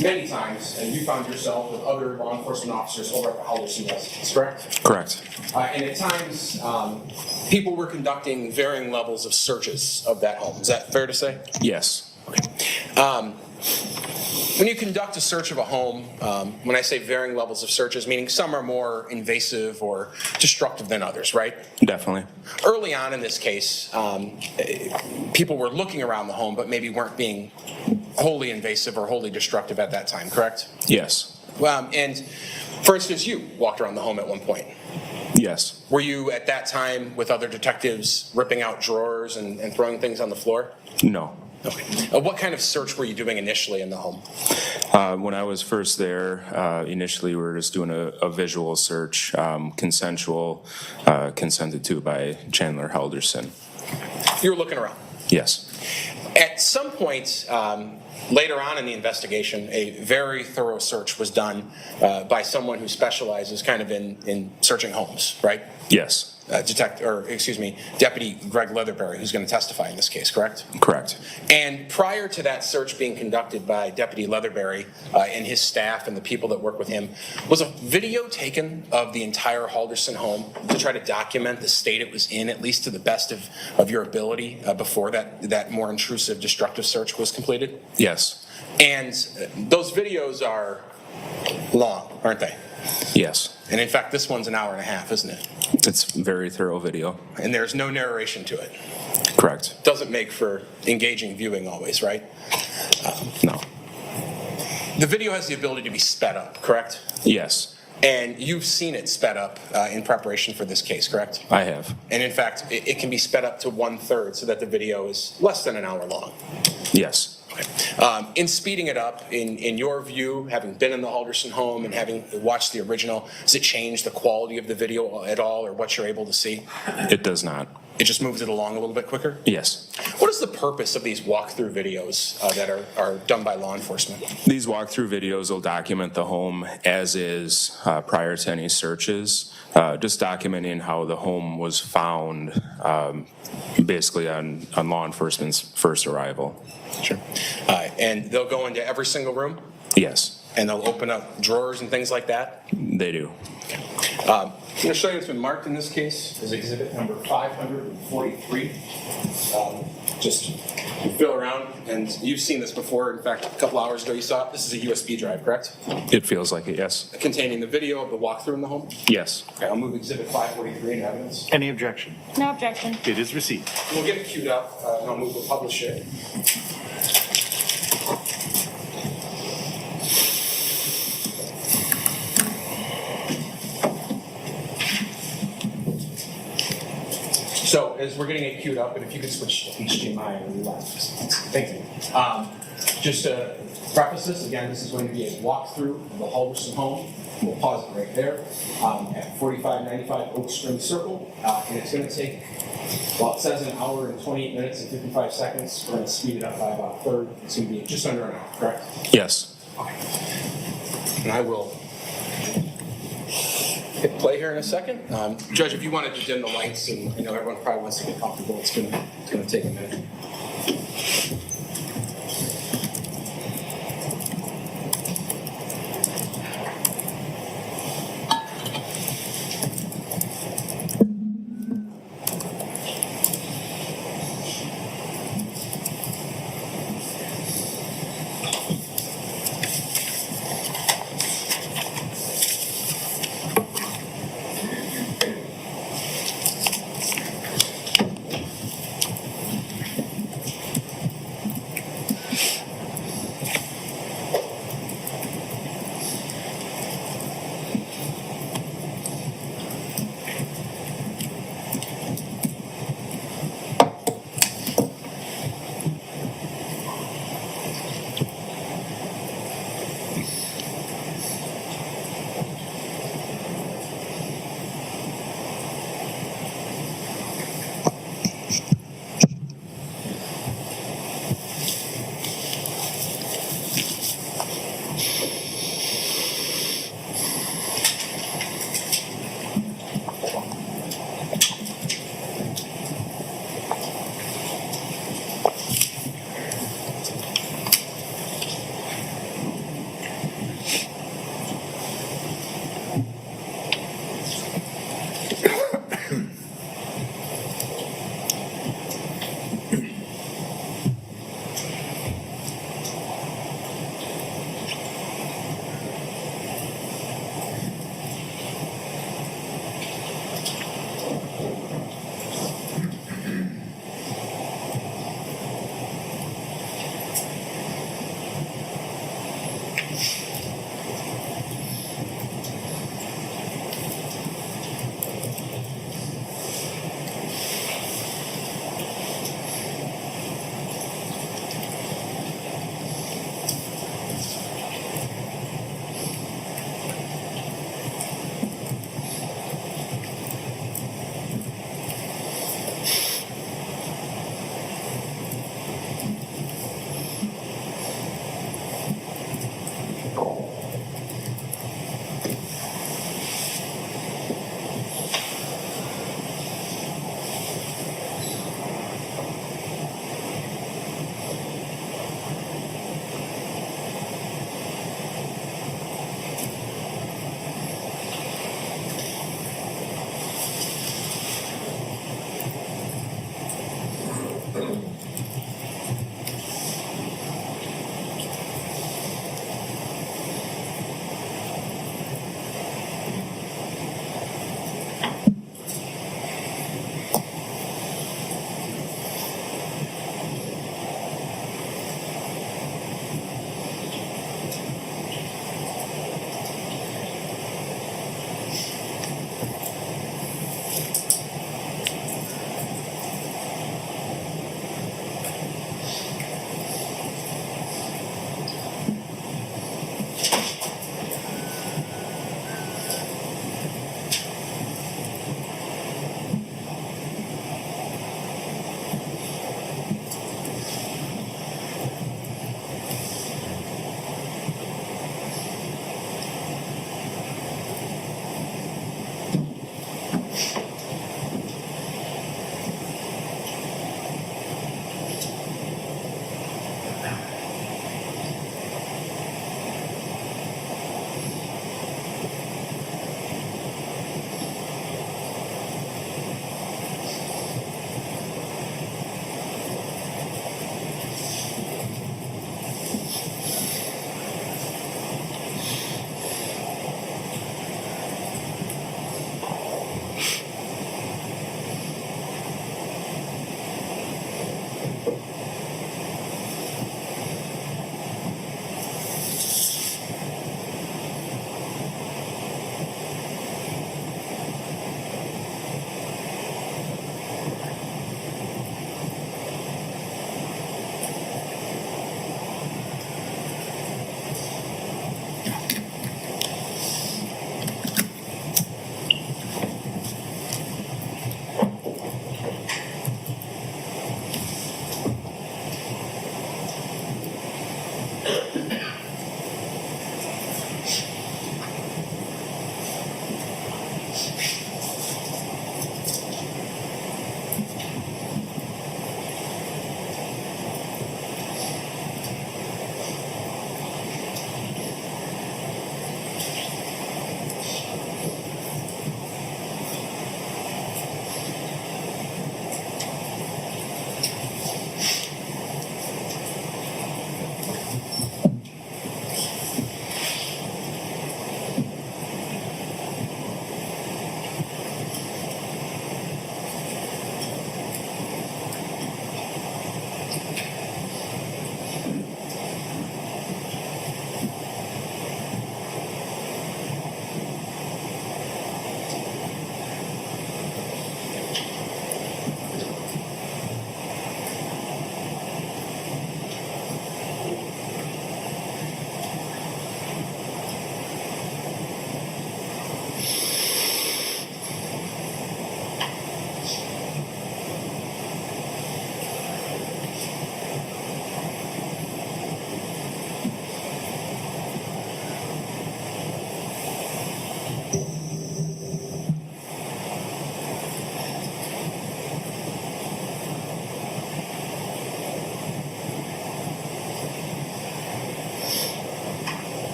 [SPEAKER 8] many times, you found yourself with other law enforcement officers over at the Halderson residence, correct?
[SPEAKER 14] Correct.
[SPEAKER 8] And at times, people were conducting varying levels of searches of that home. Is that fair to say?
[SPEAKER 14] Yes.
[SPEAKER 8] When you conduct a search of a home, when I say varying levels of searches, meaning some are more invasive or destructive than others, right?
[SPEAKER 14] Definitely.
[SPEAKER 8] Early on in this case, people were looking around the home, but maybe weren't being wholly invasive or wholly destructive at that time, correct?
[SPEAKER 14] Yes.
[SPEAKER 8] And for instance, you walked around the home at one point.
[SPEAKER 14] Yes.
[SPEAKER 8] Were you at that time with other detectives ripping out drawers and throwing things on the floor?
[SPEAKER 14] No.
[SPEAKER 8] Okay. What kind of search were you doing initially in the home?
[SPEAKER 14] When I was first there, initially we were just doing a visual search, consensual, consented to by Chandler Halderson.
[SPEAKER 8] You were looking around?
[SPEAKER 14] Yes.
[SPEAKER 8] At some point later on in the investigation, a very thorough search was done by someone who specializes kind of in searching homes, right?
[SPEAKER 14] Yes.
[SPEAKER 8] Deputy Greg Leatherberry, who's going to testify in this case, correct?
[SPEAKER 14] Correct.
[SPEAKER 8] And prior to that search being conducted by Deputy Leatherberry and his staff and the people that work with him, was a video taken of the entire Halderson home to try to document the state it was in, at least to the best of your ability, before that more intrusive, destructive search was completed?
[SPEAKER 14] Yes.
[SPEAKER 8] And those videos are long, aren't they?
[SPEAKER 14] Yes.
[SPEAKER 8] And in fact, this one's an hour and a half, isn't it?
[SPEAKER 14] It's a very thorough video.
[SPEAKER 8] And there's no narration to it.
[SPEAKER 14] Correct.
[SPEAKER 8] Doesn't make for engaging viewing always, right?
[SPEAKER 14] No.
[SPEAKER 8] The video has the ability to be sped up, correct?
[SPEAKER 14] Yes.
[SPEAKER 8] And you've seen it sped up in preparation for this case, correct?
[SPEAKER 14] I have.
[SPEAKER 8] And in fact, it can be sped up to 1/3 so that the video is less than an hour long.
[SPEAKER 14] Yes.
[SPEAKER 8] In speeding it up, in your view, having been in the Halderson home and having watched the original, does it change the quality of the video at all or what you're able to see?
[SPEAKER 14] It does not.
[SPEAKER 8] It just moves it along a little bit quicker?
[SPEAKER 14] Yes.
[SPEAKER 8] What is the purpose of these walkthrough videos that are done by law enforcement?
[SPEAKER 14] These walkthrough videos will document the home as is prior to any searches, just documenting how the home was found basically on law enforcement's first arrival.
[SPEAKER 8] Sure. And they'll go into every single room?
[SPEAKER 14] Yes.
[SPEAKER 8] And they'll open up drawers and things like that?
[SPEAKER 14] They do.
[SPEAKER 8] I'm going to show you what's been marked in this case as exhibit number 543. Just you feel around, and you've seen this before. In fact, a couple hours ago you saw it. This is a USB drive, correct?
[SPEAKER 14] It feels like it, yes.
[SPEAKER 8] Containing the video of the walkthrough in the home?
[SPEAKER 14] Yes.
[SPEAKER 8] Okay, I'll move exhibit 543 in evidence.
[SPEAKER 3] Any objection?
[SPEAKER 1] No objection.
[SPEAKER 3] It is received.
[SPEAKER 8] We'll get it queued up, and I'll move to publish it. So as we're getting it queued up, and if you could switch to HDMI on your left. Thank you. Just to preface this, again, this is going to be a walkthrough of the Halderson home. We'll pause it right there at 4595 Oak Spring Circle. And it's going to take, well, it says an hour and 28 minutes and 55 seconds. We're going to speed it up by about a third. It's going to be just under an hour, correct?
[SPEAKER 14] Yes.
[SPEAKER 8] Okay. And I will hit play here in a second. Judge, if you wanted to dim the lights, and I know everyone probably wants to get comfortable, it's going to take a minute.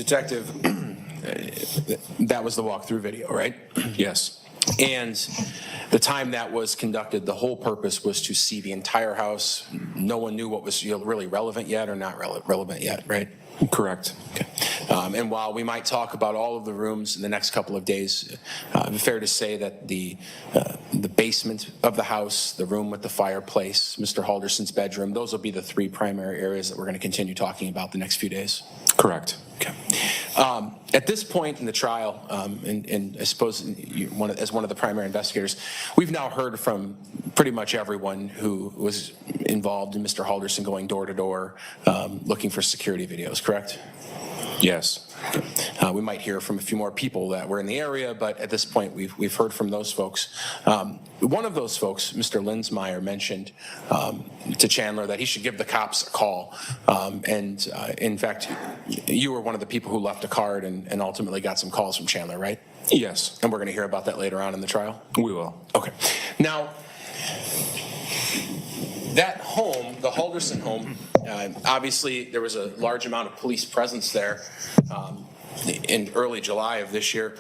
[SPEAKER 8] Detective, that was the walkthrough video, right?
[SPEAKER 14] Yes.
[SPEAKER 8] And the time that was conducted, the whole purpose was to see the entire house. No one knew what was really relevant yet or not relevant yet, right?
[SPEAKER 14] Correct.
[SPEAKER 8] Okay. And while we might talk about all of the rooms in the next couple of days, fair to say that the basement of the house, the room with the fireplace, Mr. Halderson's bedroom, those will be the three primary areas that we're going to continue talking about the next few days.
[SPEAKER 14] Correct.
[SPEAKER 8] Okay. At this point in the trial, and I suppose as one of the primary investigators, we've now heard from pretty much everyone who was involved in Mr. Halderson going door to door looking for security videos, correct?
[SPEAKER 14] Yes.
[SPEAKER 8] We might hear from a few more people that were in the area, but at this point, we've heard from those folks. One of those folks, Mr. Linsmeyer, mentioned to Chandler that he should give the cops a call. In fact, you were one of the people who left a card and ultimately got some calls from Chandler, right?
[SPEAKER 14] Yes.
[SPEAKER 8] And we're going to hear about that later on in the trial?
[SPEAKER 14] We will.
[SPEAKER 8] Okay. Now, that home, the Halderson home, obviously there was a large amount of police presence there in early July of this year.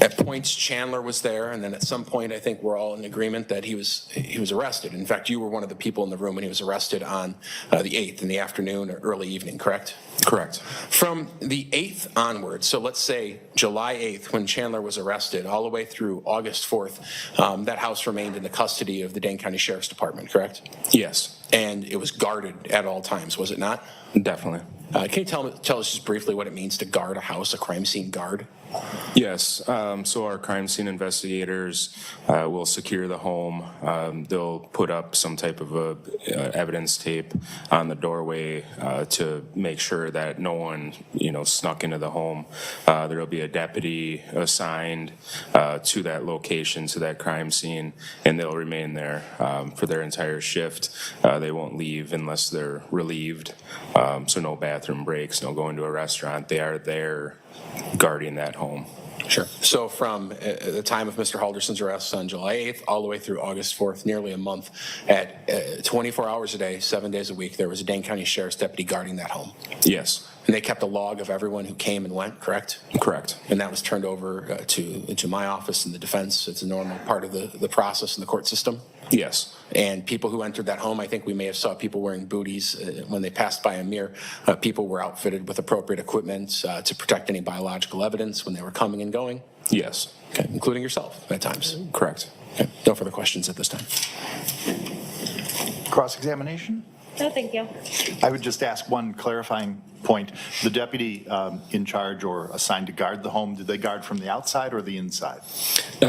[SPEAKER 8] At points, Chandler was there, and then at some point, I think we're all in agreement that he was arrested. In fact, you were one of the people in the room when he was arrested on the 8th in the afternoon or early evening, correct?
[SPEAKER 14] Correct.
[SPEAKER 8] From the 8th onward, so let's say July 8th when Chandler was arrested, all the way through August 4th, that house remained in the custody of the Dane County Sheriff's Department, correct?
[SPEAKER 14] Yes.
[SPEAKER 8] And it was guarded at all times, was it not?
[SPEAKER 14] Definitely.
[SPEAKER 8] Can you tell us just briefly what it means to guard a house, a crime scene guard?
[SPEAKER 14] Yes. So our crime scene investigators will secure the home. They'll put up some type of evidence tape on the doorway to make sure that no one, snuck into the home. There'll be a deputy assigned to that location, to that crime scene, and they'll remain there for their entire shift. They won't leave unless they're relieved. So no bathroom breaks, no going to a restaurant. They are there guarding that home.
[SPEAKER 8] Sure. So from the time of Mr. Halderson's arrest on July 8th all the way through August 4th, nearly a month, at 24 hours a day, 7 days a week, there was a Dane County Sheriff's deputy guarding that home.
[SPEAKER 14] Yes.
[SPEAKER 8] And they kept a log of everyone who came and went, correct?
[SPEAKER 14] Correct.
[SPEAKER 8] And that was turned over to my office and the defense. It's a normal part of the process in the court system.
[SPEAKER 14] Yes.
[SPEAKER 8] And people who entered that home, I think we may have saw people wearing booties when they passed by a mirror. People were outfitted with appropriate equipment to protect any biological evidence when they were coming and going.
[SPEAKER 14] Yes.
[SPEAKER 8] Okay, including yourself at times.
[SPEAKER 14] Correct.
[SPEAKER 8] Okay, no further questions at this time.
[SPEAKER 3] Cross-examination?
[SPEAKER 21] No, thank you.
[SPEAKER 3] I would just ask one clarifying point. The deputy in charge or assigned to guard the home, did they guard from the outside or the inside?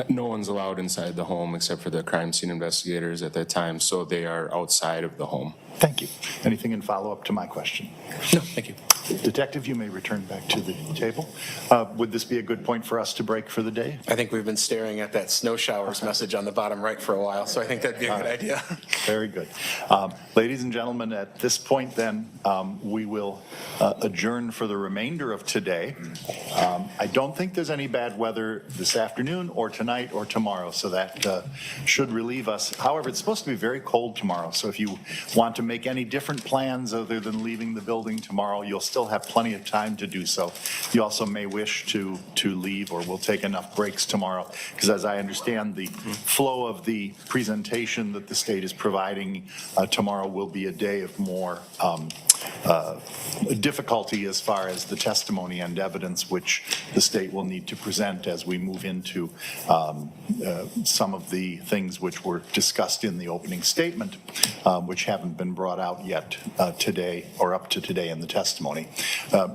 [SPEAKER 14] No one's allowed inside the home except for the crime scene investigators at that time, so they are outside of the home.
[SPEAKER 3] Thank you. Anything in follow-up to my question?
[SPEAKER 8] No, thank you.
[SPEAKER 3] Detective, you may return back to the table. Would this be a good point for us to break for the day?
[SPEAKER 8] I think we've been staring at that snow showers message on the bottom right for a while, so I think that'd be a good idea.
[SPEAKER 3] Very good. Ladies and gentlemen, at this point then, we will adjourn for the remainder of today. I don't think there's any bad weather this afternoon or tonight or tomorrow, so that should relieve us. However, it's supposed to be very cold tomorrow, so if you want to make any different plans other than leaving the building tomorrow, you'll still have plenty of time to do so. You also may wish to leave, or we'll take enough breaks tomorrow, because as I understand, the flow of the presentation that the state is providing tomorrow will be a day of more difficulty as far as the testimony and evidence which the state will need to present as we move into some of the things which were discussed in the opening statement, which haven't been brought out yet today or up to today in the testimony.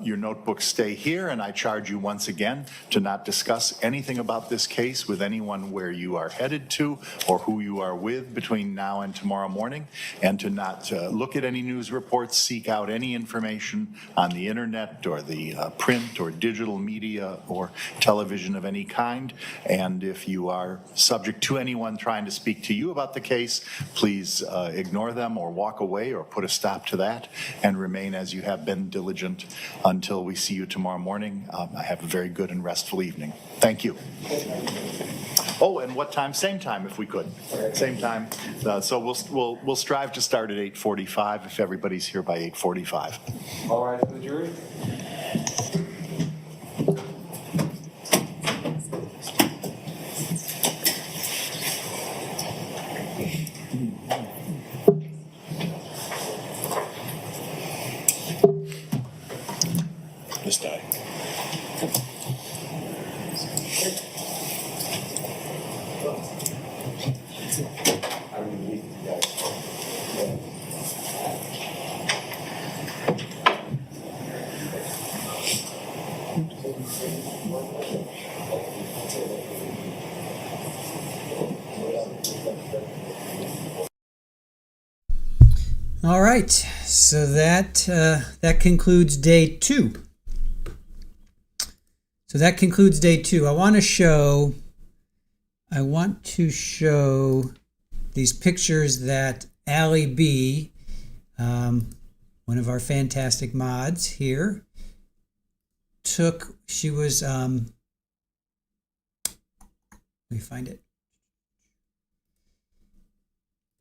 [SPEAKER 3] Your notebooks stay here, and I charge you once again to not discuss anything about this case with anyone where you are headed to or who you are with between now and tomorrow morning, and to not look at any news reports, seek out any information on the internet or the print or digital media or television of any kind. And if you are subject to anyone trying to speak to you about the case, please ignore them or walk away or put a stop to that, and remain as you have been, diligent, until we see you tomorrow morning. I have a very good and restful evening. Thank you. Oh, and what time? Same time if we could. Same time. So we'll strive to start at 8:45 if everybody's here by 8:45.
[SPEAKER 8] All right, the jury. Just die.
[SPEAKER 11] All right, so that concludes day 2. So that concludes day 2. I want to show these pictures that Allie B, one of our fantastic mods here, took. She was, let me find it.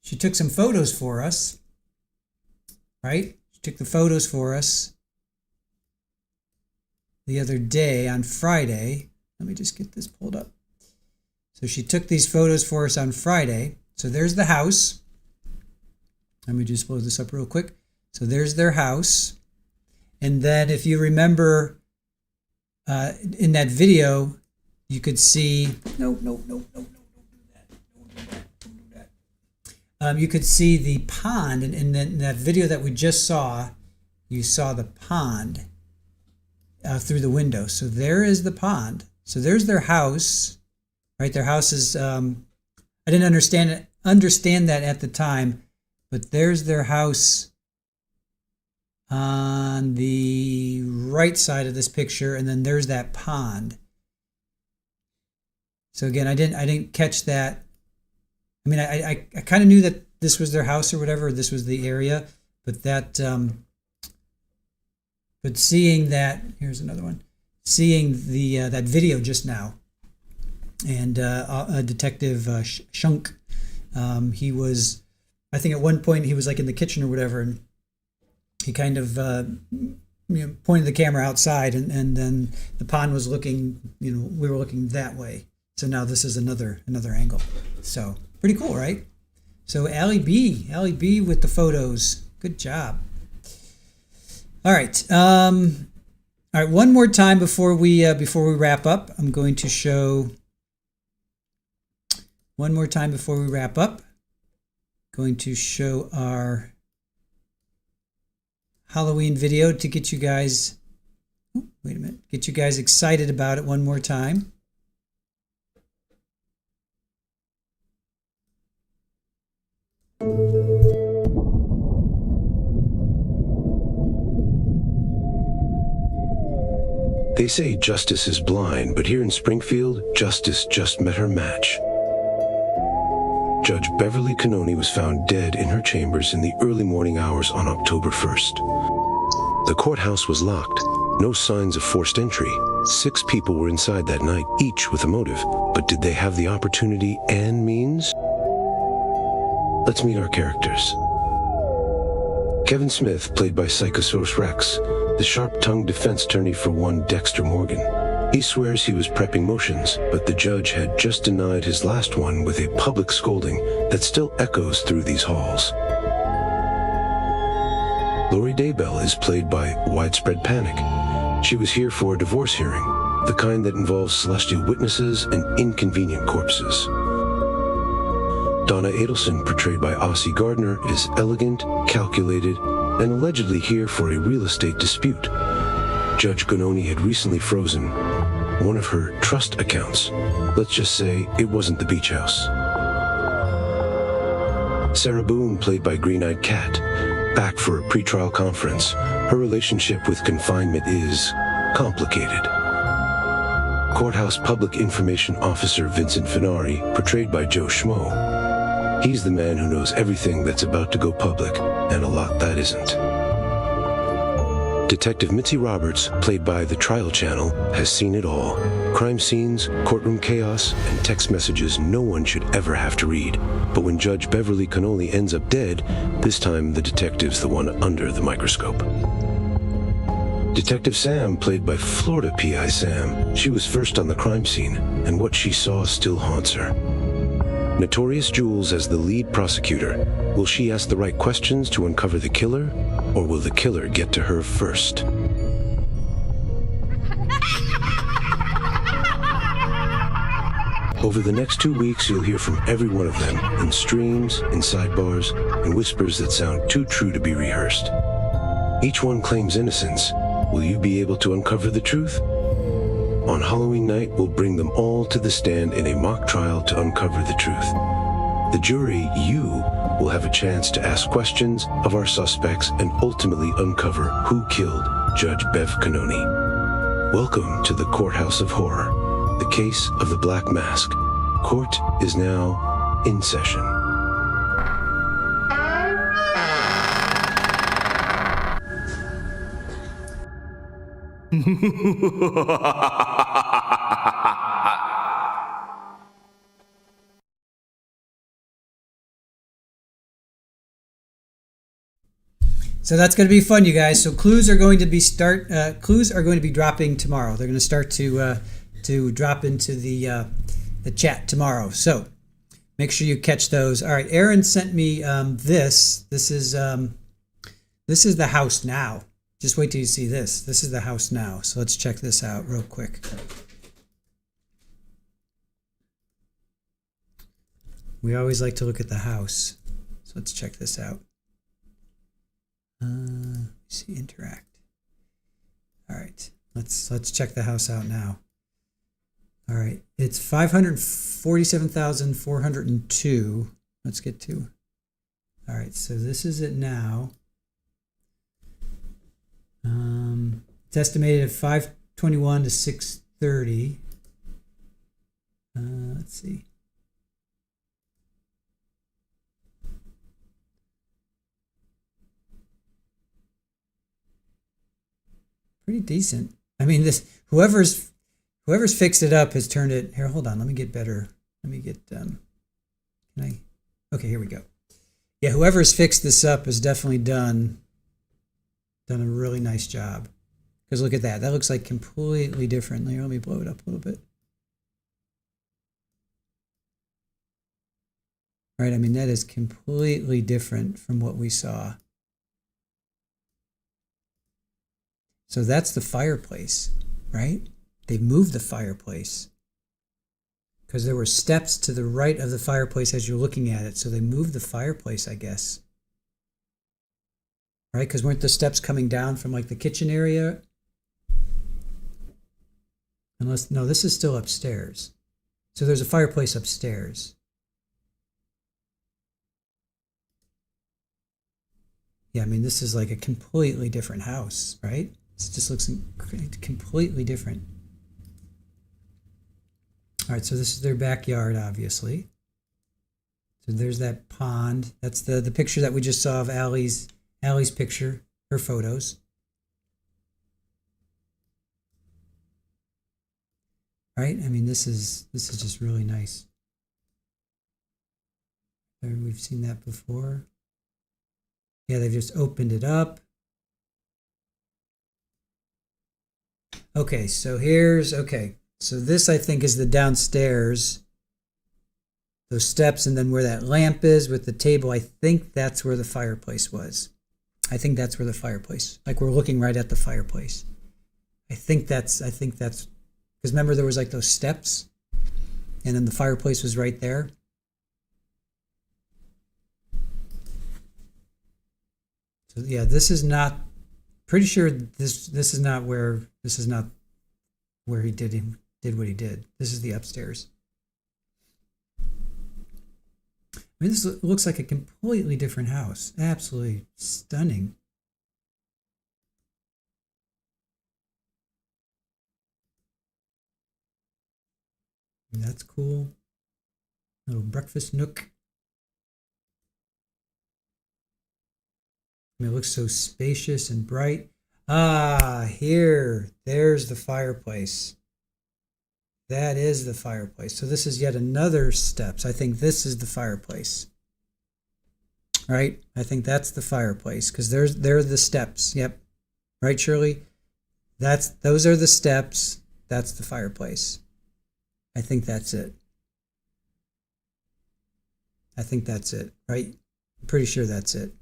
[SPEAKER 11] She took some photos for us, right? She took the photos for us the other day on Friday. Let me just get this pulled up. So she took these photos for us on Friday. So there's the house. Let me just blow this up real quick. So there's their house. And then if you remember in that video, you could see, no, don't do that. You could see the pond. And in that video that we just saw, you saw the pond through the window. So there is the pond. So there's their house, right? Their house is, I didn't understand that at the time, but there's their house on the right side of this picture, and then there's that pond. So again, I didn't catch that. I mean, I kind of knew that this was their house or whatever, this was the area, but that, but seeing that, here's another one, seeing the that video just now, and Detective Shunk, he was, I think at one point he was like in the kitchen or whatever, and he kind of pointed the camera outside, and then the pond was looking, we were looking that way. So now this is another angle. So pretty cool, right? So Allie B with the photos. Good job. All right. All right. One more time before we wrap up, I'm going to show. One more time before we wrap up, going to show our Halloween video to get you guys. Oh, wait a minute. Get you guys excited about it one more time.
[SPEAKER 4] They say justice is blind, but here in Springfield, justice just met her match. Judge Beverly Cannoni was found dead in her chambers in the early morning hours on October 1st. The courthouse was locked, no signs of forced entry. 6 people were inside that night, each with a motive. But did they have the opportunity and means? Let's meet our characters. Kevin Smith, played by Psychosaurus Rex, the sharp-tongued defense attorney for one Dexter Morgan. He swears he was prepping motions, but the judge had just denied his last one with a public scolding that still echoes through these halls. Lori Daybell is played by Widespread Panic. She was here for a divorce hearing, the kind that involves celestial witnesses and inconvenient corpses. Donna Adelson, portrayed by Ossie Gardner, is elegant, calculated, and allegedly here for a real estate dispute. Judge Cannoni had recently frozen one of her trust accounts. Let's just say it wasn't the beach house. Sarah Boone, played by Green-Eyed Cat, back for a pretrial conference. Her relationship with confinement is complicated. Courthouse Public Information Officer Vincent Finari, portrayed by Joe Schmo. He's the man who knows everything that's about to go public, and a lot that isn't. Detective Mitzi Roberts, played by the Trial Channel, has seen it all. Crime scenes, courtroom chaos, and text messages no one should ever have to read. But when Judge Beverly Connolly ends up dead, this time the detective's the one under the microscope. Detective Sam, played by Florida PI Sam, she was first on the crime scene, and what she saw still haunts her. Notorious Jules as the lead prosecutor. Will she ask the right questions to uncover the killer, or will the killer get to her first? Over the next 2 weeks, you'll hear from every one of them in streams, in sidebars, and whispers that sound too true to be rehearsed. Each one claims innocence. Will you be able to uncover the truth? On Halloween night, we'll bring them all to the stand in a mock trial to uncover the truth. The jury, you, will have a chance to ask questions of our suspects and ultimately uncover who killed Judge Bev Cannoni. Welcome to the Courthouse of Horror, the case of the Black Mask. Court is now in session.
[SPEAKER 11] So that's going to be fun, you guys. So clues are going to be dropping tomorrow. They're going to start to drop into the chat tomorrow. So make sure you catch those. All right, Aaron sent me this. This is the house now. Just wait till you see this. This is the house now. So let's check this out real quick. We always like to look at the house. So let's check this out. See, interact. All right, let's check the house out now. All right, it's 547,402. Let's get to. All right, so this is it now. It's estimated at 521 to 630. Let's see. Pretty decent. I mean, this whoever's fixed it up has turned it. Here, hold on. Let me get better. Let me get. Can I? Okay, here we go. Yeah, whoever's fixed this up has definitely done a really nice job. Because look at that. That looks like completely different. Here, let me blow it up a little bit. Right. I mean, that is completely different from what we saw. So that's the fireplace, right? They moved the fireplace because there were steps to the right of the fireplace as you're looking at it. So they moved the fireplace, I guess. Right? Because weren't the steps coming down from like the kitchen area? Unless, no, this is still upstairs. So there's a fireplace upstairs. Yeah, I mean, this is like a completely different house, right? It just looks completely different. All right, so this is their backyard, obviously. So there's that pond. That's the picture that we just saw of Allie's picture, her photos. Right? I mean, this is just really nice. We've seen that before. Yeah, they've just opened it up. Okay, so so this I think is the downstairs, those steps, and then where that lamp is with the table, I think that's where the fireplace was. I think that's where the fireplace, like we're looking right at the fireplace. I think that's, because remember there was like those steps, and then the fireplace was right there. So yeah, this is not, pretty sure this is not where he did what he did. This is the upstairs. I mean, this looks like a completely different house. Absolutely stunning. And that's cool. Little breakfast nook. I mean, it looks so spacious and bright. There's the fireplace. That is the fireplace. So this is yet another steps. I think this is the fireplace. Right? I think that's the fireplace because there are the steps. Yep. Right, Shirley? Those are the steps. That's the fireplace. I think that's it. I think that's it, right? I'm pretty sure that's it.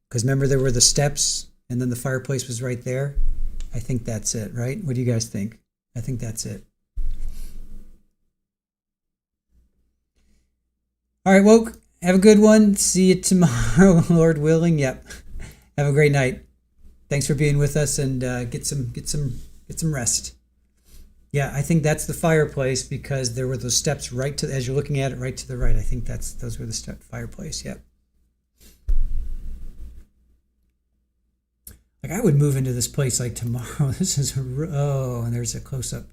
[SPEAKER 11] Because remember there were the steps and then the fireplace was right there? I think that's it, right? What do you guys think? I think that's it. All right, woke. Have a good one. See you tomorrow, Lord willing. Yep. Have a great night. Thanks for being with us, and get some rest. Yeah, I think that's the fireplace because there were those steps right to, as you're looking at it, right to the right. I think those were the fireplace. Yep. Like I would move into this place like tomorrow. This is and there's a close up.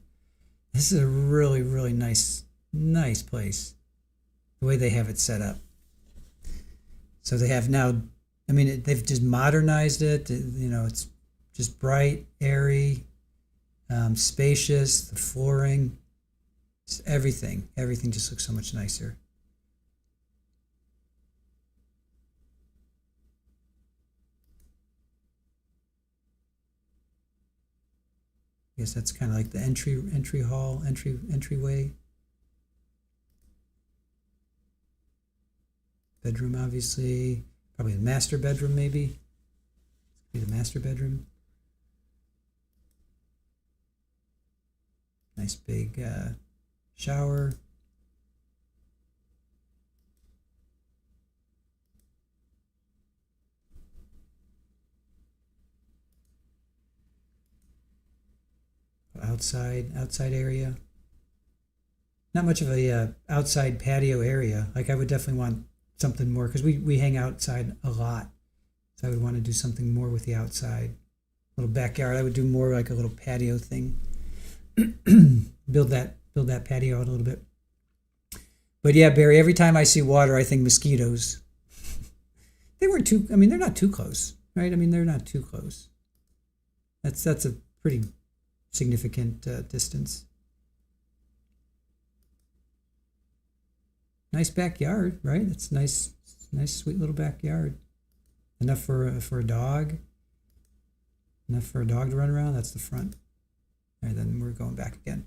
[SPEAKER 11] This is a really, really nice place. The way they have it set up. So they have now, I mean, they've just modernized it. You know, it's just bright, airy, spacious, the flooring, just everything just looks so much nicer. I guess that's kind of like the entryway. Bedroom, obviously. Probably the master bedroom, maybe. Be the master bedroom. Nice big shower. Outside area. Not much of a outside patio area. Like I would definitely want something more because we hang outside a lot, so I would want to do something more with the outside. Little backyard. I would do more like a little patio thing. build that patio out a little bit. But yeah, Barry, every time I see water I think mosquitoes. They're not too close, right? I mean, they're not too close. That's a pretty significant distance. Nice backyard, right? It's nice, sweet little backyard. Enough for a dog. Enough for a dog to run around. That's the front. All right, then we're going back again.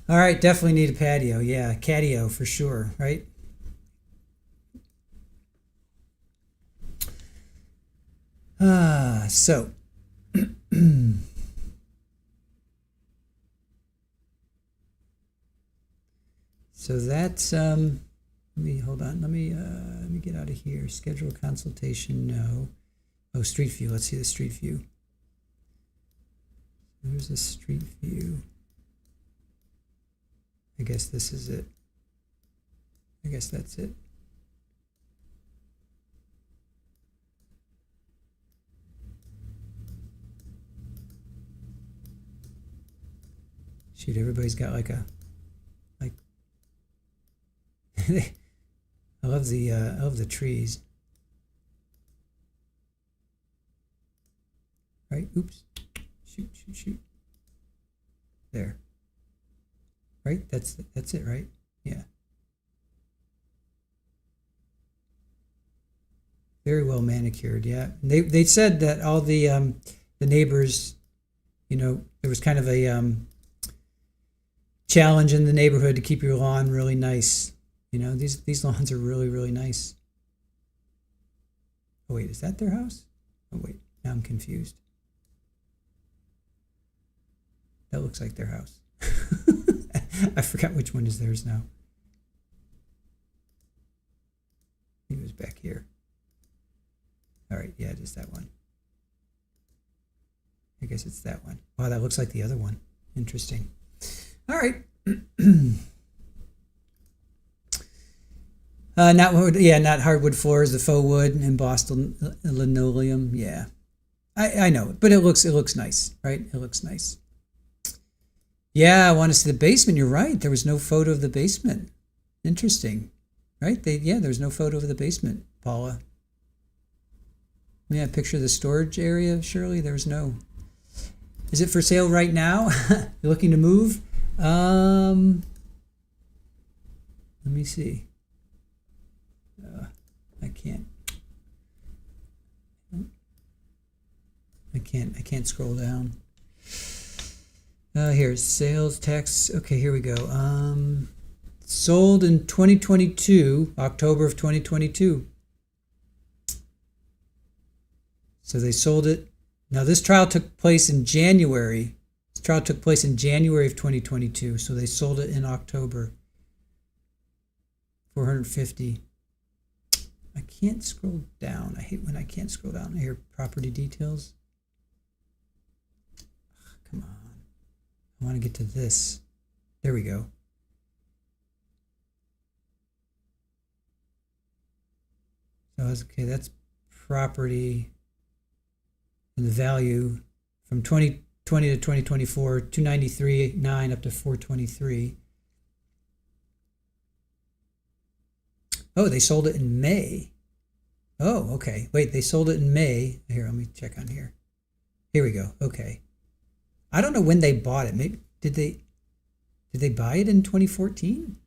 [SPEAKER 11] All right, definitely need a patio. Yeah, catio for sure, right? So. So that's hold on. Let me get out of here. Schedule a consultation. No. Oh, street view. Let's see the street view. There's the street view. I guess this is it. I guess that's it. Shoot, everybody's got like I love the trees. Right? Oops. Shoot. There. Right? That's it, right? Yeah. Very well manicured, yeah. They said that all the neighbors, you know, there was kind of a challenge in the neighborhood to keep your lawn really nice. You know, these lawns are really, really nice. Oh wait, is that their house? Oh wait, now I'm confused. That looks like their house. I forgot which one is theirs now. I think it was back here. All right, yeah, it is that one. I guess it's that one. Wow, that looks like the other one. Interesting. All right. Not hardwood floors, the faux wood, embossed linoleum. Yeah, I know, but it looks nice, right? It looks nice. Yeah, I want to see the basement. You're right. There was no photo of the basement. Interesting, right? There was no photo of the basement, Paula. Let me have a picture of the storage area, Shirley. There's no. Is it for sale right now? You're looking to move? Let me see. I can't scroll down. Here's sales tax. Okay, here we go. Sold in 2022, October of 2022. So they sold it. Now this trial took place in January. This trial took place in January of 2022. So they sold it in October. 450. I can't scroll down. I hate when I can't scroll down. Here, property details. Come on. I want to get to this. There we go. So that's okay. That's property and the value from 2020 to 2024, 293.9 up to 423. Oh, they sold it in May. Oh, okay. Wait, they sold it in May. Here, let me check on here. Here we go. Okay. I don't know when they bought it. Maybe did they buy it in 2014?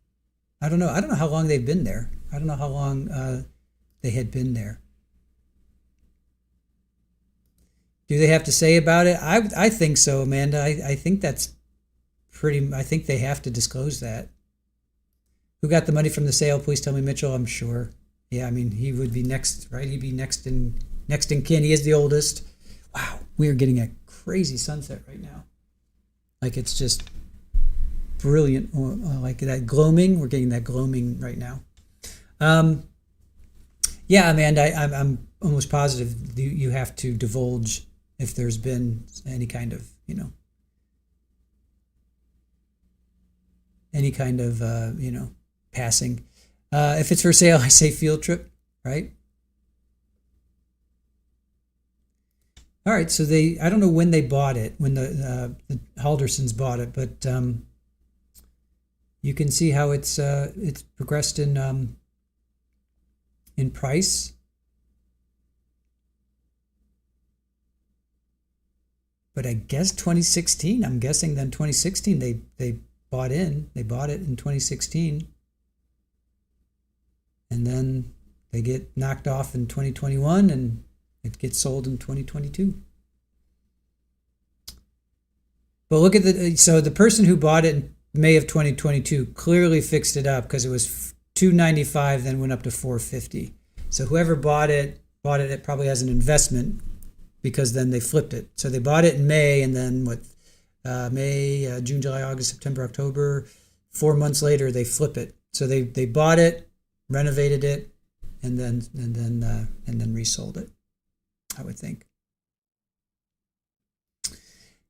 [SPEAKER 11] I don't know. I don't know how long they've been there. I don't know how long they had been there. Do they have to say about it? I think so, Amanda. I think that's pretty. I think they have to disclose that. Who got the money from the sale? Please tell me, Mitchell. I'm sure. Yeah, I mean, he would be next, right? He'd be next in kin. He is the oldest. Wow, we are getting a crazy sunset right now. Like it's just brilliant. Like that gloaming. We're getting that gloaming right now. Yeah, Amanda, I'm almost positive you have to divulge if there's been any kind of, passing. If it's for sale, I say field trip, right? All right, so I don't know when they bought it, when the Haldersons bought it, but you can see how it's progressed in price. But I guess 2016, I'm guessing then 2016 they bought it in 2016. And then they get knocked off in 2021 and it gets sold in 2022. But look at so the person who bought it in May of 2022 clearly fixed it up because it was $295, then went up to $450. So whoever bought it probably has an investment because then they flipped it. So they bought it in May, and then May, June, July, August, September, October. 4 months later, they flip it. So they bought it, renovated it, and then resold it, I would think.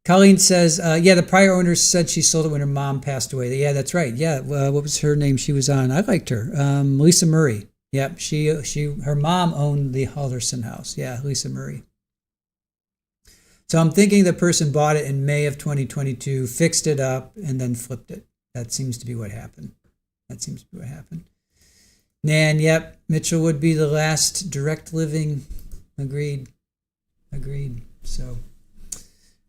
[SPEAKER 11] Colleen says, yeah, the prior owner said she sold it when her mom passed away. Yeah, that's right. Yeah, what was her name she was on? I liked her. Lisa Murray. Yep, her mom owned the Halderson house. Yeah, Lisa Murray. So I'm thinking the person bought it in May of 2022, fixed it up, and then flipped it. That seems to be what happened. Nan, yep, Mitchell would be the last direct living. Agreed. So,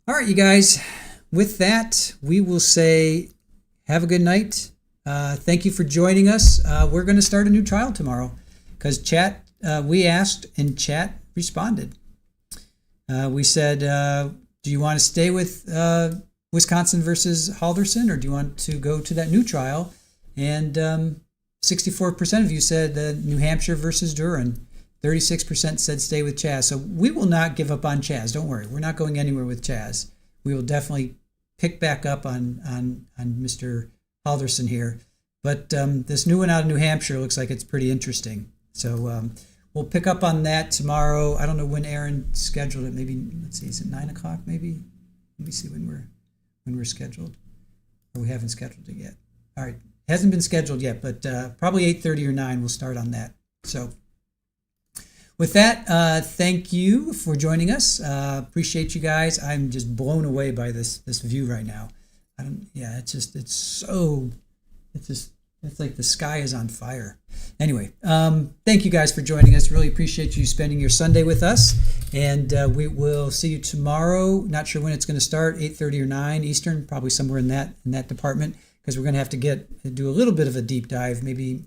[SPEAKER 11] all right, you guys. With that, we will say have a good night. Thank you for joining us. We're going to start a new trial tomorrow because we asked and chat responded. We said, do you want to stay with Wisconsin versus Halderson, or do you want to go to that new trial? And 64% of you said New Hampshire versus Duran. 36% said stay with Chaz. So we will not give up on Chaz. Don't worry. We're not going anywhere with Chaz. We will definitely pick back up on Mr. Halderson here. But this new one out of New Hampshire looks like it's pretty interesting. So we'll pick up on that tomorrow. I don't know when Aaron scheduled it. Maybe, let's see, is it 9 o'clock maybe? Let me see when we're scheduled. Or we haven't scheduled it yet. All right. Hasn't been scheduled yet, but probably 8:30 or 9 we'll start on that. So with that, thank you for joining us. Appreciate you guys. I'm just blown away by this view right now. It's It's like the sky is on fire. Anyway, thank you guys for joining us. Really appreciate you spending your Sunday with us. And we will see you tomorrow. Not sure when it's going to start, 8:30 or 9 Eastern, probably somewhere in that department, because we're going to have to do a little bit of a deep dive, maybe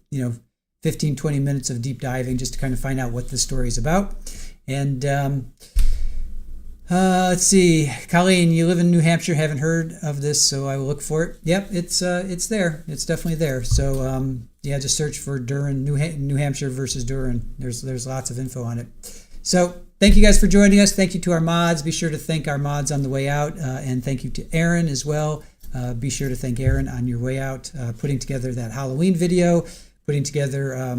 [SPEAKER 11] 15, 20 minutes of deep diving just to kind of find out what the story is about. And let's see, Colleen, you live in New Hampshire, haven't heard of this, so I will look for it. Yep, it's there. It's definitely there. So just search for Durham, New Hampshire versus Durham. There's lots of info on it. So thank you guys for joining us. Thank you to our mods. Be sure to thank our mods on the way out, and thank you to Aaron as well. Be sure to thank Aaron on your way out, putting together that Halloween video, putting together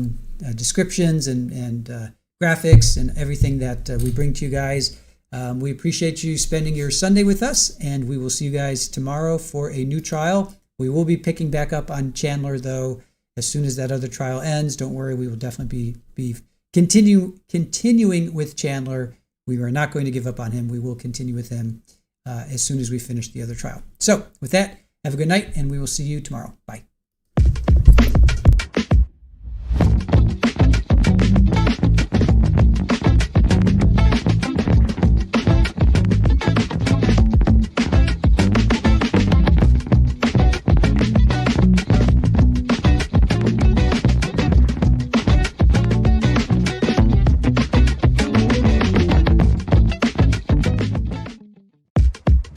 [SPEAKER 11] descriptions and graphics and everything that we bring to you guys. We appreciate you spending your Sunday with us, and we will see you guys tomorrow for a new trial. We will be picking back up on Chandler, though, as soon as that other trial ends. Don't worry, we will definitely be continuing with Chandler. We are not going to give up on him. We will continue with him as soon as we finish the other trial. So with that, have a good night, and we will see you tomorrow. Bye.